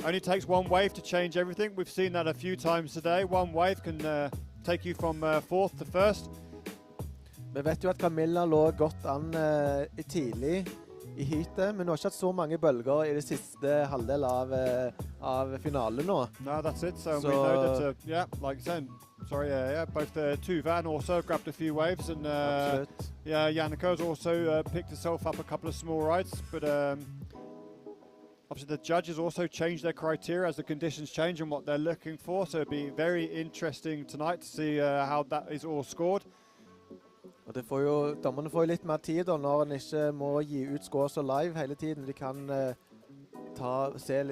only takes one wave to change everything. We've seen that a few times today. One wave can take you from fourth to first. Vi vet jo at Camilla lå godt an tidlig i heatet, men hun har ikke hatt så mange bølger i det siste halvdel av finalen nå. No, that's it. So we know that, yeah, like I said, sorry, both Tuva and also grabbed a few waves, and yeah, Jannica has also picked herself up a couple of small rides, but obviously the judges also changed their criteria as the conditions change and what they're looking for, so it'll be very interesting tonight to see how that is all scored. Og dommerne får jo litt mer tid da, når en ikke må gi ut scores og live hele tiden. De kan se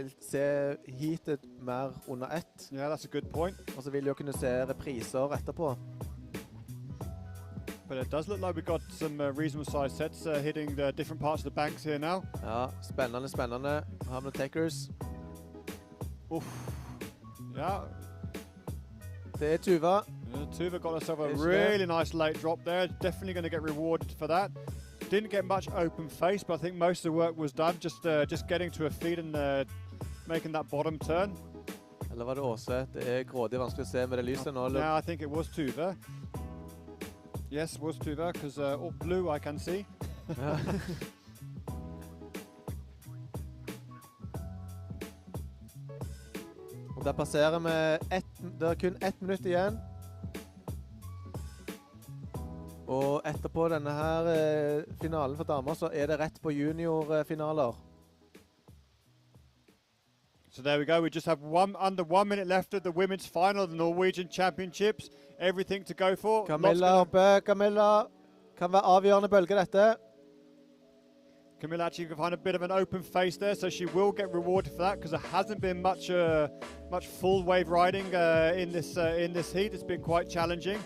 heatet mer under ett. Yeah, that's a good point. Og så vil de jo kunne se repriser etterpå. But it does look like we've got some reasonable size sets hitting the different parts of the banks here now. Ja, spennende. Har vi noen takers. Yeah. Det er Tuva. Tuva got herself a really nice late drop there. Definitely going to get rewarded for that. Didn't get much open face, but I think most of the work was done just getting to her feet and making that bottom turn. Eller var det Åse? Det er grådig vanskelig å se med det lyset nå. Yeah, I think it was Tuva. Yes, it was Tuva, because all blue I can see. Og der passerer vi det er kun 1 minutt igjen. Og etterpå denne her finalen for damer, så er det rett på juniorfinaler. So there we go. We just have under 1 minute left of the women's final of the Norwegian Championships. Everything to go for. Camilla oppe. Camilla kan være avgjørende bølge dette. Camilla actually can find a bit of an open face there, so she will get rewarded for that because there hasn't been much full wave riding in this heat. It's been quite challenging.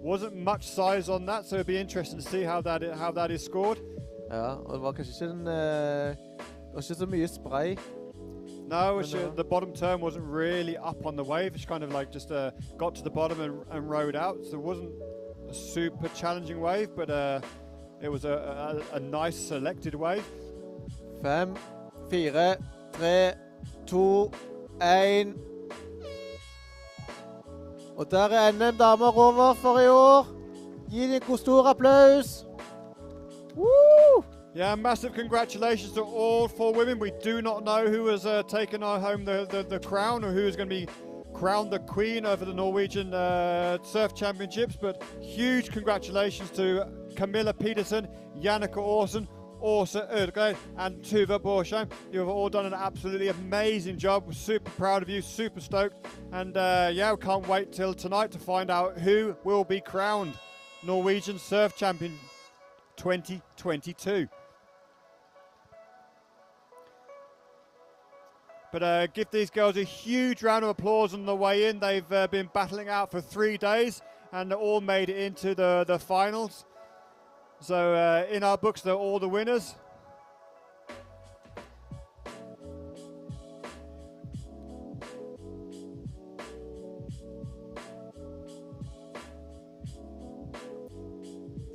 Wasn't much size on that, so it'd be interesting to see how that is scored. Ja, og det var kanskje ikke det var ikke så mye spray. No, the bottom turn wasn't really up on the wave. She kind of like just got to the bottom and rode out. So it wasn't a super challenging wave, but it was a nice selected wave. 5, 4, 3, 2, 1. Og der NM damer over for i år. Gi dem en stor applaus. Woo! Yeah, massive congratulations to all 4 women. We do not know who has taken home the crown or who is going to be crowned the queen over the Norwegian Surf Championships, but huge congratulations to Camilla Petersen, Jannicke Aasen, Åse Ødegaard and Tuva Borsheim. You have all done an absolutely amazing job. We're super proud of you, super stoked. And yeah, we can't wait till tonight to find out who will be crowned Norwegian Surf Champion 2022. But give these girls a huge round of applause on the way in. They've been battling out for 3 days and all made it into the finals. So in our books, they're all the winners.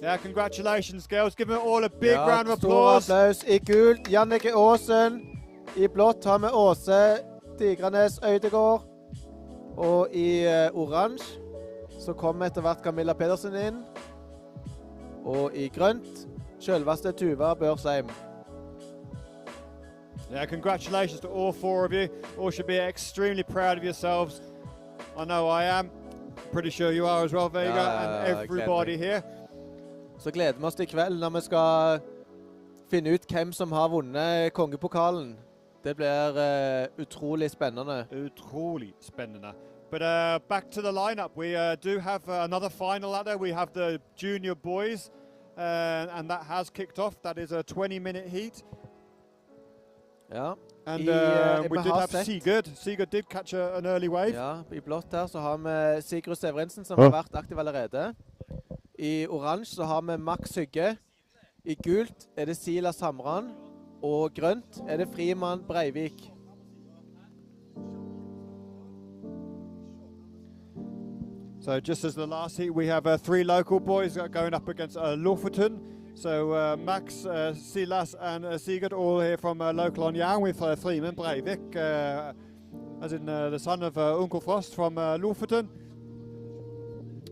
Yeah, congratulations, girls. Give them all a big round of applause. Stor applaus. I gult, Jannicke Aasen. I blått har vi Åse Digranes Ødegaard. Og i oransje så kommer etter hvert Camilla Pedersen inn. Og i grønt, selveste Tuva Børsheim. Yeah, congratulations to all 4 of you. All should be extremely proud of yourselves. I know I am. Pretty sure you are as well, Vega, and everybody here. Så gleder vi oss til kveld når vi skal finne ut hvem som har vunnet kongepokalen. Det blir utrolig spennende. Utrolig spennende. But back to the lineup, we do have another final out there. We have the junior boys, and that has kicked off. That is a 20-minute heat. Ja. And we did have Sigurd. Sigurd did catch an early wave. Ja, i blått her så har vi Sigurd Severinsen som har vært aktiv allerede. I oransje så har vi Max Hygge. I gult er det Silas Hamran. Og grønt er det Frimann Breivik. So just as the last heat, we have 3 local boys going up against Lofoten. So Max, Silas and Sigurd all here from local on Jæren with Frimann Breivik, as in the son of Uncle Frost from Lofoten.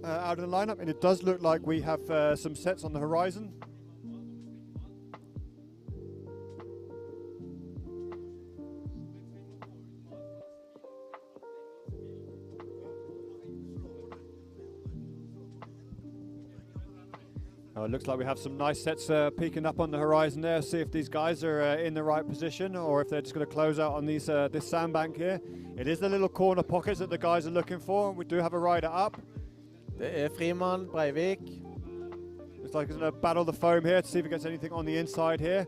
Out of the lineup, and it does look like we have some sets on the horizon. Oh, it looks like we have some nice sets peeking up on the horizon there. See if these guys are in the right position or if they're just going to close out on these this sandbank here. It is the little corner pockets that the guys are looking for. We do have a rider up. Det er Frimann Breivik. Looks like he's going to battle the foam here to see if he gets anything on the inside here.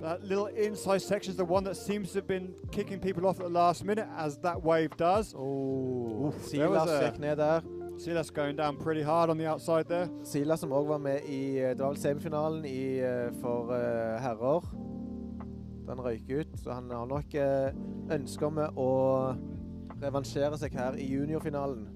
That little inside section is the one that seems to have been kicking people off at the last minute, as that wave does. Oh, Silas gikk ned der. Silas going down pretty hard on the outside there. Silas som også var med i det var vel semifinalen for herrer. Den røyk ut, så han har nok ønsker om å revansjere seg her i juniorfinalen.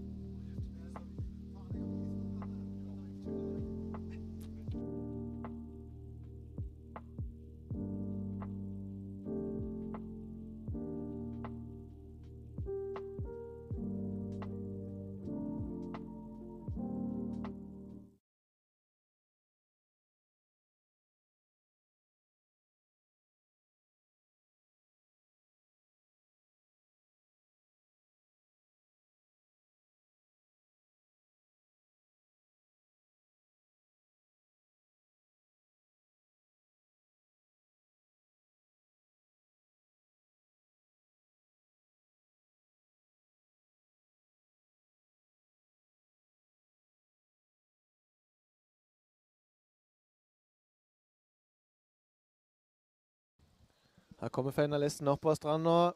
Her kommer finalisten opp på stranda.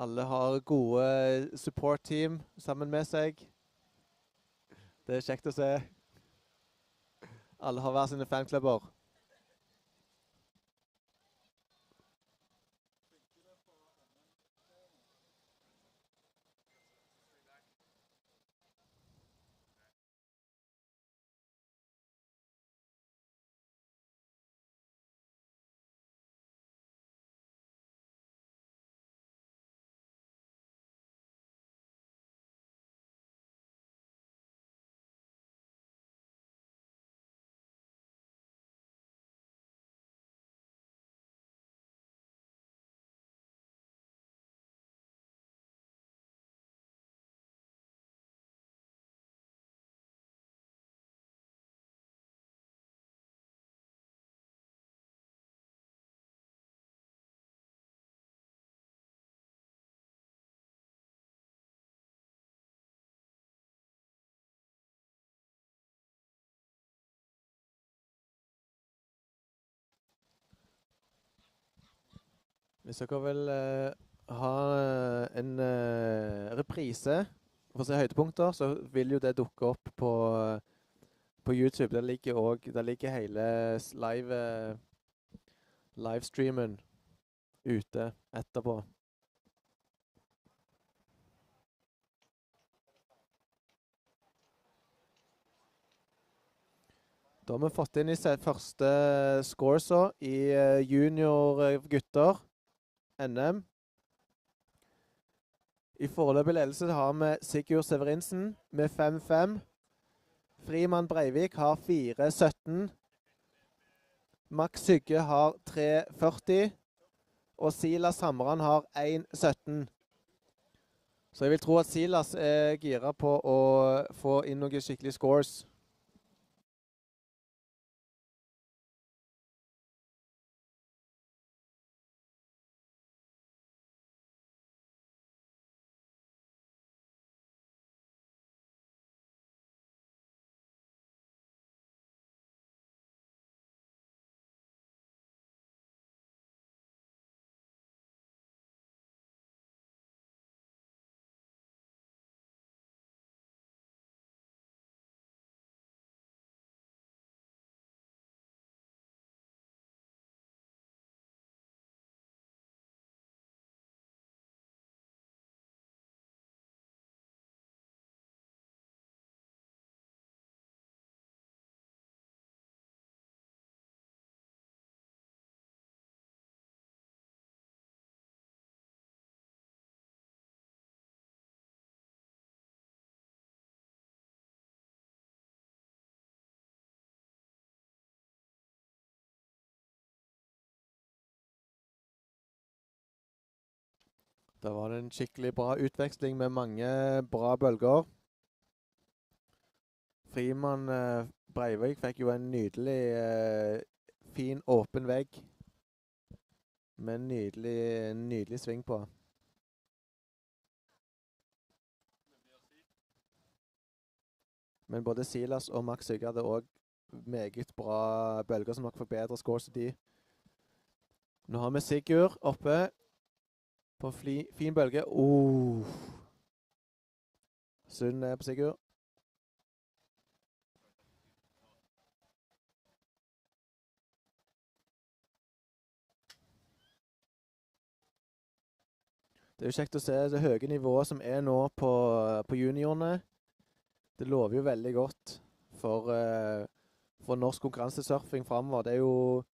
Alle har gode support-team sammen med seg. Det er kjekt å se. Alle har hver sine fanklubber. Hvis dere vil ha en reprise for å se høydepunkter, så vil jo det dukke opp på YouTube. Der ligger hele livestreamen ute etterpå. Da har vi fått inn i første scoresa i junior gutter NM. I foreløpig ledelse har vi Sigurd Severinsen med 5-5. Frimann Breivik har 4-17. Max Hygge har 3-40. Og Silas Hamran har 1-17. Så jeg vil tro at Silas er gira på å få inn noen skikkelige scores. Da var det en skikkelig bra utveksling med mange bra bølger. Frimann Breivik fikk jo en nydelig, fin åpen vegg. Med en nydelig sving på. Men både Silas og Max Hygge hadde også meget bra bølger som nok får bedre scores til de. Nå har vi Sigurd oppe. På fin bølge. Sund på Sigurd. Det er jo kjekt å se det høye nivået som er nå på juniorene. Det lover jo veldig godt for norsk konkurransesurfing fremover. Det er jo...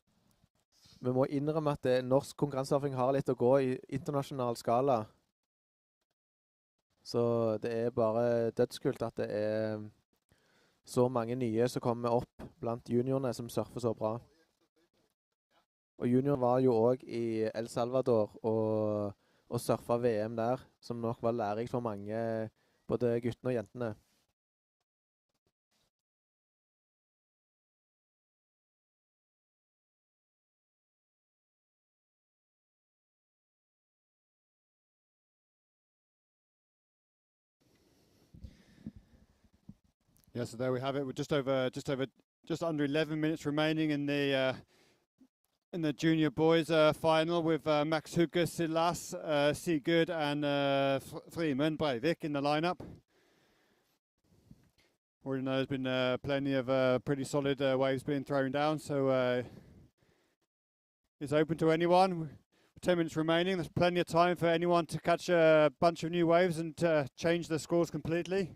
Vi må innrømme at norsk konkurransesurfing har litt å gå i internasjonal skala. Så det er bare dødskult at det er så mange nye som kommer opp blant juniorene som surfer så bra. Og junior var jo også i El Salvador og surfa VM der, som nok var lærerikt for mange, både guttene og jentene. Yeah, so there we have it. We're just under 11 minutes remaining in the in the junior boys final with Max Hugge, Silas, Sigurd and Freeman Breivik in the lineup. Already know there's been plenty of pretty solid waves being thrown down, so it's open to anyone. 10 minutes remaining, there's plenty of time for anyone to catch a bunch of new waves and change their scores completely.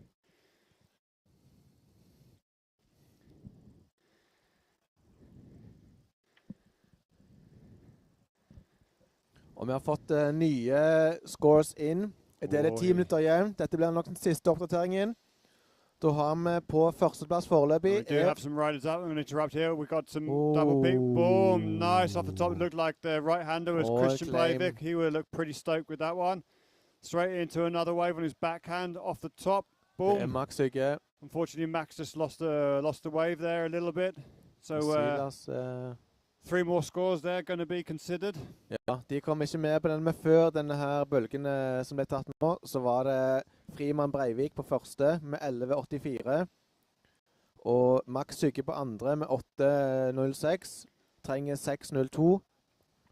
Og vi har fått nye scores inn. Det er 10 minutter igjen. Dette blir nok den siste oppdateringen. Da har vi på førsteplass foreløpig. We do have some riders up. I'm going to interrupt here. We got some double peak. Boom. Nice off the top. It looked like the right-hander was Christian Breivik. He would look pretty stoked with that one. Straight into another wave on his backhand off the top. Boom. Det er Max Hugge. Unfortunately, Max just lost the wave there a little bit. So Silas, 3 more scores there going to be considered. Ja, de kom ikke med på den, men før denne her bølgen som ble tatt nå, så var det Frimann Breivik på første med 11,84. Og Max Hugge på andre med 8,06. Trenger 6,02.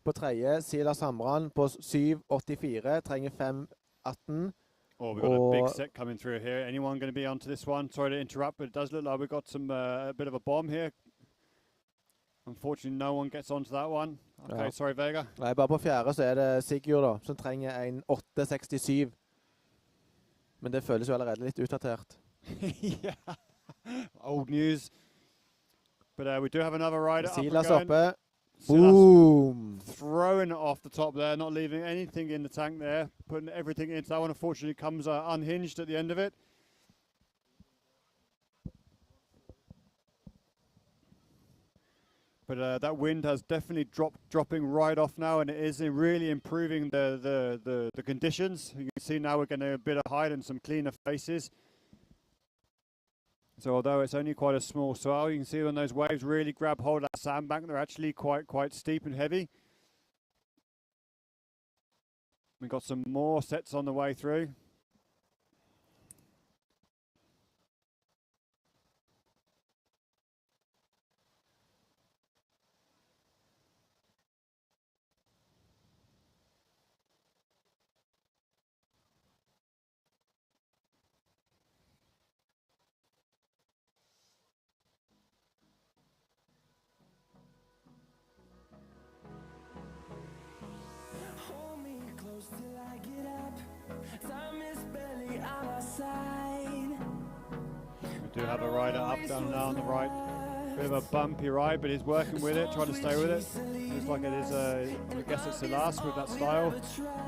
På tredje, Silas Hamran på 7,84. Trenger 5,18. Oh, we've got a big set coming through here. Anyone going to be onto this one? Sorry to interrupt, but it does look like we've got some a bit of a bomb here. Unfortunately, no one gets onto that one. Okay, Ja. sorry, Vega. Nei, bare på fjerde så er det Sigurd da, som trenger en 8,67. Men det føles jo allerede litt utdatert. Yeah, old news. But we do have another rider Silas up and going. oppe. Boom! Throwing it off the top there, not leaving anything in the tank there, putting everything into that one. Unfortunately, comes unhinged at the end of it. But that wind has definitely dropping right off now, and it is really improving the conditions. You can see now we're getting a bit of height and some cleaner faces. So although it's only quite a small swell, you can see when those waves really grab hold of that sandbank, they're actually quite steep and heavy. We've got some more sets on the way through. We do have a rider up down now on the right. Bit of a bumpy ride, but he's working with it, trying to stay with it. Looks like it is I guess it's the last with that style.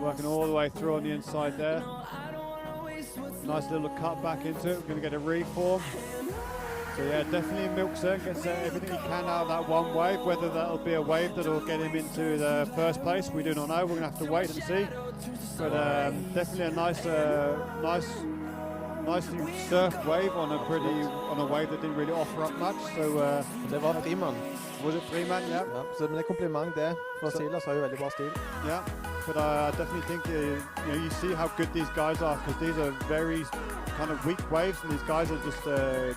Working all the way through on the inside there. Nice little cut back into it. We're going to get a reform. So yeah, definitely milks it, gets everything he can out of that one wave. Whether that'll be a wave that'll get him into the first place, we do not know. We're going to have to wait and see. But definitely a nicely surfed wave on a wave that didn't really offer up much. So det var Frimann. Was it Freeman? Yeah. Ja, så det er kompliment det. For Silas har jo veldig bra stil. Yeah, but I definitely think you see how good these guys are, because these are very kind of weak waves, and these guys are just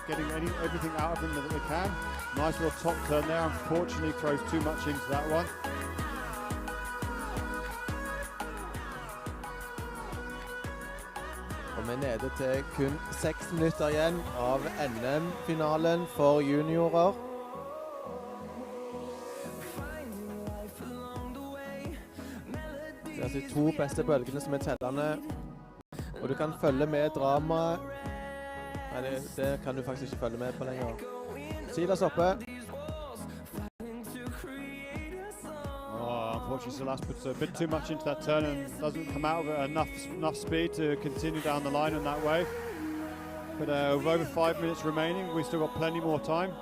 getting everything out of them that they can. Nice little top turn there. Unfortunately, throws too much into that one. Og vi er nede til kun 6 minutter igjen av NM-finalen for juniorer. Det er altså de 2 beste bølgene som er tellende. Og du kan følge med dramaet. Nei, det kan du faktisk ikke følge med på lenger. Silas oppe. Unfortunately, Silas puts a bit too much into that turn and doesn't come out of it enough speed to continue down the line on that wave. But with over 5 minutes remaining, we've still got plenty more time.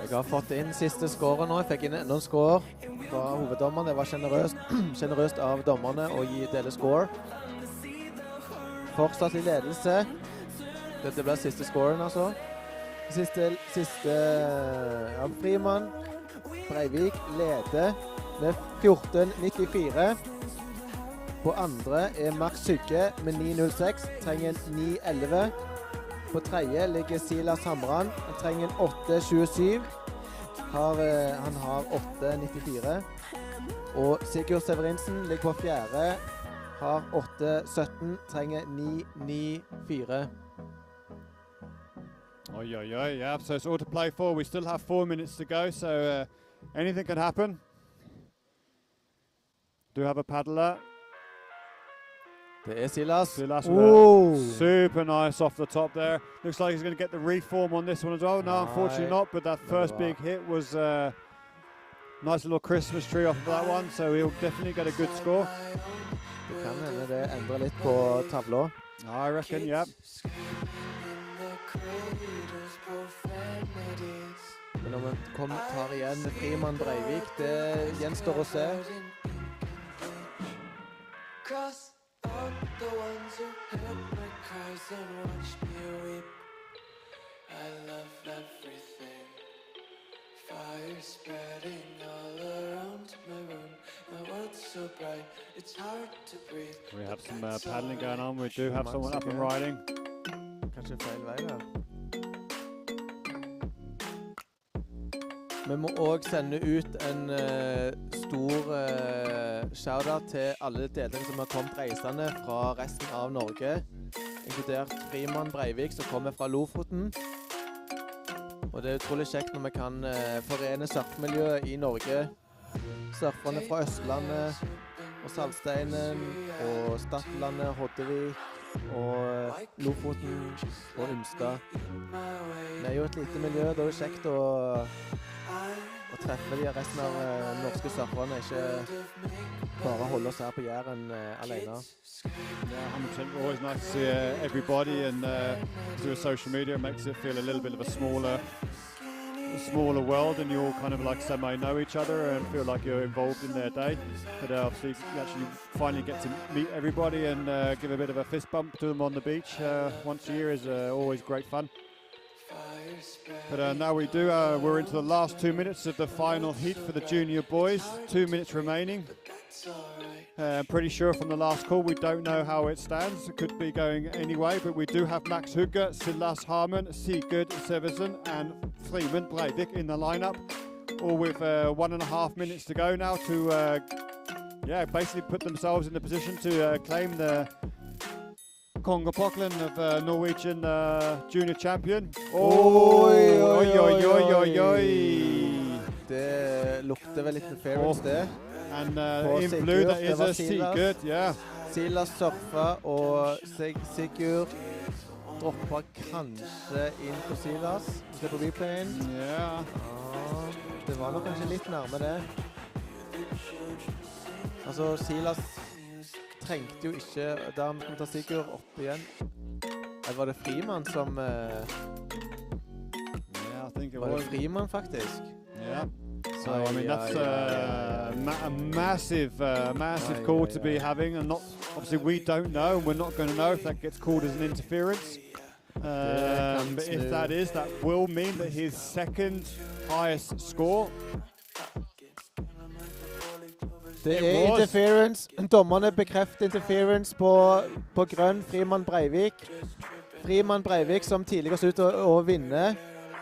Jeg har fått inn siste scoren nå. Jeg fikk inn enda en score fra hoveddommeren. Det var generøst av dommerne å dele score. Fortsatt i ledelse. Dette blir siste scoren, altså. Siste Frimann Breivik leder med 14,94. På andre Max Sygge med 9,06. Trenger en 9,11. På tredje ligger Silas Hamran. Han trenger en 8,27. Han har 8,94. Og Sigurd Severinsen ligger på fjerde. Har 8,17. Trenger 9,94. Oi, oi, oi. Yeah, so it's all to play for. We still have 4 minutes to go, so anything can happen. Do have a paddler. Det Silas. Silas with super nice off the top there. Looks like he's going to get the reform on this one as well. No, unfortunately not, but that first big hit was a nice little Christmas tree off of that one, so he'll definitely get a good score. Det kan hende det endrer litt på tavla. I reckon, yeah. Men om han tar igjen Frimann Breivik, det gjenstår å se. The ones who heard my cries and watched me weep. I love everything. Fire spreading all around my room. My world's so bright, it's hard to breathe. We have some paddling going on. We do have someone up and riding. Kanskje feil vei der. Vi må også sende ut en stor shoutout til alle deltakere som har kommet reisende fra resten av Norge, inkludert Frimann Breivik som kommer fra Lofoten. Og det utrolig kjekt når vi kan forene surfmiljøet i Norge. Surferne fra Østlandet og Saltsteinen og Stadlandet, Hoddevik og Lofoten og Umstad. Vi jo et lite miljø, da det kjekt å treffe de resten av norske surferne, ikke bare holde oss her på Jæren alene. Yeah, 100%. Always nice to see everybody, and through social media it makes it feel a little bit of a smaller world, and you all kind of like semi-know each other and feel like you're involved in their day. But obviously you actually finally get to meet everybody and give a bit of a fist bump to them on the beach once a year is always great fun. But now we're into the last 2 minutes of the final heat for the junior boys. 2 minutes remaining. I'm pretty sure from the last call we don't know how it stands. It could be going anyway, but we do have Max Hugge, Silas Harman, Sigurd Seversen and Frimann Breivik in the lineup, all with 1.5 minutes to go now to basically put themselves in the position to claim the Kongepokkelen of Norwegian junior champion. Oi, oi, oi, oi, oi, oi. Det lukter vel litt interference, det. And in blue that is a Sigurd, yeah. Silas surfa, og Sigurd droppa kanskje inn på Silas. Se på replayen. Ja. Det var nok kanskje litt nærme det. Altså, Silas trengte jo ikke, da vi kunne ta Sigurd opp igjen. Var det Frimann som... I think it var det Frimann faktisk? Yeah. So I mean that's a massive call to be having, and not obviously we don't know, and we're not going to know if that gets called as an interference. But if that is, that will mean that his second highest score. Det interference. Dommerne bekrefter interference på grønn Frimann Breivik. Frimann Breivik, som tidligere så ut å vinne,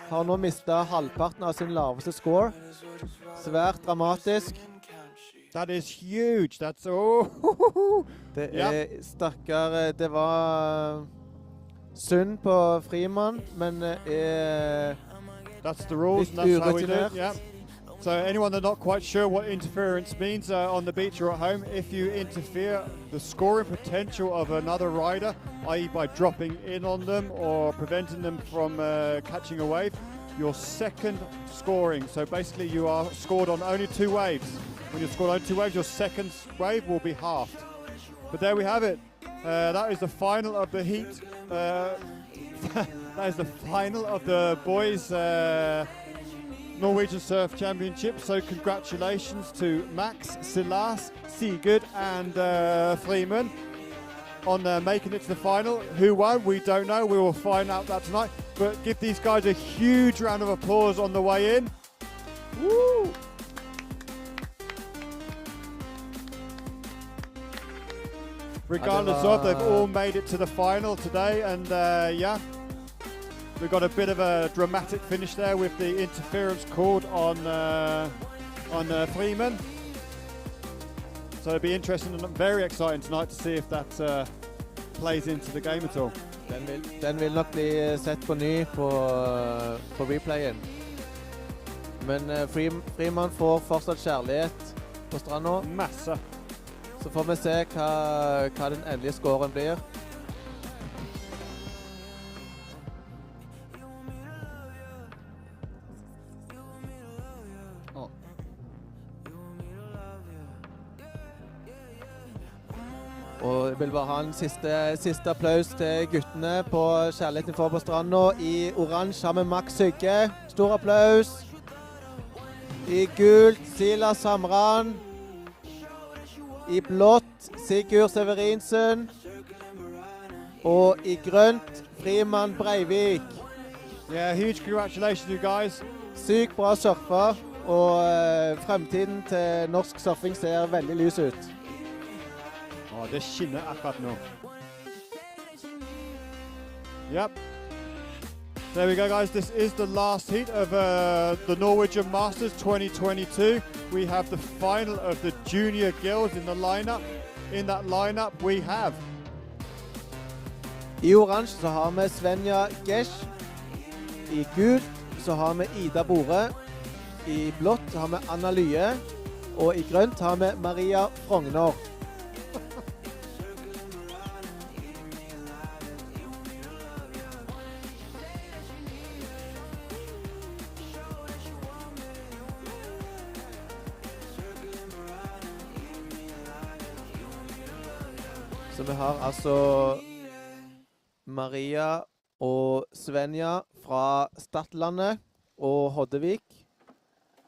har nå mistet halvparten av sin laveste score. Svært dramatisk. That is huge. That's Det stakkar. Det var synd på Frimann, men that's the rules, and that's how we do it. Yeah. So anyone that's not quite sure what interference means on the beach or at home, if you interfere the scoring potential of another rider, i.e. by dropping in on them or preventing them from catching a wave, your second scoring, so basically you are scored on only 2 waves. When you're scored on 2 waves, your second wave will be halved. But there we have it. That is the final of the heat. That is the final of the boys Norwegian Surf Championship. So congratulations to Max, Silas, Sigurd and Freeman on making it to the final. Who won? We don't know. We will find out that tonight. But give these guys a huge round of applause on the way in. Woo! Regardless of, they've all made it to the final today, and yeah, we got a bit of a dramatic finish there with the interference called on Freeman. So it'll be interesting and very exciting tonight to see if that plays into the game at all. Den vil nok bli sett på ny på replayen. Men Freeman får fortsatt kjærlighet på stranda. Masse. Så får vi se hva den endelige scoren blir. Og jeg vil bare ha en siste applaus til guttene på kjærligheten for på stranda. I oransje har vi Max Hygge. Stor applaus. I gult Silas Hamran. I blått Sigurd Severinsen. Og I grønt Freeman Breivik. Yeah, huge congratulations you guys. Sykt bra surfer, og fremtiden til norsk surfing ser veldig lys ut. Det skinner akkurat nå. Yep. There we go, guys. This is the last heat of the Norwegian Masters 2022. We have the final of the junior girls in the lineup. In that lineup, we have. I oransje så har vi Svenja Gesh. I gult så har vi Ida Bore. I blått så har vi Anna Lye. Og I grønt har vi Maria Frogner. Så vi har altså Maria og Svenja fra Stadlandet og Hoddevik.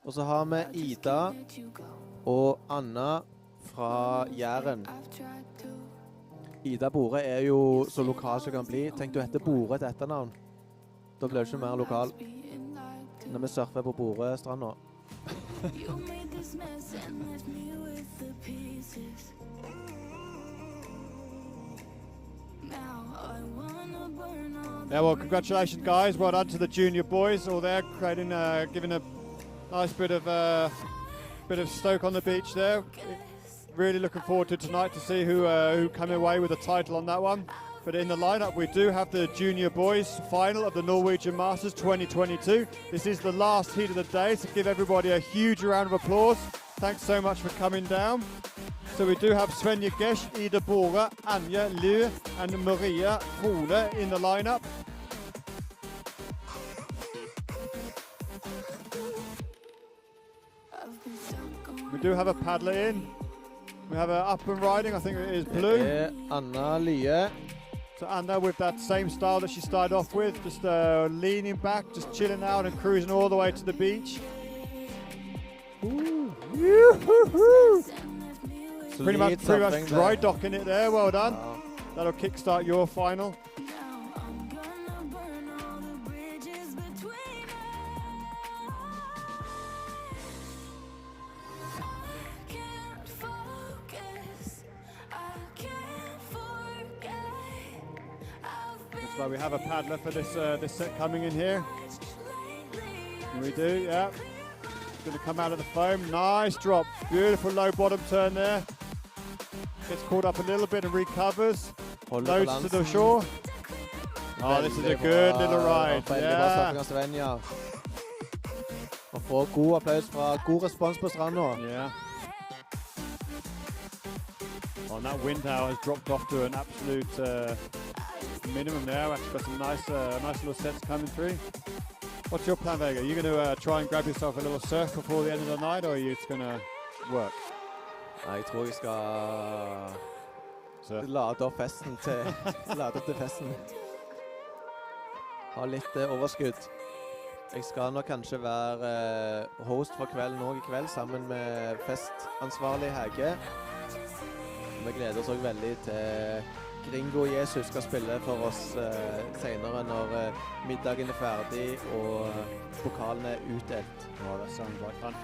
Og så har vi Ida og Anna fra Jæren. Ida Bore er jo så lokal som kan bli. Tenk du heter Bore til etternavn. Da blir det ikke mer lokal. Når vi surfer på Bore-stranda. Yeah, well, congratulations, guys. Well done to the junior boys. All there, creating, giving a nice bit of stoke on the beach there. Really looking forward to tonight to see who come away with the title on that one. But in the lineup, we do have the junior boys final of the Norwegian Masters 2022. This is the last heat of the day, so give everybody a huge round of applause. Thanks so much for coming down. So we do have Svenja Gesh, Ida Bore, Anja Lue and Maria Frode in the lineup. We do have a paddler in. We have a up and riding, I think it is blue. Anna Lye. So Anna with that same style that she started off with, just leaning back, just chilling out and cruising all the way to the beach. Ooh. Pretty much dry docking it there, well done. Wow. That'll kickstart your final. Looks like we have a paddler for this set coming in here. We do, yeah. Going to come out of the foam, nice drop, beautiful low bottom turn there. Gets caught up a little bit and recovers. Loads to the shore. Oh, this is a good little ride. Yeah. Og får god applaus fra god respons på stranda. Yeah. Oh, and that wind tower has dropped off to an absolute minimum there. Actually got some nice little sets coming through. What's your plan, Vega? Are you going to try and grab yourself a little surf before the end of the night, or are you just going to work? Jeg tror jeg skal lade opp festen til festen. Ha litt overskudd. Jeg skal nok kanskje være host for kvelden også i kveld, sammen med festansvarlig Hege. Vi gleder oss også veldig til Gringo Jesus skal spille for oss senere når middagen er ferdig og pokalen er utdelt. Oh, that sounds like fun.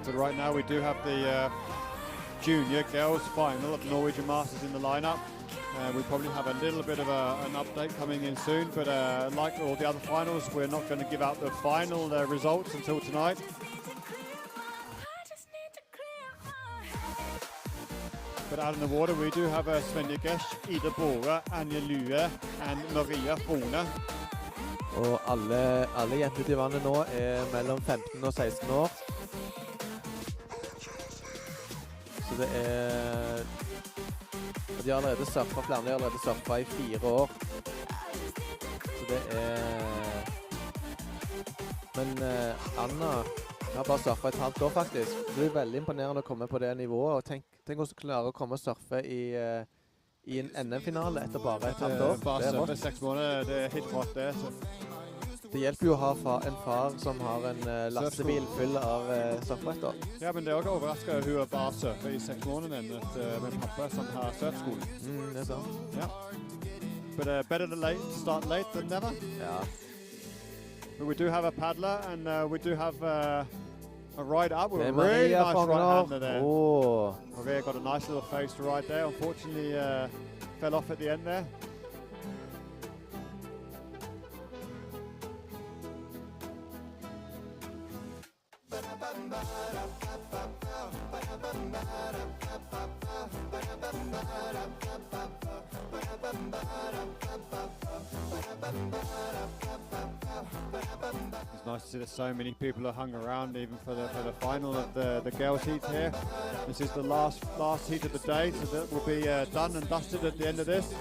So right now we do have the junior girls final of Norwegian Masters in the lineup. We probably have a little bit of an update coming in soon, but like all the other finals, we're not going to give out the final results until tonight. But out in the water, we do have Svenja Gesh, Ida Bore, Anja Lue, and Maria Frone. Og alle jenter i vannet nå er mellom 15 og 16 år. Så det er... De har allerede surfet, flere har allerede surfet i 4 år. Så det er... Men Anna har bare surfet et halvt år faktisk. Det er veldig imponerende å komme på det nivået. Og tenk også klare å komme og surfe i en NM-finale etter bare et halvt år. Bare surfe 6 måneder, det er helt rått det. Så. Det hjelper jo å ha en far som har en lastebil full av surfbretter. Ja, men det er også overraskende at hun bare surfer i 6 måneder med pappa som har surfskole. Det er sant. Ja. But better to start late than never. Ja. But we do have a paddler and we do have a ride up with a really Maria nice right-hander there. Oh. Maria got a nice little face to ride there. Unfortunately, fell off at the end there. It's nice to see that so many people are hung around even for the final of the girls heat here. This is the last heat of the day, so that will be done and dusted at the end of this.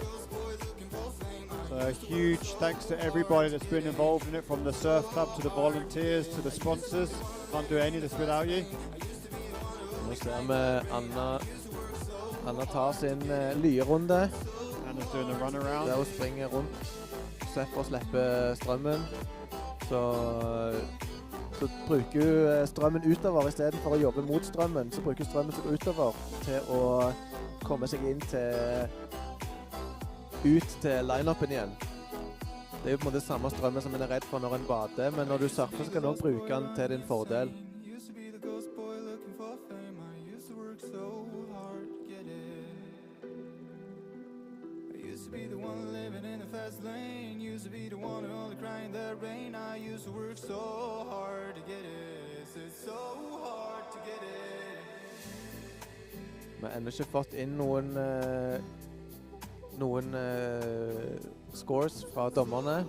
So a huge thanks to everybody that's been involved in it, from the surf club to the volunteers to the sponsors. Can't do any of this without you. Nå ser vi Anna tar sin lyerunde. Anna's doing a run around. Der hun springer rundt, slipper å slippe strømmen. Så bruker hun strømmen utover i stedet for å jobbe mot strømmen. Så bruker strømmen som går utover til å komme seg inn ut til line-upen igjen. Det er jo på en måte samme strømmen som en er redd for når en bader, men når du surfer så kan du også bruke den til din fordel. Be the one living in the fast lane. Used to be the one who only cried in the rain. I used to work so hard to get it. It's so hard to get it. Vi har ennå ikke fått inn noen scores fra dommerne.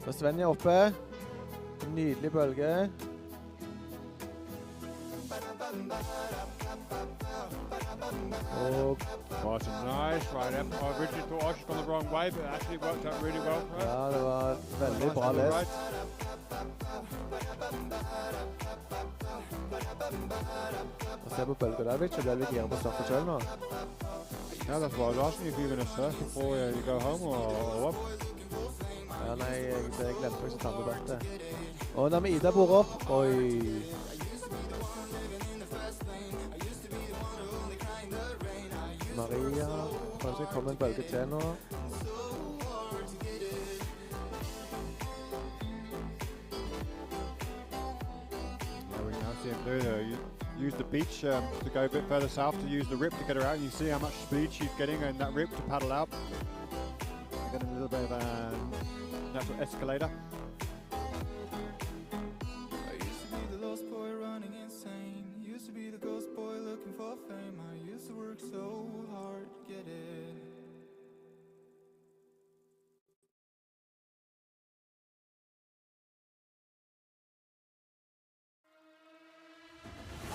Så Svenja er oppe. Nydelig bølge. Oh, it's a nice ride up. I originally thought I was gone the wrong way, but it actually worked out really well for us. Ja, det var veldig bra lest. Og se på bølger der, Rich, og ble vi giret på surfe selv nå. Yeah, that's what I was asking if you're going to surf before you go home or up. Ja, nei, jeg glemte faktisk å ta med dette. Og da med Ida bor opp. Oi. Maria, kanskje kommer en bølge til nå. We can now see him do use the beach to go a bit further south, to use the rip to get her out. You see how much speed she's getting in that rip to paddle out. Getting a little bit of a natural escalator. So hard to get it. I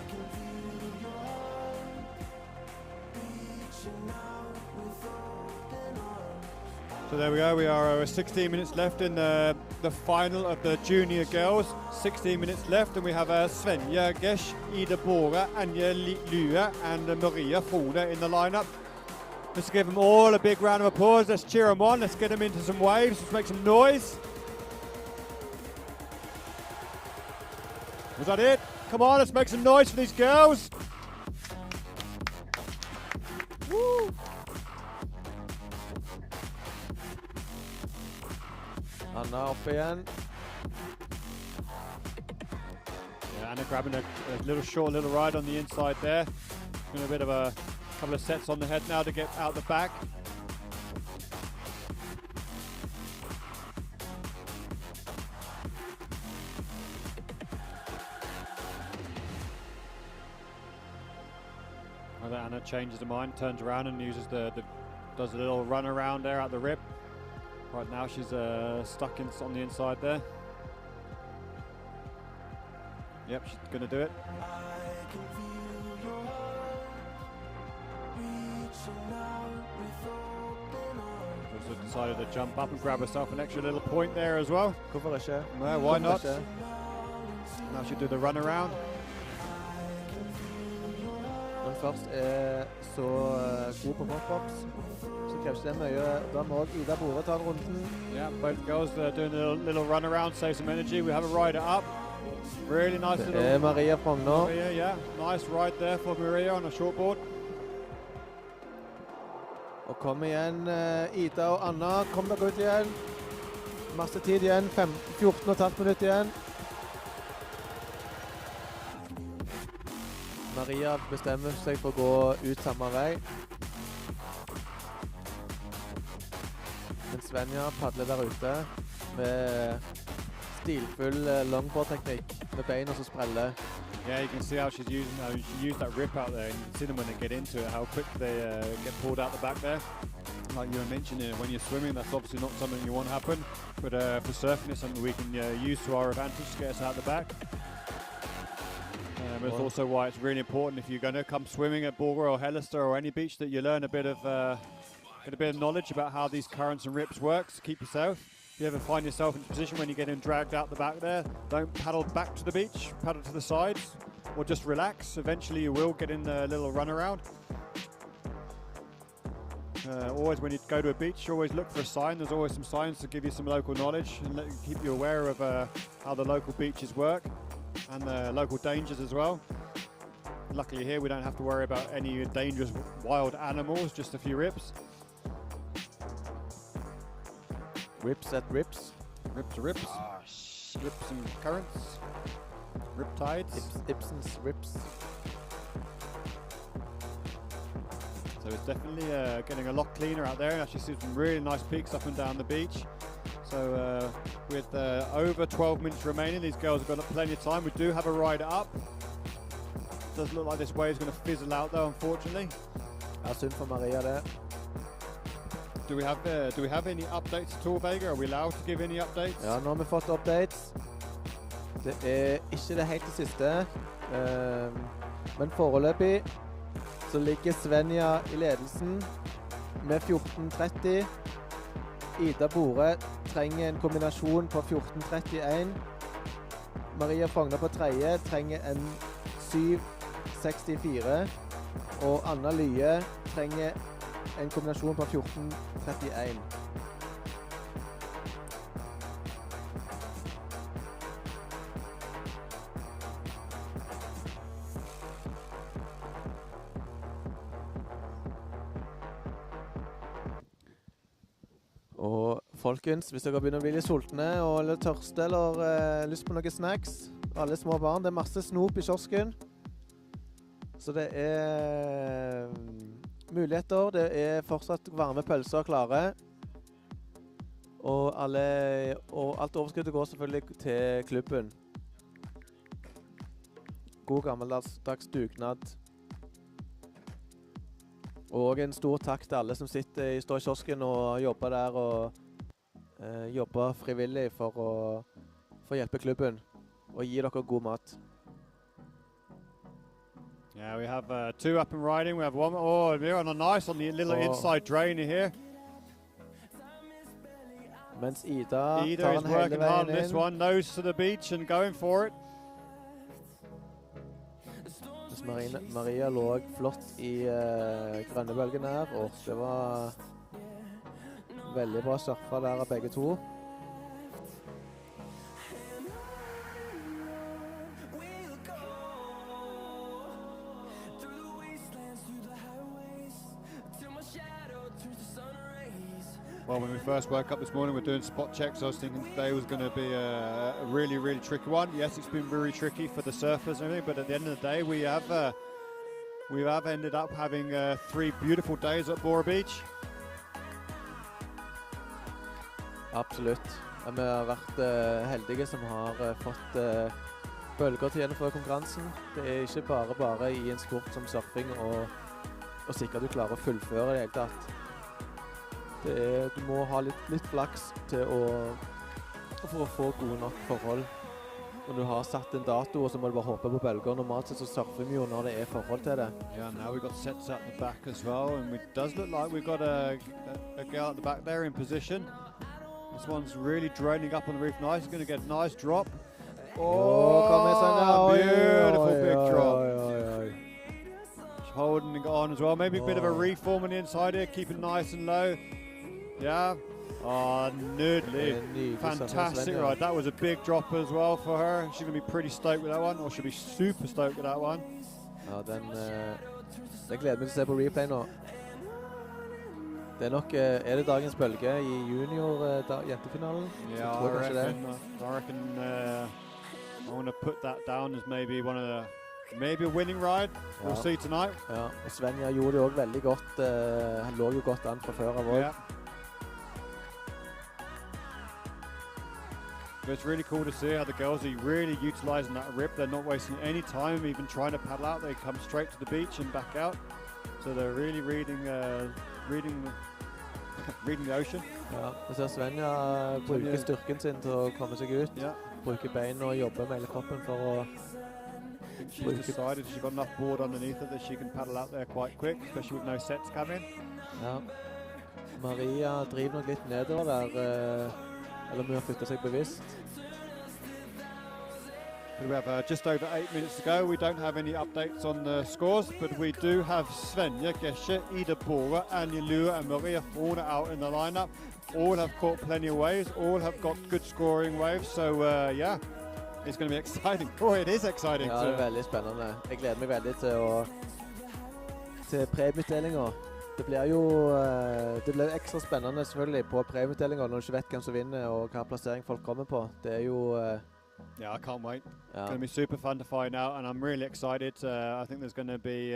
can feel your reaching out with open arms. So there we go, we are 16 minutes left in the final of the junior girls. 16 minutes left, and we have Svenja Gesh, Ida Bore, Anja Lue and Maria Frone in the lineup. Let's give them all a big round of applause. Let's cheer them on. Let's get them into some waves. Let's make some noise. Was that it? Come on, let's make some noise for these girls. Woo! Anna opp igjen. Yeah, Anna grabbing a little short little ride on the inside there. Doing a bit of a couple of sets on the head now to get out the back. And then Anna changes her mind, turns around and uses does a little run around there at the rip. Right now she's stuck on the inside there. Yep, she's gonna do it. Also decided to jump up and grab herself an extra little point there as well. Hvorfor ikke? No, why not? Now she'll do the run around. Når den først så god på pop-ups, så krever ikke det mye. Da må også Ida Bore ta den runden. Yeah, both girls doing a little run around, save some energy. We have a rider up. Really nice little... Maria Frogner. Maria, yeah. Nice ride there for Maria on a shortboard. Og kom igjen, Ida og Anna. Kom dere ut igjen. Masse tid igjen. 14,5 minutter igjen. Maria bestemmer seg for å gå ut samme vei. Men Svenja padler der ute med stilfull longboard-teknikk med beina som spreller. Yeah, you can see how she used that rip out there, and you can see them when they get into it, how quick they get pulled out the back there. Like you mentioned, when you're swimming, that's obviously not something you want to happen, but for surfing, it's something we can use to our advantage to get us out the back. But it's also why it's really important if you're going to come swimming at Borger or Hellester or any beach that you learn a bit of knowledge about how these currents and rips work to keep yourself. If you ever find yourself in a position when you're getting dragged out the back there, don't paddle back to the beach, paddle to the sides, or just relax. Eventually you will get in a little run around. Always when you go to a beach, you always look for a sign. There's always some signs to give you some local knowledge and keep you aware of how the local beaches work and the local dangers as well. Luckily here we don't have to worry about any dangerous wild animals, just a few rips. Rips at rips. Rips are rips. Rips and currents. Riptides. Ibsen's rips. So it's definitely getting a lot cleaner out there. Actually see some really nice peaks up and down the beach. So with over 12 minutes remaining, these girls have got plenty of time. We do have a rider up. Does look like this wave is going to fizzle out though, unfortunately. Synd for Maria there. Do we have any updates at all, Vega? Are we allowed to give any updates? Ja, nå har vi fått updates. Det ikke det helt siste. Men foreløpig så ligger Svenja i ledelsen med 14.30. Ida Bore trenger en kombinasjon på 14.31. Maria Frogner på tredje trenger en 7.64. Og Anna Lye trenger en kombinasjon på 14.31. Og folkens, hvis dere begynner å bli litt sultne og litt tørste eller lyst på noen snacks, alle små barn, det masse snop i kiosken. Så det muligheter, det fortsatt varme pølser klare. Og alt overskuddet går selvfølgelig til klubben. God gammeldags dugnad. Og en stor takk til alle som står i kiosken og jobber der og jobber frivillig for å hjelpe klubben og gi dere god mat. Yeah, we have two up and riding. We have one. Oh, we're on a nice on the little inside drainer here. Mens Ida is tar den hele working hard on this veien one, nose to the beach and going for it. Mens Maria lå flott i grønne bølgen her, og det var veldig bra surfa der av begge to. Well, when we first woke up this morning, we're doing spot checks. I was thinking today was going to be a really, really tricky one. Yes, it's been very tricky for the surfers and everything, but at the end of the day, we have ended up having 3 beautiful days at Bora Beach. Absolutt. Vi har vært heldige som har fått bølger til å gjennomføre konkurransen. Det er ikke bare i en sport som surfing og sikkert du klarer å fullføre det hele tatt. Du må ha litt flaks for å få gode nok forhold. Når du har satt en dato, og så må du bare håpe på bølger. Normalt sett så surfer vi jo når det er forhold til det. Yeah, now we've got sets out the back as well, and it does look like we've got a girl at the back there in position. This one's really droning up on the reef nice. It's going to get a nice drop. Oh, beautiful big drop. She's holding it on as well. Maybe a bit of a reform on the inside here, keeping nice and low. Yeah. Oh, noodly. Fantastic ride. That was a big drop as well for her. She's going to be pretty stoked with that one, or she'll be super stoked with that one. Ja, den gleder meg til å se på replay nå. Det er nok, det dagens bølge i junior-jentefinalen? Yeah, I reckon I want to put that down as maybe maybe a winning ride. We'll see tonight. Ja, og Svenja gjorde det også veldig godt. Han lå jo godt an fra før av også. Yeah. But it's really cool to see how the girls are really utilising that rip. They're not wasting any time even trying to paddle out. They come straight to the beach and back out. So they're really reading the ocean. Ja, jeg ser Svenja bruker styrken sin til å komme seg ut. Yeah. Bruker bein og jobbe med hele kroppen for å... She's decided she's got enough board underneath her that she can paddle out there quite quick, especially with no sets coming. Ja. Maria driver nok litt nedover der, eller må flytte seg bevisst. We have just over 8 minutes to go. We don't have any updates on the scores, but we do have Svenja, Gesche, Ida Bora, Anja Lua and Maria Fauna out in the lineup. All have caught plenty of waves, all have got good scoring waves, so yeah, it's going to be exciting. Oh, it is exciting. Ja, det er veldig spennende. Jeg gleder meg veldig til premieutdelingen. Det blir ekstra spennende selvfølgelig på premieutdelingen når du ikke vet hvem som vinner og hva plassering folk kommer på. Det er jo... Yeah, I can't wait. It's going to be super fun to find out, and I'm really excited. I think there's going to be,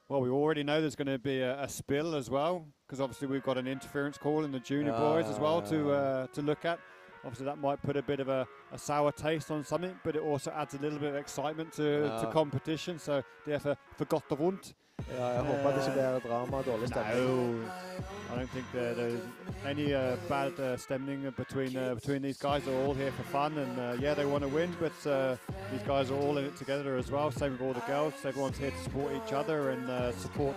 well, we already know there's going to be a spill as well, because obviously we've got an interference call in the junior boys as well to look at. Obviously that might put a bit of a sour taste on something, but it also adds a little bit of excitement to competition, så det for godt og vondt. Ja, jeg håper det ikke blir drama og dårlig stemning. No, I don't think there's any bad stemning between these guys. They're all here for fun, and yeah, they want to win, but these guys are all in it together as well. Same with all the girls. Everyone's here to support each other and support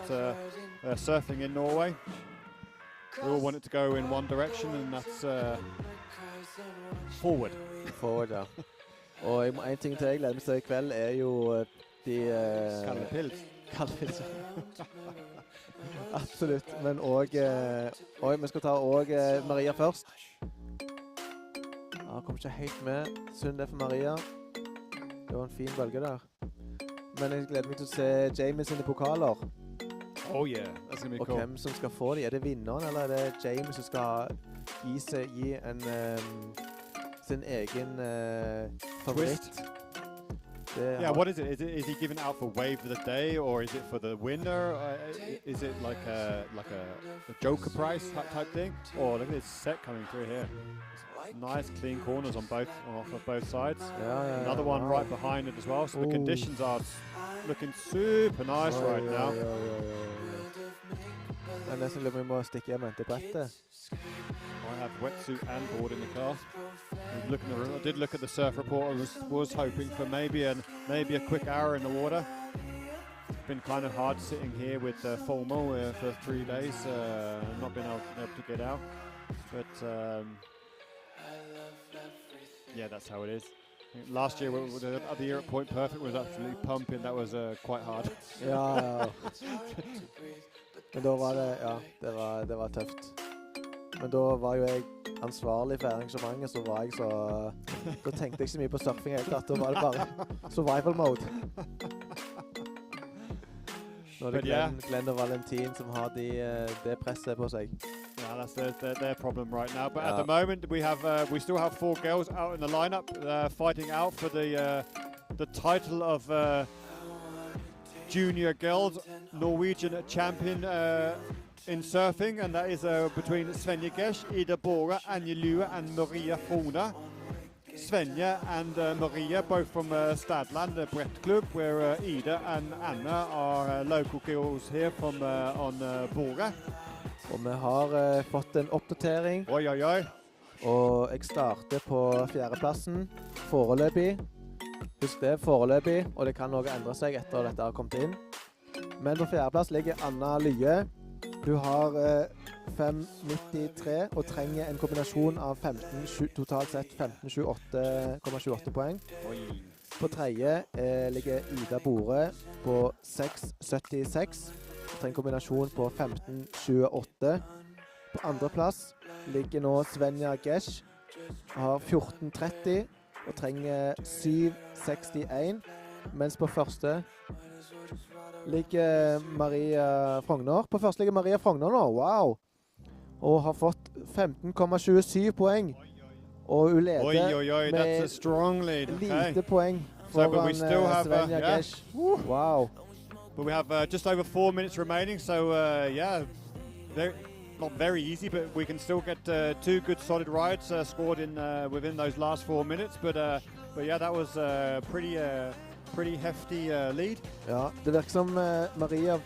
surfing in Norway. We all want it to go in one direction, and that's forward. Forward, ja. Og en ting til jeg gleder meg til i kveld er jo de... Kalde pils. Absolutt, men vi skal ta Maria først. Ja, kommer ikke helt med. Synd det for Maria. Det var en fin bølge der. Men jeg gleder meg til å se Jamie sine pokaler. Oh yeah, that's gonna be cool. Og hvem som skal få de. Er det vinneren, eller er det Jamie som skal gi en sin egen favoritt? Yeah, what is it? Is he given out for wave of the day, or is it for the winner? Is it like a joker prize type thing? Oh, look at this set coming through here. Nice clean corners on both sides. Yeah, another one right behind it as well. So the conditions are looking super nice right now. And nesten lurer vi må stikke hjem til brettet. I have wetsuit and board in the class. I did look at the surf report. I was hoping for maybe a quick hour in the water. It's been kind of hard sitting here with FOMO for 3 days, not been able to get out. But yeah, that's how it is. Last year, the other year at Point Perfect was absolutely pumping. That was quite hard. Ja. Men da var det, ja, det var tøft. Men da var jo jeg ansvarlig for arrangementet, så var jeg så... Da tenkte jeg ikke så mye på surfing helt tatt. Da var det bare survival mode. Nå er det Glenn og Valentin som har det presset på seg. Yeah, that's their problem right now. But at the moment, we still have 4 girls out in the lineup fighting out for the title of Junior Girls Norwegian Champion in surfing, and that is between Svenja Gesh, Ida Bora, Anja Lue, and Maria Frona. Svenja and Maria, both from Stadland, the Brett Club, where Ida and Anna are local girls here from on Bora. Og vi har fått en oppdatering. Oi, oi, oi. Og jeg starter på 4. plassen. Foreløpig. Husk det, foreløpig. Og det kan også endre seg etter dette har kommet inn. Men på 4. plass ligger Anna Lye. Hun har 5,93 og trenger en kombinasjon av 15, totalt sett 15,28,28 poeng. På 3. ligger Ida Bore på 6,76. Trenger en kombinasjon på 15,28. På 2. plass ligger nå Svenja Gesh. Har 14,30 og trenger 7,61. Mens på 1. ligger Maria Frogner. På 1. ligger Maria Frogner nå, wow! Og har fått 15,27 poeng. Og hun leder med lite poeng foran Svenja Gesh. Wow! But we have just over 4 minutes remaining, so yeah, not very easy, but we can still get 2 good solid rides scored in within those last 4 minutes. But yeah, that was pretty hefty lead. Ja, det virker som Maria har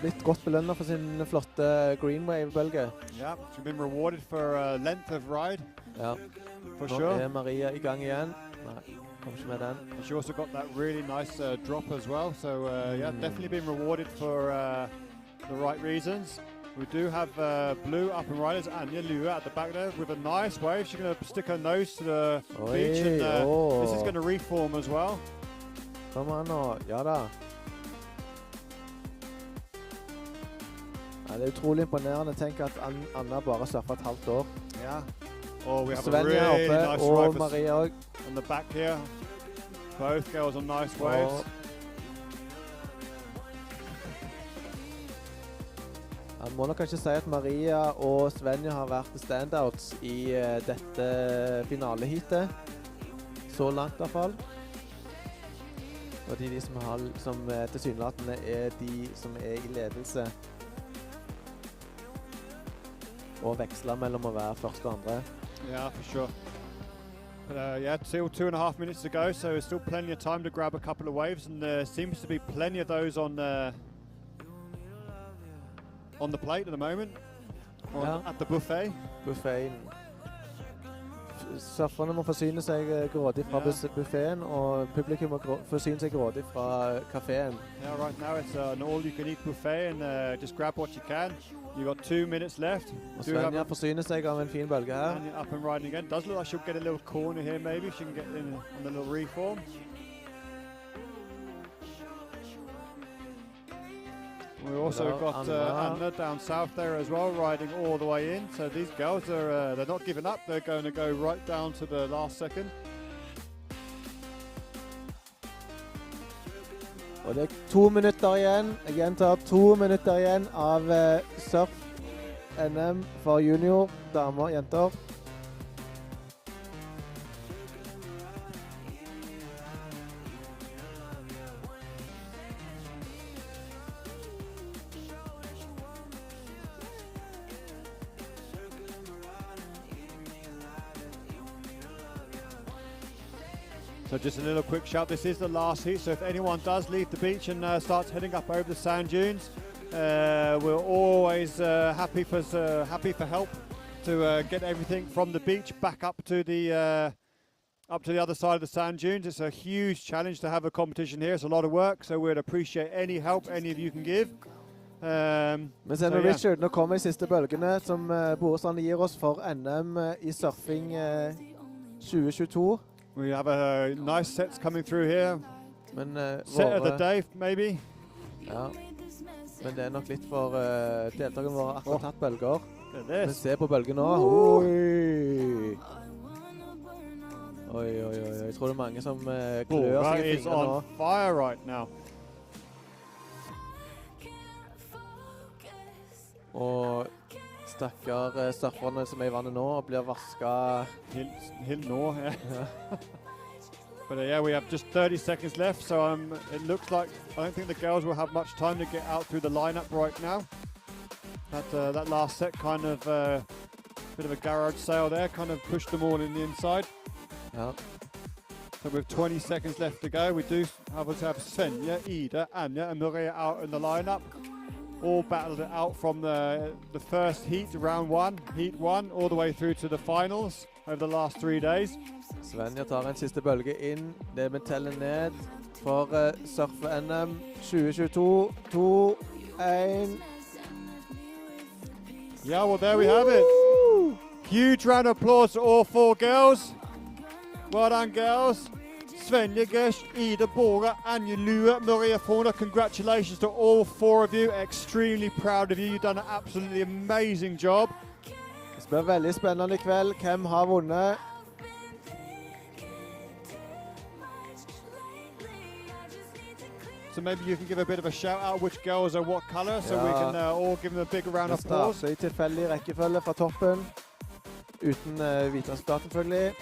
blitt godt belønnet for sin flotte green wave-bølge. Yeah, she's been rewarded for length of ride. Ja, for nå sure. Maria i gang igjen. Nei. And she also got that really nice drop as well, so yeah, definitely been rewarded for the right reasons. We do have blue up and riders, Anja Lue at the back there with a nice wave. She's going to stick her nose to the beach, and this is going to reform as well. Come on, ja da. Ja, det utrolig imponerende. Tenk at Anna bare surfer et halvt år. Ja. Oh, we have Svenja a really oppe, nice og ride Maria også. on the back here. Both girls on nice waves. Man må nok kanskje si at Maria og Svenja har vært standouts i dette finaleheatet. Så langt i hvert fall. Og de som tilsynelatende er de som er i ledelse. Og veksler mellom å være første og andre. Yeah, for sure. But yeah, still 2.5 minutes to go, so there's still plenty of time to grab a couple of waves, and there seems to be plenty of those on the plate at the moment, at the buffet. Buffeten. Surferne må forsyne seg grådig fra buffeten, og publikum må forsyne seg grådig fra kaféen. Yeah, right now it's an all-you-can-eat buffet, and just grab what you can. You've got 2 minutes left. Og Svenja forsyner seg av en fin bølge her. And up and riding again. Does look like she'll get a little corner here, maybe. She can get in on the little reform. We've also got Anna down south there as well, riding all the way in. So these girls are they're not giving up. They're going to go right down to the last second. Og det er 2 minutter igjen. Jeg gjentar 2 minutter igjen av surf NM for junior, damer, jenter. So just a little quick shout, this is the last heat, so if anyone does leave the beach and starts heading up over the sand dunes, we're always happy for help to get everything from the beach back up to the other side of the sand dunes. It's a huge challenge to have a competition here. It's a lot of work, so we'd appreciate any help any of you can give. Men sen Richard, nå kommer de siste bølgene som Borestrand gir oss for NM i surfing 2022. We have a nice sets coming through here. Men Set of the day, maybe. Ja. Men det nok litt for deltakerne våre akkurat tatt bølger. Men se på bølgen nå. Oi! Oi. Jeg tror det mange som klør seg i fingrene nå. On fire right now. Og stakkar surferne som i vannet nå blir vasket. Helt nå, yeah. But yeah, we have just 30 seconds left, so it looks like I don't think the girls will have much time to get out through the lineup right now. That last set kind of bit of a garage sale there, kind of pushed them all in the inside. Yeah. So with 20 seconds left to go, we do have Svenja, Ida, Anja and Maria out in the lineup. All battled it out from the first heat, round one, heat one, all the way through to the finals over the last 3 days. Svenja tar en siste bølge inn. Det vi teller ned for surfe-NM 2022. 2, 1. Yeah, well, there we have it. Huge round of applause to all 4 girls. Well done, girls. Svenja Gesh, Ida Bora, Anja Lua, Maria Fauna. Congratulations to all 4 of you. Extremely proud of you. You've done an absolutely amazing job. Det blir veldig spennende I kveld. Hvem har vunnet? So maybe you can give a bit of a shout out which girls are what color, so we can all give them a big round of applause. Så I tilfeldig rekkefølge fra toppen, uten vitenskap selvfølgelig.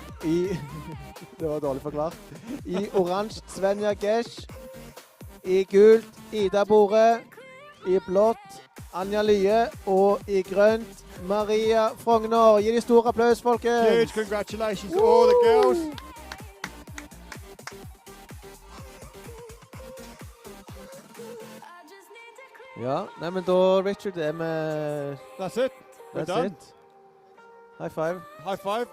Det var dårlig forklart. I oransje Svenja Gesh, I gult Ida Bore, I blått Anja Lye og I grønt Maria Frogner. Gi de stor applaus, folkens! Huge congratulations to all the girls. Ja, nei, men da, Richard, det med... That's it. We're done. High five. High five.